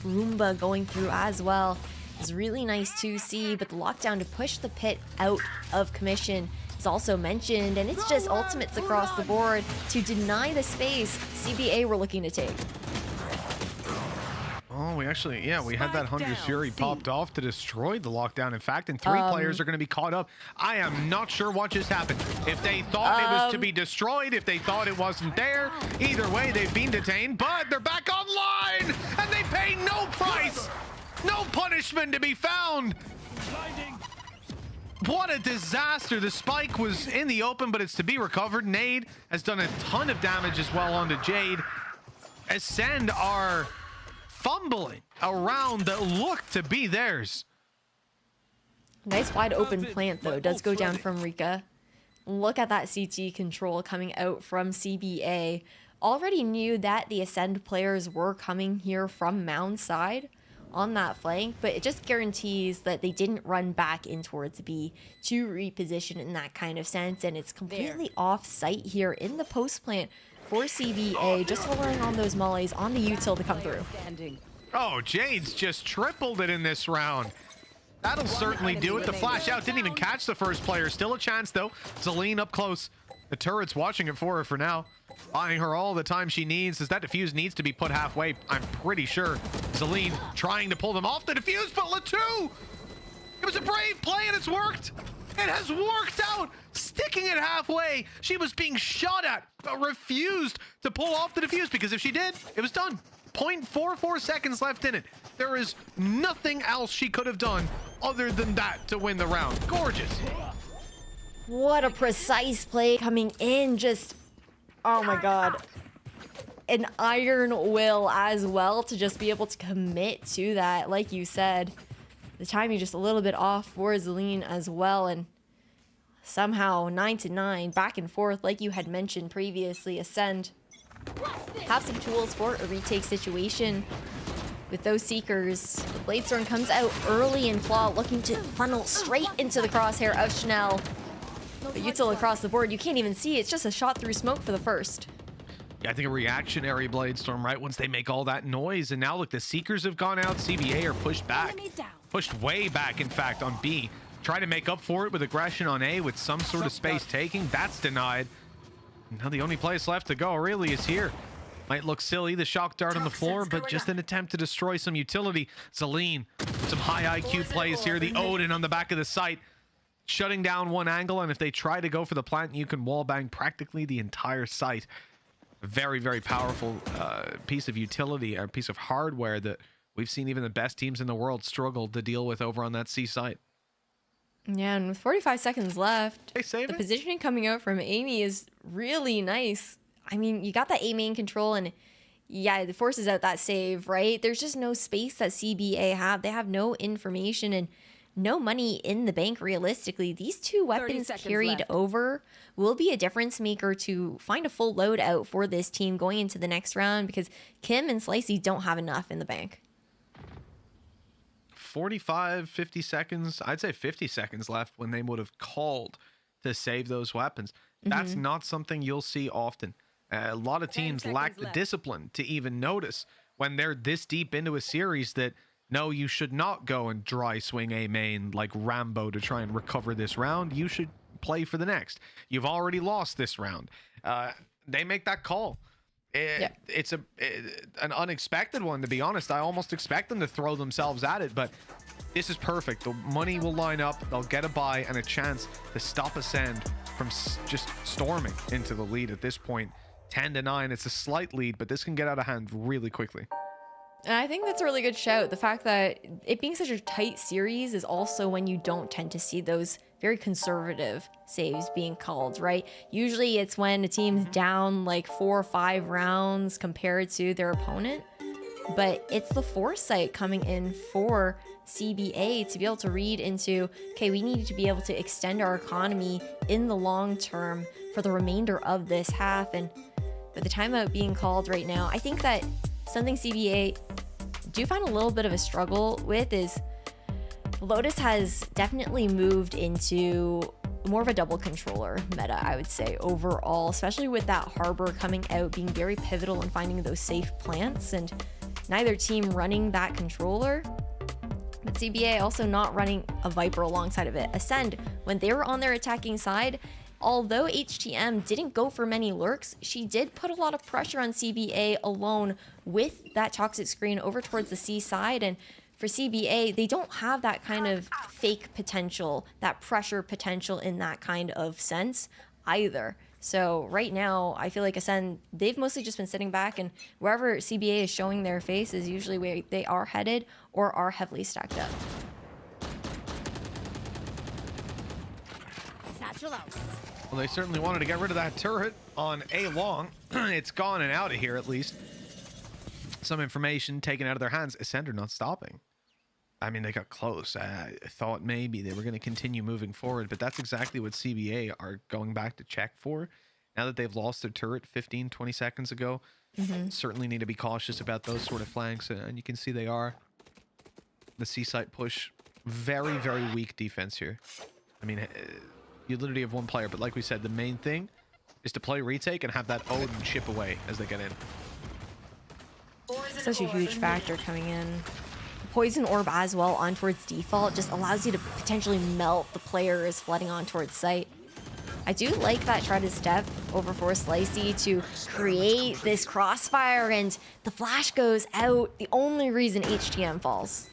Roomba going through as well. It's really nice to see, but the lockdown to push the Pit out of commission is also mentioned, and it's just ultimates across the board to deny the space CBA were looking to take. Oh, we actually, yeah, we had that Hunter's Fury popped off to destroy the lockdown. In fact, and 3 players are going to be caught up. I am not sure what just happened. If they thought it was to be destroyed, if they thought it wasn't there, either way, they've been detained, but they're back online, and they pay no price. No punishment to be found. What a disaster. The spike was in the open, but it's to be recovered. Nade has done a ton of damage as well onto Jade. Ascent are fumbling around that look to be theirs. Nice wide open plant though, does go down from Rika. Look at that CT control coming out from CBA. Already knew that the Ascend players were coming here from Mound side on that flank, but it just guarantees that they didn't run back in towards B to reposition in that kind of sense, and it's completely off site here in the post plant for CBA, just relying on those mollies on the util to come through. Oh, Jade's just tripled it in this round. That'll certainly do it. The flash out didn't even catch the first player. Still a chance though. Celine up close. The turret's watching it for her for now. Buying her all the time she needs, as that defuse needs to be put halfway, I'm pretty sure. Celine trying to pull them off the defuse, but Latu! It was a brave play and it's worked! It has worked out! Sticking it halfway! She was being shot at, but refused to pull off the defuse, because if she did, it was done. 0.44 seconds left in it. There is nothing else she could have done other than that to win the round. Gorgeous. What a precise play coming in, just, oh my god. An iron will as well to just be able to commit to that. Like you said, the timing just a little bit off for Celine as well, and somehow 9-9, back and forth like you had mentioned previously. Ascend have some tools for a retake situation with those Seekers. The Bladestorm comes out early and Flaw looking to funnel straight into the crosshair of Chanel. But util across the board, you can't even see. It's just a shot through smoke for the first. Yeah, I think a reactionary Bladestorm, right? Once they make all that noise. And now look, the Seekers have gone out. CBA are pushed back. Pushed way back, in fact, on B. Try to make up for it with aggression on A with some sort of space taking. That's denied. Now the only place left to go really is here. Might look silly, the shock dart on the floor, but just an attempt to destroy some utility. Celine, some high IQ plays here. The Odin on the back of the site, shutting down one angle, and if they try to go for the plant, you can wallbang practically the entire site. A very, very powerful piece of utility, a piece of hardware that we've seen even the best teams in the world struggle to deal with over on that C site. Yeah, and with 45 seconds left, the positioning coming out from Amy is really nice. I mean, you got that A main control, and yeah, it forces out that save, right? There's just no space that CBA have. They have no information and no money in the bank realistically. These two weapons carried over will be a difference maker to find a full loadout for this team going into the next round, because Kim and Slicey don't have enough in the bank. 45, 50 seconds, I'd say 50 seconds left when they would have called to save those weapons. That's not something you'll see often. A lot of teams lack the discipline to even notice when they're this deep into a series that, no, you should not go and dry swing A main like Rambo to try and recover this round. You should play for the next. You've already lost this round. They make that call. It's an unexpected one, to be honest. I almost expect them to throw themselves at it, but this is perfect. The money will line up. They'll get a buy and a chance to stop Ascend from just storming into the lead at this point. 10-9. It's a slight lead, but this can get out of hand really quickly. And I think that's a really good shout. The fact that it being such a tight series is also when you don't tend to see those very conservative saves being called, right? Usually it's when a team's down like 4 or 5 rounds compared to their opponent. But it's the foresight coming in for CBA to be able to read into, okay, we need to be able to extend our economy in the long term for the remainder of this half. And with the timeout being called right now, I think that something CBA do find a little bit of a struggle with is Lotus has definitely moved into more of a double controller meta, I would say, overall, especially with that Harbor coming out, being very pivotal in finding those safe plants, and neither team running that controller. But CBA also not running a Viper alongside of it. Ascent, when they were on their attacking side, although HTM didn't go for many lurks, she did put a lot of pressure on CBA alone with that toxic screen over towards the C side. And for CBA, they don't have that kind of fake potential, that pressure potential in that kind of sense either. So right now, I feel like Ascent, they've mostly just been sitting back, and wherever CBA is showing their face is usually where they are headed or are heavily stacked up. Well, they certainly wanted to get rid of that turret on A long. It's gone and out of here, at least. Some information taken out of their hands. Ascent are not stopping. I mean, they got close. I thought maybe they were going to continue moving forward, but that's exactly what CBA are going back to check for. Now that they've lost their turret 15, 20 seconds ago, certainly need to be cautious about those sort of flanks, and you can see they are. The C-site push, very, very weak defense here. I mean, you literally have one player, but like we said, the main thing is to play retake and have that Odin chip away as they get in. Such a huge factor coming in. Poison Orb as well on towards default just allows you to potentially melt the players flooding on towards site. I do like that try to step over for Slicey to create this crossfire, and the flash goes out. The only reason HTM falls.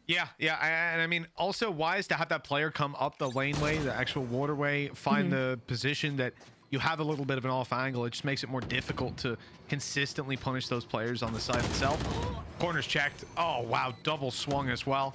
Yeah, and I mean, also wise to have that player come up the laneway, the actual waterway, find the position that you have a little bit of an off angle. It just makes it more difficult to consistently punish those players on the side itself. Corners checked. Oh, wow, double swung as well.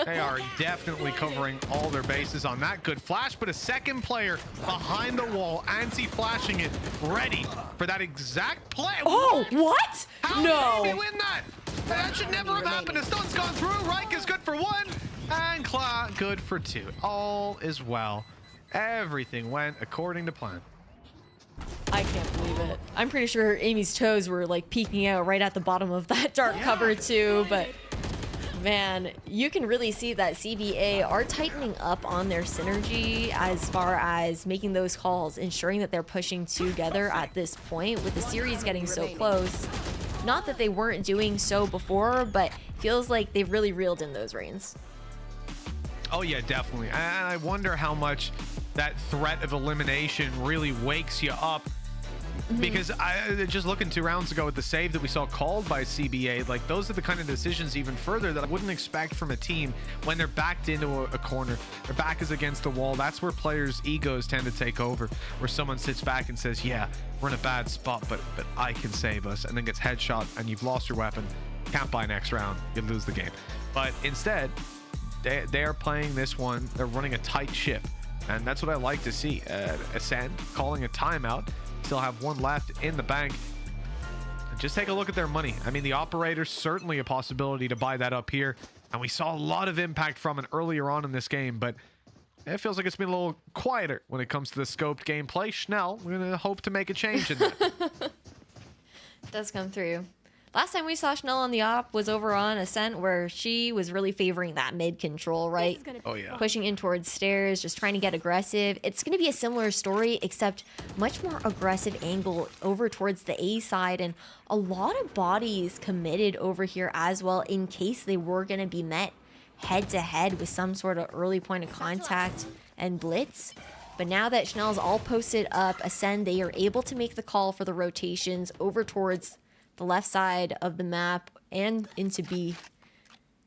They are definitely covering all their bases on that. Good flash, but a second player behind the wall, anti-flashing it, ready for that exact play. Oh, what? How No. did he win that? That should never have happened. His stun's gone through. Reich is good for one, and Kla good for two. All is well. Everything went according to plan. I can't believe it. I'm pretty sure Amy's toes were like peeking out right at the bottom of that dark cover too, but man, you can really see that CBA are tightening up on their synergy as far as making those calls, ensuring that they're pushing together at this point with the series getting so close. Not that they weren't doing so before, but feels like they've really reeled in those reins. Oh yeah, definitely. And I wonder how much that threat of elimination really wakes you up. Because just looking 2 rounds ago at the save that we saw called by CBA, like those are the kind of decisions even further that I wouldn't expect from a team when they're backed into a corner. Their back is against the wall. That's where players' egos tend to take over, where someone sits back and says, yeah, we're in a bad spot, but I can save us, and then gets headshot and you've lost your weapon. Can't buy next round. You lose the game. But instead, they are playing this one. They're running a tight ship, and that's what I like to see. Ascent calling a timeout. Still have one left in the bank. Just take a look at their money. I mean, the operator's certainly a possibility to buy that up here, and we saw a lot of impact from it earlier on in this game, but it feels like it's been a little quieter when it comes to the scoped gameplay. Schnell, we're gonna hope to make a change in that. It does come through. Last time we saw Schnell on the op was over on Ascent, where she was really favoring that mid control, right? Oh, yeah. Pushing in towards stairs, just trying to get aggressive. It's going to be a similar story, except much more aggressive angle over towards the A side, and a lot of bodies committed over here as well in case they were going to be met head to head with some sort of early point of contact and blitz. But now that Schnell's all posted up, Ascend, they are able to make the call for the rotations over towards the left side of the map and into B,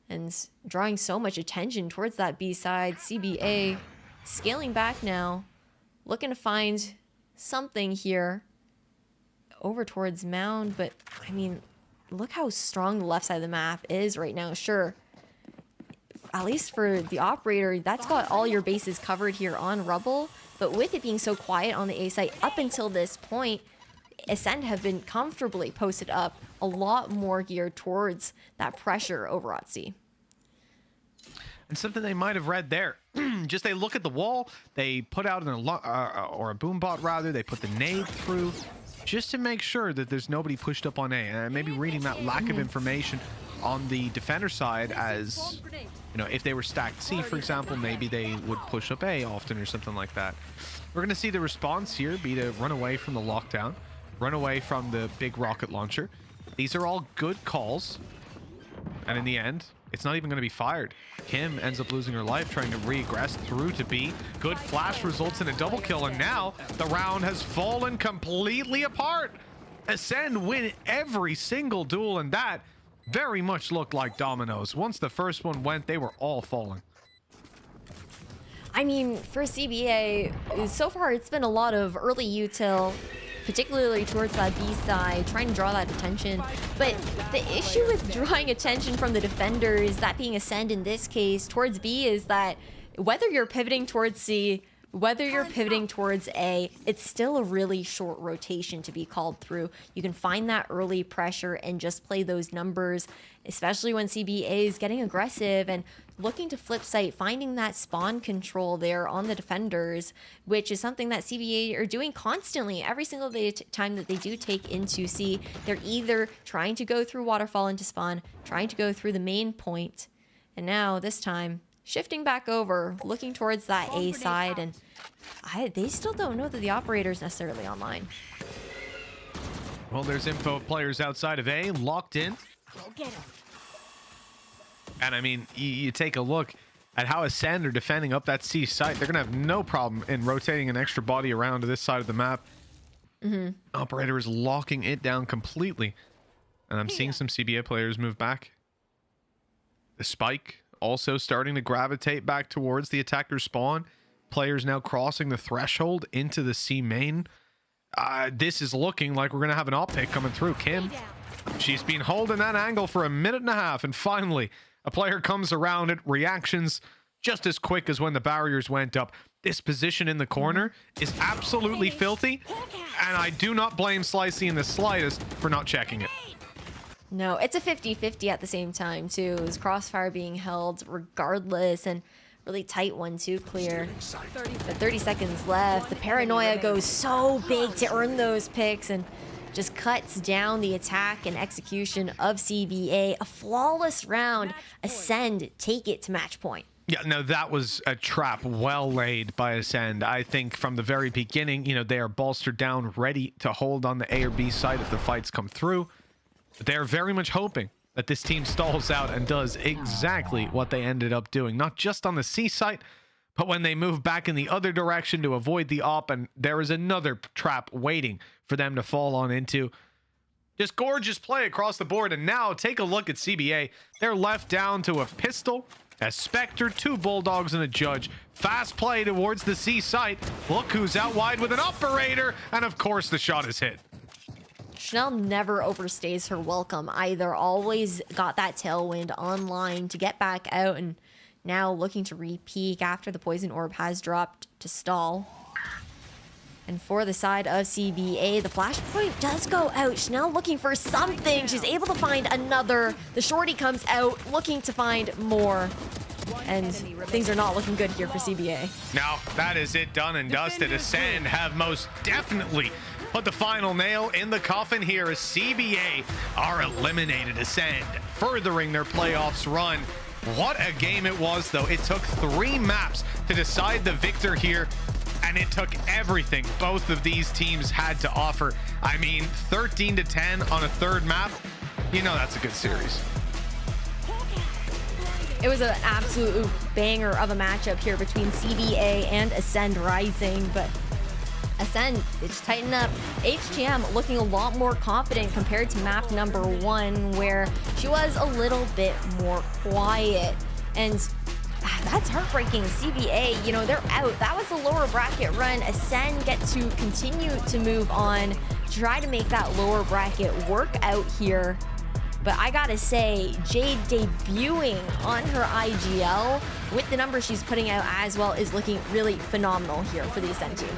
and drawing so much attention towards that B side. CBA scaling back now, looking to find something here over towards Mound, but I mean, look how strong the left side of the map is right now. Sure, at least for the operator, that's got all your bases covered here on Rubble, but with it being so quiet on the A site up until this point, Ascent have been comfortably posted up, a lot more geared towards that pressure over at C. And something they might have read there, just they look at the wall, they put out or a boom bot rather, they put the nade through, just to make sure that there's nobody pushed up on A. And maybe reading that lack of information on the defender side as, you know, if they were stacked C, for example, maybe they would push up A often or something like that. We're going to see the response here be to run away from the lockdown, run away from the big rocket launcher. These are all good calls. And in the end, it's not even going to be fired. Kim ends up losing her life trying to regress through to B. Good flash results in a double kill, and now the round has fallen completely apart. Ascend win every single duel, and that very much looked like dominoes. Once the first one went, they were all falling. I mean, for CBA, so far it's been a lot of early util, particularly towards that B side, trying to draw that attention. But the issue with drawing attention from the defenders, that being Ascend in this case, towards B, is that whether you're pivoting towards C, whether you're pivoting towards A, it's still a really short rotation to be called through. You can find that early pressure and just play those numbers, especially when CBA is getting aggressive and looking to flip site, finding that spawn control there on the defenders, which is something that CBA are doing constantly. Every single time that they do take into C, they're either trying to go through waterfall into spawn, trying to go through the main point, and now this time shifting back over, looking towards that A side, and they still don't know that the operator's necessarily online. Well, there's info of players outside of A, locked in. Go get him. And I mean, you take a look at how Ascend are defending up that C site. They're going to have no problem in rotating an extra body around to this side of the map. Operator is locking it down completely. And I'm seeing some CBA players move back. The spike also starting to gravitate back towards the attacker's spawn. Players now crossing the threshold into the C main. This is looking like we're going to have an op pick coming through. Kim, she's been holding that angle for a minute and a half, and finally a player comes around it. Reactions just as quick as when the barriers went up. This position in the corner is absolutely filthy, and I do not blame Slicey in the slightest for not checking it. No, it's a 50-50 at the same time, too. It was Crossfire being held regardless, and really tight 1-2 clear. But 30 seconds left. The paranoia goes so big to earn those picks and just cuts down the attack and execution of CBA. A flawless round. Ascend take it to match point. Yeah, no, that was a trap well laid by Ascend. I think from the very beginning, you know, they are bolstered down, ready to hold on the A or B side if the fights come through. They're very much hoping that this team stalls out and does exactly what they ended up doing, not just on the C site, but when they move back in the other direction to avoid the op, and there is another trap waiting for them to fall on into. Just gorgeous play across the board, and now take a look at CBA. They're left down to a pistol, a Spectre, 2 Bulldogs, and a Judge. Fast play towards the C site. Look who's out wide with an operator, and of course the shot is hit. Chanel never overstays her welcome either. Always got that tailwind online to get back out, and now looking to re-peek after the poison orb has dropped to stall. And for the side of CBA, the flashpoint does go out. Chanel looking for something. She's able to find another. The shorty comes out looking to find more. And things are not looking good here for CBA. Now, that is it done and dusted. Ascend have most definitely put the final nail in the coffin here as CBA are eliminated. Ascend furthering their playoffs run. What a game it was, though. It took 3 maps to decide the victor here, and it took everything both of these teams had to offer. I mean, 13-10 on a 3rd map. You know that's a good series. It was an absolute banger of a matchup here between CBA and Ascend Rising, but Ascend, it's tightened up. HTM looking a lot more confident compared to map number 1, where she was a little bit more quiet. And that's heartbreaking. CBA, you know, they're out. That was a lower bracket run. Ascend get to continue to move on, try to make that lower bracket work out here. But I gotta say, Jade debuting on her IGL with the numbers she's putting out as well is looking really phenomenal here for the Ascent team.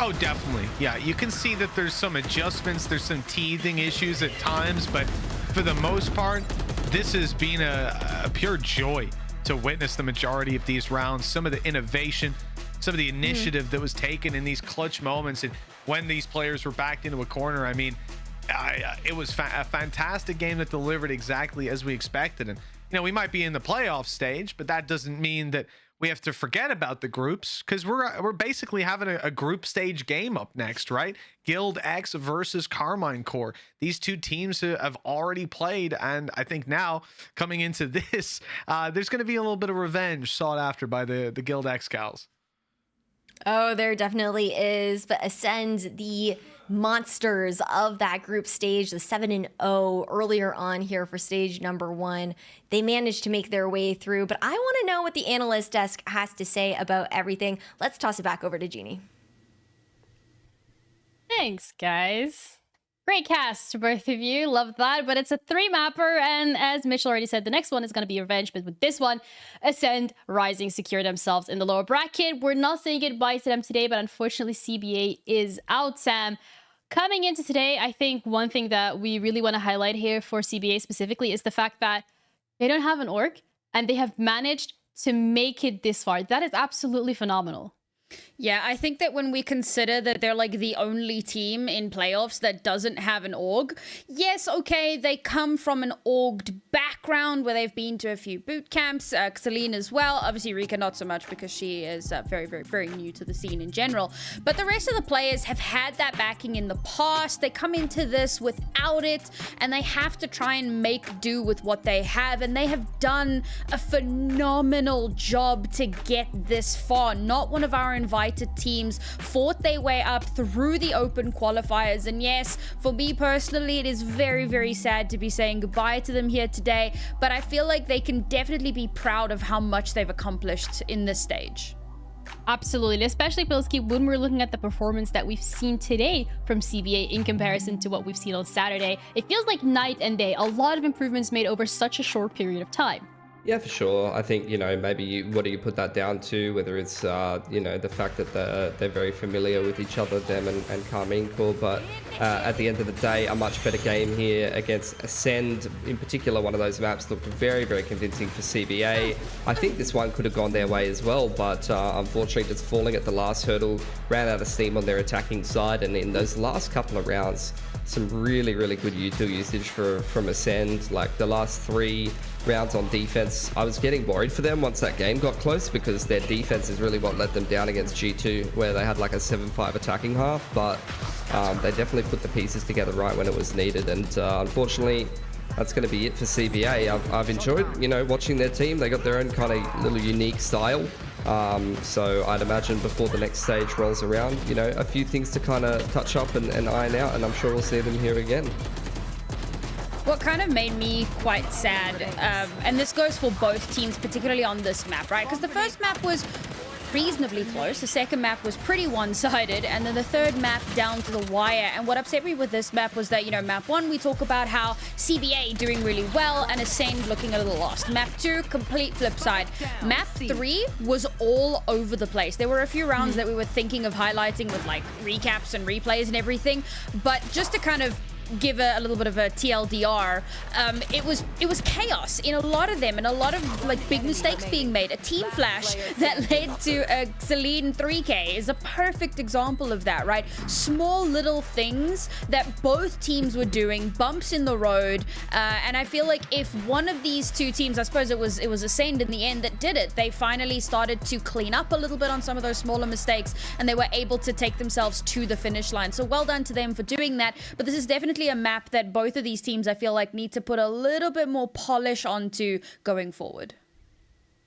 Oh, definitely. Yeah, you can see that there's some adjustments, there's some teething issues at times, but for the most part, this has been a pure joy to witness the majority of these rounds. Some of the innovation, some of the initiative that was taken in these clutch moments, and when these players were backed into a corner. I mean, it was a fantastic game that delivered exactly as we expected. And, you know, we might be in the playoff stage, but that doesn't mean that we have to forget about the groups, because we're basically having a group stage game up next, right? Guild X versus Carmine Corps. These two teams have already played, and I think now coming into this, there's going to be a little bit of revenge sought after by the Guild X gals. Oh, there definitely is. But Ascend, the monsters of that group stage, the 7-0 earlier on here for stage number 1, they managed to make their way through. But I want to know what the analyst desk has to say about everything. Let's toss it back over to Jeannie. Thanks, guys. Great cast to both of you. Love that. But it's a 3-mapper. And as Mitchell already said, the next one is going to be revenge. But with this one, Ascend Rising secure themselves in the lower bracket. We're not saying goodbye to them today, but unfortunately, CBA is out, Sam. Coming into today, I think one thing that we really want to highlight here for CBA specifically is the fact that they don't have an org and they have managed to make it this far. That is absolutely phenomenal. Yeah, I think that when we consider that they're like the only team in playoffs that doesn't have an org, yes, okay, they come from an orged background where they've been to a few boot camps, Celine as well. Obviously, Rika not so much because she is very, very, very new to the scene in general. But the rest of the players have had that backing in the past. They come into this without it, and they have to try and make do with what they have. And they have done a phenomenal job to get this far. Not one of our invited teams fought their way up through the open qualifiers, and yes, for me personally, it is very, very sad to be saying goodbye to them here today, but I feel like they can definitely be proud of how much they've accomplished in this stage. Absolutely, especially Pilsky, when we're looking at the performance that we've seen today from CBA in comparison to what we've seen on Saturday. It feels like night and day. A lot of improvements made over such a short period of time. Yeah, for sure. I think, you know, maybe what do you put that down to? Whether it's, you know, the fact that they're very familiar with each other, them and Carmine Corps. But at the end of the day, a much better game here against Ascend. In particular, one of those maps looked very, very convincing for CBA. I think this one could have gone their way as well, but unfortunately just falling at the last hurdle, ran out of steam on their attacking side. And in those last couple of rounds, some really, really good util usage from Ascend. Like the last 3 rounds on defense, I was getting worried for them once that game got close, because their defense is really what let them down against G2, where they had like a 7-5 attacking half. But they definitely put the pieces together right when it was needed. And unfortunately, that's going to be it for CBA. I've enjoyed, you know, watching their team. They got their own kind of little unique style. So I'd imagine before the next stage rolls around, you know, a few things to kind of touch up and iron out, and I'm sure we'll see them here again. What kind of made me quite sad, and this goes for both teams, particularly on this map, right? Because the first map was reasonably close, the second map was pretty one-sided, and then the third map down to the wire. And what upset me with this map was that, you know, map 1, we talk about how CBA doing really well and Ascend looking a little lost. Map 2, complete flip side. Map 3 was all over the place. There were a few rounds that we were thinking of highlighting with like recaps and replays and everything, but just to kind of give a little bit of a TLDR, it was chaos in a lot of them, and a lot of like big mistakes being made. A team flash that led to a Celine 3K is a perfect example of that, right? Small little things that both teams were doing, bumps in the road, and I feel like if one of these two teams, I suppose it was Ascend in the end that did it, they finally started to clean up a little bit on some of those smaller mistakes, and they were able to take themselves to the finish line. So well done to them for doing that. But this is definitely a map that both of these teams, I feel like, need to put a little bit more polish onto going forward.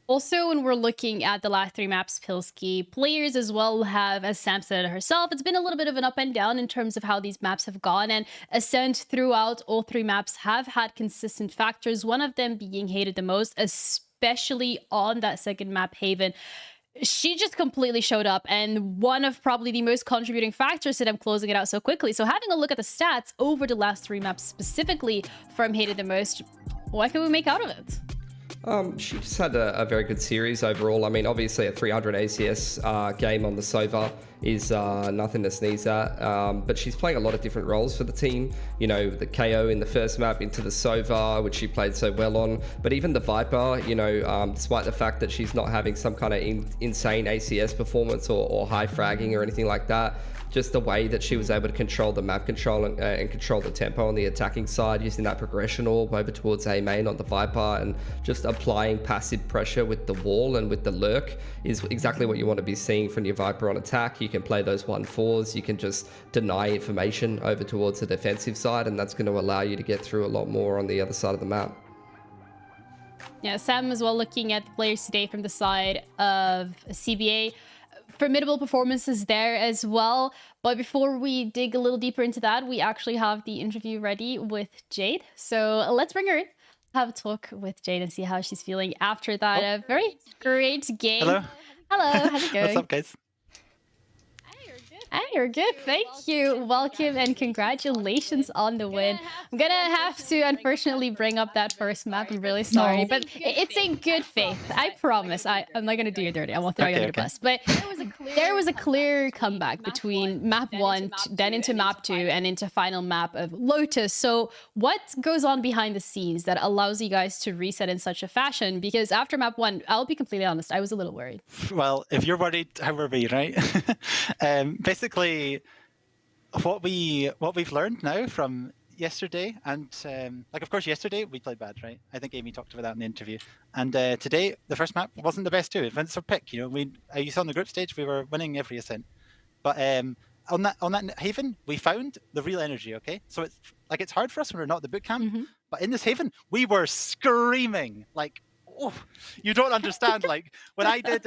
Also, when we're looking at the last 3 maps, Pilsky, players as well have, as Sam said herself, it's been a little bit of an up and down in terms of how these maps have gone, and Ascent throughout all 3 maps have had consistent factors, one of them being hated the most, especially on that second map, Haven. She just completely showed up, and one of probably the most contributing factors to them closing it out so quickly. So having a look at the stats over the last 3 maps specifically from Hated the Most, what can we make out of it? She just had a very good series overall. I mean, obviously a 300 ACS game on the Sova is nothing to sneeze at. But she's playing a lot of different roles for the team. You know, the KO in the first map into the Sova, which she played so well on. But even the Viper, you know, despite the fact that she's not having some kind of insane ACS performance or high fragging or anything like that, just the way that she was able to control the map control and control the tempo on the attacking side, using that progression orb over towards A main on the Viper, and just applying passive pressure with the wall and with the lurk is exactly what you want to be seeing from your Viper on attack. You can play those 1-4s, you can just deny information over towards the defensive side, and that's going to allow you to get through a lot more on the other side of the map. Yeah, Sam as well, looking at the players today from the side of CBA. Formidable performances there as well. But before we dig a little deeper into that, we actually have the interview ready with Jade. So let's bring her in, have a talk with Jade and see how she's feeling after that very great game. Hello. Hello, how's it going? What's up, guys? Hi, you're good. Thank you. Welcome and congratulations on the win. I'm gonna have to unfortunately bring up that first map. I'm really sorry, but it's in good faith. I promise. I'm not gonna do you dirty. I won't throw you under the bus. But there was a clear comeback between map 1, then into map 2, and into final map of Lotus. So what goes on behind the scenes that allows you guys to reset in such a fashion? Because after map 1, I'll be completely honest, I was a little worried. Well, if you're worried, how are we, right? Basically, what we've learned now from yesterday, and like of course yesterday we played bad, right? I think Amy talked about that in the interview. And today the first map wasn't the best too. It went for pick, you know. You saw on the group stage we were winning every Ascent, but on that Haven we found the real energy. Okay, so it's hard for us when we're not at the boot camp, but in this Haven we were screaming like, oh, you don't understand. Like when I did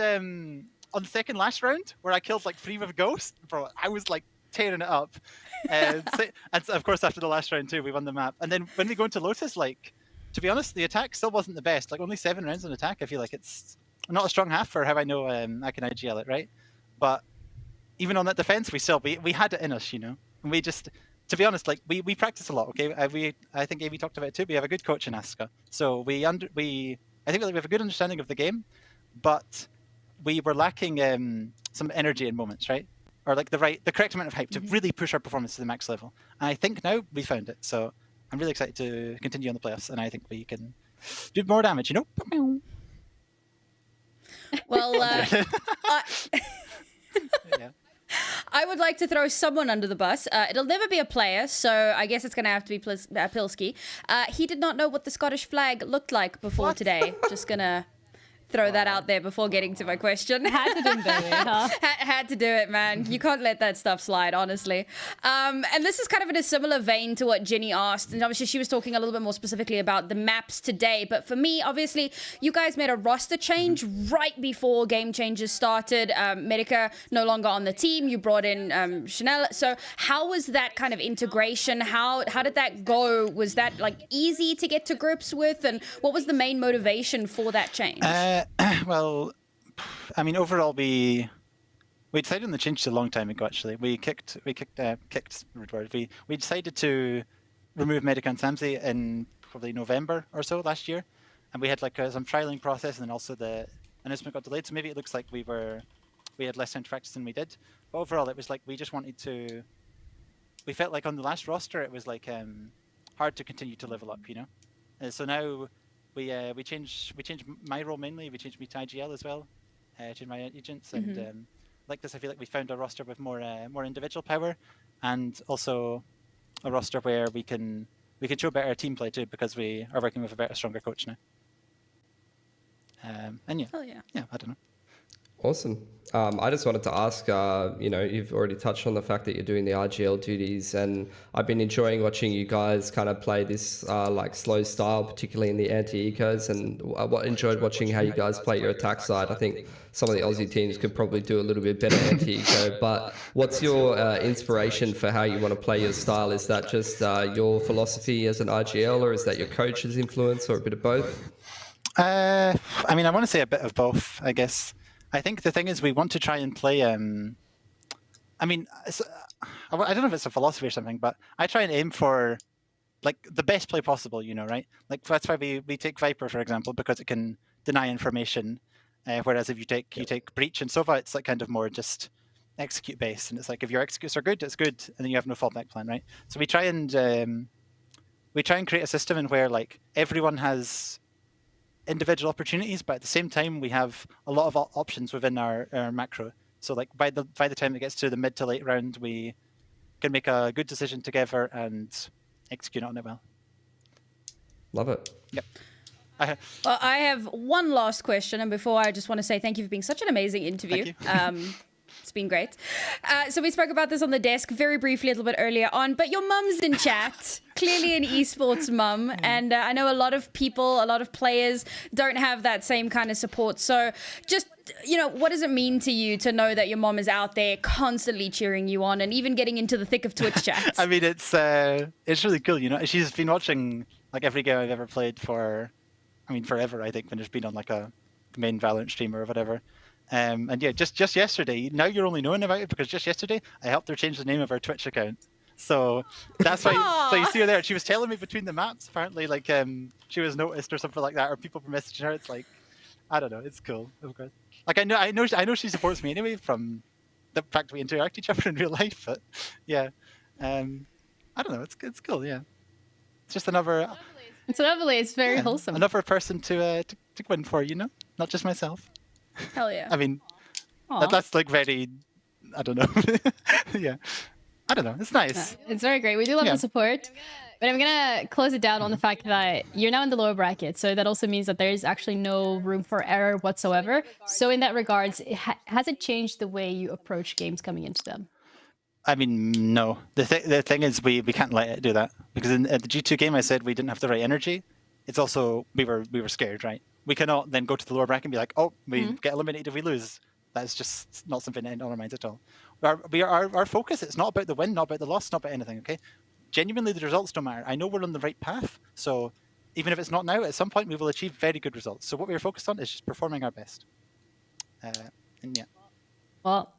on the second last round where I killed like 3 with Ghost, bro, I was like tearing it up. And of course after the last round too, we won the map. And then when we go into Lotus, like, to be honest, the attack still wasn't the best. Like only 7 rounds on attack. I feel like it's not a strong half for how I know I can IGL it, right? But even on that defense, we had it in us, you know. And we just, to be honest, like we practice a lot. Okay, I think Amy talked about it too. We have a good coach in Asuka, so I think we have a good understanding of the game, but we were lacking some energy in moments, right? Or like the correct amount of hype to really push our performance to the max level. And I think now we found it. So I'm really excited to continue on the playoffs, and I think we can do more damage, you know? Well, I would like to throw someone under the bus. It'll never be a player, so I guess it's going to have to be Pilski. He did not know what the Scottish flag looked like before today. Just going to throw that out there before getting to my question. Had to do it, huh? Had to do it, man. You can't let that stuff slide, honestly. And this is kind of in a similar vein to what Jenny asked. And obviously she was talking a little bit more specifically about the maps today. But for me, obviously, you guys made a roster change right before Game Changers started. Medica no longer on the team. You brought in Chanel. So how was that kind of integration? How did that go? Was that like easy to get to grips with? And what was the main motivation for that change? Well, I mean, overall, we decided on the change a long time ago. Actually, we decided to remove Medica and Samsey in probably November or so last year, and we had like some trialing process, and then also the announcement got delayed. So maybe it looks like we had less time to practice than we did. But overall, it was like we just wanted to. We felt like on the last roster, it was like hard to continue to level up, you know. So now. We changed my role mainly. We changed me to IGL as well, changed my agents, and like this, I feel like we found a roster with more individual power, and also a roster where we can show better team play too, because we are working with a better, stronger coach now. And yeah, I don't know. Awesome. I just wanted to ask, you know, you've already touched on the fact that you're doing the RGL duties, and I've been enjoying watching you guys kind of play this like slow style, particularly in the anti-ecos, and enjoyed watching how you guys play your attack side. I think some of the Aussie teams could probably do a little bit better anti-eco, but what's your inspiration for how you want to play your style? Is that just your philosophy as an RGL, or is that your coach's influence, or a bit of both? I mean, I want to say a bit of both, I guess. I think the thing is we want to try and play, I mean, I don't know if it's a philosophy or something, but I try and aim for like the best play possible, you know, right? Like that's why we take Viper, for example, because it can deny information. Whereas if you take Breach and Sova, it's like kind of more just execute based, and it's like if your executes are good, it's good, and then you have no fallback plan, right? So we try and create a system in where like everyone has individual opportunities, but at the same time we have a lot of options within our macro. So like by the time it gets to the mid to late round, we can make a good decision together and execute on it well. Love it. Yep. Well, I have one last question, and before I just want to say thank you for being such an amazing interview. It's been great. So we spoke about this on the desk very briefly a little bit earlier on, but your mum's in chat, clearly an esports mum, and I know a lot of people, a lot of players don't have that same kind of support. So just, you know, what does it mean to you to know that your mom is out there constantly cheering you on and even getting into the thick of Twitch chat? I mean, it's really cool, you know. She's been watching like every game I've ever played for, I mean, forever, I think, when there's been on like the main VALORANT streamer or whatever. And yeah, just yesterday, now you're only knowing about it because just yesterday I helped her change the name of her Twitch account. So that's why. So you see her there. She was telling me between the maps, apparently, like she was noticed or something like that, or people were messaging her. It's like, I don't know. It's cool, of course. Like I know she supports me anyway from the fact we interact with each other in real life. But yeah, I don't know. It's cool. Yeah, it's just another. It's lovely. It's very wholesome. Another person to win for, you know, not just myself. Hell yeah. I mean, that's like very, I don't know. Yeah. I don't know. It's nice. It's very great. We do love the support. But I'm going to close it down on the fact that you're now in the lower bracket. So that also means that there is actually no room for error whatsoever. So in that regards, has it changed the way you approach games coming into them? I mean, no. The thing is, we can't let it do that. Because at the G2 game, I said we didn't have the right energy. It's also, we were scared, right? We cannot then go to the lower bracket and be like, oh, we get eliminated if we lose. That's just not something on our minds at all. Our focus, it's not about the win, not about the loss, not about anything, okay? Genuinely, the results don't matter. I know we're on the right path, so even if it's not now, at some point we will achieve very good results. So what we're focused on is just performing our best. And yeah. Well,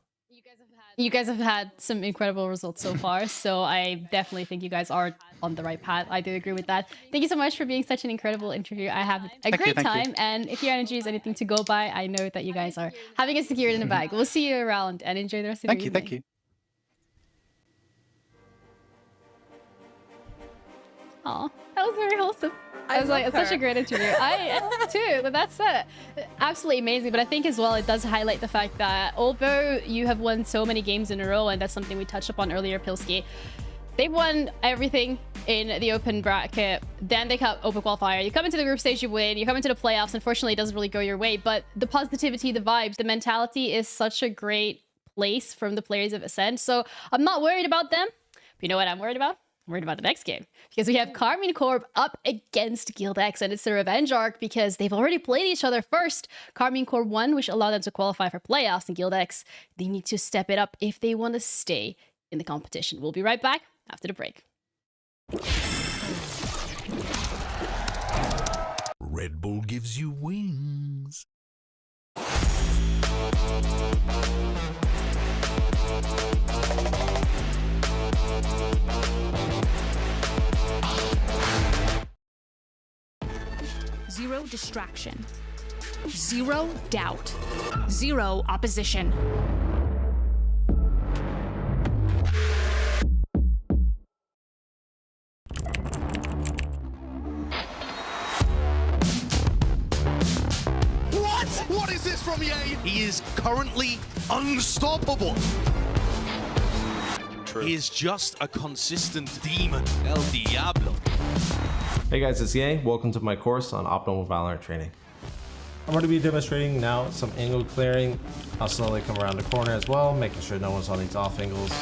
you guys have had some incredible results so far, so I definitely think you guys are on the right path. I do agree with that. Thank you so much for being such an incredible interview. I have a great time, and if your energy is anything to go by, I know that you guys are having it secured in the bag. We'll see you around, and enjoy the rest of your evening. Thank you. Aw, that was very wholesome. I was like, it's such a great interview. I too, but that's absolutely amazing. But I think as well, it does highlight the fact that although you have won so many games in a row, and that's something we touched upon earlier, Pilsky, they've won everything in the open bracket. Then they come open qualifier. You come into the group stage, you win. You come into the playoffs. Unfortunately, it doesn't really go your way. But the positivity, the vibes, the mentality is such a great place from the players of Ascent. So I'm not worried about them. But you know what I'm worried about? I'm worried about the next game, because we have Karmine Corp up against GLD, and it's the revenge arc because they've already played each other first. Karmine Corp won, which allowed them to qualify for playoffs, and GLD, they need to step it up if they want to stay in the competition. We'll be right back after the break. Red Bull gives you wings. Zero distraction. Zero doubt. Zero opposition. What is this from EA? He is currently unstoppable. He is just a consistent demon, El Diablo. Hey guys, it's EA. Welcome to my course on optimal VALORANT training. I'm going to be demonstrating now some angle clearing. I'll slowly come around the corner as well, making sure no one's on these off angles.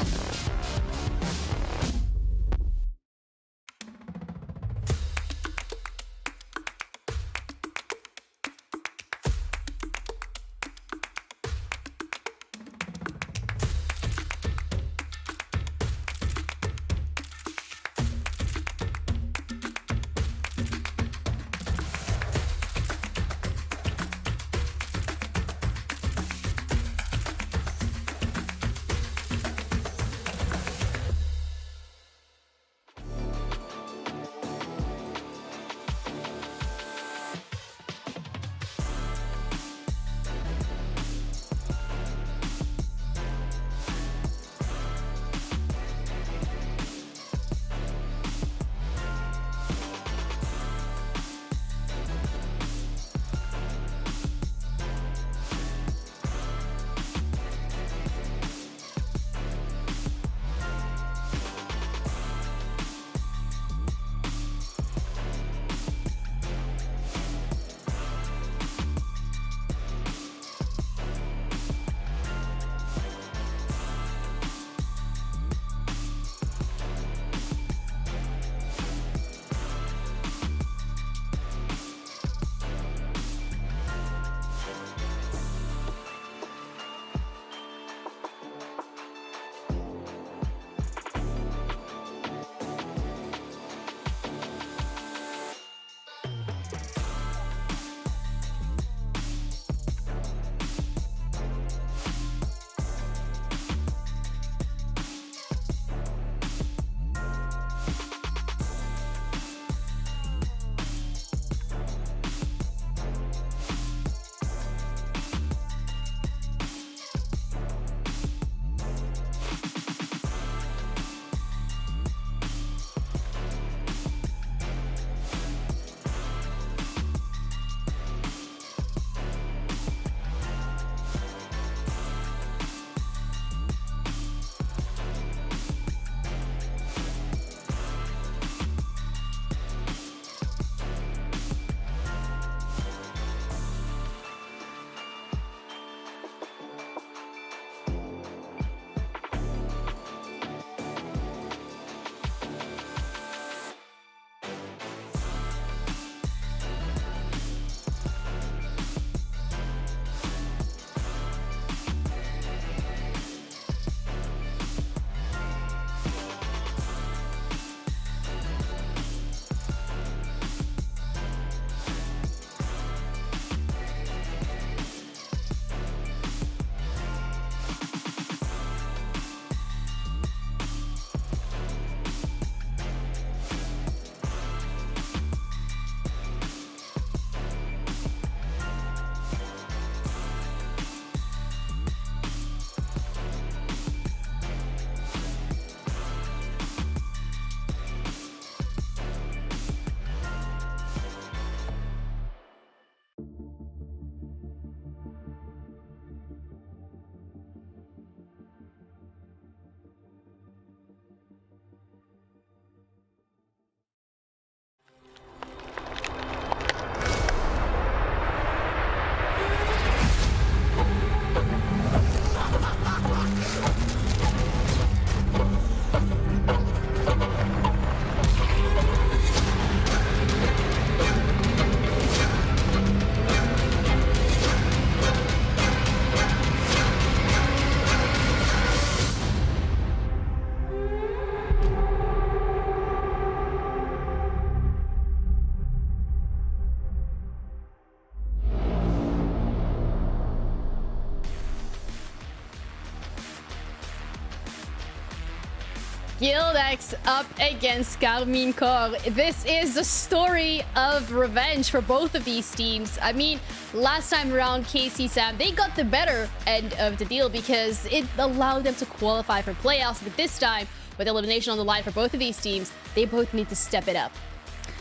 GLD up against Carmine Corps. This is the story of revenge for both of these teams. I mean, last time around, KC Sam, they got the better end of the deal because it allowed them to qualify for playoffs. But this time, with elimination on the line for both of these teams, they both need to step it up.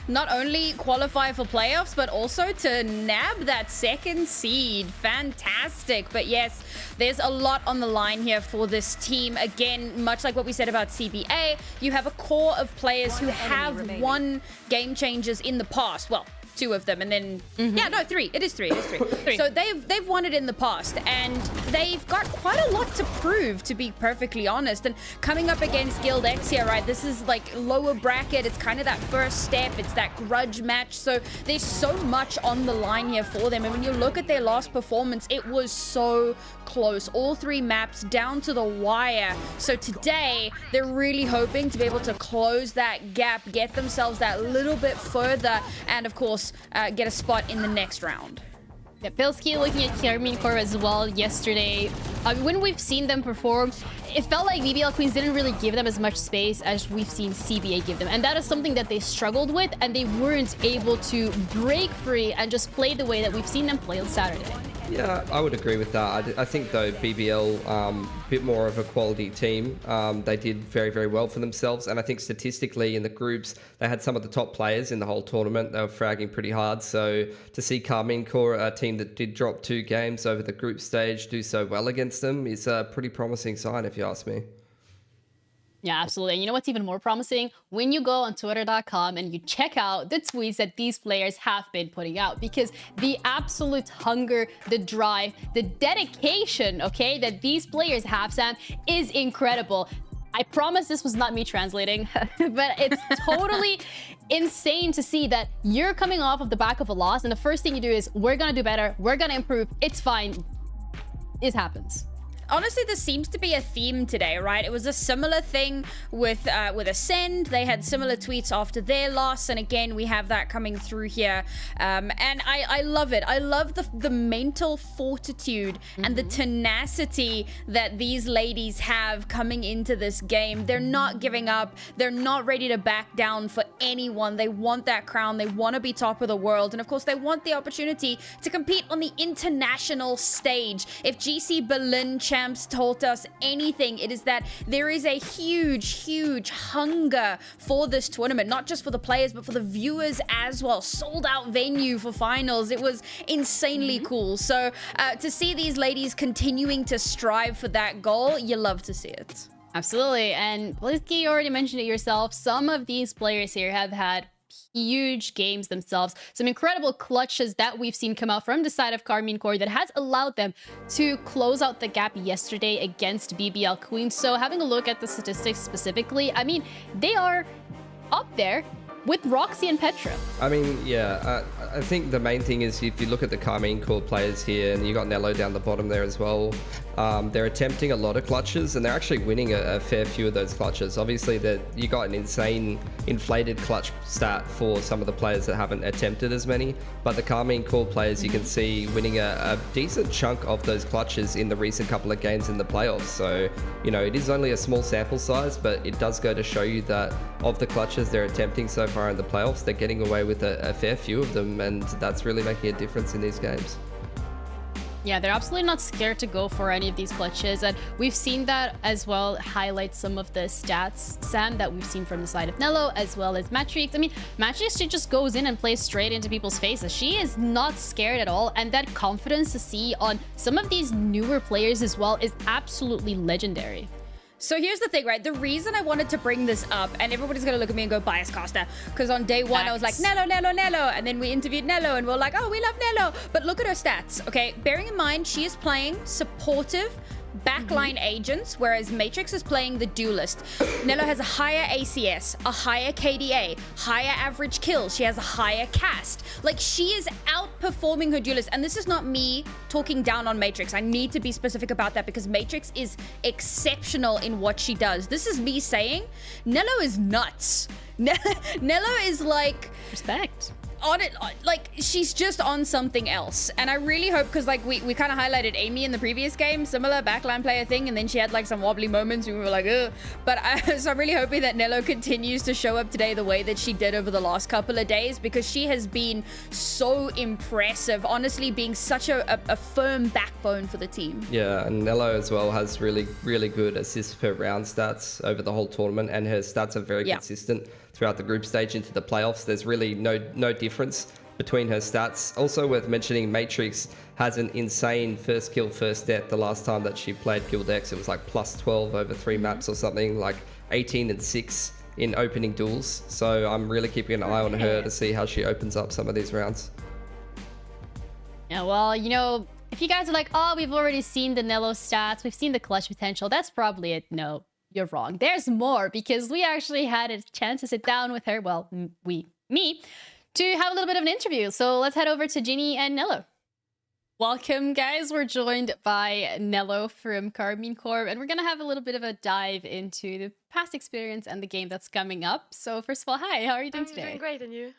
Not only qualify for playoffs, but also to nab that second seed. Fantastic. But yes, there's a lot on the line here for this team. Again, much like what we said about CBA, you have a core of players who have won Game Changers in the past. Well, 2 of them, and then yeah, no, 3. It is 3. So they've won it in the past, and they've got quite a lot to prove, to be perfectly honest. And coming up against GLD here, right, this is like lower bracket. It's kind of that first step. It's that grudge match. So there's so much on the line here for them. And when you look at their last performance, it was so close. All 3 maps down to the wire. So today, they're really hoping to be able to close that gap, get themselves that little bit further, and of course, get a spot in the next round. Yeah, Pilski looking at Carmine Corps as well yesterday. When we've seen them perform, it felt like BBL Queens didn't really give them as much space as we've seen CBA give them. And that is something that they struggled with, and they weren't able to break free and just play the way that we've seen them play on Saturday. Yeah, I would agree with that. I think, though, BBL, a bit more of a quality team. They did very, very well for themselves. And I think statistically in the groups, they had some of the top players in the whole tournament. They were fragging pretty hard. So to see Carmine Corps, a team that did drop 2 games over the group stage, do so well against them is a pretty promising sign, if you ask me. Yeah, absolutely. And you know what's even more promising? When you go on Twitter.com and you check out the tweets that these players have been putting out, because the absolute hunger, the drive, the dedication, okay, that these players have, Sam, is incredible. I promise this was not me translating, but it's totally insane to see that you're coming off of the back of a loss, and the first thing you do is, we're going to do better, we're going to improve, it's fine. It happens. Honestly, there seems to be a theme today, right? It was a similar thing with Ascent. They had similar tweets after their loss, and again, we have that coming through here. And I love it. I love the mental fortitude and the tenacity that these ladies have coming into this game. They're not giving up. They're not ready to back down for anyone. They want that crown. They want to be top of the world. And of course, they want the opportunity to compete on the international stage. If GC Berlin champs told us anything, it is that there is a huge hunger for this tournament, not just for the players but for the viewers as well. Sold out venue for finals. It was insanely cool. So to see these ladies continuing to strive for that goal, you love to see it. Absolutely. And Blitzky, you already mentioned it yourself, some of these players here have had huge games themselves. Some incredible clutches that we've seen come out from the side of Carmine Corps that has allowed them to close out the gap yesterday against BBL Queens. So having a look at the statistics specifically, I mean, they are up there with Roxy and Petra. I mean, yeah, I think the main thing is if you look at the Carmine Corps players here, and you got Nello down the bottom there as well, they're attempting a lot of clutches, and they're actually winning a fair few of those clutches. Obviously, that you got an insane inflated clutch stat for some of the players that haven't attempted as many, but the Carmine Corps players, you can see winning a decent chunk of those clutches in the recent couple of games in the playoffs. So, you know, it is only a small sample size, but it does go to show you that of the clutches they're attempting so far in the playoffs, they're getting away with a fair few of them, and that's really making a difference in these games. Yeah, they're absolutely not scared to go for any of these clutches, and we've seen that as well highlight some of the stats, Sam, that we've seen from the side of Nello as well as Matrix. I mean, Matrix, she just goes in and plays straight into people's faces. She is not scared at all, and that confidence to see on some of these newer players as well is absolutely legendary. So here's the thing, right? The reason I wanted to bring this up, and everybody's gonna look at me and go, bias caster, because on day one I was like, Nello, and then we interviewed Nello, and we're like, oh, we love Nello. But look at her stats, okay? Bearing in mind, she is playing supportive backline agents, whereas Matrix is playing the duelist. Nello has a higher ACS, a higher KDA, higher average kills. She has a higher cast. Like, she is outperforming her duelist. And this is not me talking down on Matrix. I need to be specific about that because Matrix is exceptional in what she does. This is me saying Nello is nuts. Nello is like... Respect. on it, like she's just on something else, and I really hope, because like we kind of highlighted Amy in the previous game, similar backline player thing, and then she had like some wobbly moments and we were like, ugh. But so I'm really hoping that Nello continues to show up today the way that she did over the last couple of days, because she has been so impressive, honestly, being such a firm backbone for the team. Yeah, and Nello as well has really good assists per round stats over the whole tournament, and her stats are very consistent throughout the group stage into the playoffs. There's really no difference between her stats. Also worth mentioning, Matrix has an insane first kill, first death. The last time that she played Guild X, it was like plus 12 over 3 maps or something, like 18 and 6 in opening duels. So I'm really keeping an eye on her to see how she opens up some of these rounds. Yeah, well, you know, if you guys are like, oh, we've already seen the Nello stats, we've seen the clutch potential, that's probably it. No, you're wrong. There's more, because we actually had a chance to sit down with her, well, me, to have a little bit of an interview. So let's head over to Ginny and Nello. Welcome, guys. We're joined by Nello from Karmine Corp, and we're going to have a little bit of a dive into the past experience and the game that's coming up. So first of all, hi, how are you doing today? I'm doing great, and you?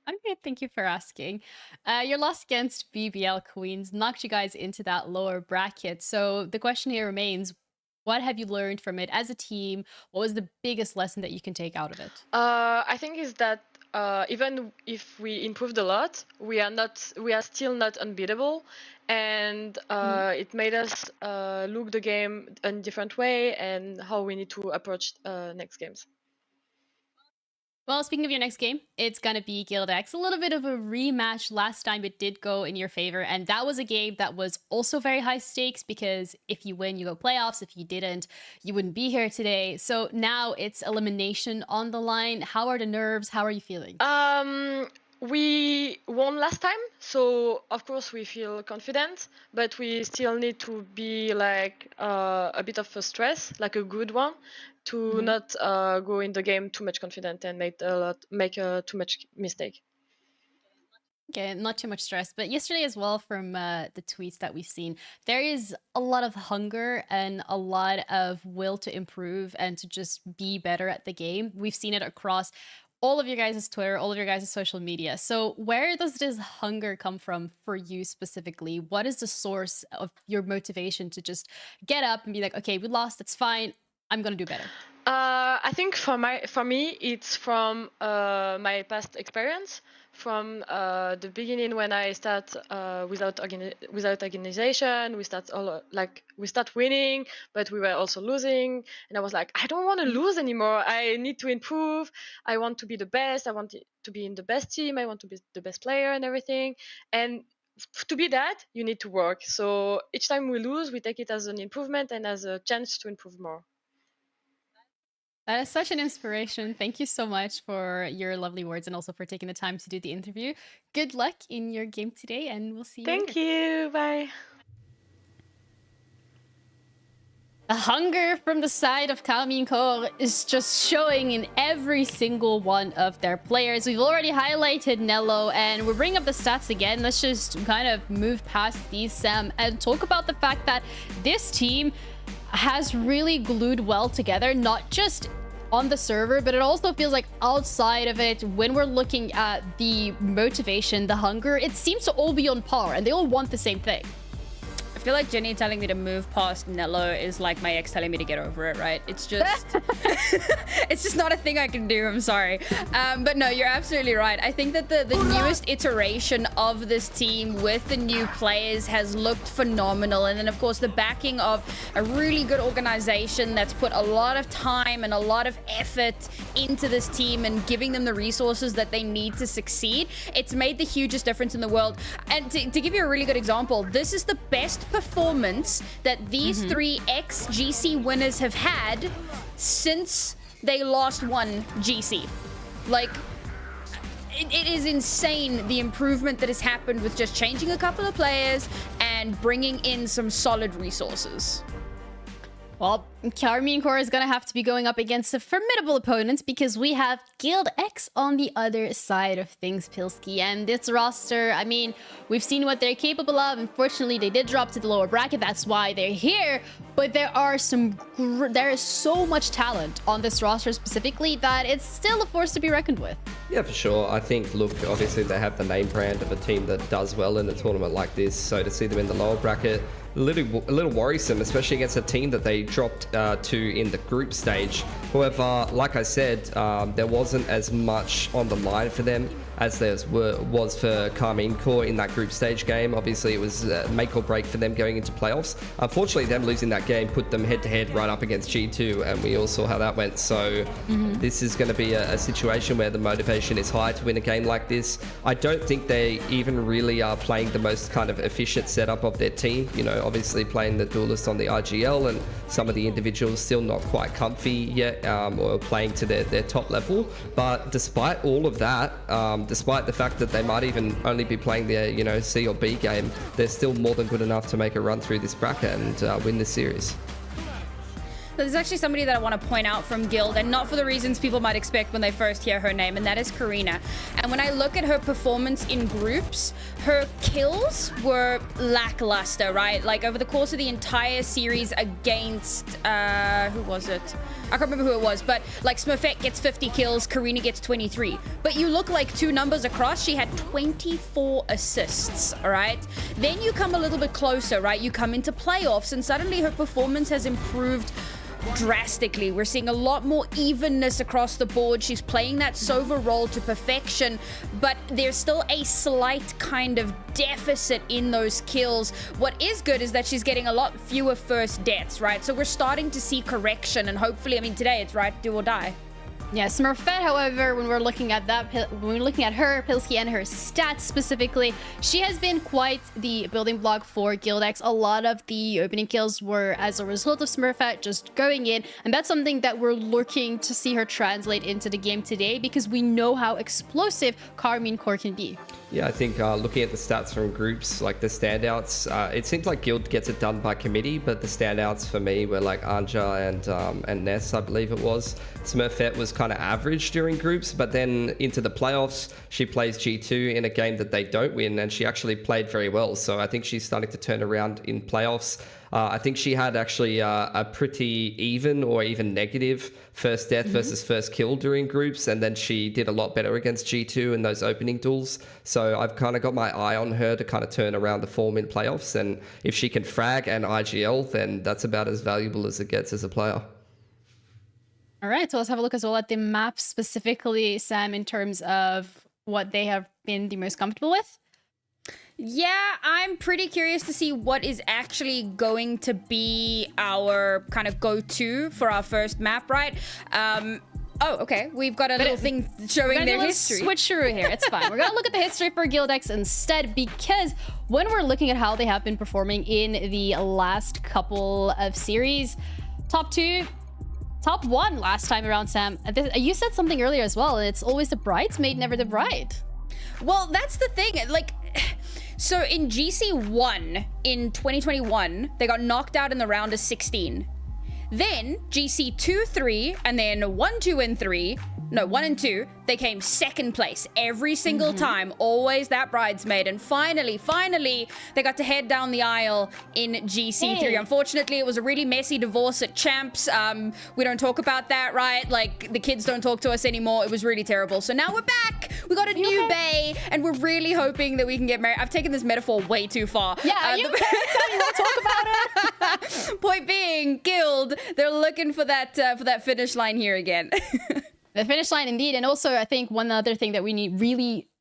I'm good, thank you for asking. Your loss against BBL Queens knocked you guys into that lower bracket. So the question here remains, what have you learned from it as a team? What was the biggest lesson that you can take out of it? I think is that even if we improved a lot, we are still not unbeatable, and it made us look the game in a different way and how we need to approach next games. Well, speaking of your next game, it's going to be Guild X. A little bit of a rematch. Last time it did go in your favor, and that was a game that was also very high stakes, because if you win, you go playoffs. If you didn't, you wouldn't be here today. So now it's elimination on the line. How are the nerves? How are you feeling? We won last time, so of course we feel confident, but we still need to be like a bit of a stress, like a good one, to not go in the game too much confident and make too much mistake. Okay, not too much stress. But yesterday as well, from the tweets that we've seen, there is a lot of hunger and a lot of will to improve and to just be better at the game. We've seen it across all of your guys' Twitter, all of your guys' social media. So where does this hunger come from for you specifically? What is the source of your motivation to just get up and be like, okay, we lost, it's fine, I'm gonna do better? I think for me, it's from my past experience, from the beginning when I start without organization. We start winning, but we were also losing, and I was like, I don't want to lose anymore. I need to improve. I want to be the best. I want to be in the best team. I want to be the best player and everything. And to be that, you need to work. So each time we lose, we take it as an improvement and as a chance to improve more. That is such an inspiration. Thank you so much for your lovely words and also for taking the time to do the interview. Good luck in your game today, and we'll see you later. Thank you. Bye. The hunger from the side of Karmine Corp is just showing in every single one of their players. We've already highlighted Nello, and we'll bring up the stats again. Let's just kind of move past these, Sam, and talk about the fact that this team has really glued well together, not just on the server, but it also feels like outside of it, when we're looking at the motivation, the hunger, it seems to all be on par and they all want the same thing. I feel like Jenny telling me to move past Nello is like my ex telling me to get over it, right? It's just it's just not a thing I can do. I'm sorry. But no, you're absolutely right. I think that the newest iteration of this team with the new players has looked phenomenal. And then, of course, the backing of a really good organization that's put a lot of time and a lot of effort into this team and giving them the resources that they need to succeed. It's made the hugest difference in the world. And to give you a really good example, this is the best performance that these three ex-GC winners have had since they last won GC. Like, it is insane the improvement that has happened with just changing a couple of players and bringing in some solid resources. Well, Karmine Corp is going to have to be going up against a formidable opponent because we have Guild X on the other side of things, Pilsky. And this roster, I mean, we've seen what they're capable of. Unfortunately, they did drop to the lower bracket. That's why they're here. But there is so much talent on this roster specifically that it's still a force to be reckoned with. Yeah, for sure. I think, look, obviously they have the name brand of a team that does well in a tournament like this. So to see them in the lower bracket, a little worrisome, especially against a team that they dropped to in the group stage. However, like I said, there wasn't as much on the line for them as there was for Karmine Corp in that group stage game. Obviously, it was make or break for them going into playoffs. Unfortunately, them losing that game put them head-to-head right up against G2, and we all saw how that went. So this is going to be a situation where the motivation is high to win a game like this. I don't think they even really are playing the most kind of efficient setup of their team. You know, obviously playing the duelist on the IGL, and some of the individuals still not quite comfy yet, or playing to their top level. But despite all of that, despite the fact that they might even only be playing their, you know, C or B game, they're still more than good enough to make a run through this bracket and win this series. There's actually somebody that I want to point out from Guild, and not for the reasons people might expect when they first hear her name, and that is Karina. And when I look at her performance in groups, her kills were lackluster, right? Like over the course of the entire series against, who was it? I can't remember who it was, but like Smurfette gets 50 kills, Karina gets 23. But you look like two numbers across, she had 24 assists, all right? Then you come a little bit closer, right? You come into playoffs, and suddenly her performance has improved drastically. We're seeing a lot more evenness across the board. She's playing that Sova role to perfection, but there's still a slight kind of deficit in those kills. What is good is that she's getting a lot fewer first deaths, right? So we're starting to see correction, and hopefully, I mean, today it's right, do or die. Yeah, Smurfette, however, when we're looking at that, when we're looking at her, Pilsky, and her stats specifically, she has been quite the building block for GLDX. A lot of the opening kills were as a result of Smurfette just going in, and that's something that we're looking to see her translate into the game today, because we know how explosive Karmine Corp can be. Yeah, I think looking at the stats from groups, like the standouts, it seems like Guild gets it done by committee, but the standouts for me were like Anja and Ness, I believe it was. Smurfette was kind of average during groups, but then into the playoffs, she plays G2 in a game that they don't win, and she actually played very well. So I think she's starting to turn around in playoffs. I think she had actually a pretty even or even negative first death versus first kill during groups, and then she did a lot better against G2 in those opening duels. So I've kind of got my eye on her to kind of turn around the form in playoffs, and if she can frag and IGL, then that's about as valuable as it gets as a player. All right, so let's have a look as well at the map specifically, Sam, in terms of what they have been the most comfortable with. Yeah, I'm pretty curious to see what is actually going to be our kind of go-to for our first map, right? Oh, okay. We've got a little thing showing their history. Switcheroo here. It's fine. We're going to look at the history for GLDX instead, because when we're looking at how they have been performing in the last couple of series, top one last time around, Sam. You said something earlier as well, and it's always the bridesmaid, never the bride. Well, that's the thing. Like, so in GC1 in 2021, they got knocked out in the round of 16. Then GC2, 3, and then 1, 2, and 3. No, 1 and 2, they came second place every single time, always that bridesmaid. And finally, they got to head down the aisle in GC3. Hey. Unfortunately, it was a really messy divorce at Champs. We don't talk about that, right? Like, the kids don't talk to us anymore. It was really terrible. So now we're back. We got a new bae, and we're really hoping that we can get married. I've taken this metaphor way too far. Yeah, you want to talk about it? Point being, Guild, they're looking for that finish line here again. The finish line, indeed. And also, I think one other thing that we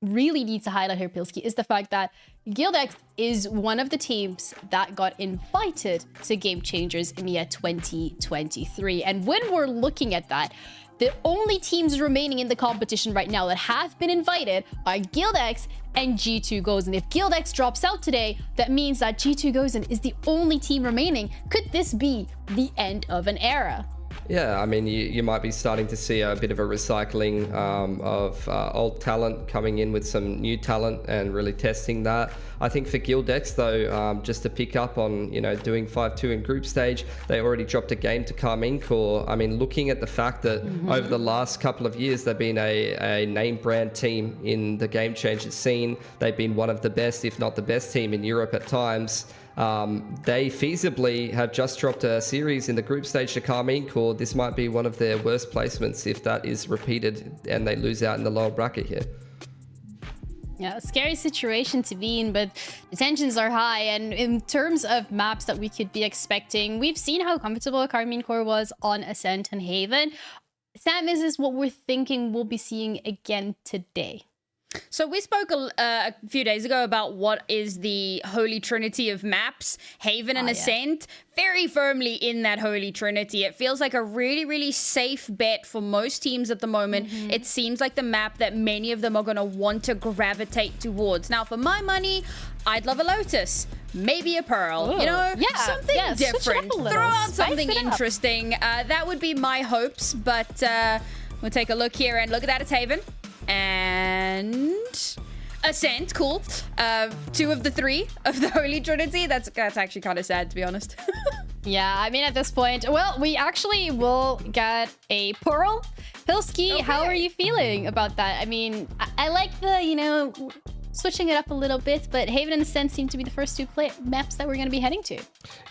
really need to highlight here, Pilsky, is the fact that GLDX is one of the teams that got invited to Game Changers EMEA 2023. And when we're looking at that, the only teams remaining in the competition right now that have been invited are GLDX and G2 Gozen. If GLDX drops out today, that means that G2 Gozen is the only team remaining. Could this be the end of an era? Yeah, I mean, you might be starting to see a bit of a recycling of old talent coming in with some new talent and really testing that. I think for GLDX, though, just to pick up on, you know, doing 5-2 in group stage, they already dropped a game to Karmine Corp. I mean, looking at the fact that over the last couple of years, they've been a name brand team in the Game Changers scene. They've been one of the best, if not the best team in Europe at times. They feasibly have just dropped a series in the group stage to Carmine Core. This might be one of their worst placements if that is repeated and they lose out in the lower bracket here. Yeah, a scary situation to be in, but the tensions are high. And in terms of maps that we could be expecting, we've seen how comfortable Carmine Core was on Ascent and Haven. Sam, is this what we're thinking we'll be seeing again today? So we spoke a few days ago about what is the holy trinity of maps, Haven and Ascent, very firmly in that holy trinity. It feels like a really, really safe bet for most teams at the moment. It seems like the map that many of them are going to want to gravitate towards. Now, for my money, I'd love a Lotus, maybe a Pearl, you know, something different. Throw out something interesting. That would be my hopes, but we'll take a look here and look at that. It's Haven. And Ascent, cool. 2 of the 3 of the Holy Trinity. That's actually kind of sad, to be honest. Yeah, I mean, at this point, well, we actually will get a Pearl. Pilski, how are you feeling about that? I mean, I like the, you know, switching it up a little bit, but Haven and Ascent seem to be the first 2 maps that we're going to be heading to.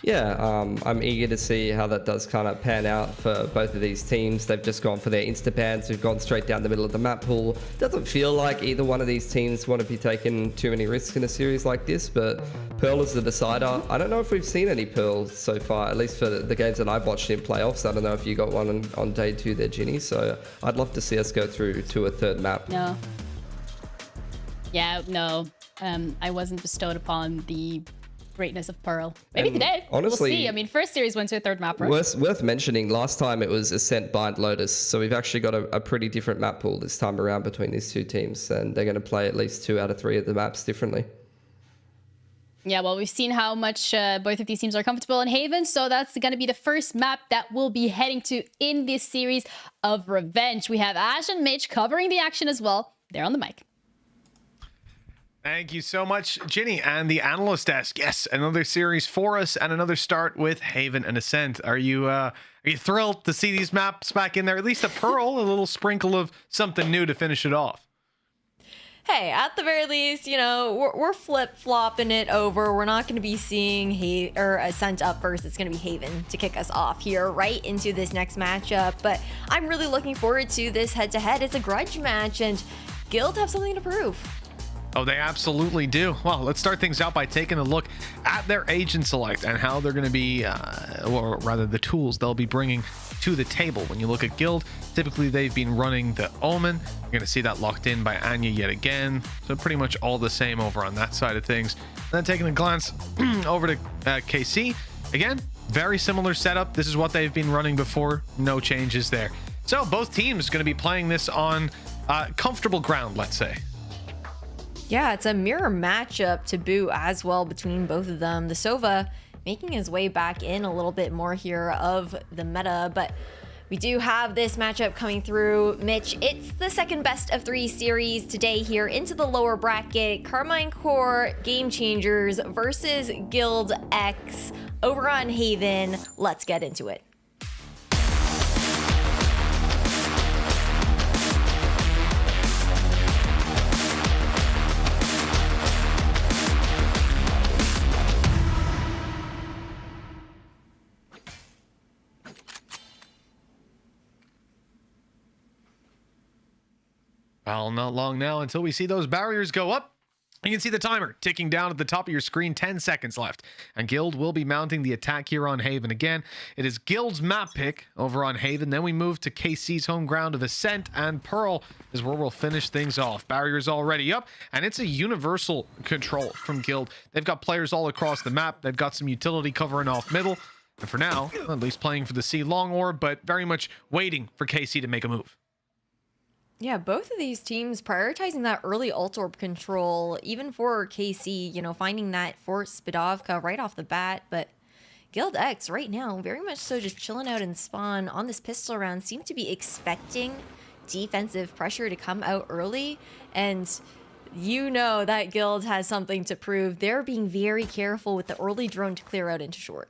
Yeah, I'm eager to see how that does kind of pan out for both of these teams. They've just gone for their insta-bans, who've gone straight down the middle of the map pool. Doesn't feel like either one of these teams want to be taking too many risks in a series like this, but Pearl is the decider. I don't know if we've seen any Pearl so far, at least for the games that I've watched in playoffs. I don't know if you got one on day 2 there, Ginny, so I'd love to see us go through to a 3rd map. No. Yeah, no. I wasn't bestowed upon the greatness of Pearl. Maybe today. Honestly, we'll see. I mean, first series went to a 3rd map, right? Worth mentioning, last time it was Ascent bind Lotus, so we've actually got a pretty different map pool this time around between these 2 teams, and they're going to play at least 2 out of 3 of the maps differently. Yeah, well, we've seen how much both of these teams are comfortable in Haven, so that's going to be the first map that we'll be heading to in this series of Revenge. We have Ash and Mitch covering the action as well. They're on the mic. Thank you so much, Ginny, and the analyst desk. Yes, another series for us and another start with Haven and Ascent. Are you thrilled to see these maps back in there? At least a Pearl, a little sprinkle of something new to finish it off. Hey, at the very least, you know, we're flip-flopping it over. We're not going to be seeing Ascent up first. It's going to be Haven to kick us off here right into this next matchup. But I'm really looking forward to this head-to-head. It's a grudge match, and Guild have something to prove. Oh, they absolutely do. Well, let's start things out by taking a look at their agent select and how they're going to be, or rather the tools they'll be bringing to the table. When you look at Guild, typically they've been running the Omen. You're going to see that locked in by Anya yet again. So pretty much all the same over on that side of things. And then taking a glance over to KC. Again, very similar setup. This is what they've been running before. No changes there. So both teams going to be playing this on comfortable ground, let's say. Yeah, it's a mirror matchup to boot as well between both of them. The Sova making his way back in a little bit more here of the meta, but we do have this matchup coming through. Mitch, it's the 2nd best of 3 series today here into the lower bracket. Carmine Core Game Changers versus Guild X over on Haven. Let's get into it. Well, not long now until we see those barriers go up. You can see the timer ticking down at the top of your screen, 10 seconds left. And Guild will be mounting the attack here on Haven. Again, it is Guild's map pick over on Haven. Then we move to KC's home ground of Ascent, and Pearl is where we'll finish things off. Barriers already up, and it's a universal control from Guild. They've got players all across the map. They've got some utility covering off middle. And for now, at least playing for the C long orb, but very much waiting for KC to make a move. Yeah, both of these teams prioritizing that early ult orb control, even for KC, you know, finding that for Spadovka right off the bat. But Guild X right now, very much so just chilling out in spawn on this pistol round, seem to be expecting defensive pressure to come out early. And you know that Guild has something to prove. They're being very careful with the early drone to clear out into short.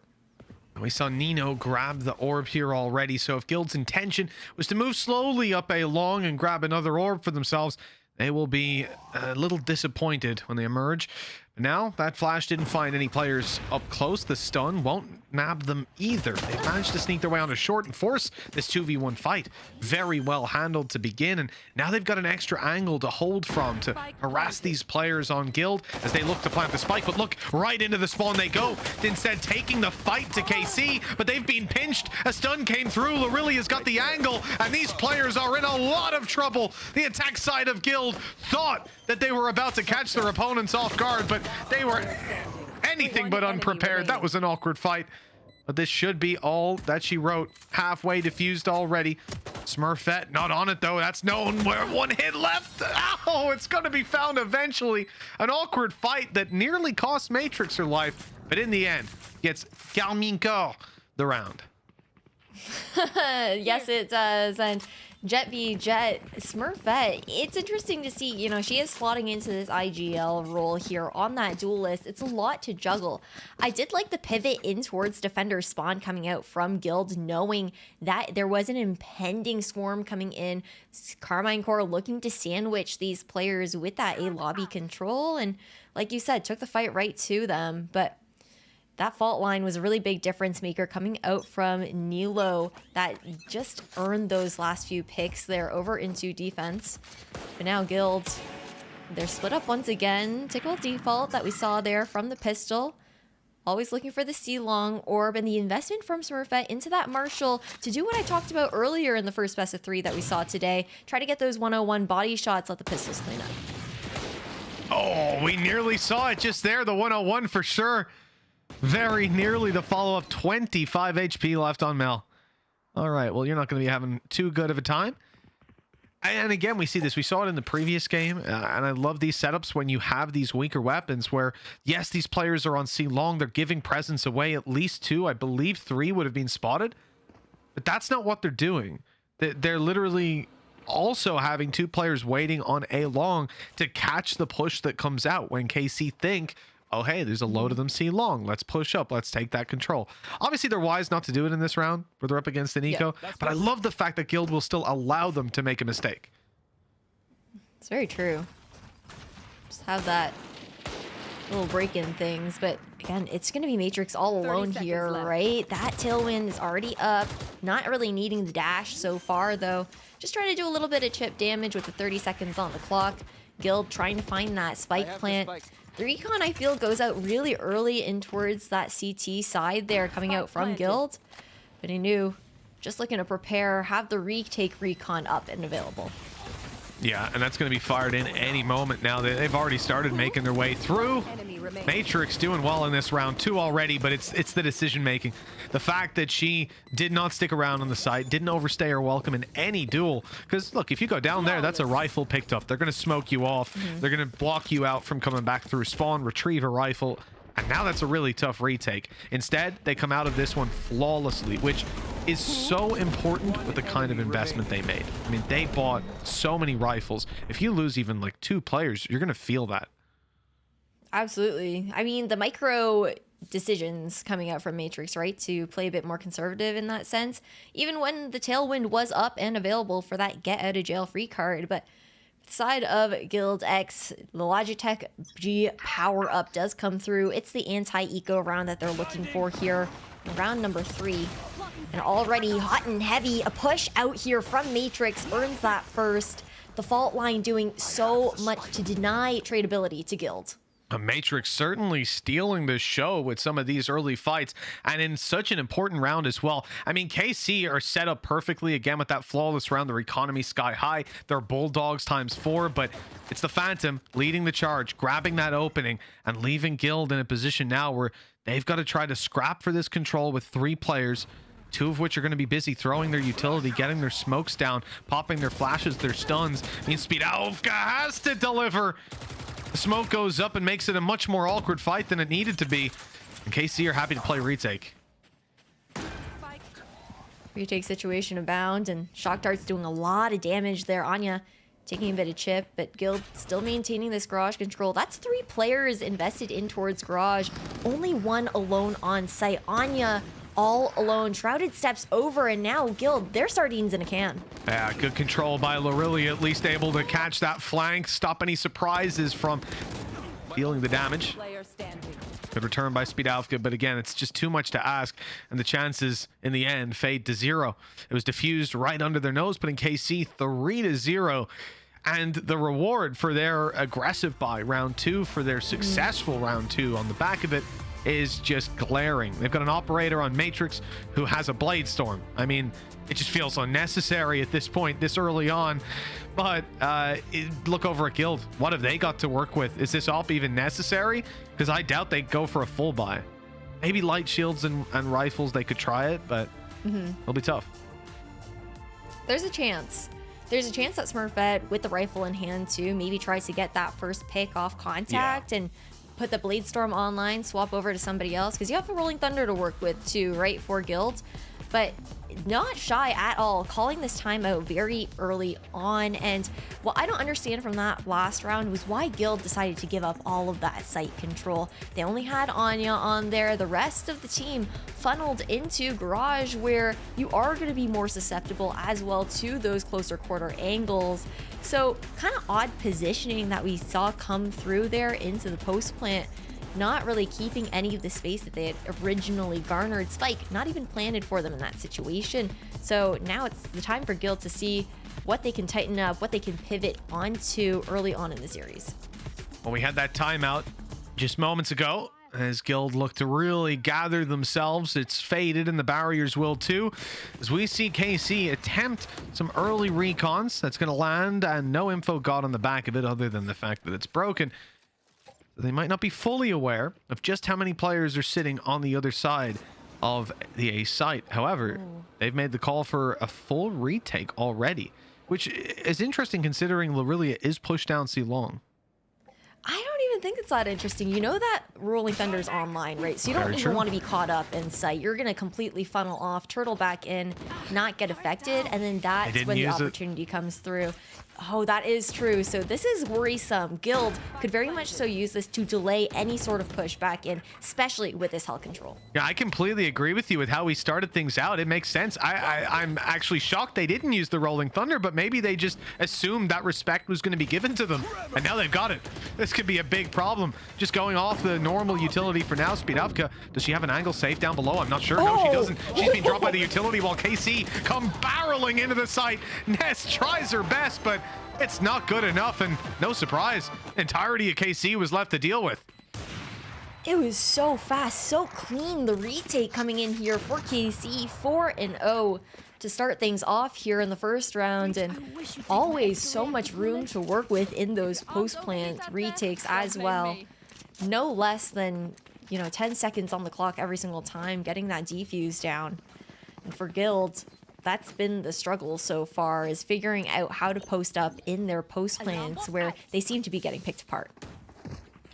We saw Nino grab the orb here already, so if Guild's intention was to move slowly up a long and grab another orb for themselves, they will be a little disappointed when they emerge. Now that flash didn't find any players up close. The stun won't nab them either. They managed to sneak their way onto short and force this 2v1 fight. Very well handled to begin, and now they've got an extra angle to hold from to harass these players on Guild as they look to plant the spike. But look, right into the spawn they go, instead taking the fight to KC, but they've been pinched. A stun came through. Lorilia's got the angle, and these players are in a lot of trouble. The attack side of Guild thought that they were about to catch their opponents off guard, but they were anything but unprepared. That was an awkward fight, but this should be all that she wrote. Halfway diffused already. Smurfette not on it though. That's known. Where one hit left. Oh, it's going to be found eventually. An awkward fight that nearly cost Matrix her life, but in the end gets Galminko the round. Yes, it does. And Jet v Jet, Smurfette, it's interesting to see, you know, she is slotting into this IGL role here on that duelist. It's a lot to juggle. I did like the pivot in towards Defender spawn coming out from Guild, knowing that there was an impending swarm coming in. Carmine Core looking to sandwich these players with that A lobby control, and like you said, took the fight right to them. But that fault line was a really big difference maker coming out from Nilo that just earned those last few picks there over into defense. But now Guild, they're split up once again. Typical default that we saw there from the pistol. Always looking for the C-Long orb, and the investment from Smurfette into that Marshall to do what I talked about earlier in the first best of 3 that we saw today. Try to get those 101 body shots, let the pistols clean up. Oh, we nearly saw it just there. The 101 for sure. Very nearly the follow-up. 25 HP left on Mel. All right, well, you're not going to be having too good of a time. And again, we see this. We saw it in the previous game, and I love these setups when you have these weaker weapons where, yes, these players are on C-Long. They're giving presence away. At least 2, I believe 3 would have been spotted. But that's not what they're doing. They're literally also having 2 players waiting on A-Long to catch the push that comes out when KC think, oh, hey, there's a load of them C-Long. Let's push up. Let's take that control. Obviously, they're wise not to do it in this round where they're up against an eco, but I love the fact that Guild will still allow them to make a mistake. It's very true. Just have that little break in things, but again, it's going to be Matrix all alone here, right? That tailwind is already up. Not really needing the dash so far, though. Just trying to do a little bit of chip damage with the 30 seconds on the clock. Guild trying to find that spike plant. The recon, I feel, goes out really early in towards that CT side there coming out from Guild. But he knew, just looking to prepare, have the retake recon up and available. Yeah, and that's going to be fired in any moment now. They've already started making their way through. Matrix doing well in this round 2 already, but it's the decision making. The fact that she did not stick around on the site, didn't overstay her welcome in any duel. Because look, if you go down there, that's a rifle picked up. They're going to smoke you off. They're going to block you out from coming back through spawn, retrieve a rifle. And now that's a really tough retake. Instead, they come out of this one flawlessly, which is so important with the kind of investment they made. I mean, they bought so many rifles. If you lose even like 2 players, you're going to feel that. Absolutely. I mean, the micro decisions coming out from Matrix, right, to play a bit more conservative in that sense, even when the tailwind was up and available for that get out of jail free card. But side of Guild X, the Logitech G power up does come through. It's the anti-eco round that they're looking for here in round number 3. And already hot and heavy, a push out here from Matrix earns that first. The fault line doing so much to deny tradability to Guild. Matrix certainly stealing the show with some of these early fights, and in such an important round as well. I mean, KC are set up perfectly again with that flawless round. Their economy sky high. They're Bulldogs ×4, but it's the Phantom leading the charge, grabbing that opening, and leaving Guild in a position now where they've got to try to scrap for this control with 3 players. 2 of which are going to be busy throwing their utility, getting their smokes down, popping their flashes, their stuns. I mean, Speedalka has to deliver. The smoke goes up and makes it a much more awkward fight than it needed to be. And KC are happy to play retake. Retake situation abound, and Shock Dart's doing a lot of damage there. Anya taking a bit of chip, but Guild still maintaining this garage control. That's 3 players invested in towards garage. Only 1 alone on site. Anya all alone. Shrouded steps over, and now Guild, they're sardines in a can. Yeah, good control by Lorilia, at least able to catch that flank, stop any surprises from feeling the damage. Good return by Speedalfka, but again, it's just too much to ask, and the chances in the end fade to 0. It was diffused right under their nose, putting KC 3-0. And the reward for their aggressive buy round 2, for their successful round 2 on the back of it, is just glaring. They've got an operator on Matrix who has a Blade Storm. I mean, it just feels unnecessary at this point, this early on. But look over at Guild. What have they got to work with? Is this op even necessary? Because I doubt they'd go for a full buy. Maybe light shields and rifles, they could try it, but it'll be tough. There's a chance. There's a chance that Smurfette, with the rifle in hand too, maybe tries to get that first pick off contact and put the Blade Storm online, swap over to somebody else, because you have the Rolling Thunder to work with too, right, for Guild. But not shy at all, calling this timeout very early on. And what I don't understand from that last round was why Guild decided to give up all of that site control. They only had Anya on there. The rest of the team funneled into Garage, where you are going to be more susceptible as well to those closer quarter angles. So kind of odd positioning that we saw come through there into the post plant. Not really keeping any of the space that they had originally garnered. Spike not even planted for them in that situation. So now it's the time for Guild to see what they can tighten up, what they can pivot onto early on in the series. Well, we had that timeout just moments ago as Guild look to really gather themselves. It's faded, and the barriers will too, as we see KC attempt some early recons. That's going to land, and no info got on the back of it other than the fact that it's broken. They might not be fully aware of just how many players are sitting on the other side of the A site. However, they've made the call for a full retake already, which is interesting considering Lorilia is pushed down C long. I don't even think it's that interesting. You know that Rolling Thunder's online, right? So you don't even want to be caught up in sight. You're going to completely funnel off, turtle back in, not get affected, and then that's when the opportunity comes through. Oh, that is true. So this is worrisome. Guild could very much so use this to delay any sort of push back in, especially with this health control. Yeah, I completely agree with you with how we started things out. It makes sense. I'm actually shocked they didn't use the Rolling Thunder, but maybe they just assumed that respect was going to be given to them, and now they've got it. This could be a big problem. Just going off the normal utility for now. Speedalfka, does she have an angle safe down below? I'm not sure. No, she doesn't. She's been dropped by the utility while KC come barreling into the site. Ness tries her best, but it's not good enough, and no surprise, entirety of KC was left to deal with. It was so fast, so clean. The retake coming in here for KC, 4-0 to start things off here in the first round, and always so much room to work with in those post-plant retakes as well. No less than, 10 seconds on the clock every single time, getting that defuse down. And for Guild, that's been the struggle so far, is figuring out how to post up in their post plans where they seem to be getting picked apart.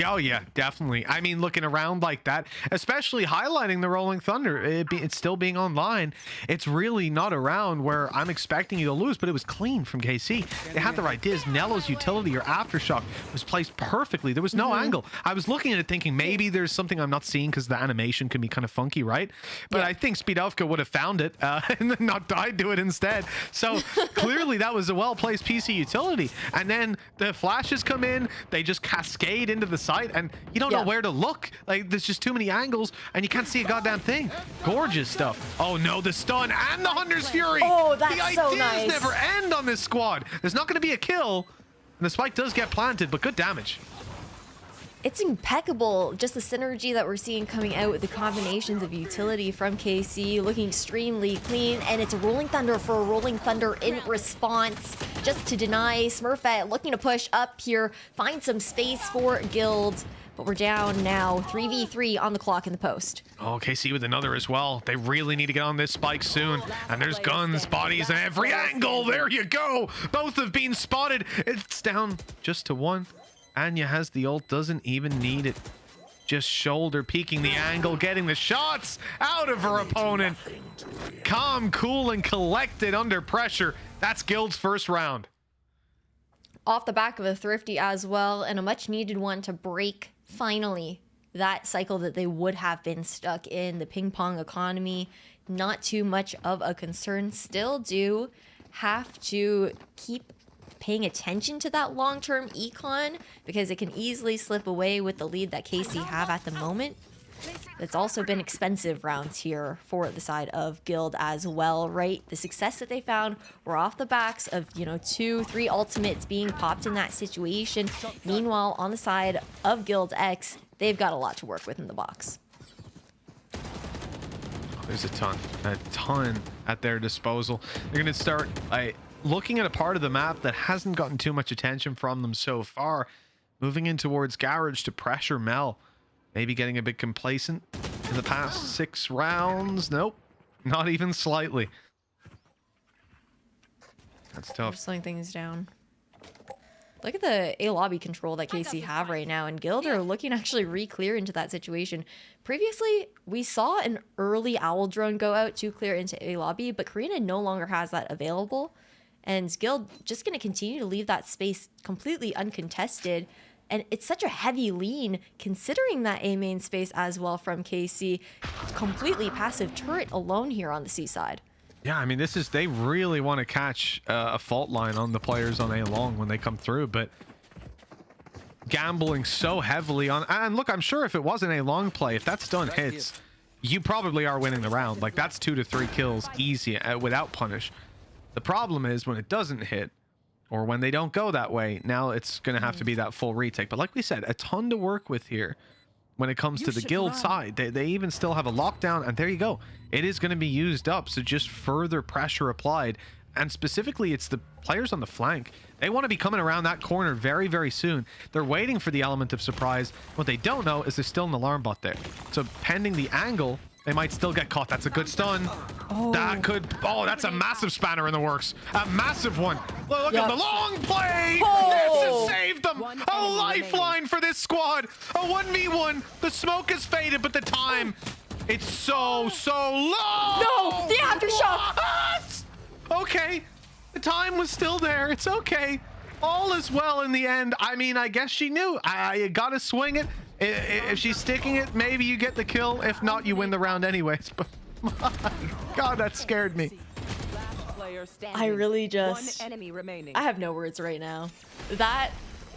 Oh yeah, definitely. I mean, looking around like that, especially highlighting the Rolling Thunder, it's still being online. It's really not around where I'm expecting you to lose, but it was clean from KC. They had the right diz. Nello's utility or Aftershock was placed perfectly. There was no angle. I was looking at it thinking maybe there's something I'm not seeing because the animation can be kind of funky, right? But I think Speedalfka would have found it and then not died to it instead. So clearly that was a well-placed PC utility. And then the flashes come in, they just cascade into the site, and you don't know where to look. Like, there's just too many angles and you can't see a goddamn thing. Gorgeous stuff. Oh no, the stun and the Hunter's Fury. Oh, that's so the nice. ideas never end on this squad. There's not going to be a kill, and the spike does get planted, but good damage. It's impeccable, just the synergy that we're seeing coming out with the combinations of utility from KC, looking extremely clean, and it's a Rolling Thunder for a Rolling Thunder in response, just to deny Smurfette, looking to push up here, find some space for Guild, but we're down now, 3v3 on the clock in the post. Oh, KC with another as well. They really need to get on this spike soon, and there's guns, bodies, and every angle. There you go. Both have been spotted. It's down just to one. Anya has the ult, doesn't even need it. Just shoulder peeking the angle, getting the shots out of her opponent. Calm, cool, and collected under pressure. That's Guild's first round. Off the back of a Thrifty as well, and a much needed one to break, finally, that cycle that they would have been stuck in. The ping pong economy, not too much of a concern. Still do have to keep paying attention to that long-term econ because it can easily slip away with the lead that KC have at the moment. It's also been expensive rounds here for the side of Guild as well, right? The success that they found were off the backs of, you know, 2-3 ultimates being popped in that situation. Meanwhile, on the side of Guild X, they've got a lot to work with in the box. There's a ton at their disposal. They're going to start looking at a part of the map that hasn't gotten too much attention from them so far. Moving in towards Garage to pressure Mel. Maybe getting a bit complacent in the past 6 rounds. Nope, not even slightly. That's tough. They're slowing things down. Look at the A lobby control that KC have right now, and Guild are looking to actually re-clear into that situation. Previously, we saw an early Owl drone go out to clear into A lobby, but Karina no longer has that available. And Guild just going to continue to leave that space completely uncontested. And it's such a heavy lean considering that A main space as well from KC. Completely passive turret alone here on the C side. Yeah, I mean, they really want to catch a fault line on the players on A long when they come through, but gambling so heavily on, and look, I'm sure if it wasn't A long play, if that stun hits, you probably are winning the round. Like, that's 2 to 3 kills easy without punish. The problem is when it doesn't hit, or when they don't go that way, now it's going to have to be that full retake. But like we said, a ton to work with here when it comes to the Guild side. They even still have a lockdown, and there you go. It is going to be used up, so just further pressure applied. And specifically, it's the players on the flank. They want to be coming around that corner very, very soon. They're waiting for the element of surprise. What they don't know is there's still an alarm bot there. So pending the angle, they might still get caught. That's a good stun. That's a massive spanner in the works. A massive one. Look at the long play. Ness has saved them. A lifeline for this squad. A 1v1. The smoke is faded, but the time, it's so low. No, the aftershock. What? Okay. The time was still there. It's okay. All is well in the end. I mean, I guess she knew. You gotta swing it. If she's sticking it, maybe you get the kill. If not, you win the round anyways. But my God, that scared me. I really just... I have no words right now. That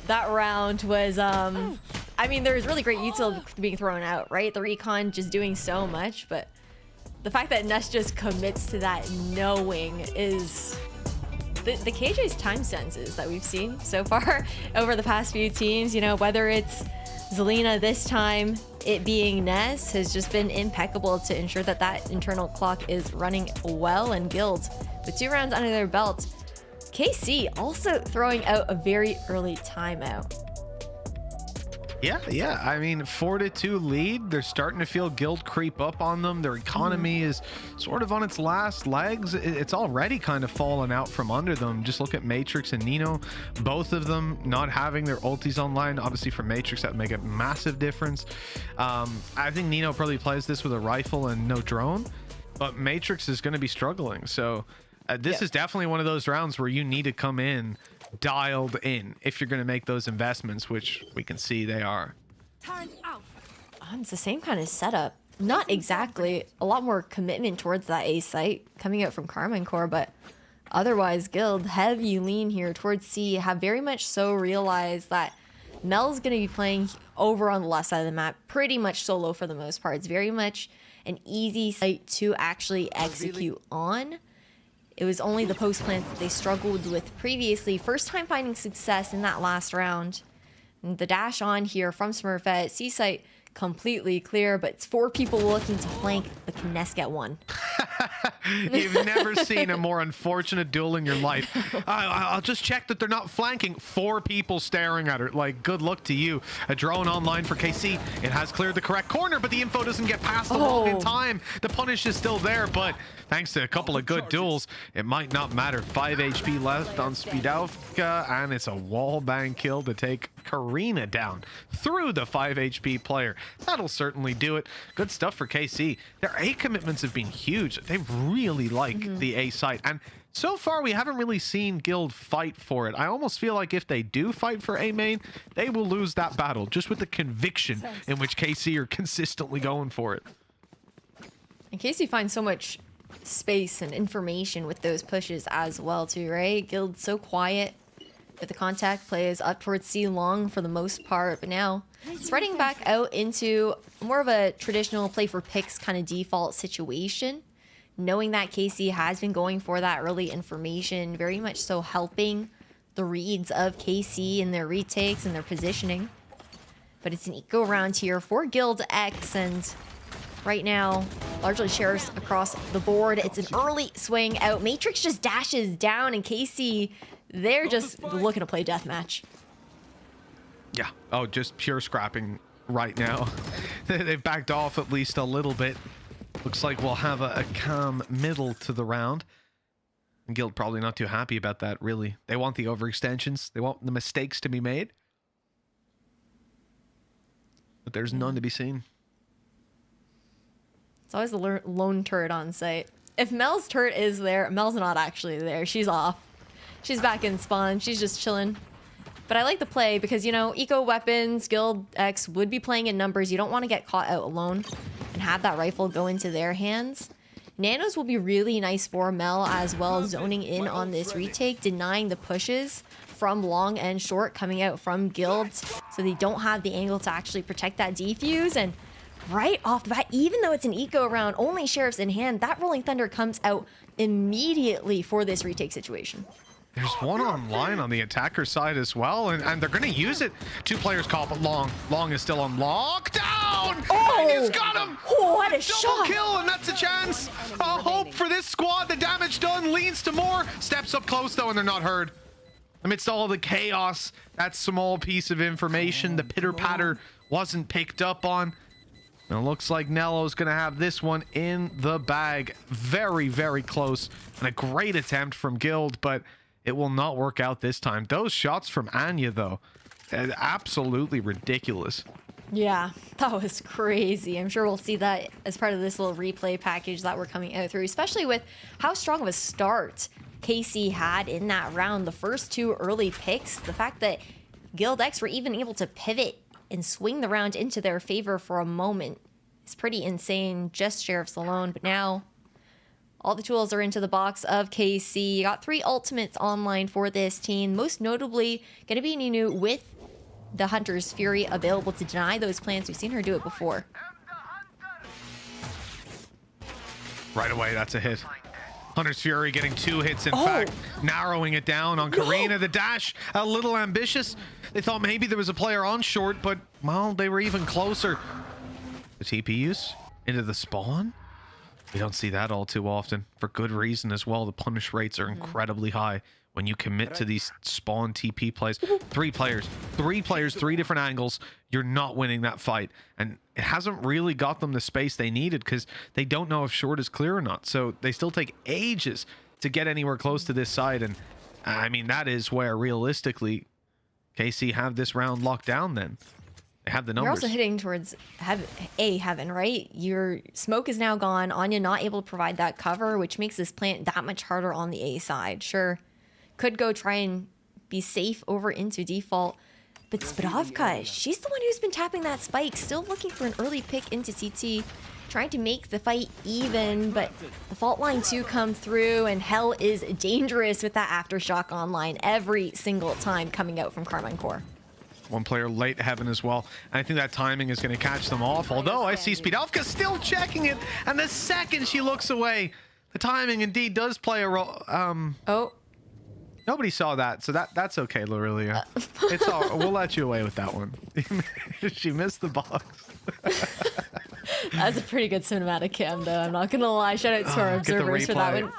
round was... I mean, there was really great util being thrown out, right? The recon just doing so much, but the fact that Ness just commits to that knowing is... The KJ's time senses that we've seen so far over the past few teams, you know, whether it's Zelina this time, it being Ness, has just been impeccable to ensure that that internal clock is running well. And Guild, with 2 rounds under their belt, KC also throwing out a very early timeout. Yeah. I mean, 4-2 lead. They're starting to feel Guild creep up on them. Their economy is sort of on its last legs. It's already kind of fallen out from under them. Just look at Matrix and Nino. Both of them not having their ultis online. Obviously for Matrix, that would make a massive difference. I think Nino probably plays this with a rifle and no drone, but Matrix is going to be struggling. So this is definitely one of those rounds where you need to come in dialed in if you're going to make those investments, which we can see they are. It's the same kind of setup. Not exactly. A lot more commitment towards that A site coming out from Carmine Core, but otherwise Guild, heavy lean here towards C, have very much so realized that Mel's going to be playing over on the left side of the map, pretty much solo for the most part. It's very much an easy site to actually execute on. It was only the post plant that they struggled with previously. First time finding success in that last round. And the dash on here from Smurfette. C site completely clear, but it's 4 people looking to flank, but can Ness get one? You've never seen a more unfortunate duel in your life. I'll just check that they're not flanking. 4 people staring at her. Like, good luck to you. A drone online for KC. It has cleared the correct corner, but the info doesn't get past the wall in time. The punish is still there, but thanks to a couple of good duels, it might not matter. 5 HP left on Spidavka, and it's a wallbang kill to take Karina down through the 5 HP player. That'll certainly do it. Good stuff for KC. Their A commitments have been huge. They really like the A site, and so far we haven't really seen Guild fight for it. I almost feel like if they do fight for A main, they will lose that battle, just with the conviction in which KC are consistently going for it. And KC finds so much space and information with those pushes as well too, right? Guild so quiet, But the contact plays up towards C long for the most part, but now spreading back out into more of a traditional play for picks kind of default situation. Knowing that KC has been going for that early information, very much so helping the reads of KC in their retakes and their positioning. But it's an eco round here for Guild X, and right now, largely Sheriffs across the board. It's an early swing out. Matrix just dashes down, and KC, they're just looking to play deathmatch. Yeah. Oh, just pure scrapping right now. They've backed off at least a little bit. Looks like we'll have a calm middle to the round. And Guild probably not too happy about that, really. They want the overextensions. They want the mistakes to be made. But there's none to be seen. It's always the lone turret on site. If Mel's turret is there, Mel's not actually there. She's off. She's back in spawn. She's just chilling. But I like the play because, you know, eco weapons, Guild X would be playing in numbers. You don't want to get caught out alone and have that rifle go into their hands. Nanos will be really nice for Mel as well, zoning in on this retake, denying the pushes from long and short coming out from Guild, so they don't have the angle to actually protect that defuse. And right off the bat, even though it's an eco round, only Sheriffs in hand, that Rolling Thunder comes out immediately for this retake situation. There's one online on the attacker side as well, and they're going to use it. 2 players call, but Long is still on lockdown. Oh, and he's got him. Oh, what a Double shot. kill, and that's a chance. A hope for this squad. The damage done leads to more. Steps up close, though, and they're not heard. Amidst all the chaos, that small piece of information, the pitter-patter wasn't picked up on. And it looks like Nello's going to have this one in the bag. Very, very close. And a great attempt from Guild, but it will not work out this time. Those shots from Anya, though, absolutely ridiculous. Yeah, that was crazy. I'm sure we'll see that as part of this little replay package that we're coming out through, especially with how strong of a start KC had in that round. The first 2 early picks, the fact that Guild X were even able to pivot and swing the round into their favor for a moment is pretty insane, just Sheriffs alone. But now all the tools are into the box of KC. You got 3 ultimates online for this team, most notably going to be Nunu with the Hunter's Fury available to deny those plans. We've seen her do it before. Right away, that's a hit. Hunter's Fury getting 2 hits, in fact, narrowing it down on Karina. The dash, a little ambitious. They thought maybe there was a player on short, but, well, they were even closer. The TP use into the spawn. We don't see that all too often, for good reason as well. The punish rates are incredibly high when you commit to these spawn TP plays. 3 players, 3 different angles. You're not winning that fight. And it hasn't really got them the space they needed because they don't know if short is clear or not. So they still take ages to get anywhere close to this side. And I mean, that is where realistically KC have this round locked down then. They have the numbers. You're also hitting towards heaven, right? Your smoke is now gone. Anya not able to provide that cover, which makes this plant that much harder on the A side. Sure, could go try and be safe over into default. But Spadovka, she's the one who's been tapping that spike, still looking for an early pick into CT, trying to make the fight even, but the fault line 2 come through, and Hell is dangerous with that Aftershock online every single time coming out from Carmine Core. 1 player late heaven as well. And I think that timing is going to catch them off. Although I see Speedovka still checking it. And the second she looks away, the timing indeed does play a role. Nobody saw that. So that's okay, Lorelia. It's all, we'll let you away with that one. She missed the box. That's a pretty good cinematic cam, though. I'm not going to lie. Shout out to our observers for that one.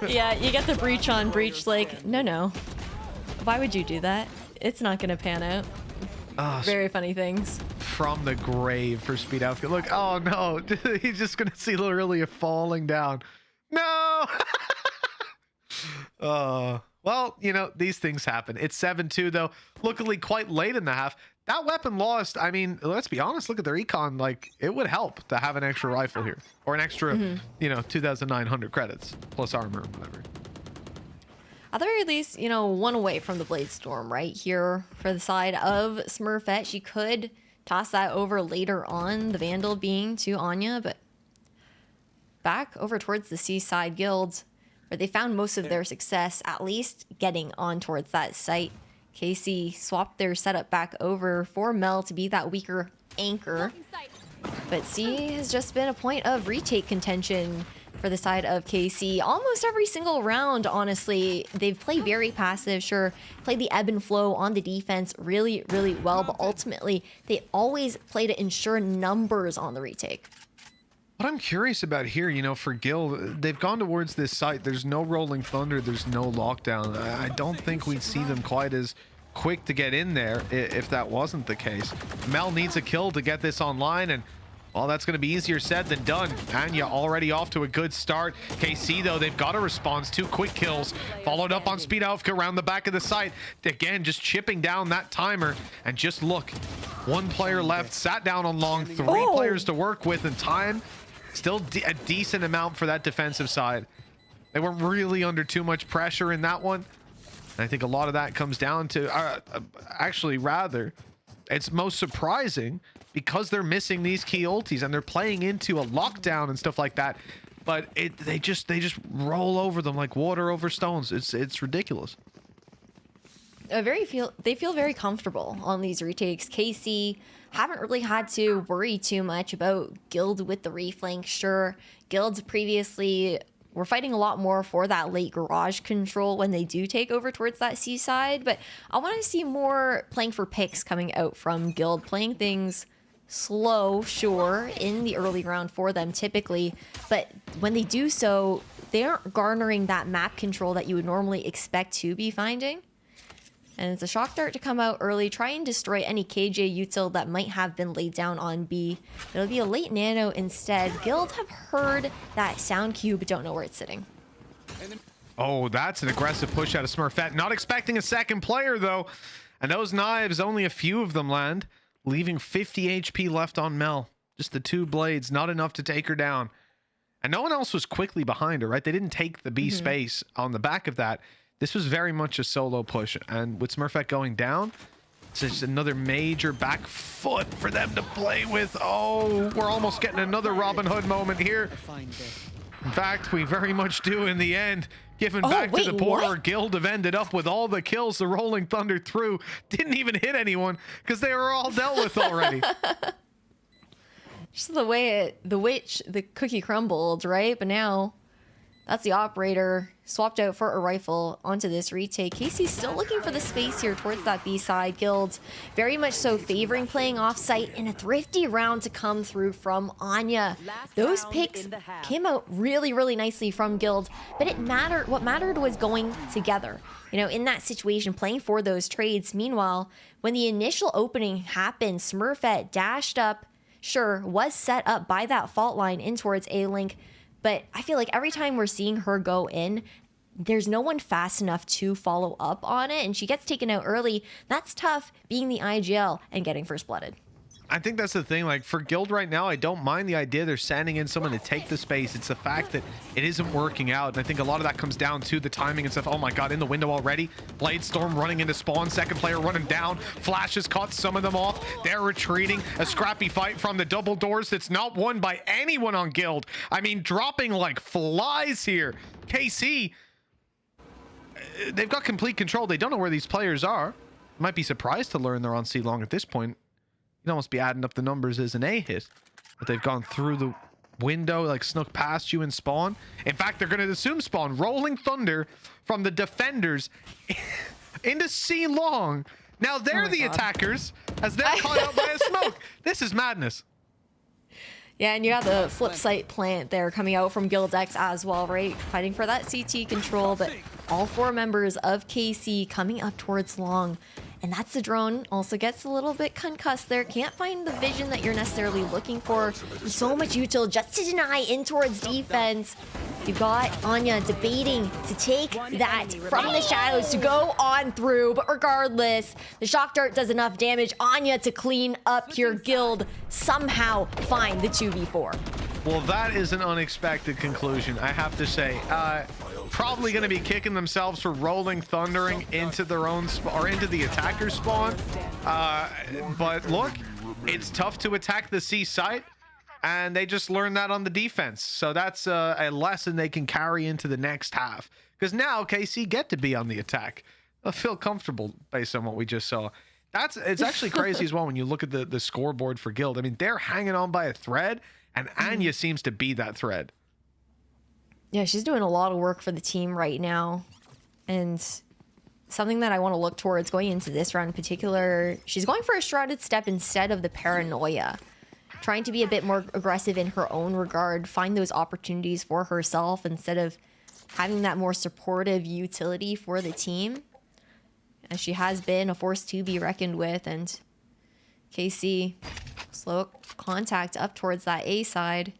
Yeah, you get the breach on breach. Like, no. Why would you do that? It's not going to pan out. Very funny things. From the grave for Speedovka. Look, oh no. He's just going to see Lorelia falling down. No! Well, you know, these things happen. It's 7-2, though. Luckily, quite late in the half. That weapon lost. I mean, let's be honest. Look at their econ. Like, it would help to have an extra rifle here. Or an extra, 2,900 credits. Plus armor or whatever. At the very least, one away from the Blade Storm right here for the side of Smurfette. She could toss that over later on, the Vandal being to Anya, but back over towards the Seaside Guild, where they found most of their success, at least getting on towards that site. KC swapped their setup back over for Mel to be that weaker anchor. But C has just been a point of retake contention for the side of KC. Almost every single round, honestly. They've played very passive, sure, played the ebb and flow on the defense really, really well, but ultimately, they always play to ensure numbers on the retake. What I'm curious about here, you know, for Guild, they've gone towards this site. There's no Rolling Thunder. There's no lockdown. I don't think we'd see them quite as quick to get in there if that wasn't the case. Mel needs a kill to get this online, and well, that's going to be easier said than done. Anya already off to a good start. KC, though, they've got a response. 2 quick kills, followed up on Speed Alpha around the back of the site. Again, just chipping down that timer. And just look, 1 player left, sat down on long, 3 players to work with, and time still a decent amount for that defensive side. They weren't really under too much pressure in that one. And I think a lot of that comes down to, actually, rather, it's most surprising because they're missing these key ultis and they're playing into a lockdown and stuff like that. But they just roll over them like water over stones. It's ridiculous. They feel very comfortable on these retakes. KC haven't really had to worry too much about Guild with the reflank. Sure, Guilds previously were fighting a lot more for that late garage control when they do take over towards that seaside, but I want to see more playing for picks coming out from Guild, playing things slow, sure, in the early round for them typically, but when they do so, they aren't garnering that map control that you would normally expect to be finding. And it's a shock dart to come out early, try and destroy any KJ util that might have been laid down on B. It'll be a late nano instead. Guild have heard that sound cue, but don't know where it's sitting. Oh, that's an aggressive push out of Smurfette. Not expecting a second player, though. And those knives, only a few of them land, leaving 50 HP left on Mel. Just the 2 blades, not enough to take her down. And no one else was quickly behind her, right? They didn't take the B space on the back of that. This was very much a solo push, and with Smurfette going down, it's just another major back foot for them to play with. Oh, we're almost getting another Robin Hood moment here. In fact, we very much do in the end. Giving back to the poorer Guild have ended up with all the kills the Rolling Thunder threw. Didn't even hit anyone because they were all dealt with already. Just the way the cookie crumbled, right? But now that's the operator swapped out for a rifle onto this retake. Casey's still looking for the space here towards that B side. Guild very much so favoring playing off site in a thrifty round to come through from Anya. Those picks came out really, really nicely from Guild, but what mattered was going together. You know, in that situation, playing for those trades. Meanwhile, when the initial opening happened, Smurfette dashed up, sure, was set up by that fault line in towards A-Link, but I feel like every time we're seeing her go in, there's no one fast enough to follow up on it, and she gets taken out early. That's tough being the IGL and getting first blooded. I think that's the thing. Like, for Guild right now, I don't mind the idea they're sending in someone to take the space. It's the fact that it isn't working out, and I think a lot of that comes down to the timing and stuff. Oh my god, in the window already. Bladestorm running into spawn, second player running down. Flash has caught some of them off. They're retreating. A scrappy fight from the double doors that's not won by anyone on Guild. I mean, dropping like flies here. KC, they've got complete control. They don't know where these players are. Might be surprised to learn they're on C long at this point. You'd almost be adding up the numbers as an A hit. But they've gone through the window, like snuck past you and spawn. In fact, they're going to assume spawn. Rolling Thunder from the defenders into C long. Now they're the attackers as they're caught out by a smoke. This is madness. Yeah, and you got the flip site plant there coming out from Guild X as well, right? Fighting for that CT control, but all 4 members of KC coming up towards long. And that's the drone. Also gets a little bit concussed there. Can't find the vision that you're necessarily looking for. So much util just to deny in towards defense. You got Anya debating to take that from the shadows to go on through. But regardless, the shock dart does enough damage. Anya to clean up your Guild. Somehow find the 2v4. Well, that is an unexpected conclusion, I have to say. Probably going to be kicking themselves for rolling thundering into their own or into the attacker spawn. But look, it's tough to attack the C site, and they just learned that on the defense. So that's a lesson they can carry into the next half, because now KC get to be on the attack. feel comfortable based on what we just saw. It's actually crazy as well when you look at the scoreboard for Guild. I mean, they're hanging on by a thread, and Anya seems to be that thread. Yeah, she's doing a lot of work for the team right now. And something that I want to look towards going into this round in particular, she's going for a shrouded step instead of the paranoia. Trying to be a bit more aggressive in her own regard, find those opportunities for herself instead of having that more supportive utility for the team. As she has been a force to be reckoned with, and KC slow contact up towards that A side.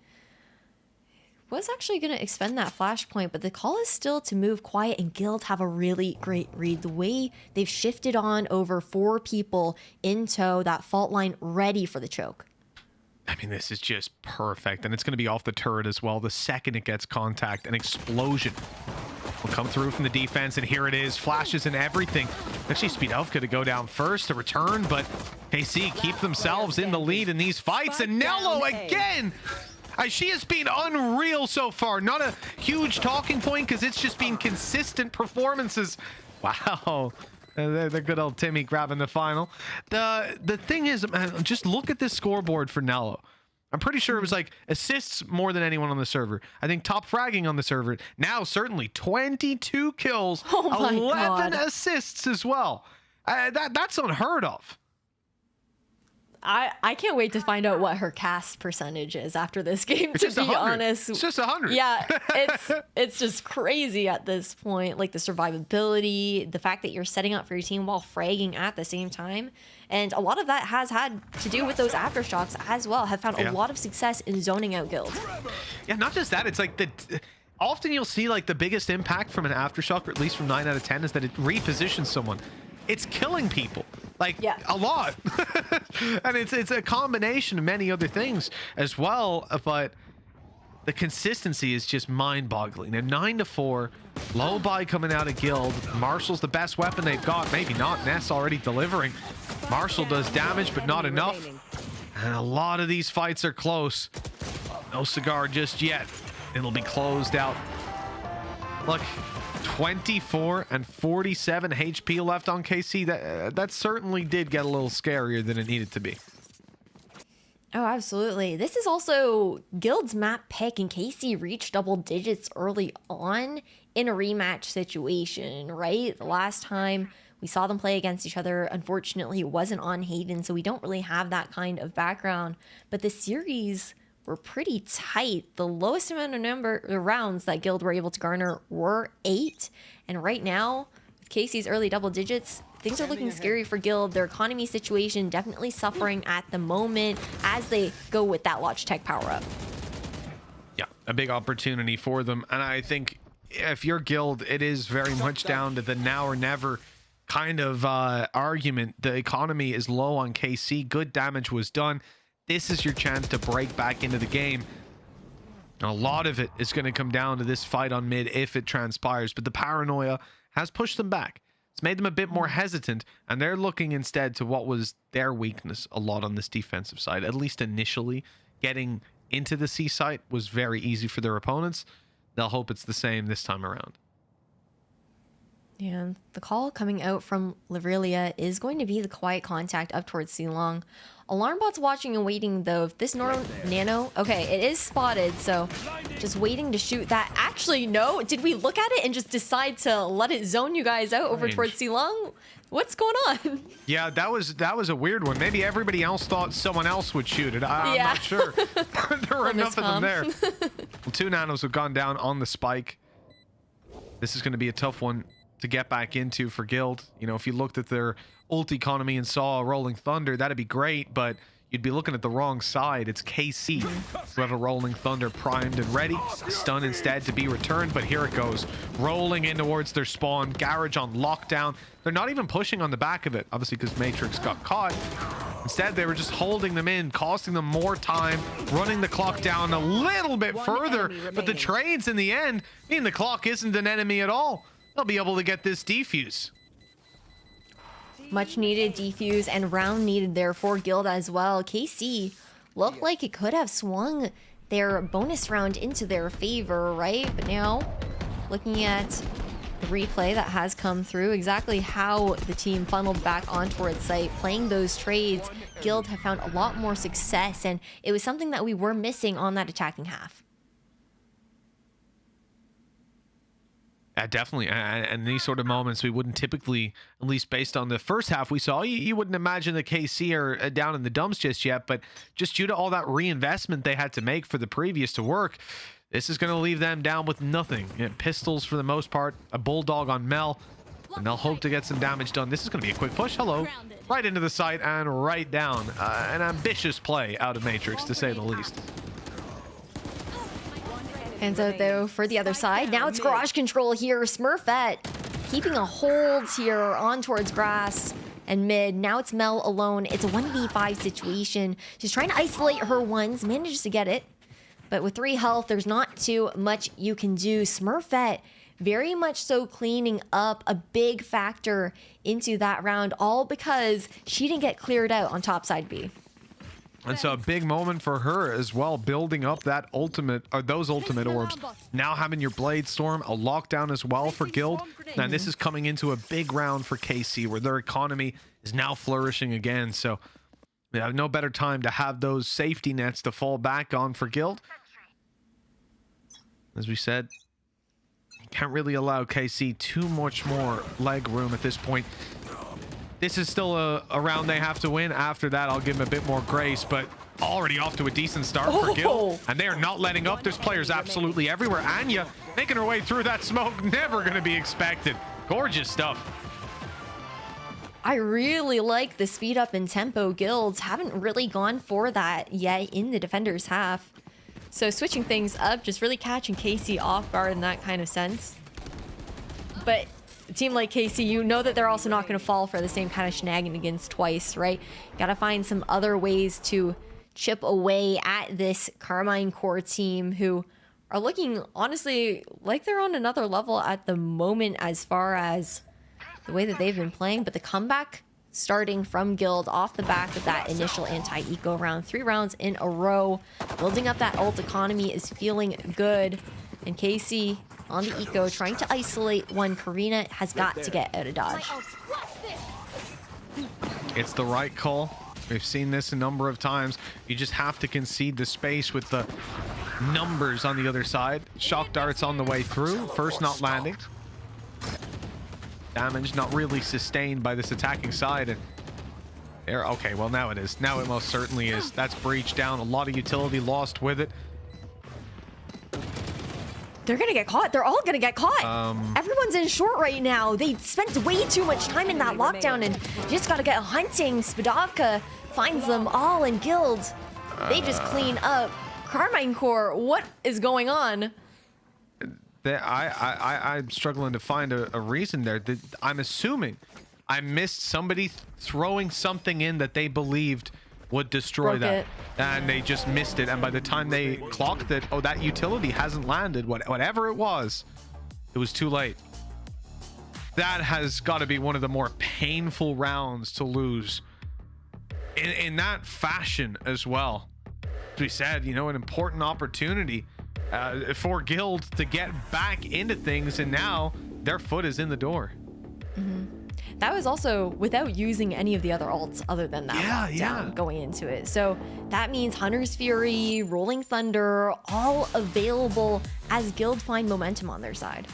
Was actually going to expend that flashpoint, but the call is still to move quiet, and Guild have a really great read. The way they've shifted on over 4 people in tow, that fault line ready for the choke. I mean, this is just perfect, and it's going to be off the turret as well. The second it gets contact, an explosion will come through from the defense, and here it is. Flashes and everything. Actually, Speed Elf could go down first to return, but KC keep themselves in the lead in these fights, and Nello again! She has been unreal so far. Not a huge talking point because it's just been consistent performances. Wow. The good old Timmy grabbing the final. The thing is, man, just look at this scoreboard for Nello. I'm pretty sure it was like assists more than anyone on the server. I think top fragging on the server. Now, certainly 22 kills, 11 assists as well. That's unheard of. I can't wait to find out what her cast percentage is after this game, to be honest. It's just 100. Yeah, it's just crazy at this point. Like the survivability, the fact that you're setting up for your team while fragging at the same time. And a lot of that has had to do with those aftershocks as well. Have found a lot of success in zoning out Guild. Yeah, not just that. It's like often you'll see like the biggest impact from an aftershock, or at least from 9 out of 10, is that it repositions someone. It's killing people, like a lot. And it's a combination of many other things as well, but the consistency is just mind-boggling. And 9-4, low buy coming out of Guild. Marshall's the best weapon they've got. Maybe not. Ness already delivering. Marshall does damage, but not enough. And a lot of these fights are close. No cigar just yet. It'll be closed out. Look, 24 and 47 HP left on KC. That certainly did get a little scarier than it needed to be. Oh, absolutely. This is also Guild's map pick, and KC reached double digits early on in a rematch situation, right? The last time we saw them play against each other, unfortunately, it wasn't on Haven, so we don't really have that kind of background. But the series were pretty tight. The lowest amount of rounds that Guild were able to garner were 8. And right now, with KC's early double digits, things are looking scary for Guild. Their economy situation definitely suffering at the moment as they go with that Logitech power-up. Yeah, a big opportunity for them. And I think if you're Guild, it is very much down to the now or never kind of argument. The economy is low on KC. Good damage was done. This is your chance to break back into the game. A lot of it is going to come down to this fight on mid if it transpires, but the paranoia has pushed them back. It's made them a bit more hesitant, and they're looking instead to what was their weakness a lot on this defensive side. At least initially, getting into the C site was very easy for their opponents. They'll hope it's the same this time around. And the call coming out from Livrelia is going to be the quiet contact up towards C-Long. Alarmbot's watching and waiting, though. If this nano... Okay, it is spotted, so just waiting to shoot that. Actually, no. Did we look at it and just decide to let it zone you guys out over towards C-Long? What's going on? Yeah, that was a weird one. Maybe everybody else thought someone else would shoot it. I'm not sure. There were enough of them there. Well, 2 nanos have gone down on the spike. This is going to be a tough one to get back into for Guild. You know, if you looked at their ult economy and saw a Rolling Thunder, that'd be great, but you'd be looking at the wrong side. It's KC who have a Rolling Thunder primed and ready. Stun instead to be returned, but here it goes. Rolling in towards their spawn. Garage on lockdown. They're not even pushing on the back of it, obviously because Matrix got caught. Instead, they were just holding them in, costing them more time, running the clock down a little bit further, but the trades in the end mean the clock isn't an enemy at all. They'll be able to get this defuse. Much needed defuse and round needed there for Guild as well. KC looked like it could have swung their bonus round into their favor, right? But now looking at the replay that has come through, exactly how the team funneled back on towards site, playing those trades. Guild have found a lot more success, and it was something that we were missing on that attacking half. Definitely. And these sort of moments we wouldn't typically, at least based on the first half we saw, you wouldn't imagine the KC are down in the dumps just yet, but just due to all that reinvestment they had to make for the previous to work, this is going to leave them down with nothing. Pistols for the most part, a bulldog on Mel, and they'll hope to get some damage done. This is going to be a quick push. Hello. Right into the site and right down. An ambitious play out of Matrix, to say the least. Hands out though for the other side. Now it's garage control here. Smurfette keeping a hold here on towards grass and mid. Now it's Mel alone. It's a 1v5 situation. She's trying to isolate her ones, manages to get it. But with 3 health, there's not too much you can do. Smurfette very much so cleaning up, a big factor into that round, all because she didn't get cleared out on top side B. And so a big moment for her as well, building up that ultimate, or those ultimate orbs. Now having your Blade Storm, a lockdown as well for Guild. And this is coming into a big round for KC, where their economy is now flourishing again. So they have no better time to have those safety nets to fall back on for Guild. As we said, you can't really allow KC too much more leg room at this point. This is still a round they have to win. After that, I'll give them a bit more grace, but already off to a decent start for Guild. And they are not letting up. There's players absolutely everywhere. Anya making her way through that smoke. Never going to be expected. Gorgeous stuff. I really like the speed up and tempo. Guilds haven't really gone for that yet in the defender's half. So switching things up, just really catching KC off guard in that kind of sense. But a team like KC, you know that they're also not going to fall for the same kind of shenanigans twice, right? Gotta find some other ways to chip away at this Carmine core team, who are looking, honestly, like they're on another level at the moment as far as the way that they've been playing. But the comeback starting from Guild off the back of that initial anti-eco round, 3 rounds in a row, building up that ult economy is feeling good. And KC on the eco, trying to isolate one. Karina has got to get out of dodge. It's the right call. We've seen this a number of times. You just have to concede the space with the numbers on the other side. Shock darts on the way through. First not landing. Damage not really sustained by this attacking side. And there, okay, well now it is. Now it most certainly is. That's breach down. A lot of utility lost with it. They're gonna get caught. They're all gonna get caught. Everyone's in short right now. They spent way too much time in that lockdown, and you just gotta get hunting. Spadovka finds them all in Guild. They just clean up. Carmine core, what is going on? I'm struggling to find a reason there. I'm assuming I missed somebody throwing something in that they believed would destroy that, and they just missed it. And by the time they clocked it, oh, that utility hasn't landed. Whatever it was too late. That has got to be one of the more painful rounds to lose in that fashion as well. As we said, you know, an important opportunity for Guild to get back into things, and now their foot is in the door. That was also without using any of the other ults other than that lockdown going into it. So that means Hunter's Fury, Rolling Thunder, all available as Guild find momentum on their side.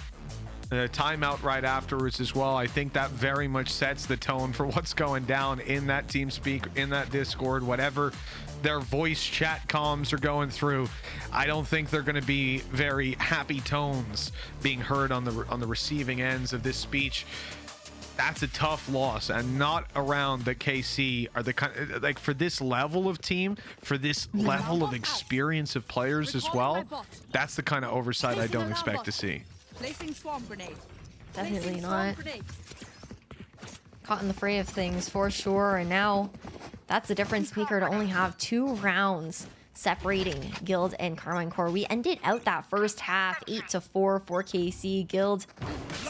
The timeout right afterwards as well. I think that very much sets the tone for what's going down in that TeamSpeak, in that Discord, whatever their voice chat comms are going through. I don't think they're going to be very happy tones being heard on the receiving ends of this speech. That's a tough loss, and not around the KC are the kind of, like, for this level of team, for this level of experience of players as well. That's the kind of oversight I don't expect to see. Definitely not. Caught in the fray of things for sure, and now that's the difference maker to only have 2 rounds separating Guild and Carmine core. We ended out that first half 8-4 for KC. Guild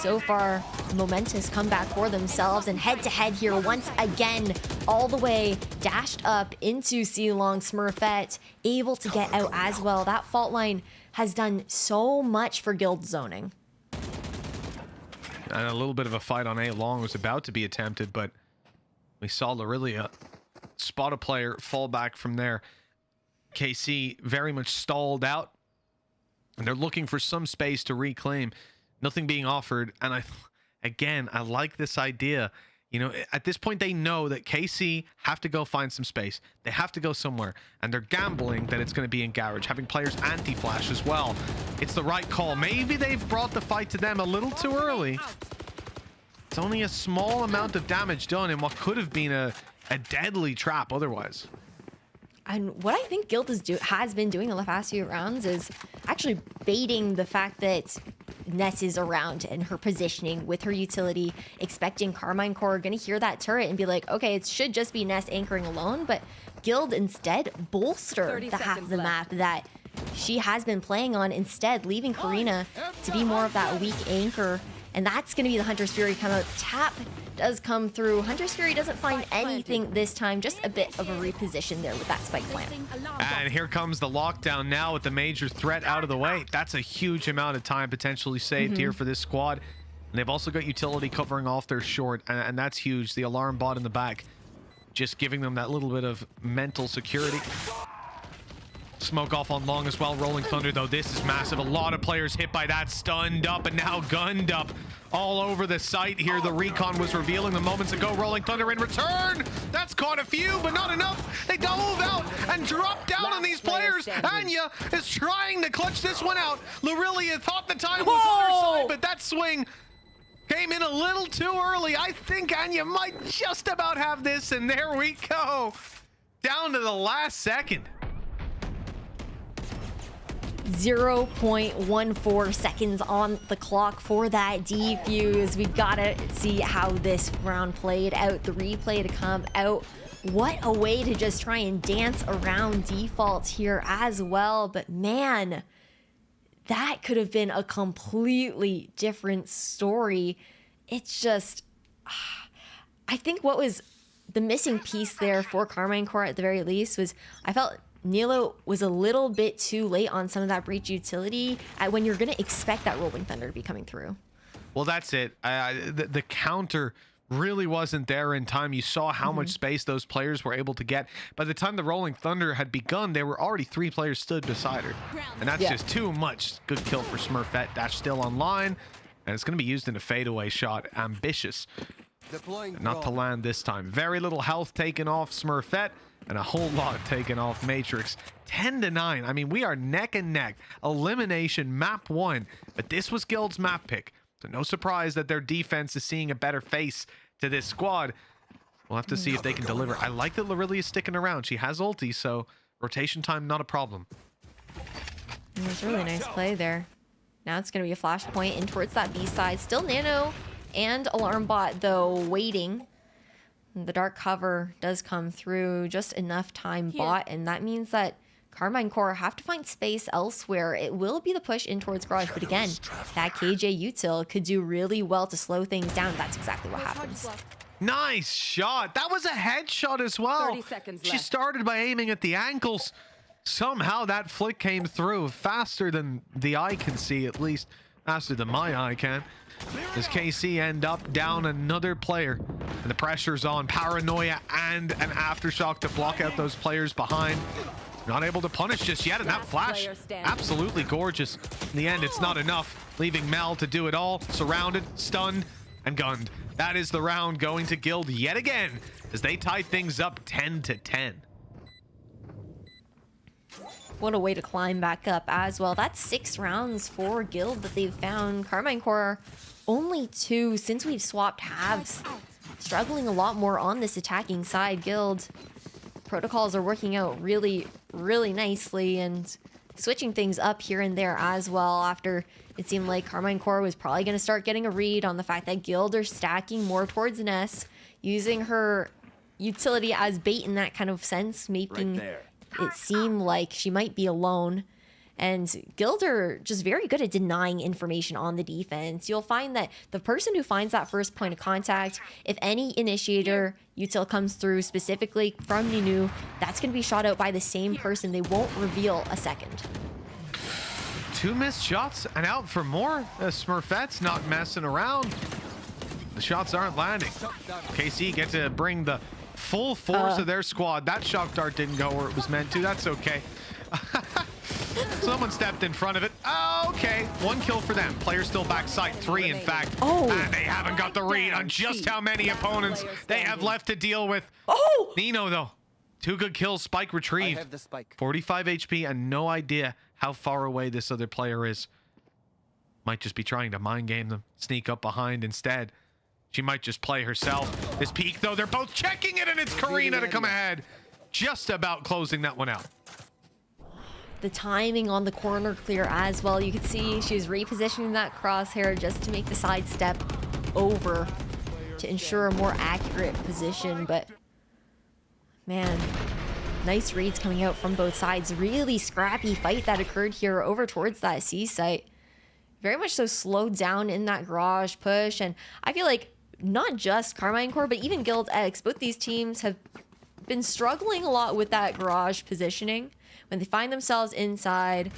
so far momentous comeback for themselves, and head-to-head here once again, all the way dashed up into C-Long. Smurfette able to get out as well. That fault line has done so much for Guild zoning. And a little bit of a fight on A long was about to be attempted, but we saw Lorilia spot a player, fall back from there. KC very much stalled out, and they're looking for some space to reclaim. Nothing being offered, and I like this idea. You know, at this point, they know that KC have to go find some space. They have to go somewhere, and they're gambling that it's going to be in Garage, having players anti-flash as well. It's the right call. Maybe they've brought the fight to them a little too early. It's only a small amount of damage done in what could have been a deadly trap otherwise. And what I think Guild has been doing in the past few rounds is actually baiting the fact that Ness is around and her positioning with her utility, expecting Carmine Core are going to hear that turret and be like, okay, it should just be Ness anchoring alone, but Guild instead bolstered the half of the map that she has been playing on, instead leaving Karina to be more of that weak anchor, and that's going to be the Hunter's Fury come out. The tap does come through. Hunter's Fury doesn't find anything this time, just a bit of a reposition there with that spike plant. And here comes the lockdown now with the major threat out of the way. That's a huge amount of time potentially saved here for this squad. And they've also got utility covering off their short, and that's huge. The alarm bot in the back, just giving them that little bit of mental security. Smoke off on long as well. Rolling Thunder, though, this is massive. A lot of players hit by that, stunned up and now gunned up all over the site here. The recon was revealing them moments ago. Rolling Thunder in return. That's caught a few, but not enough. They don't move out and drop down on these players. Anya is trying to clutch this one out. Lorilia thought the time was on her side, but that swing came in a little too early. I think Anya might just about have this, and there we go. Down to the last second. 0.14 seconds on the clock for that defuse. We've got to see how this round played out. The replay to come out. What a way to just try and dance around default here as well. But man, that could have been a completely different story. It's just, I think what was the missing piece there for Carmine Core at the very least was, I felt Nilo was a little bit too late on some of that breach utility when you're going to expect that Rolling Thunder to be coming through. Well, that's it. The counter really wasn't there in time. You saw how much space those players were able to get. By the time the Rolling Thunder had begun, there were already 3 players stood beside her. And that's just too much. Good kill for Smurfette. Dash still online. And it's going to be used in a fadeaway shot. Ambitious. Not to land this time. Very little health taken off Smurfette. And a whole lot taken off Matrix. 10-9. I mean, we are neck and neck. Elimination map 1. But this was Guild's map pick. So no surprise that their defense is seeing a better face to this squad. We'll have to see if they can deliver. I like that Lorilia is sticking around. She has ulti, so rotation time, not a problem. It was a really nice play there. Now it's going to be a flashpoint in towards that B side. Still Nano and Alarm Bot, though, waiting. The dark cover does come through, just enough time bot, and that means that Carmine Core have to find space elsewhere. It will be the push in towards Garage, but again, that KJ util could do really well to slow things down. That's exactly what happens. Nice shot. That was a headshot as well. 30 seconds left. She started by aiming at the ankles. Somehow that flick came through faster than the eye can see, at least faster than my eye can. Does KC end up down another player? And the pressure's on. Paranoia and an Aftershock to block out those players behind. Not able to punish just yet, and that flash, absolutely gorgeous. In the end, it's not enough, leaving Mel to do it all. Surrounded, stunned, and gunned. That is the round going to Guild yet again, as they tie things up 10-10. What a way to climb back up as well. That's 6 rounds for Guild that they've found. Carmine Core, only 2 since we've swapped halves. Struggling a lot more on this attacking side. Guild protocols are working out really, really nicely and switching things up here and there as well, after it seemed like Carmine Core was probably going to start getting a read on the fact that Guild are stacking more towards Ness, using her utility as bait in that kind of sense, making it seem like she might be alone. And Guild are just very good at denying information on the defense. You'll find that the person who finds that first point of contact, if any initiator util comes through specifically from Nunu, that's going to be shot out by the same person. They won't reveal a second. 2 missed shots and out for more. Smurfette's not messing around. the shots aren't landing. KC get to bring the full force of their squad. That shock dart didn't go where it was meant to. That's okay. Someone stepped in front of it. Oh, okay. 1 kill for them. Players still backside. 3, in fact. Oh. And they haven't got the read on just how many opponents they have left to deal with. Oh! Nino, though. 2 good kills. Spike retrieved. 45 HP and no idea how far away this other player is. Might just be trying to mind game them. Sneak up behind instead. She might just play herself. This peak, though, they're both checking it, and it's Karina to come ahead. Just about closing that one out. The timing on the corner clear as well. You could see she's repositioning that crosshair just to make the side step over to ensure a more accurate position. But man, nice reads coming out from both sides. Really scrappy fight that occurred here over towards that C site. Very much so slowed down in that garage push. And I feel like not just Carmine Core, but even Guild X, both these teams have been struggling a lot with that garage positioning. When they find themselves inside,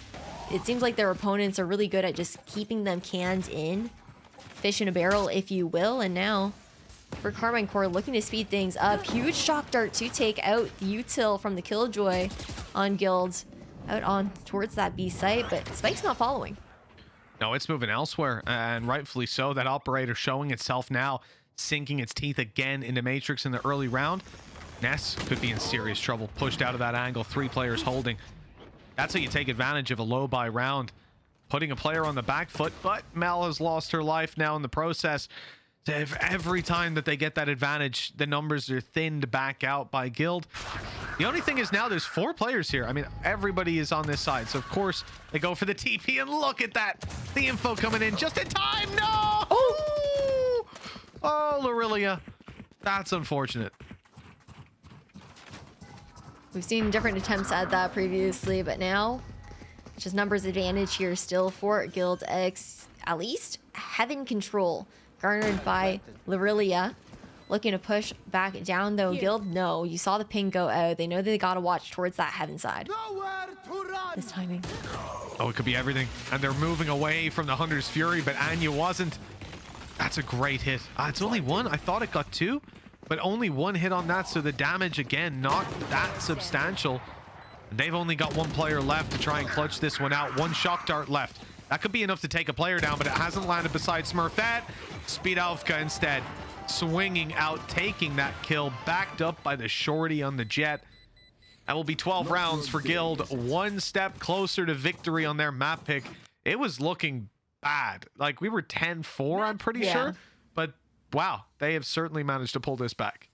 it seems like their opponents are really good at just keeping them canned in. Fish in a barrel, if you will. And now, for Carmine Core, looking to speed things up. Huge shock dart to take out the util from the Killjoy on Guild. Out on towards that B site, but Spike's not following. No, it's moving elsewhere, and rightfully so. That operator showing itself now, sinking its teeth again into Matrix in the early round. Ness could be in serious trouble. Pushed out of that angle. 3 players holding. That's how you take advantage of a low buy round. Putting a player on the back foot, but Mel has lost her life now in the process. Every time that they get that advantage, the numbers are thinned back out by Guild. The only thing is now there's 4 players here. I mean, everybody is on this side. So, of course, they go for the TP, and look at that. The info coming in just in time. No! Oh, Lorelia. That's unfortunate. We've seen different attempts at that previously, but now just numbers advantage here still for Guild X. At least Heaven control garnered by Lorelia. Looking to push back down though. Guild, no. You saw the ping go out. They know they gotta watch towards that Heaven side. This timing. Oh, it could be everything. And they're moving away from the Hunter's Fury, but Anya wasn't. That's a great hit. It's only 1. I thought it got 2. But only 1 hit on that, so the damage, again, not that substantial. They've only got 1 player left to try and clutch this one out. 1 shock dart left. That could be enough to take a player down, but it hasn't landed beside Smurfette. Speed Alfka instead, swinging out, taking that kill, backed up by the shorty on the jet. That will be 12 rounds for Guild. 1 step closer to victory on their map pick. It was looking bad. Like, we were 10-4, I'm pretty sure. But wow, they have certainly managed to pull this back.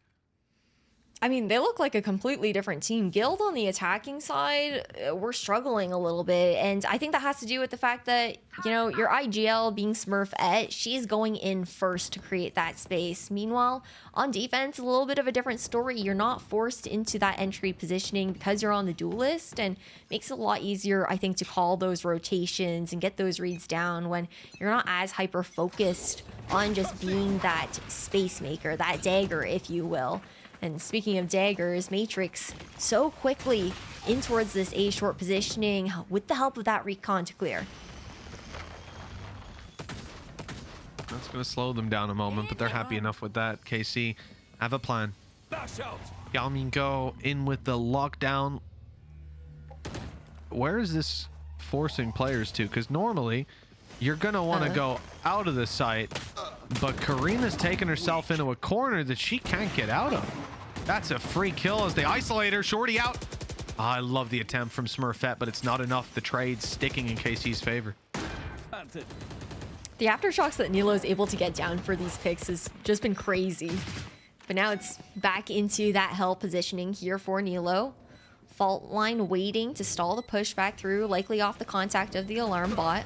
I mean, they look like a completely different team. Guild on the attacking side, we're struggling a little bit. And I think that has to do with the fact that, you know, your IGL being Smurfette, she's going in first to create that space. Meanwhile, on defense, a little bit of a different story. You're not forced into that entry positioning because you're on the duelist, and makes it a lot easier, I think, to call those rotations and get those reads down when you're not as hyper-focused on just being that space maker, that dagger, if you will. And speaking of daggers, Matrix so quickly in towards this A short positioning with the help of that recon to clear. That's going to slow them down a moment, but they're happy enough with that. KC have a plan. Yao in with the lockdown. Where is this forcing players to? Because normally you're going to want to go out of the site, but Karina's taken herself into a corner that she can't get out of. That's a free kill as they isolate her. Shorty out. I love the attempt from Smurfette, but it's not enough. The trade sticking in KC's favor. The aftershocks that Nilo is able to get down for these picks has just been crazy. But now it's back into that hell positioning here for Nilo. Fault line waiting to stall the push back through, likely off the contact of the alarm bot.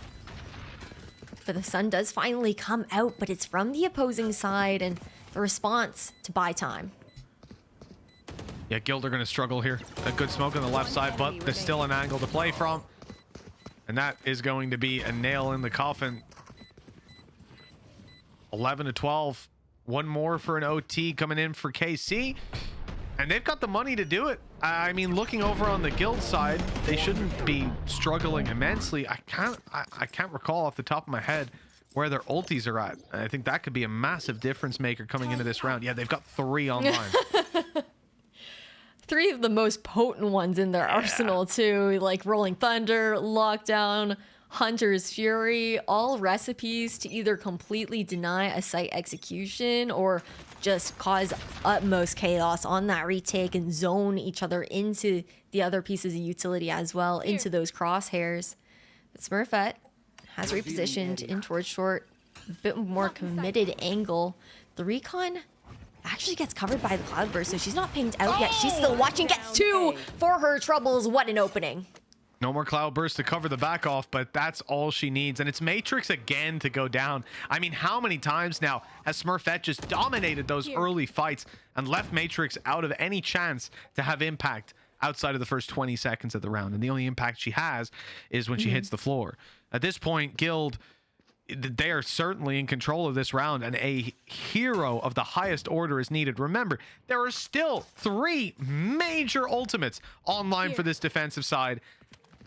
But the sun does finally come out, but it's from the opposing side, and the response to buy time. Yeah, Guild are going to struggle here. A good smoke on the left side, but there's still an angle to play from. And that is going to be a nail in the coffin. 11-12. 1 more for an OT coming in for KC. And they've got the money to do it. I mean, looking over on the Guild side, they shouldn't be struggling immensely. I can't recall off the top of my head where their ultis are at. I think that could be a massive difference maker coming into this round. Yeah, they've got 3 online. 3 of the most potent ones in their arsenal too, like Rolling Thunder, Lockdown, Hunter's Fury, all recipes to either completely deny a site execution or just cause utmost chaos on that retake and zone each other into the other pieces of utility as well, into those crosshairs. But Smurfette has repositioned in towards short, a bit more committed angle. The recon actually gets covered by the Cloudburst, so she's not pinged out yet. She's still watching, gets 2 for her troubles. What an opening. No more Cloudburst to cover the back off, but that's all she needs. And it's Matrix again to go down. I mean, how many times now has Smurfette just dominated those early fights and left Matrix out of any chance to have impact outside of the first 20 seconds of the round? And the only impact she has is when she hits the floor. At this point, Guild, they are certainly in control of this round, and a hero of the highest order is needed. Remember, there are still 3 major ultimates online for this defensive side,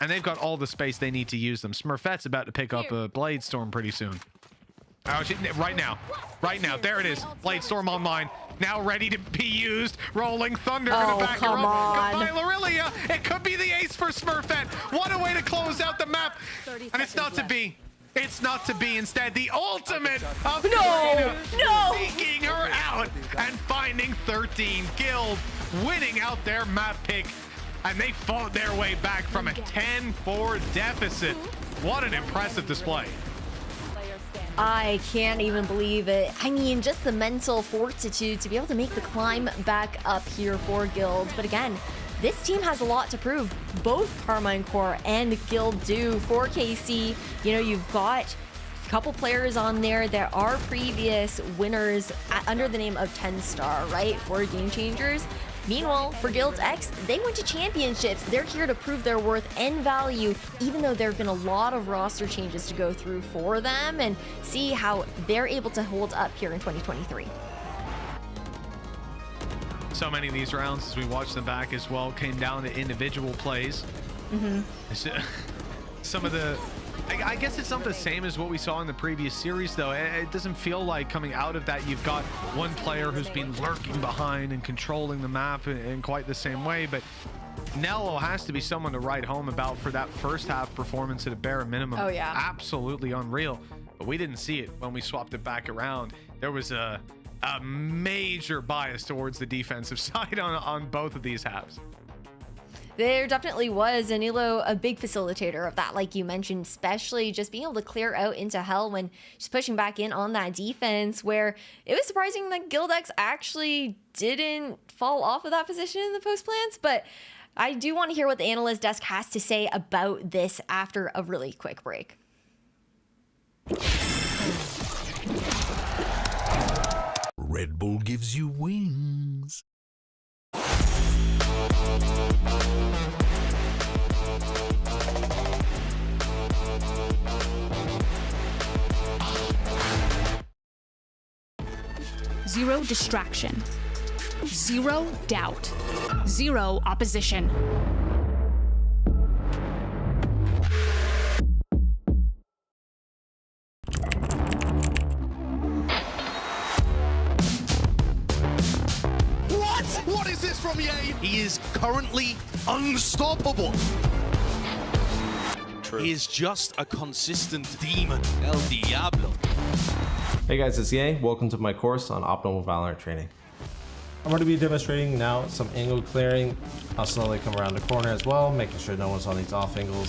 and they've got all the space they need to use them. Smurfette's about to pick up a Blade Storm pretty soon. Oh, right now, there it is. Blade Storm online, now ready to be used. Rolling Thunder gonna back her up. Goodbye, Lorilia. It could be the ace for Smurfette. What a way to close out the map, and it's not to be. It's not to be. Instead, the ultimate of taking her out and finding 13. Guild winning out their map pick, and they fought their way back from a 10-4 deficit. What an impressive display. I can't even believe it. I mean, just the mental fortitude to be able to make the climb back up here for Guild. But again, this team has a lot to prove. Both Carmine Core and Guild do. For KC, you know, you've got a couple players on there that are previous winners under the name of 10 Star, right, for Game Changers. Meanwhile, for Guild X, they went to championships. They're here to prove their worth and value, even though there have been a lot of roster changes to go through for them, and see how they're able to hold up here in 2023. So many of these rounds, as we watch them back as well, came down to individual plays. Some of the, I guess it's not the same as what we saw in the previous series, though. It doesn't feel like coming out of that you've got one player who's been lurking behind and controlling the map in quite the same way. But Nello has to be someone to write home about for that first half performance at a bare minimum. Oh, yeah. Absolutely unreal. But we didn't see it when we swapped it back around. There was a major bias towards the defensive side on both of these halves. There definitely was, and Nilo a big facilitator of that, like you mentioned, especially just being able to clear out into hell when she's pushing back in on that defense, where it was surprising that Guild X actually didn't fall off of that position in the post plans. But I do want to hear what the analyst desk has to say about this after a really quick break. Red Bull gives you wings. Zero distraction. Zero doubt. Zero opposition. What is this from EA? He is currently unstoppable. He is just a consistent demon, El Diablo. Hey guys, it's EA. Welcome to my course on optimal Valorant training. I'm going to be demonstrating now some angle clearing. I'll slowly come around the corner as well, making sure no one's on these off angles.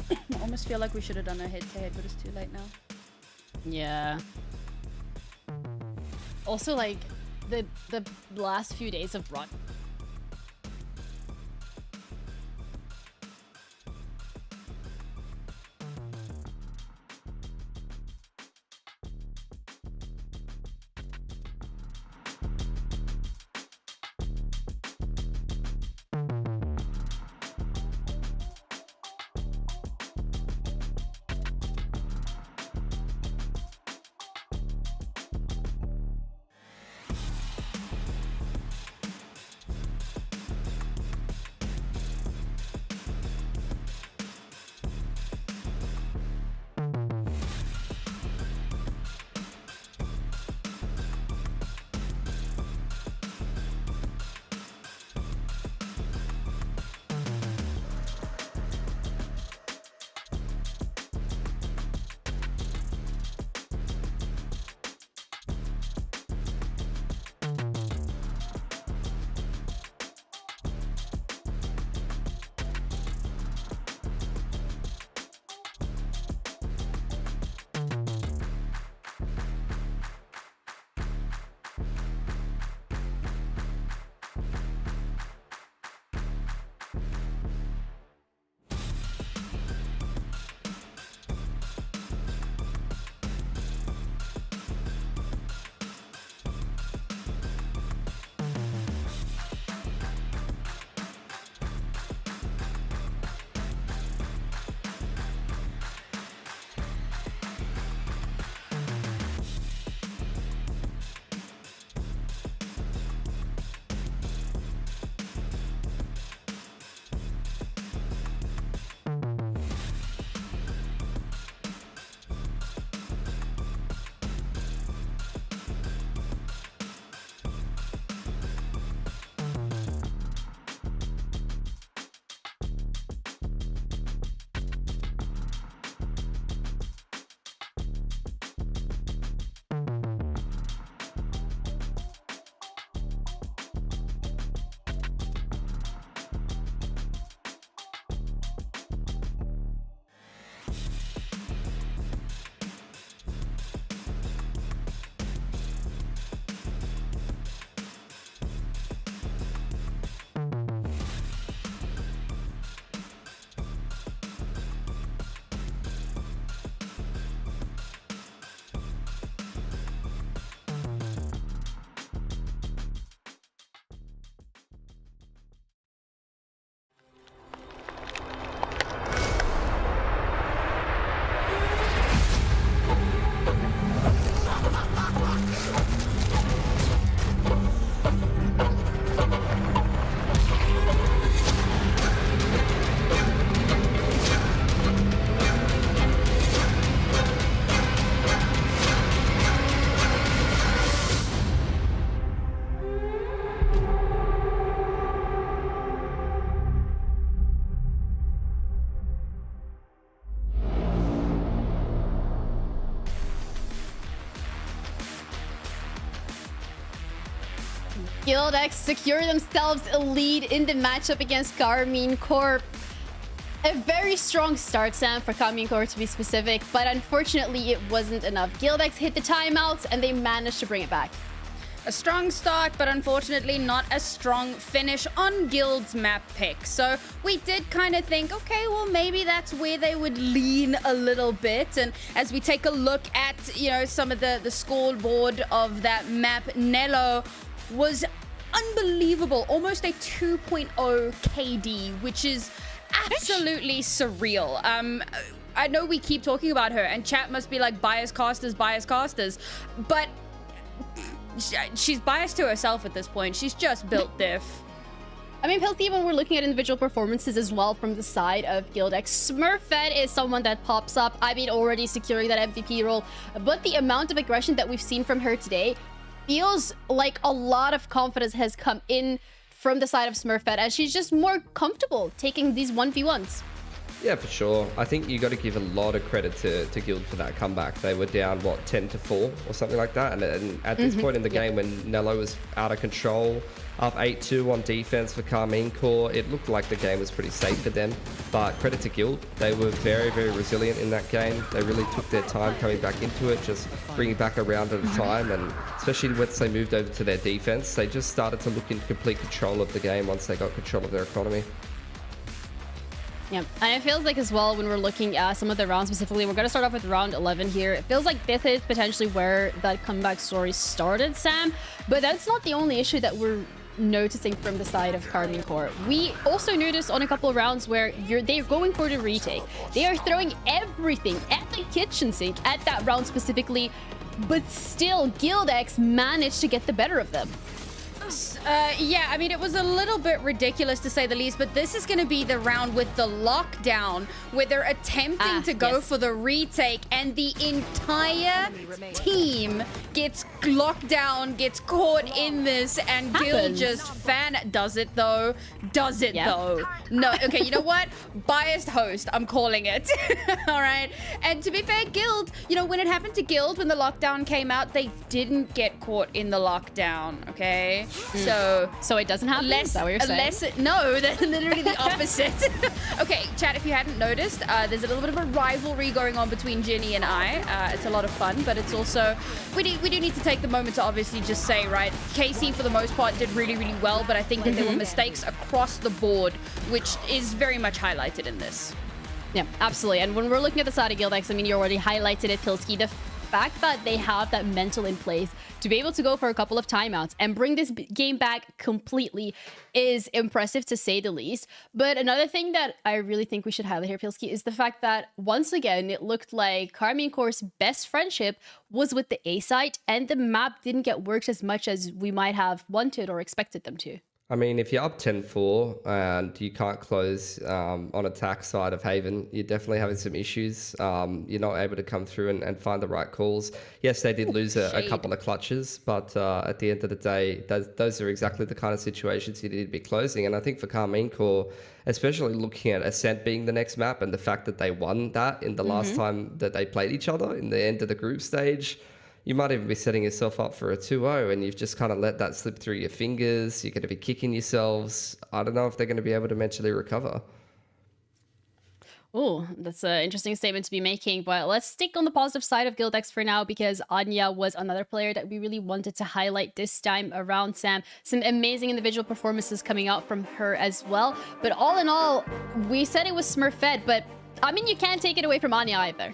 I almost feel like we should have done a head-to-head, but it's too late now. Yeah. Also, like, the last few days of run. GLD secure themselves a lead in the matchup against Karmine Corp. A very strong start, Sam, for Karmine Corp to be specific, but unfortunately it wasn't enough. GLD hit the timeouts and they managed to bring it back. A strong start, but unfortunately not a strong finish on Guild's map pick. So we did kind of think, okay, well, maybe that's where they would lean a little bit. And as we take a look at, you know, some of the scoreboard of that map, Nello was unbelievable. Almost a 2.0 KD, which is absolutely surreal. I know we keep talking about her, and chat must be like bias casters, but she's biased to herself at this point. She's just built diff. I mean, Pilsy, when we're looking at individual performances as well from the side of GLD, Smurfette is someone that pops up. I mean, already securing that MVP role, but the amount of aggression that we've seen from her today feels like a lot of confidence has come in from the side of Smurfette, and she's just more comfortable taking these 1v1s. Yeah, for sure. I think you got to give a lot of credit to Guild for that comeback. They were down, what, 10-4 or something like that? And at this point in the game, when Nello was out of control, up 8-2 on defense for Karmine Corp, it looked like the game was pretty safe for them. But credit to Guild. They were very, very resilient in that game. They really took their time coming back into it, just bringing back a round at a time. And especially once they moved over to their defense, they just started to look in complete control of the game once they got control of their economy. Yeah, and it feels like as well when we're looking at some of the rounds specifically, we're going to start off with round 11 here. It feels like this is potentially where that comeback story started, Sam. But that's not the only issue that we're noticing from the side of Karmine Corp. We also noticed on a couple of rounds where they're going for the retake. They are throwing everything at the kitchen sink at that round specifically, but still GLD managed to get the better of them. Yeah, I mean, it was a little bit ridiculous to say the least, but this is going to be the round with the lockdown where they're attempting to go for the retake, and the entire team gets locked down, gets caught in this, and Guild just does it though. No, okay, you know what? Biased host, I'm calling it. All right. And to be fair, Guild, you know, when it happened to Guild, when the lockdown came out, they didn't get caught in the lockdown, okay? So it doesn't happen? Is that what you're saying? No, that's literally the opposite. Okay, chat, if you hadn't noticed, there's a little bit of a rivalry going on between Ginny and I. It's a lot of fun, but it's also, we do need to take the moment to obviously just say, right, Casey for the most part did really, really well, but I think that there were mistakes across the board, which is very much highlighted in this. Yeah, absolutely. And when we're looking at the side of GLD, I mean, you already highlighted it, Pilsky. The fact that they have that mental in place to be able to go for a couple of timeouts and bring this game back completely is impressive, to say the least. But another thing that I really think we should highlight here, Pilsky, is the fact that once again, it looked like Karmine Corp's best friendship was with the A site, and the map didn't get worked as much as we might have wanted or expected them to. I mean, if you're up 10-4 and you can't close on attack side of Haven, you're definitely having some issues. You're not able to come through and find the right calls. Yes, they did lose a couple of clutches, but at the end of the day, those are exactly the kind of situations you need to be closing. And I think for Karmine Corp, especially looking at Ascent being the next map and the fact that they won that in the last time that they played each other in the end of the group stage, you might even be setting yourself up for a 2-0 and you've just kind of let that slip through your fingers. You're going to be kicking yourselves. I don't know if they're going to be able to mentally recover. Oh, that's an interesting statement to be making, but let's stick on the positive side of GLD for now, because Anya was another player that we really wanted to highlight this time around, Sam. Some amazing individual performances coming out from her as well. But all in all, we said it was Smurfette, but I mean, you can't take it away from Anya either.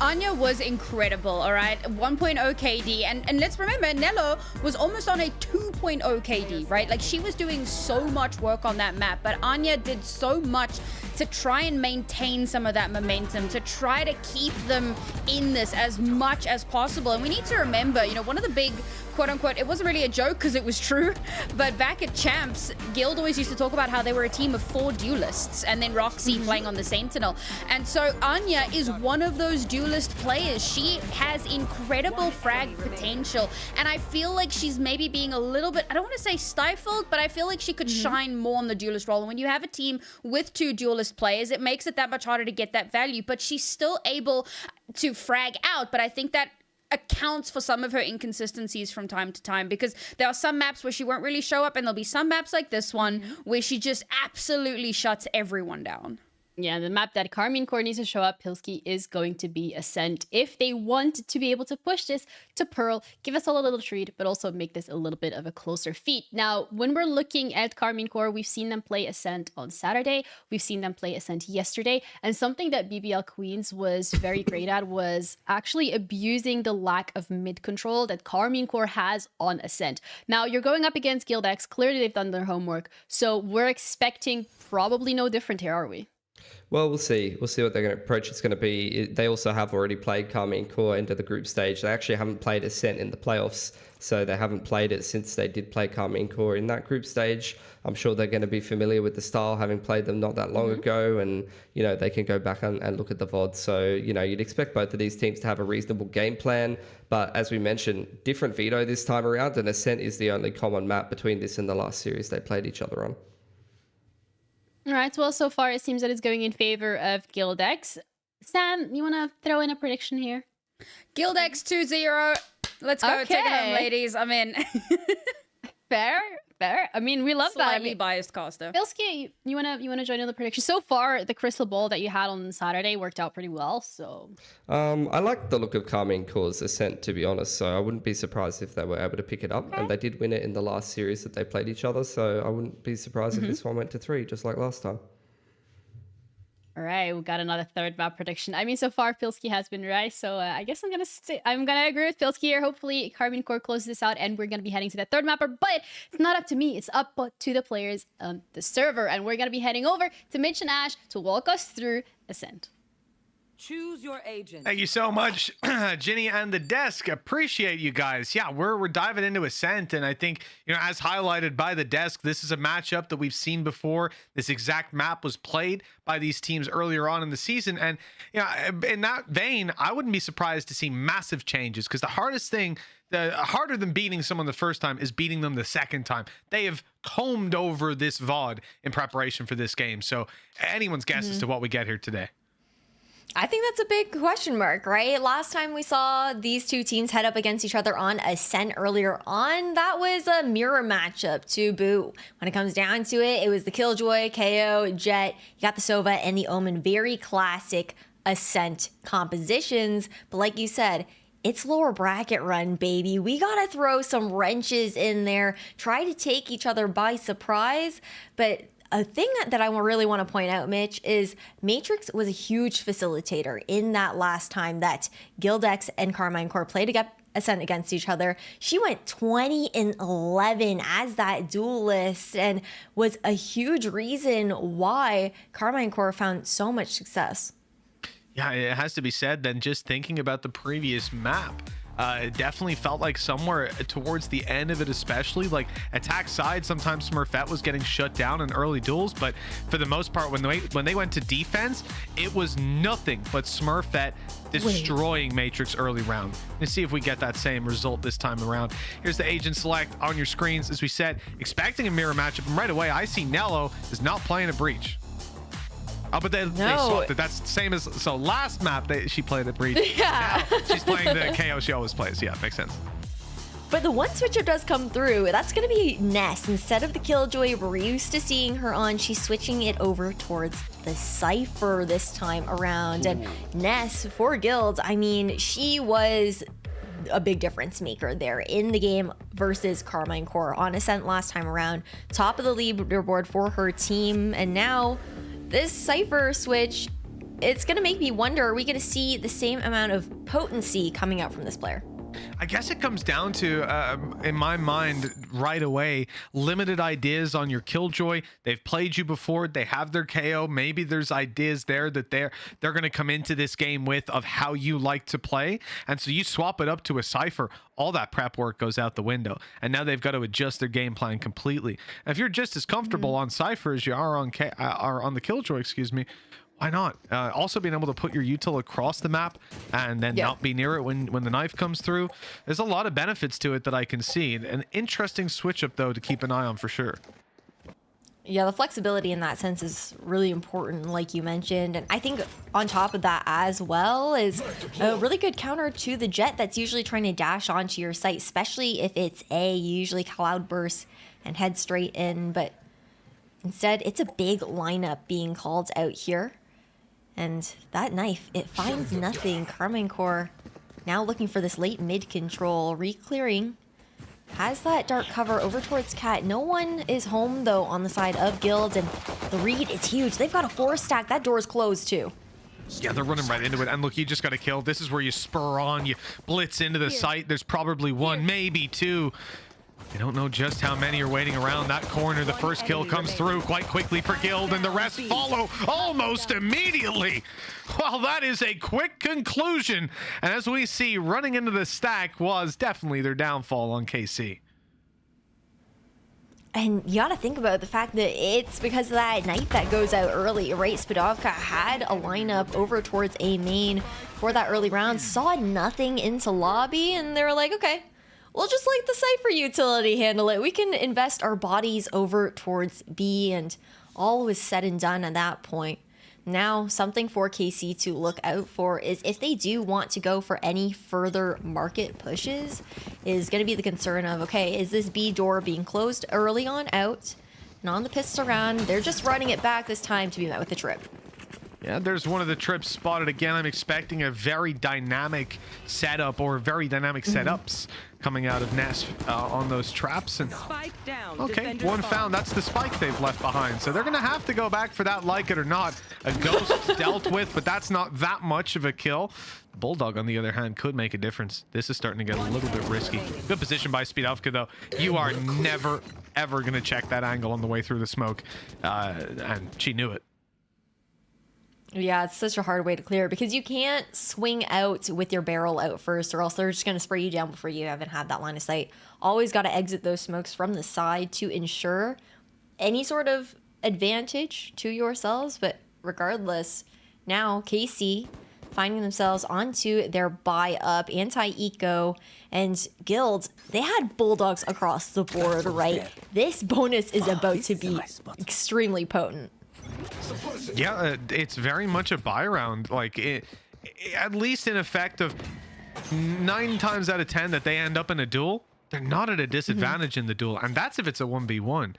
Anya was incredible, all right? 1.0 KD. And let's remember, Nello was almost on a 2.0 KD, right? Like, she was doing so much work on that map, but Anya did so much to try and maintain some of that momentum, to try to keep them in this as much as possible. And we need to remember, you know, one of the big, quote unquote, it wasn't really a joke because it was true, but back at Champs, Guild always used to talk about how they were a team of 4 duelists and then Roxy playing on the Sentinel. And so Anya is one of those duelist players. She has incredible frag potential, and I feel like she's maybe being a little bit, I don't want to say stifled, but I feel like she could shine more on the duelist role. And when you have a team with 2 duelist players, it makes it that much harder to get that value, but she's still able to frag out. But I think that accounts for some of her inconsistencies from time to time, because there are some maps where she won't really show up, and there'll be some maps like this one where she just absolutely shuts everyone down. Yeah, the map that Karmine Core needs to show up, Pilsky, is going to be Ascent. If they want to be able to push this to Pearl, give us all a little treat, but also make this a little bit of a closer feat. Now, when we're looking at Karmine Core, we've seen them play Ascent on Saturday. We've seen them play Ascent yesterday. And something that BBL Queens was very great at was actually abusing the lack of mid control that Karmine Core has on Ascent. Now, you're going up against GLD. Clearly, they've done their homework. So we're expecting probably no different here, are we? Well, we'll see. We'll see what their approach is going to be. They also have already played Karmine Core into the group stage. They actually haven't played Ascent in the playoffs, so they haven't played it since they did play Karmine Core in that group stage. I'm sure they're going to be familiar with the style, having played them not that long ago, and they can go back and look at the VOD. So you'd expect both of these teams to have a reasonable game plan. But as we mentioned, different veto this time around, and Ascent is the only common map between this and the last series they played each other on. All right, well, so far it seems that it's going in favor of GLD. Sam, you want to throw in a prediction here? GLD 2-0. Let's go. Okay. Take it home, ladies. I'm in. Fair. I mean, we love that. Slightly biased caster. Pilsky, you wanna join in the prediction? So far, the crystal ball that you had on Saturday worked out pretty well. So, I like the look of Karmine Core's Ascent, to be honest. So I wouldn't be surprised if they were able to pick it up, and they did win it in the last series that they played each other. So I wouldn't be surprised if this one went to 3, just like last time. All right, we got another third map prediction. I mean, so far Pilsky has been right, so I guess I'm gonna agree with Pilsky here. Hopefully, Karmine Core closes this out, and we're gonna be heading to that third mapper. But it's not up to me; it's up to the players on the server, and we're gonna be heading over to Mitch and Ash to walk us through Ascent. Choose your agent. Thank you so much, Ginny and the desk. Appreciate you guys. Yeah, we're diving into Ascent, and I think, as highlighted by the desk, this is a matchup that we've seen before. This exact map was played by these teams earlier on in the season, and in that vein, I wouldn't be surprised to see massive changes, because the harder than beating someone the first time is beating them the second time. They have combed over this VOD in preparation for this game, so anyone's guess as to what we get here today. I think that's a big question mark, right? Last time we saw these two teams head up against each other on Ascent earlier on, that was a mirror matchup to boot. When it comes down to it, it was the Killjoy, KO, Jet, you got the Sova, and the Omen. Very classic Ascent compositions. But like you said, it's lower bracket run, baby. We gotta throw some wrenches in there, try to take each other by surprise. But a thing that I really want to point out, Mitch, is Matrix was a huge facilitator in that last time that GLD and Karmine Core played Ascent against each other. She went 20-11 as that duelist and was a huge reason why Karmine Core found so much success. Yeah, it has to be said then, just thinking about the previous map, it definitely felt like somewhere towards the end of it, especially like attack side, sometimes Smurfette was getting shut down in early duels, but for the most part, when they went to defense, it was nothing but Smurfette destroying Matrix early round. Let's see if we get that same result this time around. Here's the agent select on your screens. As we said, expecting a mirror matchup, and right away I see Nello is not playing a breach. Oh, but they swapped it. That's the same as, so last map she played a breach. Yeah. Now she's playing the KO she always plays. Yeah, makes sense. But the one switch up does come through. That's going to be Ness. Instead of the Killjoy we're used to seeing her on, she's switching it over towards the Cypher this time around. Ooh. And Ness, for Guilds, I mean, she was a big difference maker there in the game versus Karmine Core on Ascent last time around. Top of the leaderboard for her team. And now this Cypher switch, it's going to make me wonder, are we going to see the same amount of potency coming out from this player? I guess it comes down to, in my mind, right away, limited ideas on your Killjoy. They've played you before. They have their KO. Maybe there's ideas there that they're going to come into this game with of how you like to play. And so you swap it up to a Cypher. All that prep work goes out the window. And now they've got to adjust their game plan completely. And if you're just as comfortable on Cypher as you are on the Killjoy, excuse me, why not? Also being able to put your util across the map and then not be near it when the knife comes through. There's a lot of benefits to it that I can see. An interesting switch up, though, to keep an eye on for sure. Yeah, the flexibility in that sense is really important, like you mentioned. And I think on top of that as well is a really good counter to the Jet that's usually trying to dash onto your site, especially if it's A, usually cloud burst and head straight in. But instead, it's a big lineup being called out here. And that knife, it finds nothing. Carmine Core now looking for this late mid control, re-clearing. Has that dark cover over towards Cat. No one is home, though, on the side of Guild, and the read is huge. They've got a 4-stack. That door is closed, too. Yeah, they're running right into it. And look, you just got to kill. This is where you spur on, you blitz into the site. There's probably one, maybe two. You don't know just how many are waiting around that corner. The first kill comes through quite quickly for Guild, and the rest follow almost immediately. Well, that is a quick conclusion. And as we see, running into the stack was definitely their downfall on KC. And you got to think about the fact that it's because of that knife that goes out early, right? Spadovka had a lineup over towards A main for that early round, saw nothing into lobby, and they were like, okay, we'll just let the Cypher utility handle it. We can invest our bodies over towards B, and all was said and done at that point. Now, something for KC to look out for is if they do want to go for any further market pushes, is going to be the concern of, okay, is this B door being closed early on out? And on the pistol round, they're just running it back this time to be met with a trip. Yeah, there's one of the trips spotted again. I'm expecting a very dynamic setup or very dynamic setups coming out of Ness on those traps. And okay, one found. That's the spike they've left behind. So they're going to have to go back for that, like it or not. A ghost dealt with, but that's not that much of a kill. Bulldog, on the other hand, could make a difference. This is starting to get a little bit risky. Good position by Speedovka, though. You are never, ever going to check that angle on the way through the smoke. And she knew it. Yeah, it's such a hard way to clear because you can't swing out with your barrel out first, or else they're just going to spray you down before you even have that line of sight. Always got to exit those smokes from the side to ensure any sort of advantage to yourselves. But regardless, now KC finding themselves onto their buy up, anti-eco, and Guild. They had bulldogs across the board, right? This bonus is about to be extremely potent. Yeah, it's very much a buy round. Like, at least in effect of 9 times out of 10 that they end up in a duel, they're not at a disadvantage in the duel. And that's if it's a 1v1.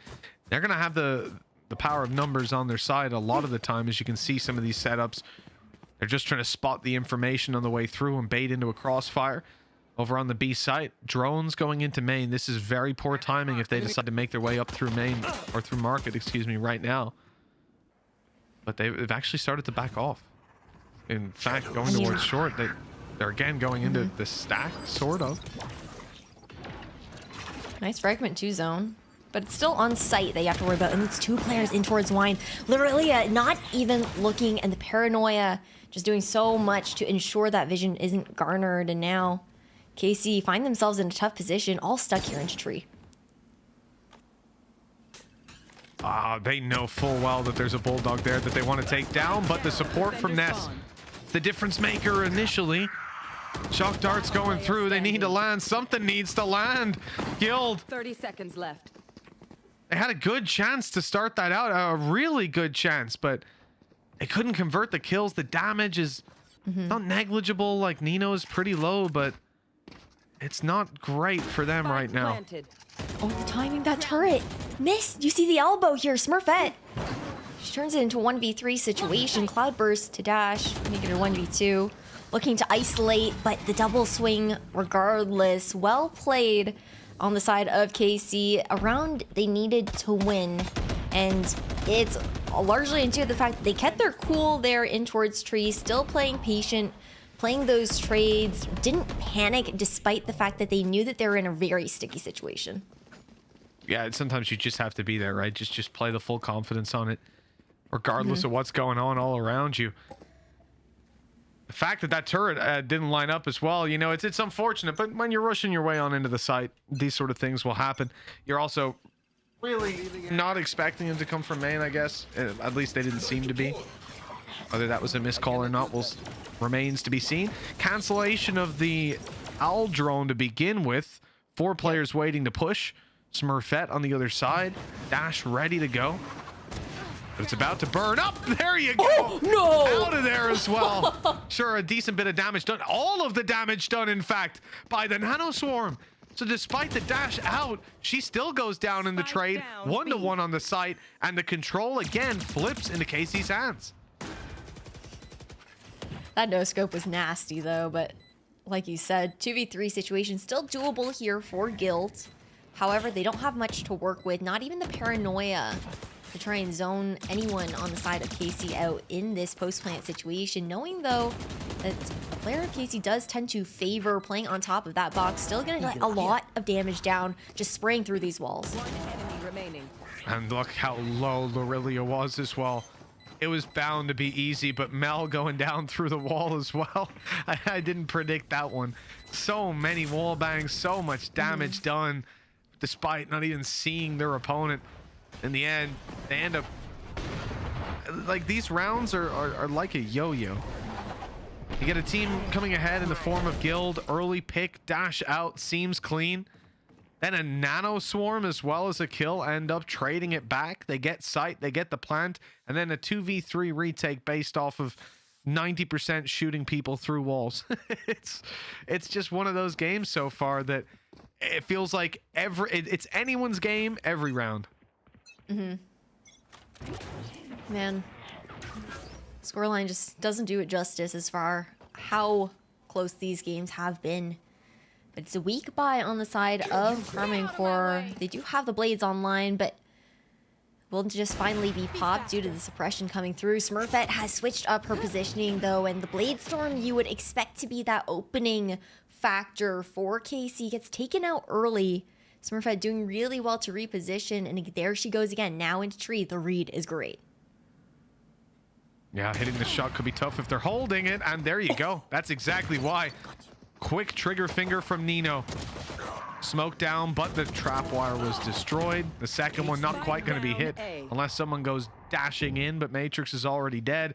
They're going to have the power of numbers on their side a lot of the time, as you can see some of these setups. They're just trying to spot the information on the way through and bait into a crossfire. Over on the B site, drones going into main. This is very poor timing if they decide to make their way up through main, or through market, excuse me, right now. But they've actually started to back off. In fact, going towards short, they're again going into the stack, sort of. Nice fragment 2 zone, but it's still on site that you have to worry about. And it's 2 players in towards wine. Literally not even looking, and the paranoia just doing so much to ensure that vision isn't garnered. And now KC find themselves in a tough position, all stuck here into tree. They know full well that there's a Bulldog there that they want to take down, but the support from Ness, the difference maker initially. Shock darts going through. They need to land. Something needs to land. Guild. 30 seconds left. They had a good chance to start that out, a really good chance, but they couldn't convert the kills. The damage is not negligible. Like, Nino's pretty low, but it's not great for them right now. Oh, the timing, that turret. Missed. You see the elbow here, Smurfette. She turns it into a 1v3 situation. Cloudburst to dash, make it a 1v2. Looking to isolate, but the double swing regardless. Well played on the side of KC. A round they needed to win. And it's largely into the fact that they kept their cool there in towards tree, still playing patient, playing those trades, didn't panic despite the fact that they knew that they were in a very sticky situation. Yeah, sometimes you just have to be there, right? Just play the full confidence on it, regardless of what's going on all around you. The fact that that turret didn't line up as well, you know, it's unfortunate, but when you're rushing your way on into the site, these sort of things will happen. You're also really not expecting them to come from main, I guess. At least they didn't seem to be. Whether that was a missed call or not remains to be seen. Cancellation of the owl drone to begin with. 4 players waiting to push. Smurfette on the other side. Dash ready to go. But it's about to burn up. There you go. Oh, no. Out of there as well. Sure, a decent bit of damage done. All of the damage done, in fact, by the Nano Swarm. So despite the dash out, she still goes down in the trade. 1-to-1 on the site. And the control, again, flips into Casey's hands. That no-scope was nasty, though. But like you said, 2v3 situation still doable here for Guild. However, they don't have much to work with. Not even the paranoia to try and zone anyone on the side of Casey out in this post-plant situation. Knowing, though, that the player of Casey does tend to favor playing on top of that box. Still gonna let a lot of damage down, just spraying through these walls. And look how low Lorelia was as well. It was bound to be easy, but Mel going down through the wall as well. I didn't predict that one. So many wall bangs, so much damage done, despite not even seeing their opponent. In the end, they end up like these rounds are like a yo-yo. You get a team coming ahead in the form of Guild, early pick, dash out, seems clean. Then a Nano Swarm as well as a kill end up trading it back. They get sight, they get the plant, and then a 2v3 retake based off of 90% shooting people through walls. It's just one of those games so far that it feels like it's anyone's game every round. Man, scoreline just doesn't do it justice as far how close these games have been. But it's a weak buy on the side of Carmine Core. They do have the blades online, but will just finally be popped due to the suppression coming through. Smurfette has switched up her positioning, though, and the Blade Storm you would expect to be that opening factor for Casey gets taken out early. Smurfette doing really well to reposition, and there she goes again, now into tree. The read is great. Yeah, hitting the shot could be tough if they're holding it, and there you go. That's exactly why. Quick trigger finger from Nino. Smoke down, but the trap wire was destroyed. The second one not quite going to be hit unless someone goes dashing in, but Matrix is already dead.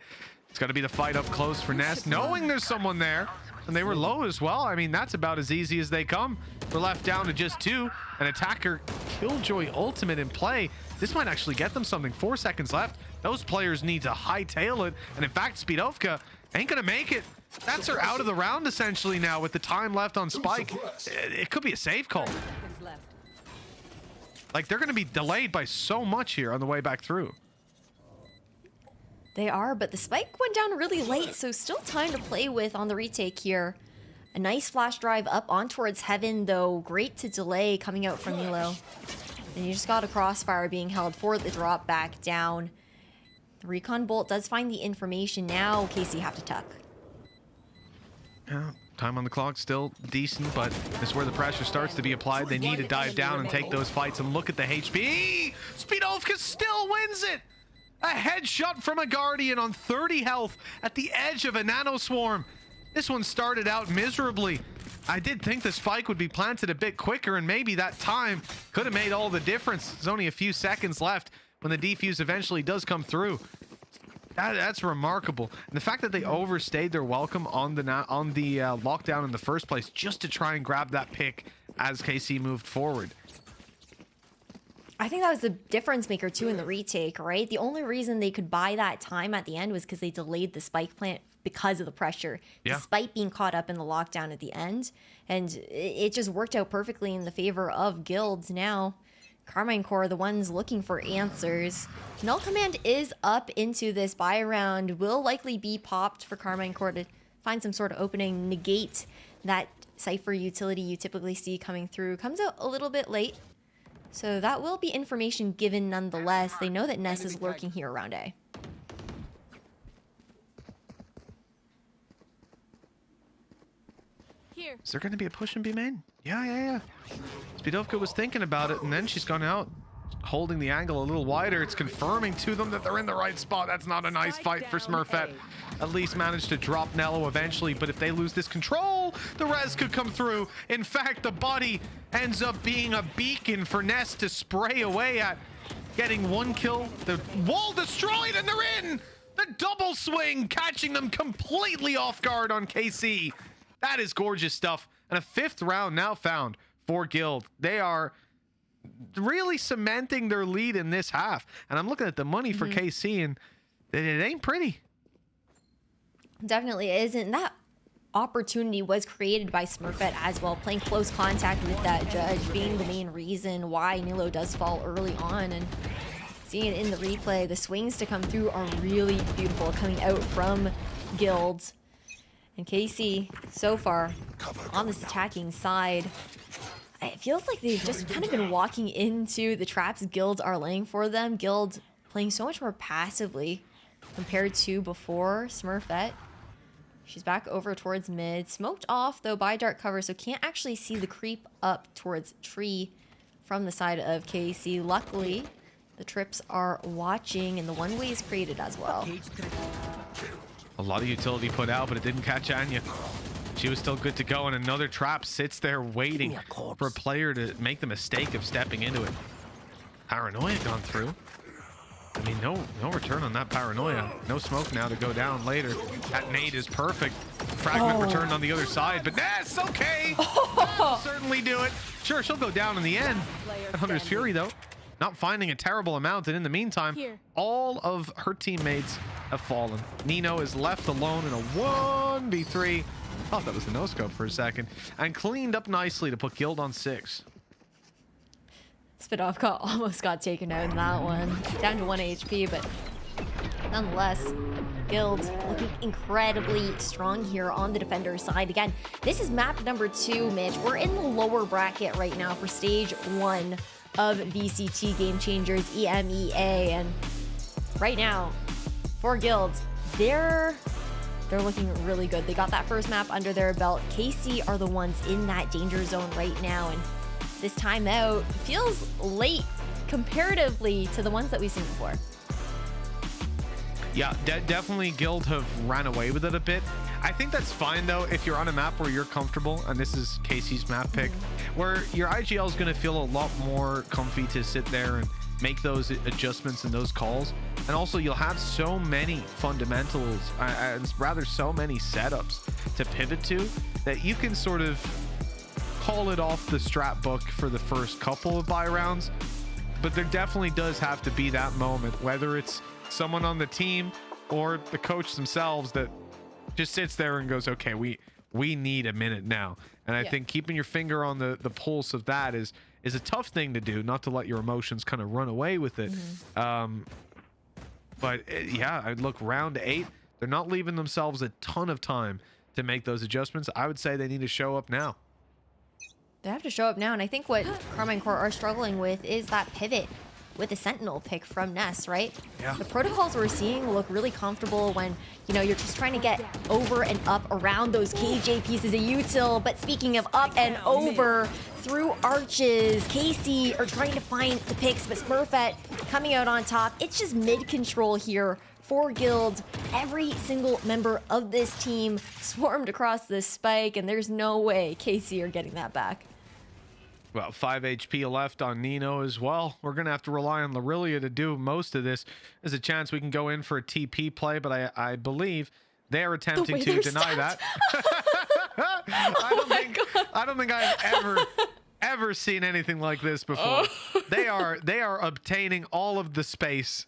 It's going to be the fight up close for Nest, knowing there's someone there. And they were low as well. I mean, that's about as easy as they come. We're left down to just 2. An attacker Killjoy ultimate in play. This might actually get them something. 4 seconds left. Those players need to hightail it. And in fact, Speedovka ain't going to make it. That's her out of the round essentially now with the time left on Spike. It could be a save call. Like, they're going to be delayed by so much here on the way back through. They are, but the spike went down really late, so still time to play with on the retake here. A nice flash drive up on towards Heaven, though. Great to delay coming out from Milo. And you just got a crossfire being held for the drop back down. The Recon Bolt does find the information now. Casey have to tuck. Yeah, time on the clock still decent, but this is where the pressure starts to be applied. They need to dive down and take those fights, and look at the HP. Speedovka still wins it. A headshot from a Guardian on 30 health at the edge of a Nano Swarm. This one started out miserably. I did think the spike would be planted a bit quicker, and maybe that time could have made all the difference. There's only a few seconds left when the defuse eventually does come through. That's remarkable. And the fact that they overstayed their welcome on the lockdown in the first place just to try and grab that pick as KC moved forward. I think that was the difference maker too in the retake, right? The only reason they could buy that time at the end was because they delayed the spike plant because of the pressure, despite being caught up in the lockdown at the end. And it just worked out perfectly in the favor of Guilds. Now, Carmine Core, the ones looking for answers. Null Command is up into this buy round, will likely be popped for Carmine Core to find some sort of opening, negate that Cypher utility you typically see coming through. Comes out a little bit late. So that will be information given nonetheless. They know that Ness is lurking here around A. Is there going to be a push in B main? Yeah. Speedovka was thinking about it, and then she's gone out, holding the angle a little wider. It's confirming to them that they're in the right spot. That's not a nice fight for Smurfette. At least managed to drop Nello eventually, but if they lose this control, the res could come through. In fact, the body ends up being a beacon for Ness to spray away at. Getting 1 kill, the wall destroyed, and they're in! The double swing, catching them completely off guard on KC. That is gorgeous stuff. And a 5th round now found for Guild. They are really cementing their lead in this half. And I'm looking at the money for KC, and it ain't pretty. Definitely isn't. That opportunity was created by Smurfette as well, playing close contact with that judge, being the main reason why Nilo does fall early on. And seeing it in the replay, the swings to come through are really beautiful coming out from Guild. And KC, so far, on this attacking side, it feels like they've just kind of been walking into the traps Guild are laying for them. Guild playing so much more passively compared to before. Smurfette, she's back over towards mid. Smoked off, though, by dark cover, so can't actually see the creep up towards tree from the side of KC. Luckily, the trips are watching, and the one-way is created as well. A lot of utility put out, but it didn't catch Anya. She was still good to go, and another trap sits there waiting for a player to make the mistake of stepping into it. Paranoia gone through. I mean, no return on that Paranoia. No smoke now to go down later. That nade is perfect. Fragment returned on the other side, but that's okay. That'll certainly do it. Sure, she'll go down in the end. Hunter's Fury, though, not finding a terrible amount, and in the meantime, all of her teammates have fallen. Nino is left alone in a 1v3. Oh, that was the no-scope for a second. And cleaned up nicely to put Guild on 6. Spitoff almost got taken out in that one. Down to 1 HP, but nonetheless, Guild looking incredibly strong here on the defender side. Again, this is map number 2, Mitch. We're in the lower bracket right now for stage 1 of VCT Game Changers EMEA. And right now, for Guild, they're looking really good. They got that first map under their belt. KC are the ones in that danger zone right now, and this timeout feels late comparatively to the ones that we've seen before. Yeah, definitely Guild have ran away with it a bit. I think that's fine, though, if you're on a map where you're comfortable, and this is Casey's map pick, where your IGL is going to feel a lot more comfy to sit there and make those adjustments and those calls. And also, you'll have so many fundamentals, and rather so many setups to pivot to, that you can sort of call it off the strat book for the first couple of buy rounds. But there definitely does have to be that moment, whether it's someone on the team or the coach themselves, that just sits there and goes, okay, we need a minute now. And I think keeping your finger on the pulse of that is a tough thing to do, not to let your emotions kind of run away with it. But yeah, I'd look round 8. They're not leaving themselves a ton of time to make those adjustments. I would say they need to show up now. They have to show up now, and I think what Karma and Core are struggling with is that pivot with the Sentinel pick from Ness, right? Yeah. The protocols we're seeing look really comfortable when, you know, you're just trying to get over and up around those KJ pieces of util. But speaking of up and over, through arches, KC are trying to find the picks, but Smurfette coming out on top. It's just mid-control here for Guild. Every single member of this team swarmed across this spike, and there's no way KC are getting that back. Well, 5 HP left on Nino as well. We're going to have to rely on Lorilia to do most of this. There's a chance we can go in for a TP play, but I believe they're attempting to deny that. I don't think I've ever seen anything like this before. They are obtaining all of the space.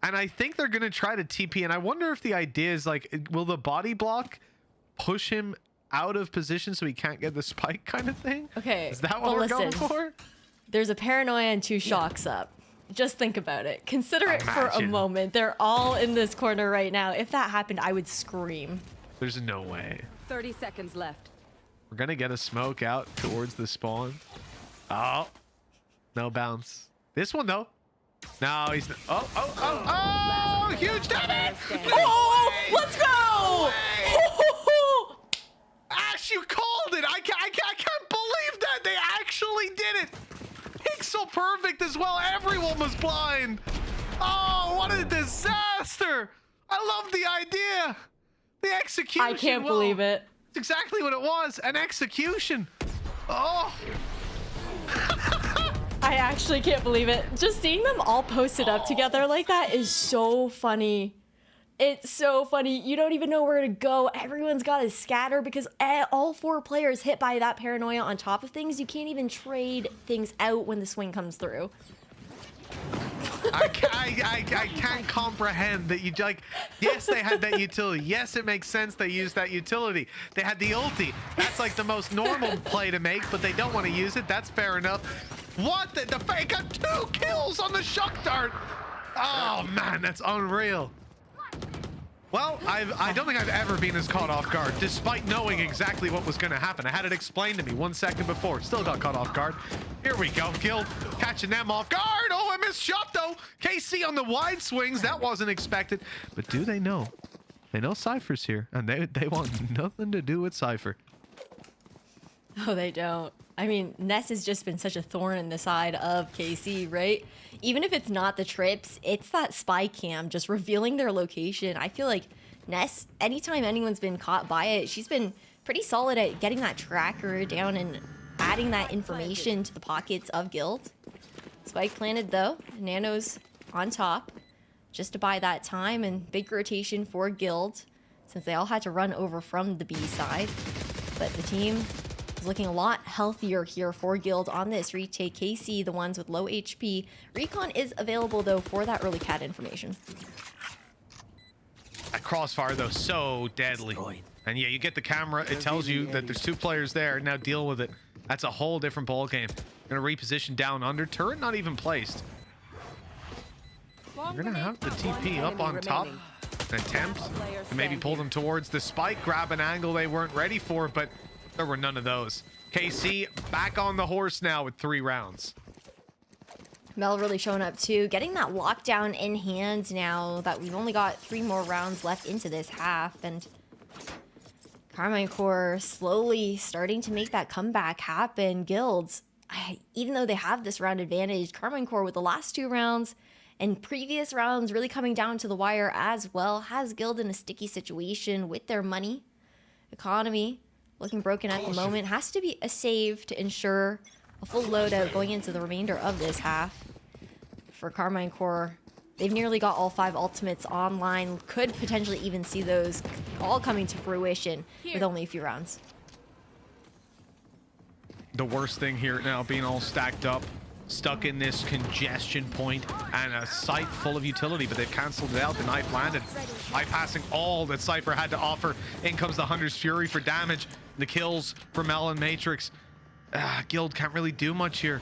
And I think they're going to try to TP. And I wonder if the idea is, like, will the body block push him out of position so he can't get the spike kind of thing? Okay. Is that what we're going for? There's a Paranoia and 2 shocks up. Just think about it. Consider it for a moment. They're all in this corner right now. If that happened, I would scream. There's no way. 30 seconds left. We're going to get a smoke out towards the spawn. Oh. No bounce. This one, though. No, he's... Oh, huge damage! Oh, let's go! Ash, you called it! I can't believe that! They actually did it! Pixel perfect as well. Everyone was blind. Oh, what a disaster! I love the idea. The execution. I can't believe it. It's exactly what it was. An execution. Oh. I actually can't believe it. Just seeing them all posted up together like that is so funny. It's so funny. You don't even know where to go. Everyone's got to scatter because all 4 players hit by that paranoia on top of things. You can't even trade things out when the swing comes through. I can't comprehend that you like. Yes, they had that utility. Yes, it makes sense they used that utility. They had the ulti. That's like the most normal play to make, but they don't want to use it. That's fair enough. What? The fake got 2 kills on the shock dart. Oh man, that's unreal. Well, I don't think I've ever been as caught off guard, despite knowing exactly what was going to happen. I had it explained to me 1 second before. Still got caught off guard. Here we go, Guild catching them off guard. Oh, I missed shot though. KC on the wide swings. That wasn't expected. But do they know? They know Cypher's here, and they want nothing to do with Cypher. Oh, they don't. I mean, Ness has just been such a thorn in the side of KC, right? Even if it's not the trips, it's that spy cam just revealing their location. I feel like Ness, anytime anyone's been caught by it, she's been pretty solid at getting that tracker down and adding that information to the pockets of Guild. Spike planted though, Nano's on top just to buy that time, and big rotation for Guild since they all had to run over from the B side. But the team looking a lot healthier here for Guild on this retake. KC, the ones with low HP. Recon is available though for that early cat information. That crossfire though, so deadly. And yeah, you get the camera, it tells you that there's 2 players there. Now deal with it. That's a whole different ball game. Gonna reposition down under. Turret not even placed. You're gonna have the TP up on top. An attempt to maybe pull them towards the spike, grab an angle they weren't ready for, but there were none of those. KC back on the horse now with 3 rounds. Mel really showing up too, getting that lockdown in hand now that we've only got 3 more rounds left into this half, and Carmine Core slowly starting to make that comeback happen. Guilds, even though they have this round advantage, Carmine Core with the last 2 rounds and previous rounds really coming down to the wire as well, has Guild in a sticky situation with their money. Economy looking broken at the moment. Has to be a save to ensure a full loadout going into the remainder of this half. For Carmine Core, they've nearly got all 5 ultimates online. Could potentially even see those all coming to fruition with only a few rounds. The worst thing here now being all stacked up, stuck in this congestion point, and a site full of utility, but they've canceled it out. The knife landed, bypassing all that Cypher had to offer. In comes the Hunter's Fury for damage. The kills from Mel and Matrix. Guild can't really do much here.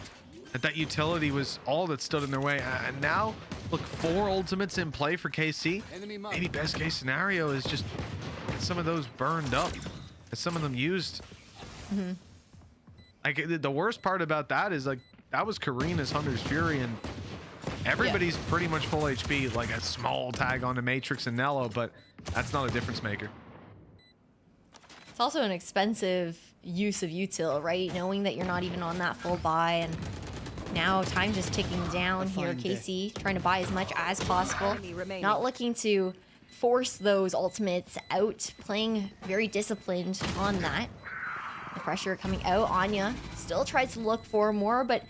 That utility was all that stood in their way. And now, look, 4 ultimates in play for KC. Maybe best case scenario is just get some of those burned up, as some of them used. Like, the worst part about that is, like, that was Karina's Hunter's Fury, and everybody's pretty much full HP. Like a small tag on the Matrix and Nello, but that's not a difference maker. It's also an expensive use of util, right? Knowing that you're not even on that full buy, and now time just ticking down here. KC trying to buy as much as possible, not looking to force those ultimates out, playing very disciplined on that. The pressure coming out. Anya still tries to look for more, but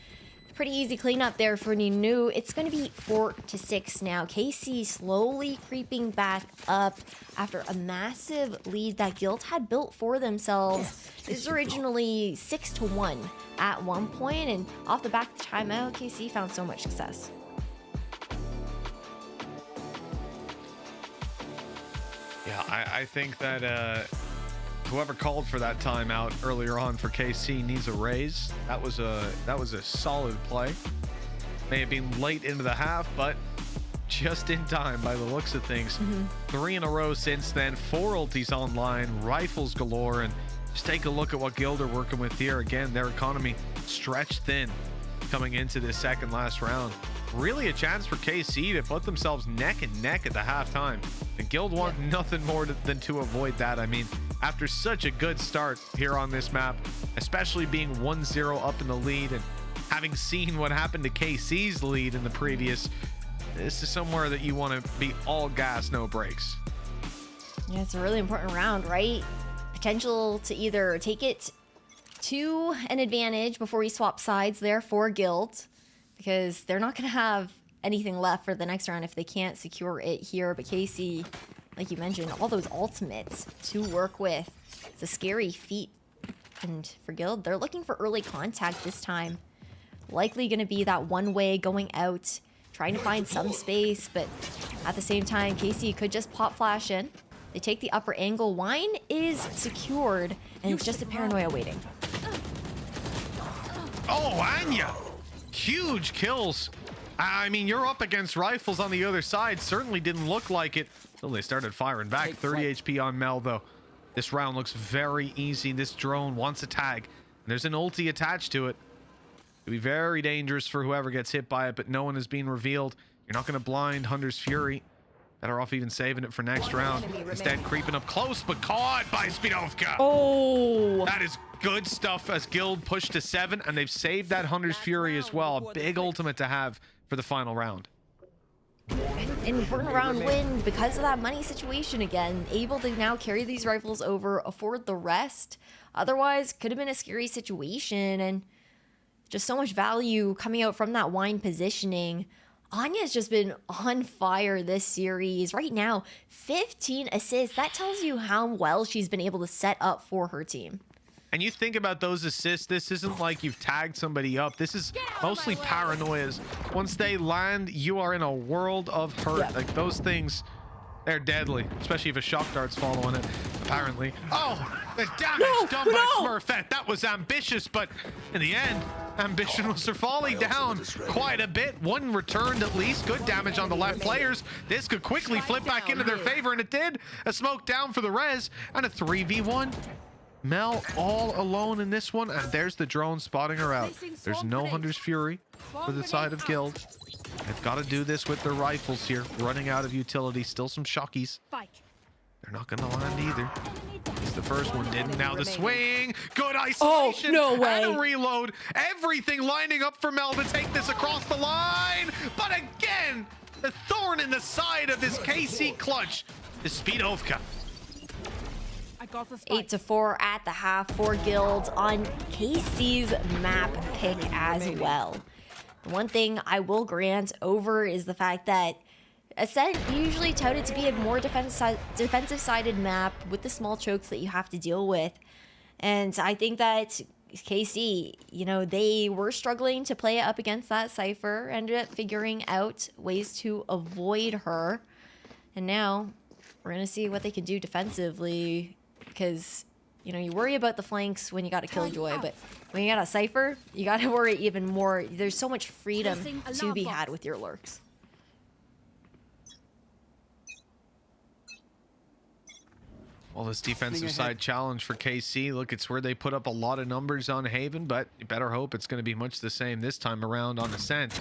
pretty easy cleanup there for Ninu. It's going to be 4-6 now. KC slowly creeping back up after a massive lead that Guild had built for themselves. This is originally 6-1 at one point, and off the back of the timeout, KC found so much success. Yeah, I think that whoever called for that timeout earlier on for KC needs a raise. That was a solid play. May have been late into the half, but just in time by the looks of things. 3 in a row since then. 4 ultis online, rifles galore, and just take a look at what Guild are working with here. Again, their economy stretched thin coming into this second last round. Really a chance for KC to put themselves neck and neck at the halftime. And Guild want nothing more than to avoid that. I mean, after such a good start here on this map, especially being 1-0 up in the lead and having seen what happened to KC's lead in the previous, this is somewhere that you want to be all gas, no brakes. Yeah, it's a really important round, right? Potential to either take it to an advantage before we swap sides there for Guild, because they're not going to have anything left for the next round if they can't secure it here. But KC like you mentioned, all those ultimates to work with. It's a scary feat. And for Guild, they're looking for early contact this time. Likely going to be that one way going out, trying to find some space, but at the same time, KC could just pop flash in. They take the upper angle. Wine is secured, and it's just a paranoia waiting. Oh, Anya! Huge kills. I mean, you're up against rifles on the other side. Certainly didn't look like it until they started firing back. 30 HP on Mel, though. This round looks very easy. This drone wants a tag. And there's an ulti attached to it. It'll be very dangerous for whoever gets hit by it, but no one is being revealed. You're not going to blind Hunter's Fury. Better off even saving it for next round. Instead, creeping up close, but caught by Speedovka. Oh! That is good stuff as Guild pushed to 7, and they've saved that Hunter's Fury as well. A big ultimate to have for the final round. An important round win because of that money situation again. Able to now carry these rifles over, afford the rest. Otherwise, could have been a scary situation, and just so much value coming out from that wine positioning. Anya's just been on fire this series. Right now, 15 assists. That tells you how well she's been able to set up for her team. And you think about those assists, this isn't like you've tagged somebody up. This is mostly paranoias. Once they land, you are in a world of hurt. Yep. Like those things, they're deadly, especially if a shock dart's following it, apparently. Oh, the damage done by Smurfette. That was ambitious, but in the end, ambition was falling down quite a bit. One returned at least. Good damage on the left players. This could quickly flip back into their favor, and it did. A smoke down for the res, and a 3v1. Mel all alone in this one, and there's the drone spotting her out. There's no Hunter's Fury for the side of Guild. They've got to do this with their rifles here. Running out of utility. Still some shockies. They're not going to land either. At least the first one didn't. Now the swing. Good isolation. Oh, no way. And a reload. Everything lining up for Mel to take this across the line. But again, the thorn in the side of this KC clutch is Speedovka. 8-4 at the half for Guild on KC's map pick as well. The one thing I will grant over is the fact that Ascent usually touted to be a more defensive-sided map with the small chokes that you have to deal with. And I think that KC, you know, they were struggling to play up against that Cypher, ended up figuring out ways to avoid her. And now we're going to see what they can do defensively. Because, you know, you worry about the flanks when you got a Killjoy, but when you got a Cypher, you got to worry even more. There's so much freedom to be had with your lurks. Well, this defensive side challenge for KC, look, it's where they put up a lot of numbers on Haven, but you better hope it's going to be much the same this time around on Ascent.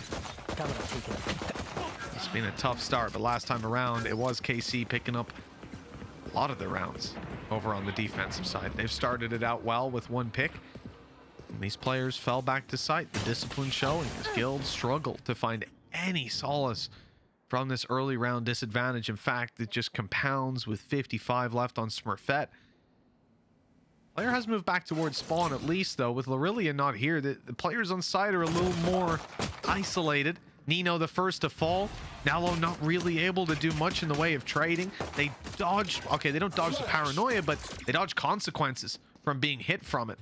It's been a tough start, but last time around, it was KC picking up a lot of the rounds over on the defensive side. They've started it out well with one pick. And these players fell back to sight. The discipline showing as Guild struggled to find any solace from this early round disadvantage. In fact, it just compounds with 55 left on Smurfette. Player has moved back towards spawn at least, though. With Laurilia not here, the players on side are a little more isolated. Nino the first to fall. Nalo not really able to do much in the way of trading. They dodge, okay, they don't dodge the paranoia, but they dodge consequences from being hit from it.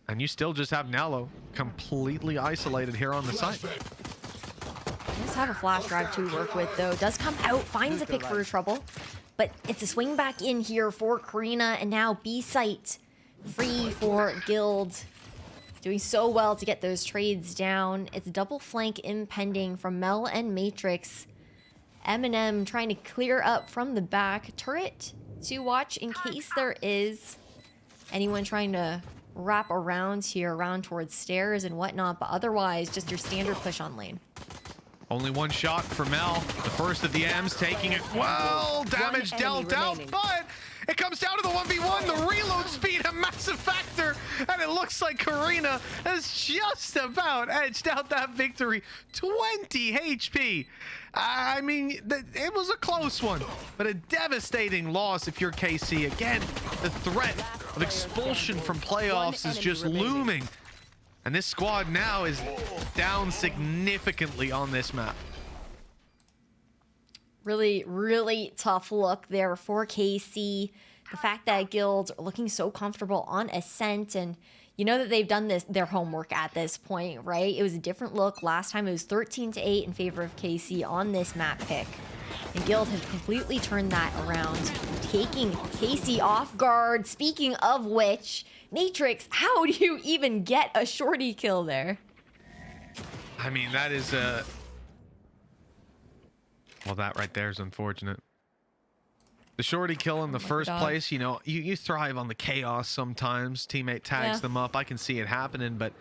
And you still just have Nalo completely isolated here on the side. Does have a flash drive to work with, though. Does come out, finds a pick for trouble. But it's a swing back in here for Karina, and now B-site free for Guild. Doing so well to get those trades down. It's double flank impending from Mel and Matrix. Eminem trying to clear up from the back. Turret to watch in case there is anyone trying to wrap around here, around towards stairs and whatnot. But otherwise, just your standard push on lane. Only one shot for Mel. The first of the M's taking it well. Damage dealt out, but it comes down to the 1v1. The reload speed, a massive factor. And it looks like Karina has just about edged out that victory. 20 HP. I mean, it was a close one, but a devastating loss if you're KC. Again, the threat of expulsion from playoffs is just looming. And this squad now is down significantly on this map. Really, really tough look there for KC. The fact that Guild are looking so comfortable on Ascent, and you know that they've done their homework at this point, right? It was a different look. Last time it was 13-8 in favor of KC on this map pick. And Guild has completely turned that around, taking KC off guard. Speaking of which, Matrix, how do you even get a shorty kill there? I mean, that is well, that right there is unfortunate. The shorty kill in the first place, you know, you thrive on the chaos sometimes. Teammate tags them up. I can see it happening, but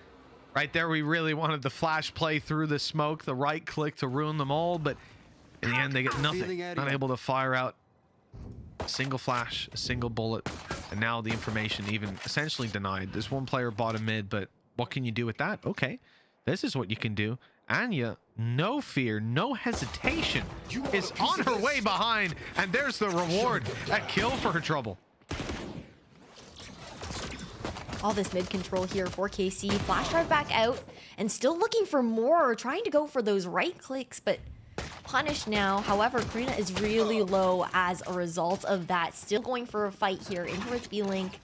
right there we really wanted the flash play through the smoke, the right click to ruin them all, but in the end they get nothing. Not able to fire out a single flash, a single bullet, and now the information even essentially denied. There's one player bottom mid, but what can you do with that? Okay, this is what you can do. Anya, no fear, no hesitation, is on her way behind, and there's the reward, a kill for her trouble. All this mid control here for KC. Flash drive back out, and still looking for more, trying to go for those right clicks, but punished now. However, Karina is really low as a result of that. Still going for a fight here in towards B-Link,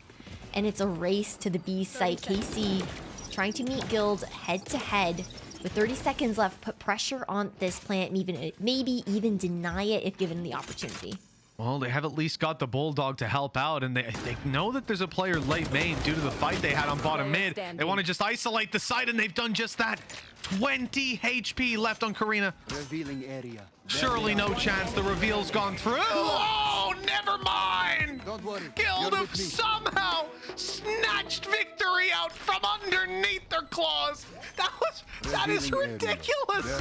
and it's a race to the B site. KC trying to meet Guild head to head. With 30 seconds left, put pressure on this plant, and maybe even deny it if given the opportunity. Well, they have at least got the Bulldog to help out, and they know that there's a player late main due to the fight they had on bottom mid. They want to just isolate the site, and they've done just that. 20 HP left on Karina. Revealing area. Surely no chance. The reveal's gone through. Oh, never mind. Don't worry. Guild have somehow snatched victory out from underneath their claws. That is ridiculous.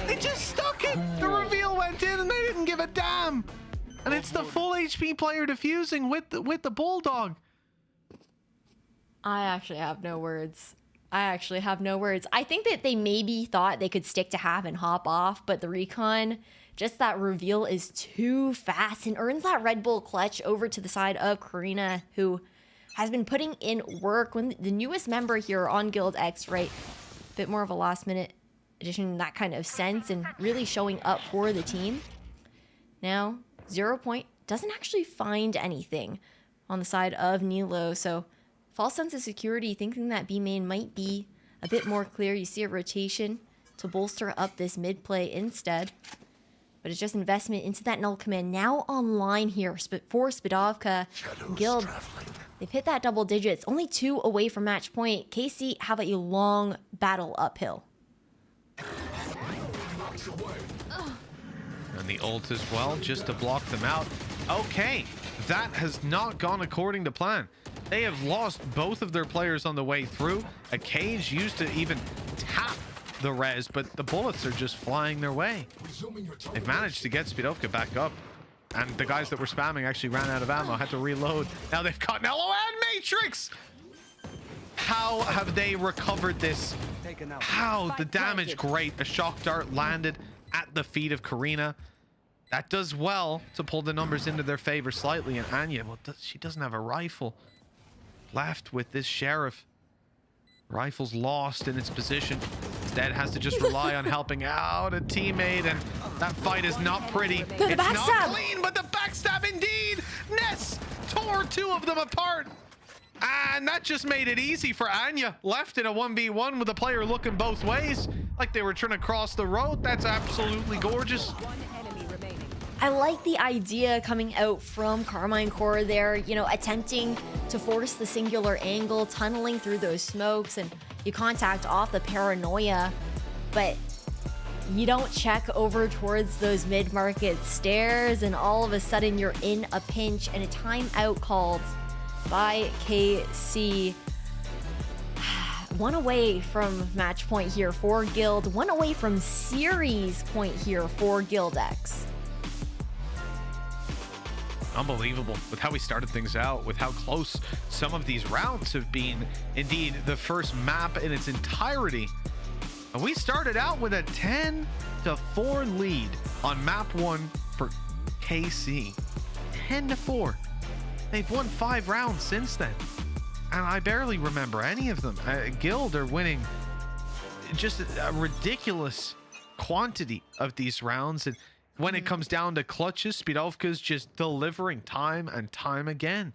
They just stuck it. The reveal went in and they didn't give a damn. And it's the full HP player defusing with the Bulldog. I actually have no words. I think that they maybe thought they could stick to half and hop off, but the recon, just that reveal is too fast and earns that Red Bull clutch over to the side of Karina, who has been putting in work. When the newest member here on Guild X, right? A bit more of a last minute addition in that kind of sense, and really showing up for the team. Now, 0 Point doesn't actually find anything on the side of Nilo, so false sense of security, thinking that B main might be a bit more clear. You see a rotation to bolster up this mid play instead. But it's just investment into that null command. Now online here for Spadovka. Guild, they've hit that double digits. Only 2 away from match point. KC have a long battle uphill. And the ult as well, just to block them out. Okay, that has not gone according to plan. They have lost both of their players on the way through. A cage used to even tap the res, but the bullets are just flying their way. They've managed to get Spadovka back up, and the guys that were spamming actually ran out of ammo, had to reload. Now they've got Nello and Matrix. How have they recovered this? How? The damage, great. A shock dart landed at the feet of Karina. That does well to pull the numbers into their favor slightly. And Anya, well, she doesn't have a rifle. Left with this sheriff. Rifle's lost in its position. Instead has to just rely on helping out a teammate, and that fight is not pretty. It's not clean, but the backstab indeed. Ness tore 2 of them apart. And that just made it easy for Anya. Left in a 1v1 with a player looking both ways, like they were trying to cross the road. That's absolutely gorgeous. I like the idea coming out from Carmine Core there, you know, attempting to force the singular angle, tunneling through those smokes, and you contact off the paranoia, but you don't check over towards those mid-market stairs, and all of a sudden you're in a pinch, and a timeout called by KC. 1 away from match point here for Guild, 1 away from series point here for Guild X. Unbelievable with how we started things out, with how close some of these rounds have been. Indeed, the first map in its entirety. And we started out with a 10-4 lead on map 1 for KC. 10-4. They've won 5 rounds since then. And I barely remember any of them. Guild are winning just a ridiculous quantity of these rounds. And when it comes down to clutches, Speedovka's just delivering time and time again.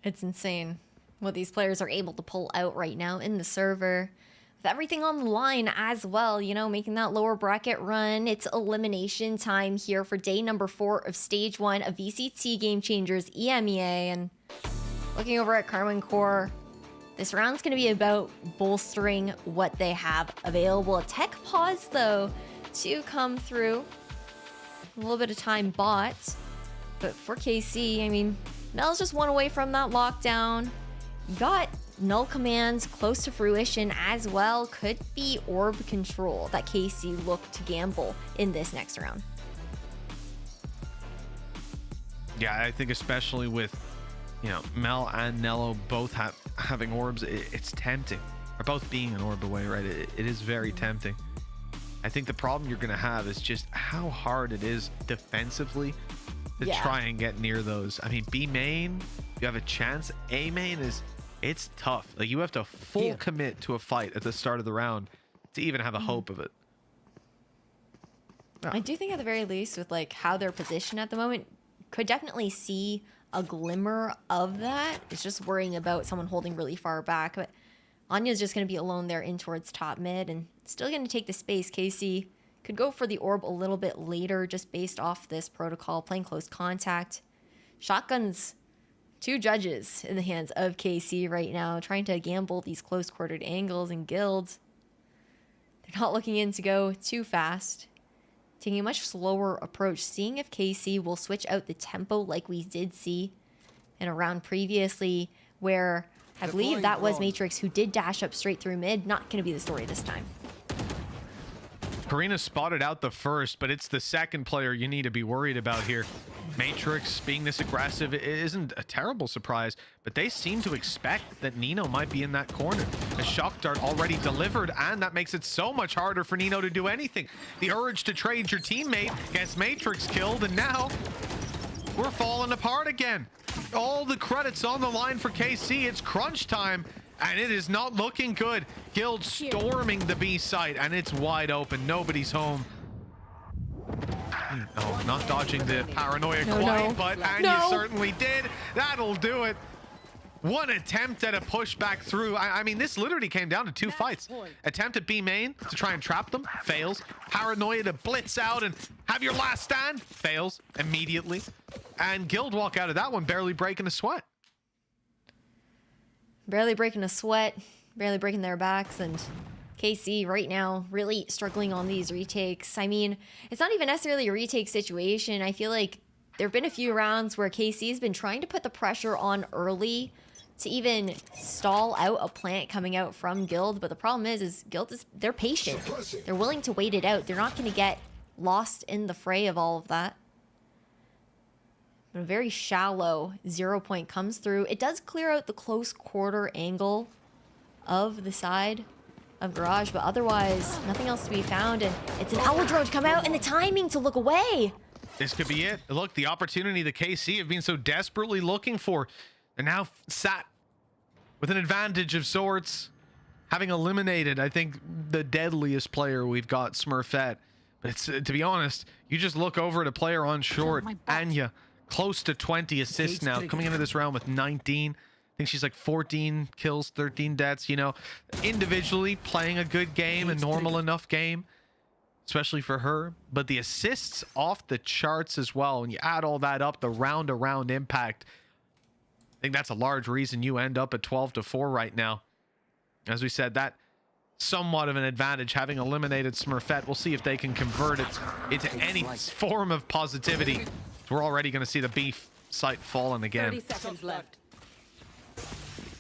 It's insane what these players are able to pull out right now in the server. With everything on the line as well, you know, making that lower bracket run. It's elimination time here for day number 4 of stage 1 of VCT Game Changers EMEA. And looking over at Carmen Core, this round's going to be about bolstering what they have available. A tech pause, though, to come through. A little bit of time bought. But for KC, I mean, Mel's just one away from that lockdown. Got null commands close to fruition as well. Could be orb control that KC look to gamble in this next round. Yeah, I think especially with, you know, Mel and Nello both having orbs, it's tempting. Or both being an orb away, right? It is very tempting. I think the problem you're going to have is just how hard it is defensively to try and get near those. I mean, B main, you have a chance. A main it's tough. Like, you have to full commit to a fight at the start of the round to even have a hope of it. I do think at the very least with like how they're positioned at the moment, could definitely see a glimmer of that. It's just worrying about someone holding really far back. But Anya's just going to be alone there in towards top mid and still going to take the space. KC could go for the orb a little bit later just based off this protocol, playing close contact. Shotguns, 2 judges in the hands of KC right now, trying to gamble these close quartered angles and guilds. They're not looking in to go too fast. Taking a much slower approach, seeing if KC will switch out the tempo like we did see in a round previously where I believe that was Matrix who did dash up straight through mid. Not going to be the story this time. Karina spotted out the first, but it's the second player you need to be worried about here. Matrix being this aggressive isn't a terrible surprise, but they seem to expect that Nino might be in that corner. A shock dart already delivered, and that makes it so much harder for Nino to do anything. The urge to trade your teammate gets Matrix killed, and now we're falling apart again. All the credits on the line for KC. It's crunch time, and it is not looking good. Guild storming the B site, and it's wide open. Nobody's home. Oh, not dodging the paranoia quite, but Anya certainly did. That'll do it. One attempt at a push back through. I mean, this literally came down to 2 fights. Attempt at B main to try and trap them, fails. Paranoia to blitz out and have your last stand, fails immediately. And Guild walk out of that one barely breaking a sweat. Barely breaking a sweat, barely breaking their backs, and KC right now really struggling on these retakes. I mean, it's not even necessarily a retake situation. I feel like there have been a few rounds where KC's been trying to put the pressure on early to even stall out a plant coming out from Guild, but the problem is Guild they're patient. They're willing to wait it out. They're not going to get lost in the fray of all of that. But a very shallow 0 point comes through. It does clear out the close quarter angle of the side of Garage, but otherwise nothing else to be found, and it's an owl drone to come out and the timing to look away. This could be it. Look, the opportunity the KC have been so desperately looking for. They're now sat with an advantage of sorts, having eliminated, I think, the deadliest player we've got, Smurfette. But it's, to be honest, you just look over at a player on short, Anya, close to 20 assists now, coming into this round with 19. I think she's like 14 kills, 13 deaths, you know, individually playing a good game, a normal enough game, especially for her. But the assists off the charts as well. When you add all that up, the round-to-round impact, I think that's a large reason you end up at 12-4 right now. As we said, that somewhat of an advantage, having eliminated Smurfette. We'll see if they can convert it into any form of positivity. We're already going to see the B site falling again. 30 seconds left.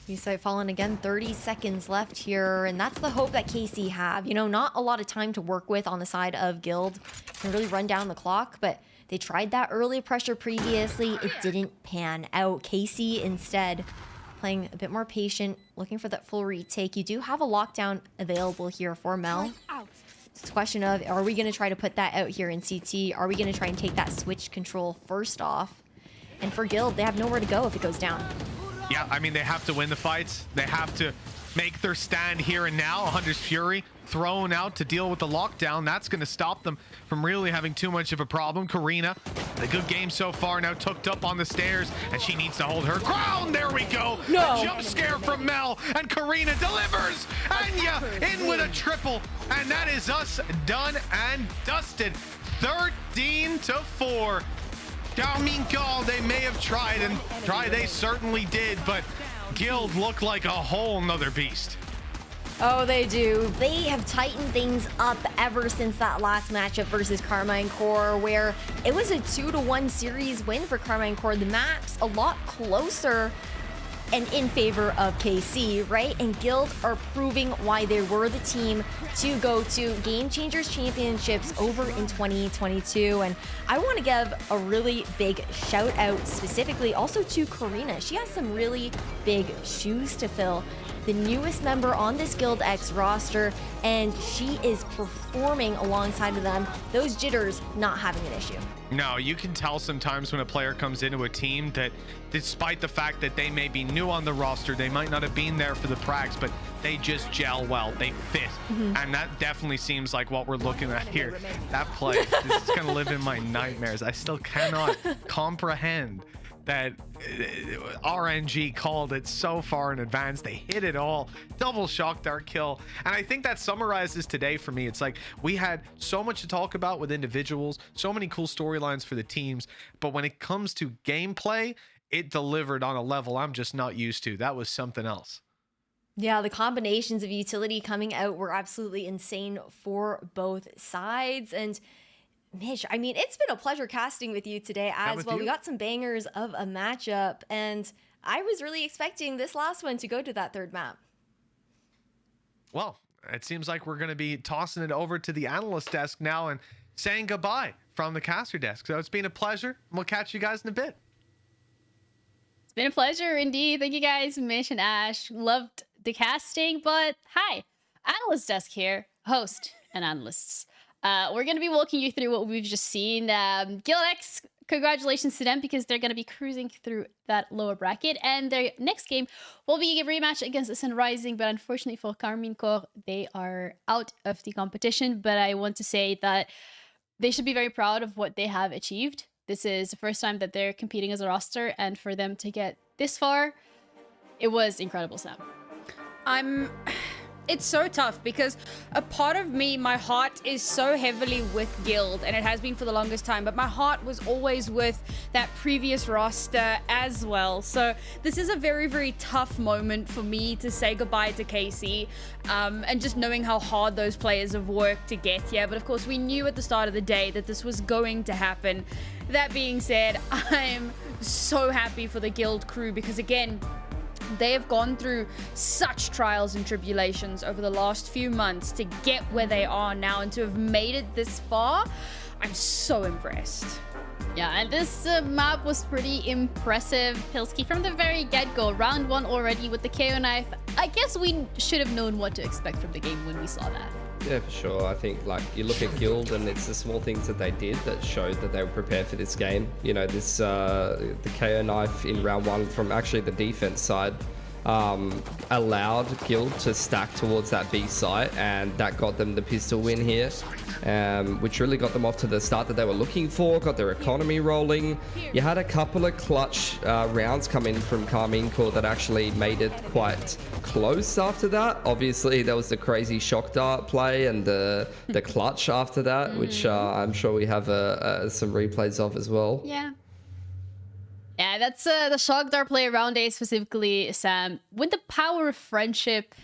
B site falling again, 30 seconds left here, and that's the hope that KC have. You know, not a lot of time to work with on the side of Guild. Can really run down the clock, but they tried that early pressure previously. It didn't pan out. KC instead playing a bit more patient, looking for that full retake. You do have a lockdown available here for Mel. It's a question of, are we going to try to put that out here in CT? Are we going to try and take that switch control first off? And for Guild, they have nowhere to go if it goes down. Yeah, I mean, they have to win the fights. They have to make their stand here and now. Hunter's Fury thrown out to deal with the lockdown. That's going to stop them from really having too much of a problem. Karina, a good game so far, now tucked up on the stairs, and she needs to hold her ground. There we go. No. A jump scare from Mel, and Karina delivers. Anya in with a triple, and that is us done and dusted. 13-4. Carmine, they may have tried, and they certainly did, but Guild look like a whole nother beast. Oh, they do. They have tightened things up ever since that last matchup versus Carmine Core, where it was a 2-1 series win for Carmine Core. The map's a lot closer and in favor of KC, right? And Guild are proving why they were the team to go to Game Changers Championships over in 2022. And I want to give a really big shout out specifically also to Karina. She has some really big shoes to fill. The newest member on this Guild X roster, and she is performing alongside of them. Those jitters not having an issue. No, you can tell sometimes when a player comes into a team that despite the fact that they may be new on the roster, they might not have been there for the prags, but they just gel well, they fit. And that definitely seems like what we're looking at here. That play, this is gonna live in my nightmares. I still cannot comprehend that RNG called it so far in advance. They hit it all. Double shock dart kill. And I think that summarizes today for me. It's like we had so much to talk about with individuals, so many cool storylines for the teams, but when it comes to gameplay, it delivered on a level I'm just not used to. That was something else. Yeah, the combinations of utility coming out were absolutely insane for both sides. And Mitch, I mean, it's been a pleasure casting with you today as well. We got some bangers of a matchup, and I was really expecting this last one to go to that third map. Well, it seems like we're going to be tossing it over to the analyst desk now and saying goodbye from the caster desk. So it's been a pleasure, and we'll catch you guys in a bit. It's been a pleasure indeed. Thank you guys, Mish and Ash. Loved the casting, but hi, analyst desk here, host and analysts. We're going to be walking you through what we've just seen. Guild X, congratulations to them because they're going to be cruising through that lower bracket. And their next game will be a rematch against Ascent Rising. But unfortunately for Carmine Core, they are out of the competition. But I want to say that they should be very proud of what they have achieved. This is the first time that they're competing as a roster. And for them to get this far, it was incredible, Sam. It's so tough because a part of me, my heart is so heavily with Guild, and it has been for the longest time, but my heart was always with that previous roster as well. So this is a very, very tough moment for me to say goodbye to KC, and just knowing how hard those players have worked to get here. But of course, we knew at the start of the day that this was going to happen. That being said, I'm so happy for the Guild crew because, again, they have gone through such trials and tribulations over the last few months to get where they are now, and to have made it this far, I'm so impressed. Yeah, and this map was pretty impressive. Pilsky from the very get-go, round one already with the KO knife. I guess we should have known what to expect from the game when we saw that. Yeah, for sure. I think like you look at Guild and it's the small things that they did that showed that they were prepared for this game. You know, this the KO knife in round one from actually the defense side allowed Guild to stack towards that B site, and that got them the pistol win here, which really got them off to the start that they were looking for, got their economy rolling. You had a couple of clutch rounds come in from Carmine Core that actually made it quite close after that. Obviously, there was the crazy shock dart play and the clutch after that, which I'm sure we have some replays of as well. Yeah. Yeah, that's the shock dart play round A specifically, Sam. When the power of friendship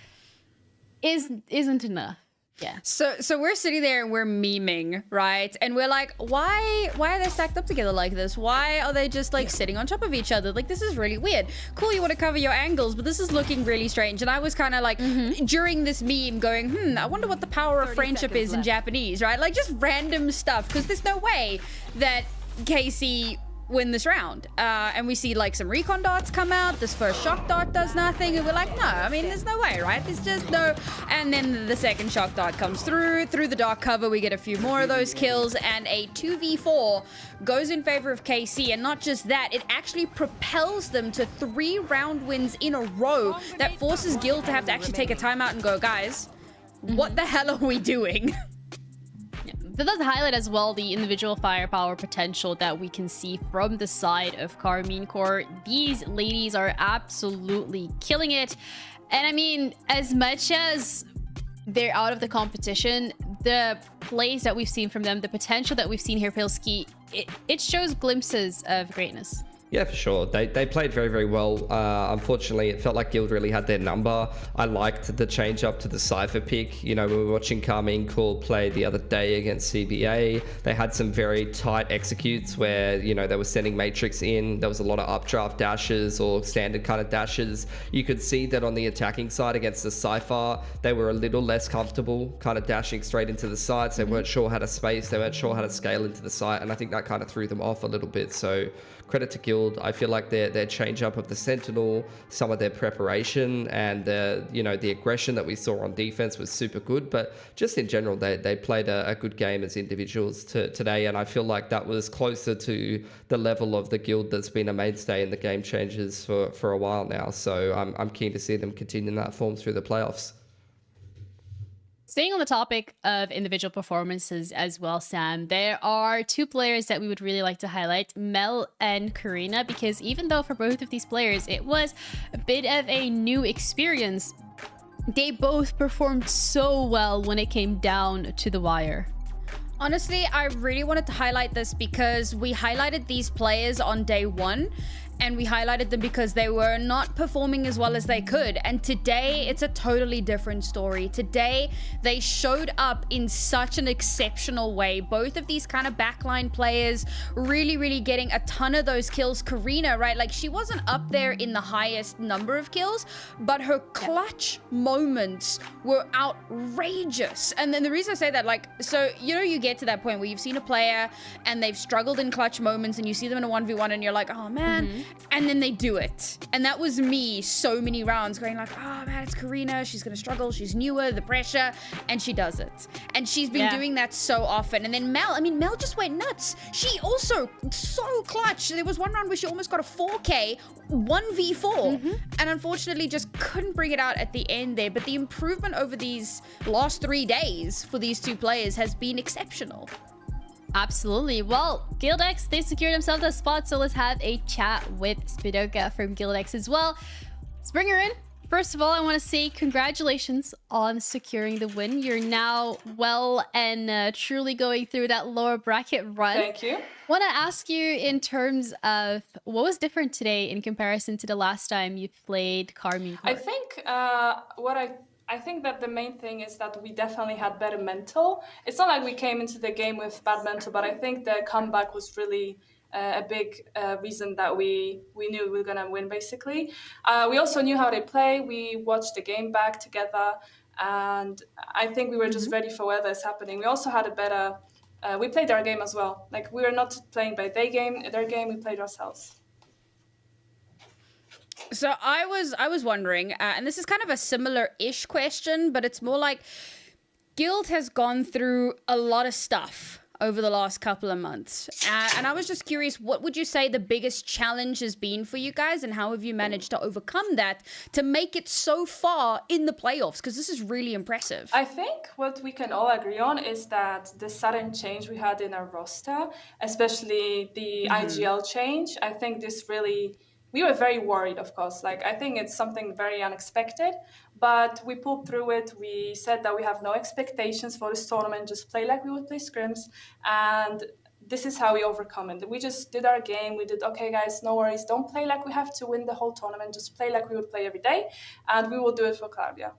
isn't enough. Yeah. So we're sitting there and we're memeing, right? And we're like, why are they stacked up together like this? Why are they just like sitting on top of each other? Like, this is really weird. Cool, you want to cover your angles, but this is looking really strange. And I was kind of like, during this meme going, I wonder what the power of friendship is in Japanese, right? Like just random stuff, because there's no way that KC win this round. And we see like some recon darts come out. This first shock dart does nothing. And we're like, no, I mean, there's no way, right? There's just no. And then the second shock dart comes through the dark cover. We get a few more of those kills, and a 2v4 goes in favor of KC. And not just that, it actually propels them to 3 round wins in a row that forces Guild to have to actually take a timeout and go, guys, what the hell are we doing? That does highlight as well the individual firepower potential that we can see from the side of Karmine Corps. These ladies are absolutely killing it. And I mean, as much as they're out of the competition, the plays that we've seen from them, the potential that we've seen here, Pilski, it shows glimpses of greatness. Yeah, for sure. They played very, very well. Unfortunately, it felt like Guild really had their number. I liked the change up to the Cypher pick. You know, we were watching Karmine Corps play the other day against CBA. They had some very tight executes where, you know, they were sending Matrix in. There was a lot of updraft dashes or standard kind of dashes. You could see that on the attacking side against the Cypher, they were a little less comfortable kind of dashing straight into the sites. They weren't sure how to space. They weren't sure how to scale into the site. And I think that kind of threw them off a little bit. So credit to Guild. I feel like their change up of the Sentinel, some of their preparation, and the aggression that we saw on defense was super good. But just in general, they played a good game as individuals today, and I feel like that was closer to the level of the Guild that's been a mainstay in the Game Changers for a while now. So I'm keen to see them continue that form through the playoffs. Staying on the topic of individual performances as well, Sam, there are 2 players that we would really like to highlight, Mel and Karina, because even though for both of these players it was a bit of a new experience, they both performed so well when it came down to the wire. Honestly, I really wanted to highlight this because we highlighted these players on day 1. And we highlighted them because they were not performing as well as they could. And today, it's a totally different story. Today, they showed up in such an exceptional way. Both of these kind of backline players really, really getting a ton of those kills. Karina, right? Like, she wasn't up there in the highest number of kills, but her clutch moments were outrageous. And then the reason I say that, like, so, you know, you get to that point where you've seen a player and they've struggled in clutch moments and you see them in a 1v1 and you're like, oh, man. And then they do it. And that was me so many rounds going like, oh man, it's Karina. She's going to struggle. She's newer, the pressure. And she does it. And she's been doing that so often. And then Mel, I mean, Mel just went nuts. She also so clutch. There was one round where she almost got a 4K 1v4. And unfortunately just couldn't bring it out at the end there. But the improvement over these last 3 days for these 2 players has been exceptional. Absolutely. Well, GuildX, they secured themselves a spot, so let's have a chat with Spidoka from GuildX as well. Let's bring her in. First of all, I want to say congratulations on securing the win. You're now well and truly going through that lower bracket run. Thank you. Want to ask you in terms of what was different today in comparison to the last time you played Karmine Corps? I think I think that the main thing is that we definitely had better mental. It's not like we came into the game with bad mental, but I think the comeback was really a big reason that we knew we were going to win, basically. We also knew how they play. We watched the game back together, and I think we were just ready for whatever is happening. We also had a better... we played our game as well. Like, we were not playing by their game, we played ourselves. So I was wondering, and this is kind of a similar-ish question, but it's more like Guild has gone through a lot of stuff over the last couple of months. And I was just curious, what would you say the biggest challenge has been for you guys, and how have you managed to overcome that to make it so far in the playoffs? Because this is really impressive. I think what we can all agree on is that the sudden change we had in our roster, especially the IGL change, I think this really... We were very worried, of course. Like, I think it's something very unexpected, but we pulled through it. We said that we have no expectations for this tournament, just play like we would play scrims. And this is how we overcome it. We just did our game. We did, okay, guys, no worries. Don't play like we have to win the whole tournament. Just play like we would play every day. And we will do it for Claudia.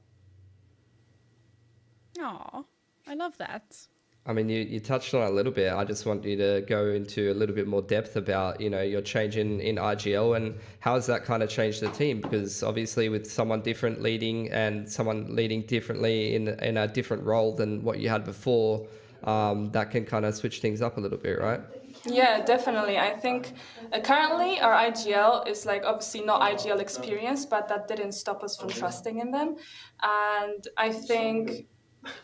Aw, I love that. I mean, you touched on it a little bit. I just want you to go into a little bit more depth about, you know, your change in IGL and how has that kind of changed the team? Because obviously with someone different leading and someone leading differently in a different role than what you had before, that can kind of switch things up a little bit, right? Yeah, definitely. I think currently our IGL is like obviously not IGL experience, but that didn't stop us from trusting in them. And I think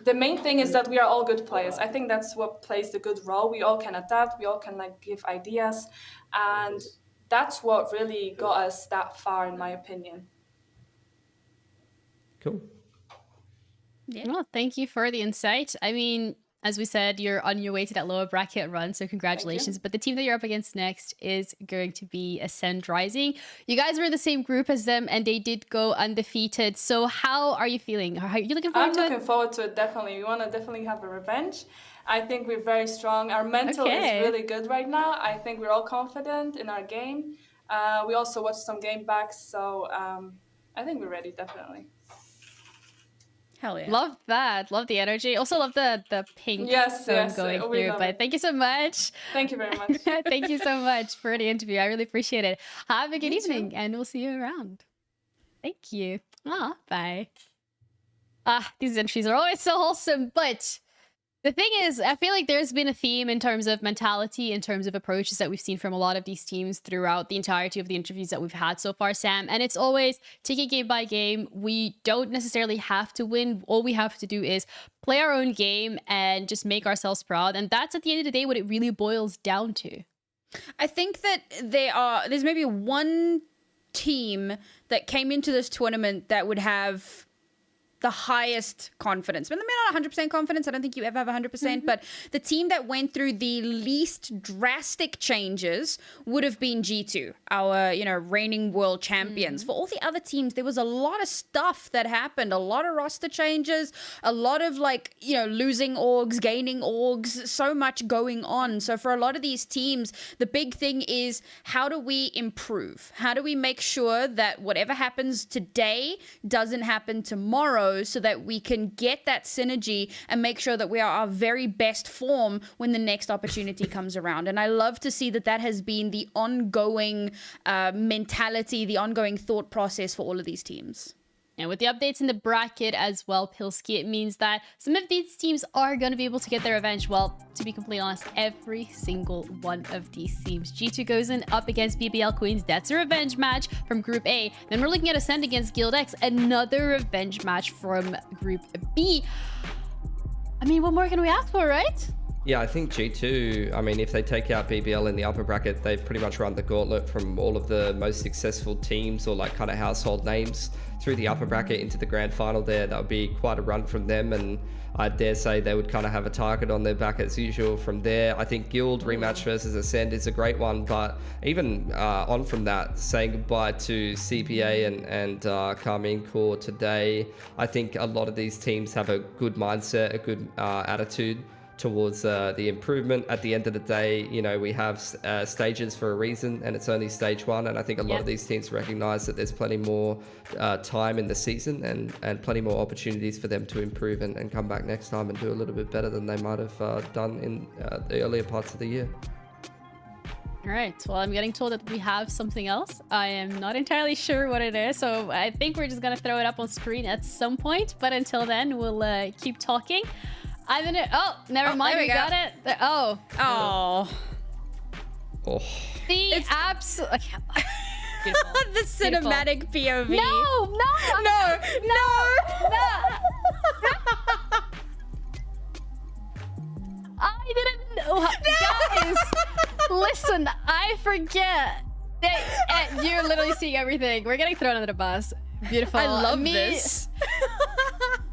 the main thing is that we are all good players. I think that's what plays the good role. We all can adapt, we all can like give ideas, and that's what really got us that far, in my opinion. Cool. Yeah. Well, thank you for the insight. I mean, as we said, you're on your way to that lower bracket run, so congratulations. But the team that you're up against next is going to be Ascent Rising. You guys were in the same group as them, and they did go undefeated. So how are you feeling? Are you looking forward to it? I'm looking forward to it, definitely. We want to definitely have a revenge. I think we're very strong. Our mental is really good right now. I think we're all confident in our game. We also watched some game backs, so I think we're ready, definitely. Hell yeah. Love that. Love the energy. Also love the pink zone going through. But thank you so much. Thank you very much. Thank you so much for the interview. I really appreciate it. Have a good evening, and we'll see you around. Thank you. Bye. These entries are always so wholesome, but the thing is, I feel like there's been a theme in terms of mentality, in terms of approaches that we've seen from a lot of these teams throughout the entirety of the interviews that we've had so far, Sam. And it's always take it game by game. We don't necessarily have to win. All we have to do is play our own game and just make ourselves proud. And that's at the end of the day what it really boils down to. I think that there's maybe one team that came into this tournament that would have the highest confidence. But maybe not 100% confidence. I don't think you ever have 100%. But the team that went through the least drastic changes would have been G2, our, reigning world champions. For all the other teams, there was a lot of stuff that happened. A lot of roster changes, a lot of losing orgs, gaining orgs, so much going on. So for a lot of these teams, the big thing is, how do we improve? How do we make sure that whatever happens today doesn't happen tomorrow, so that we can get that synergy and make sure that we are our very best form when the next opportunity comes around. And I love to see that has been the ongoing mentality, the ongoing thought process for all of these teams. And with the updates in the bracket as well, Pilsky, it means that some of these teams are going to be able to get their revenge. Well, to be completely honest, every single one of these teams. G2 goes in up against BBL Queens. That's a revenge match from Group A. Then we're looking at Ascent against GLD, another revenge match from Group B. I mean, what more can we ask for, right? Yeah, I think G2, if they take out BBL in the upper bracket, they've pretty much run the gauntlet from all of the most successful teams or kind of household names through the upper bracket into the grand final there. That would be quite a run from them, and I dare say they would kind of have a target on their back as usual from there. I think Guild rematch versus Ascent is a great one, but even on from that, saying goodbye to CPA and Carmine Core today, I think a lot of these teams have a good mindset, a good attitude towards the improvement. At the end of the day, we have stages for a reason, and it's only stage one. And I think a lot of these teams recognize that there's plenty more time in the season and plenty more opportunities for them to improve and come back next time and do a little bit better than they might have done in the earlier parts of the year. All right, well, I'm getting told that we have something else. I am not entirely sure what it is, so I think we're just gonna throw it up on screen at some point. But until then, we'll keep talking. I'm gonna. Oh, never mind. We got it. Oh. The absolute. The cinematic POV. No. I didn't know. Guys, listen. I forget that you're literally seeing everything. We're getting thrown under the bus. Beautiful. I love this.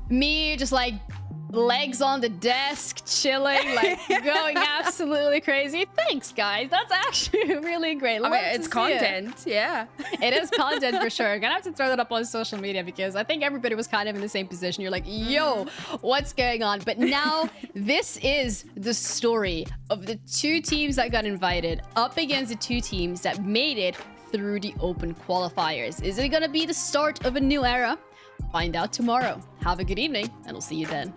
Me just legs on the desk, chilling, going absolutely crazy. Thanks, guys. That's actually really great. It's content. Yeah. It is content for sure. Gonna have to throw that up on social media because I think everybody was kind of in the same position. You're like, yo, what's going on? But now this is the story of the two teams that got invited up against the two teams that made it through the open qualifiers. Is it gonna be the start of a new era? Find out tomorrow. Have a good evening, and we'll see you then.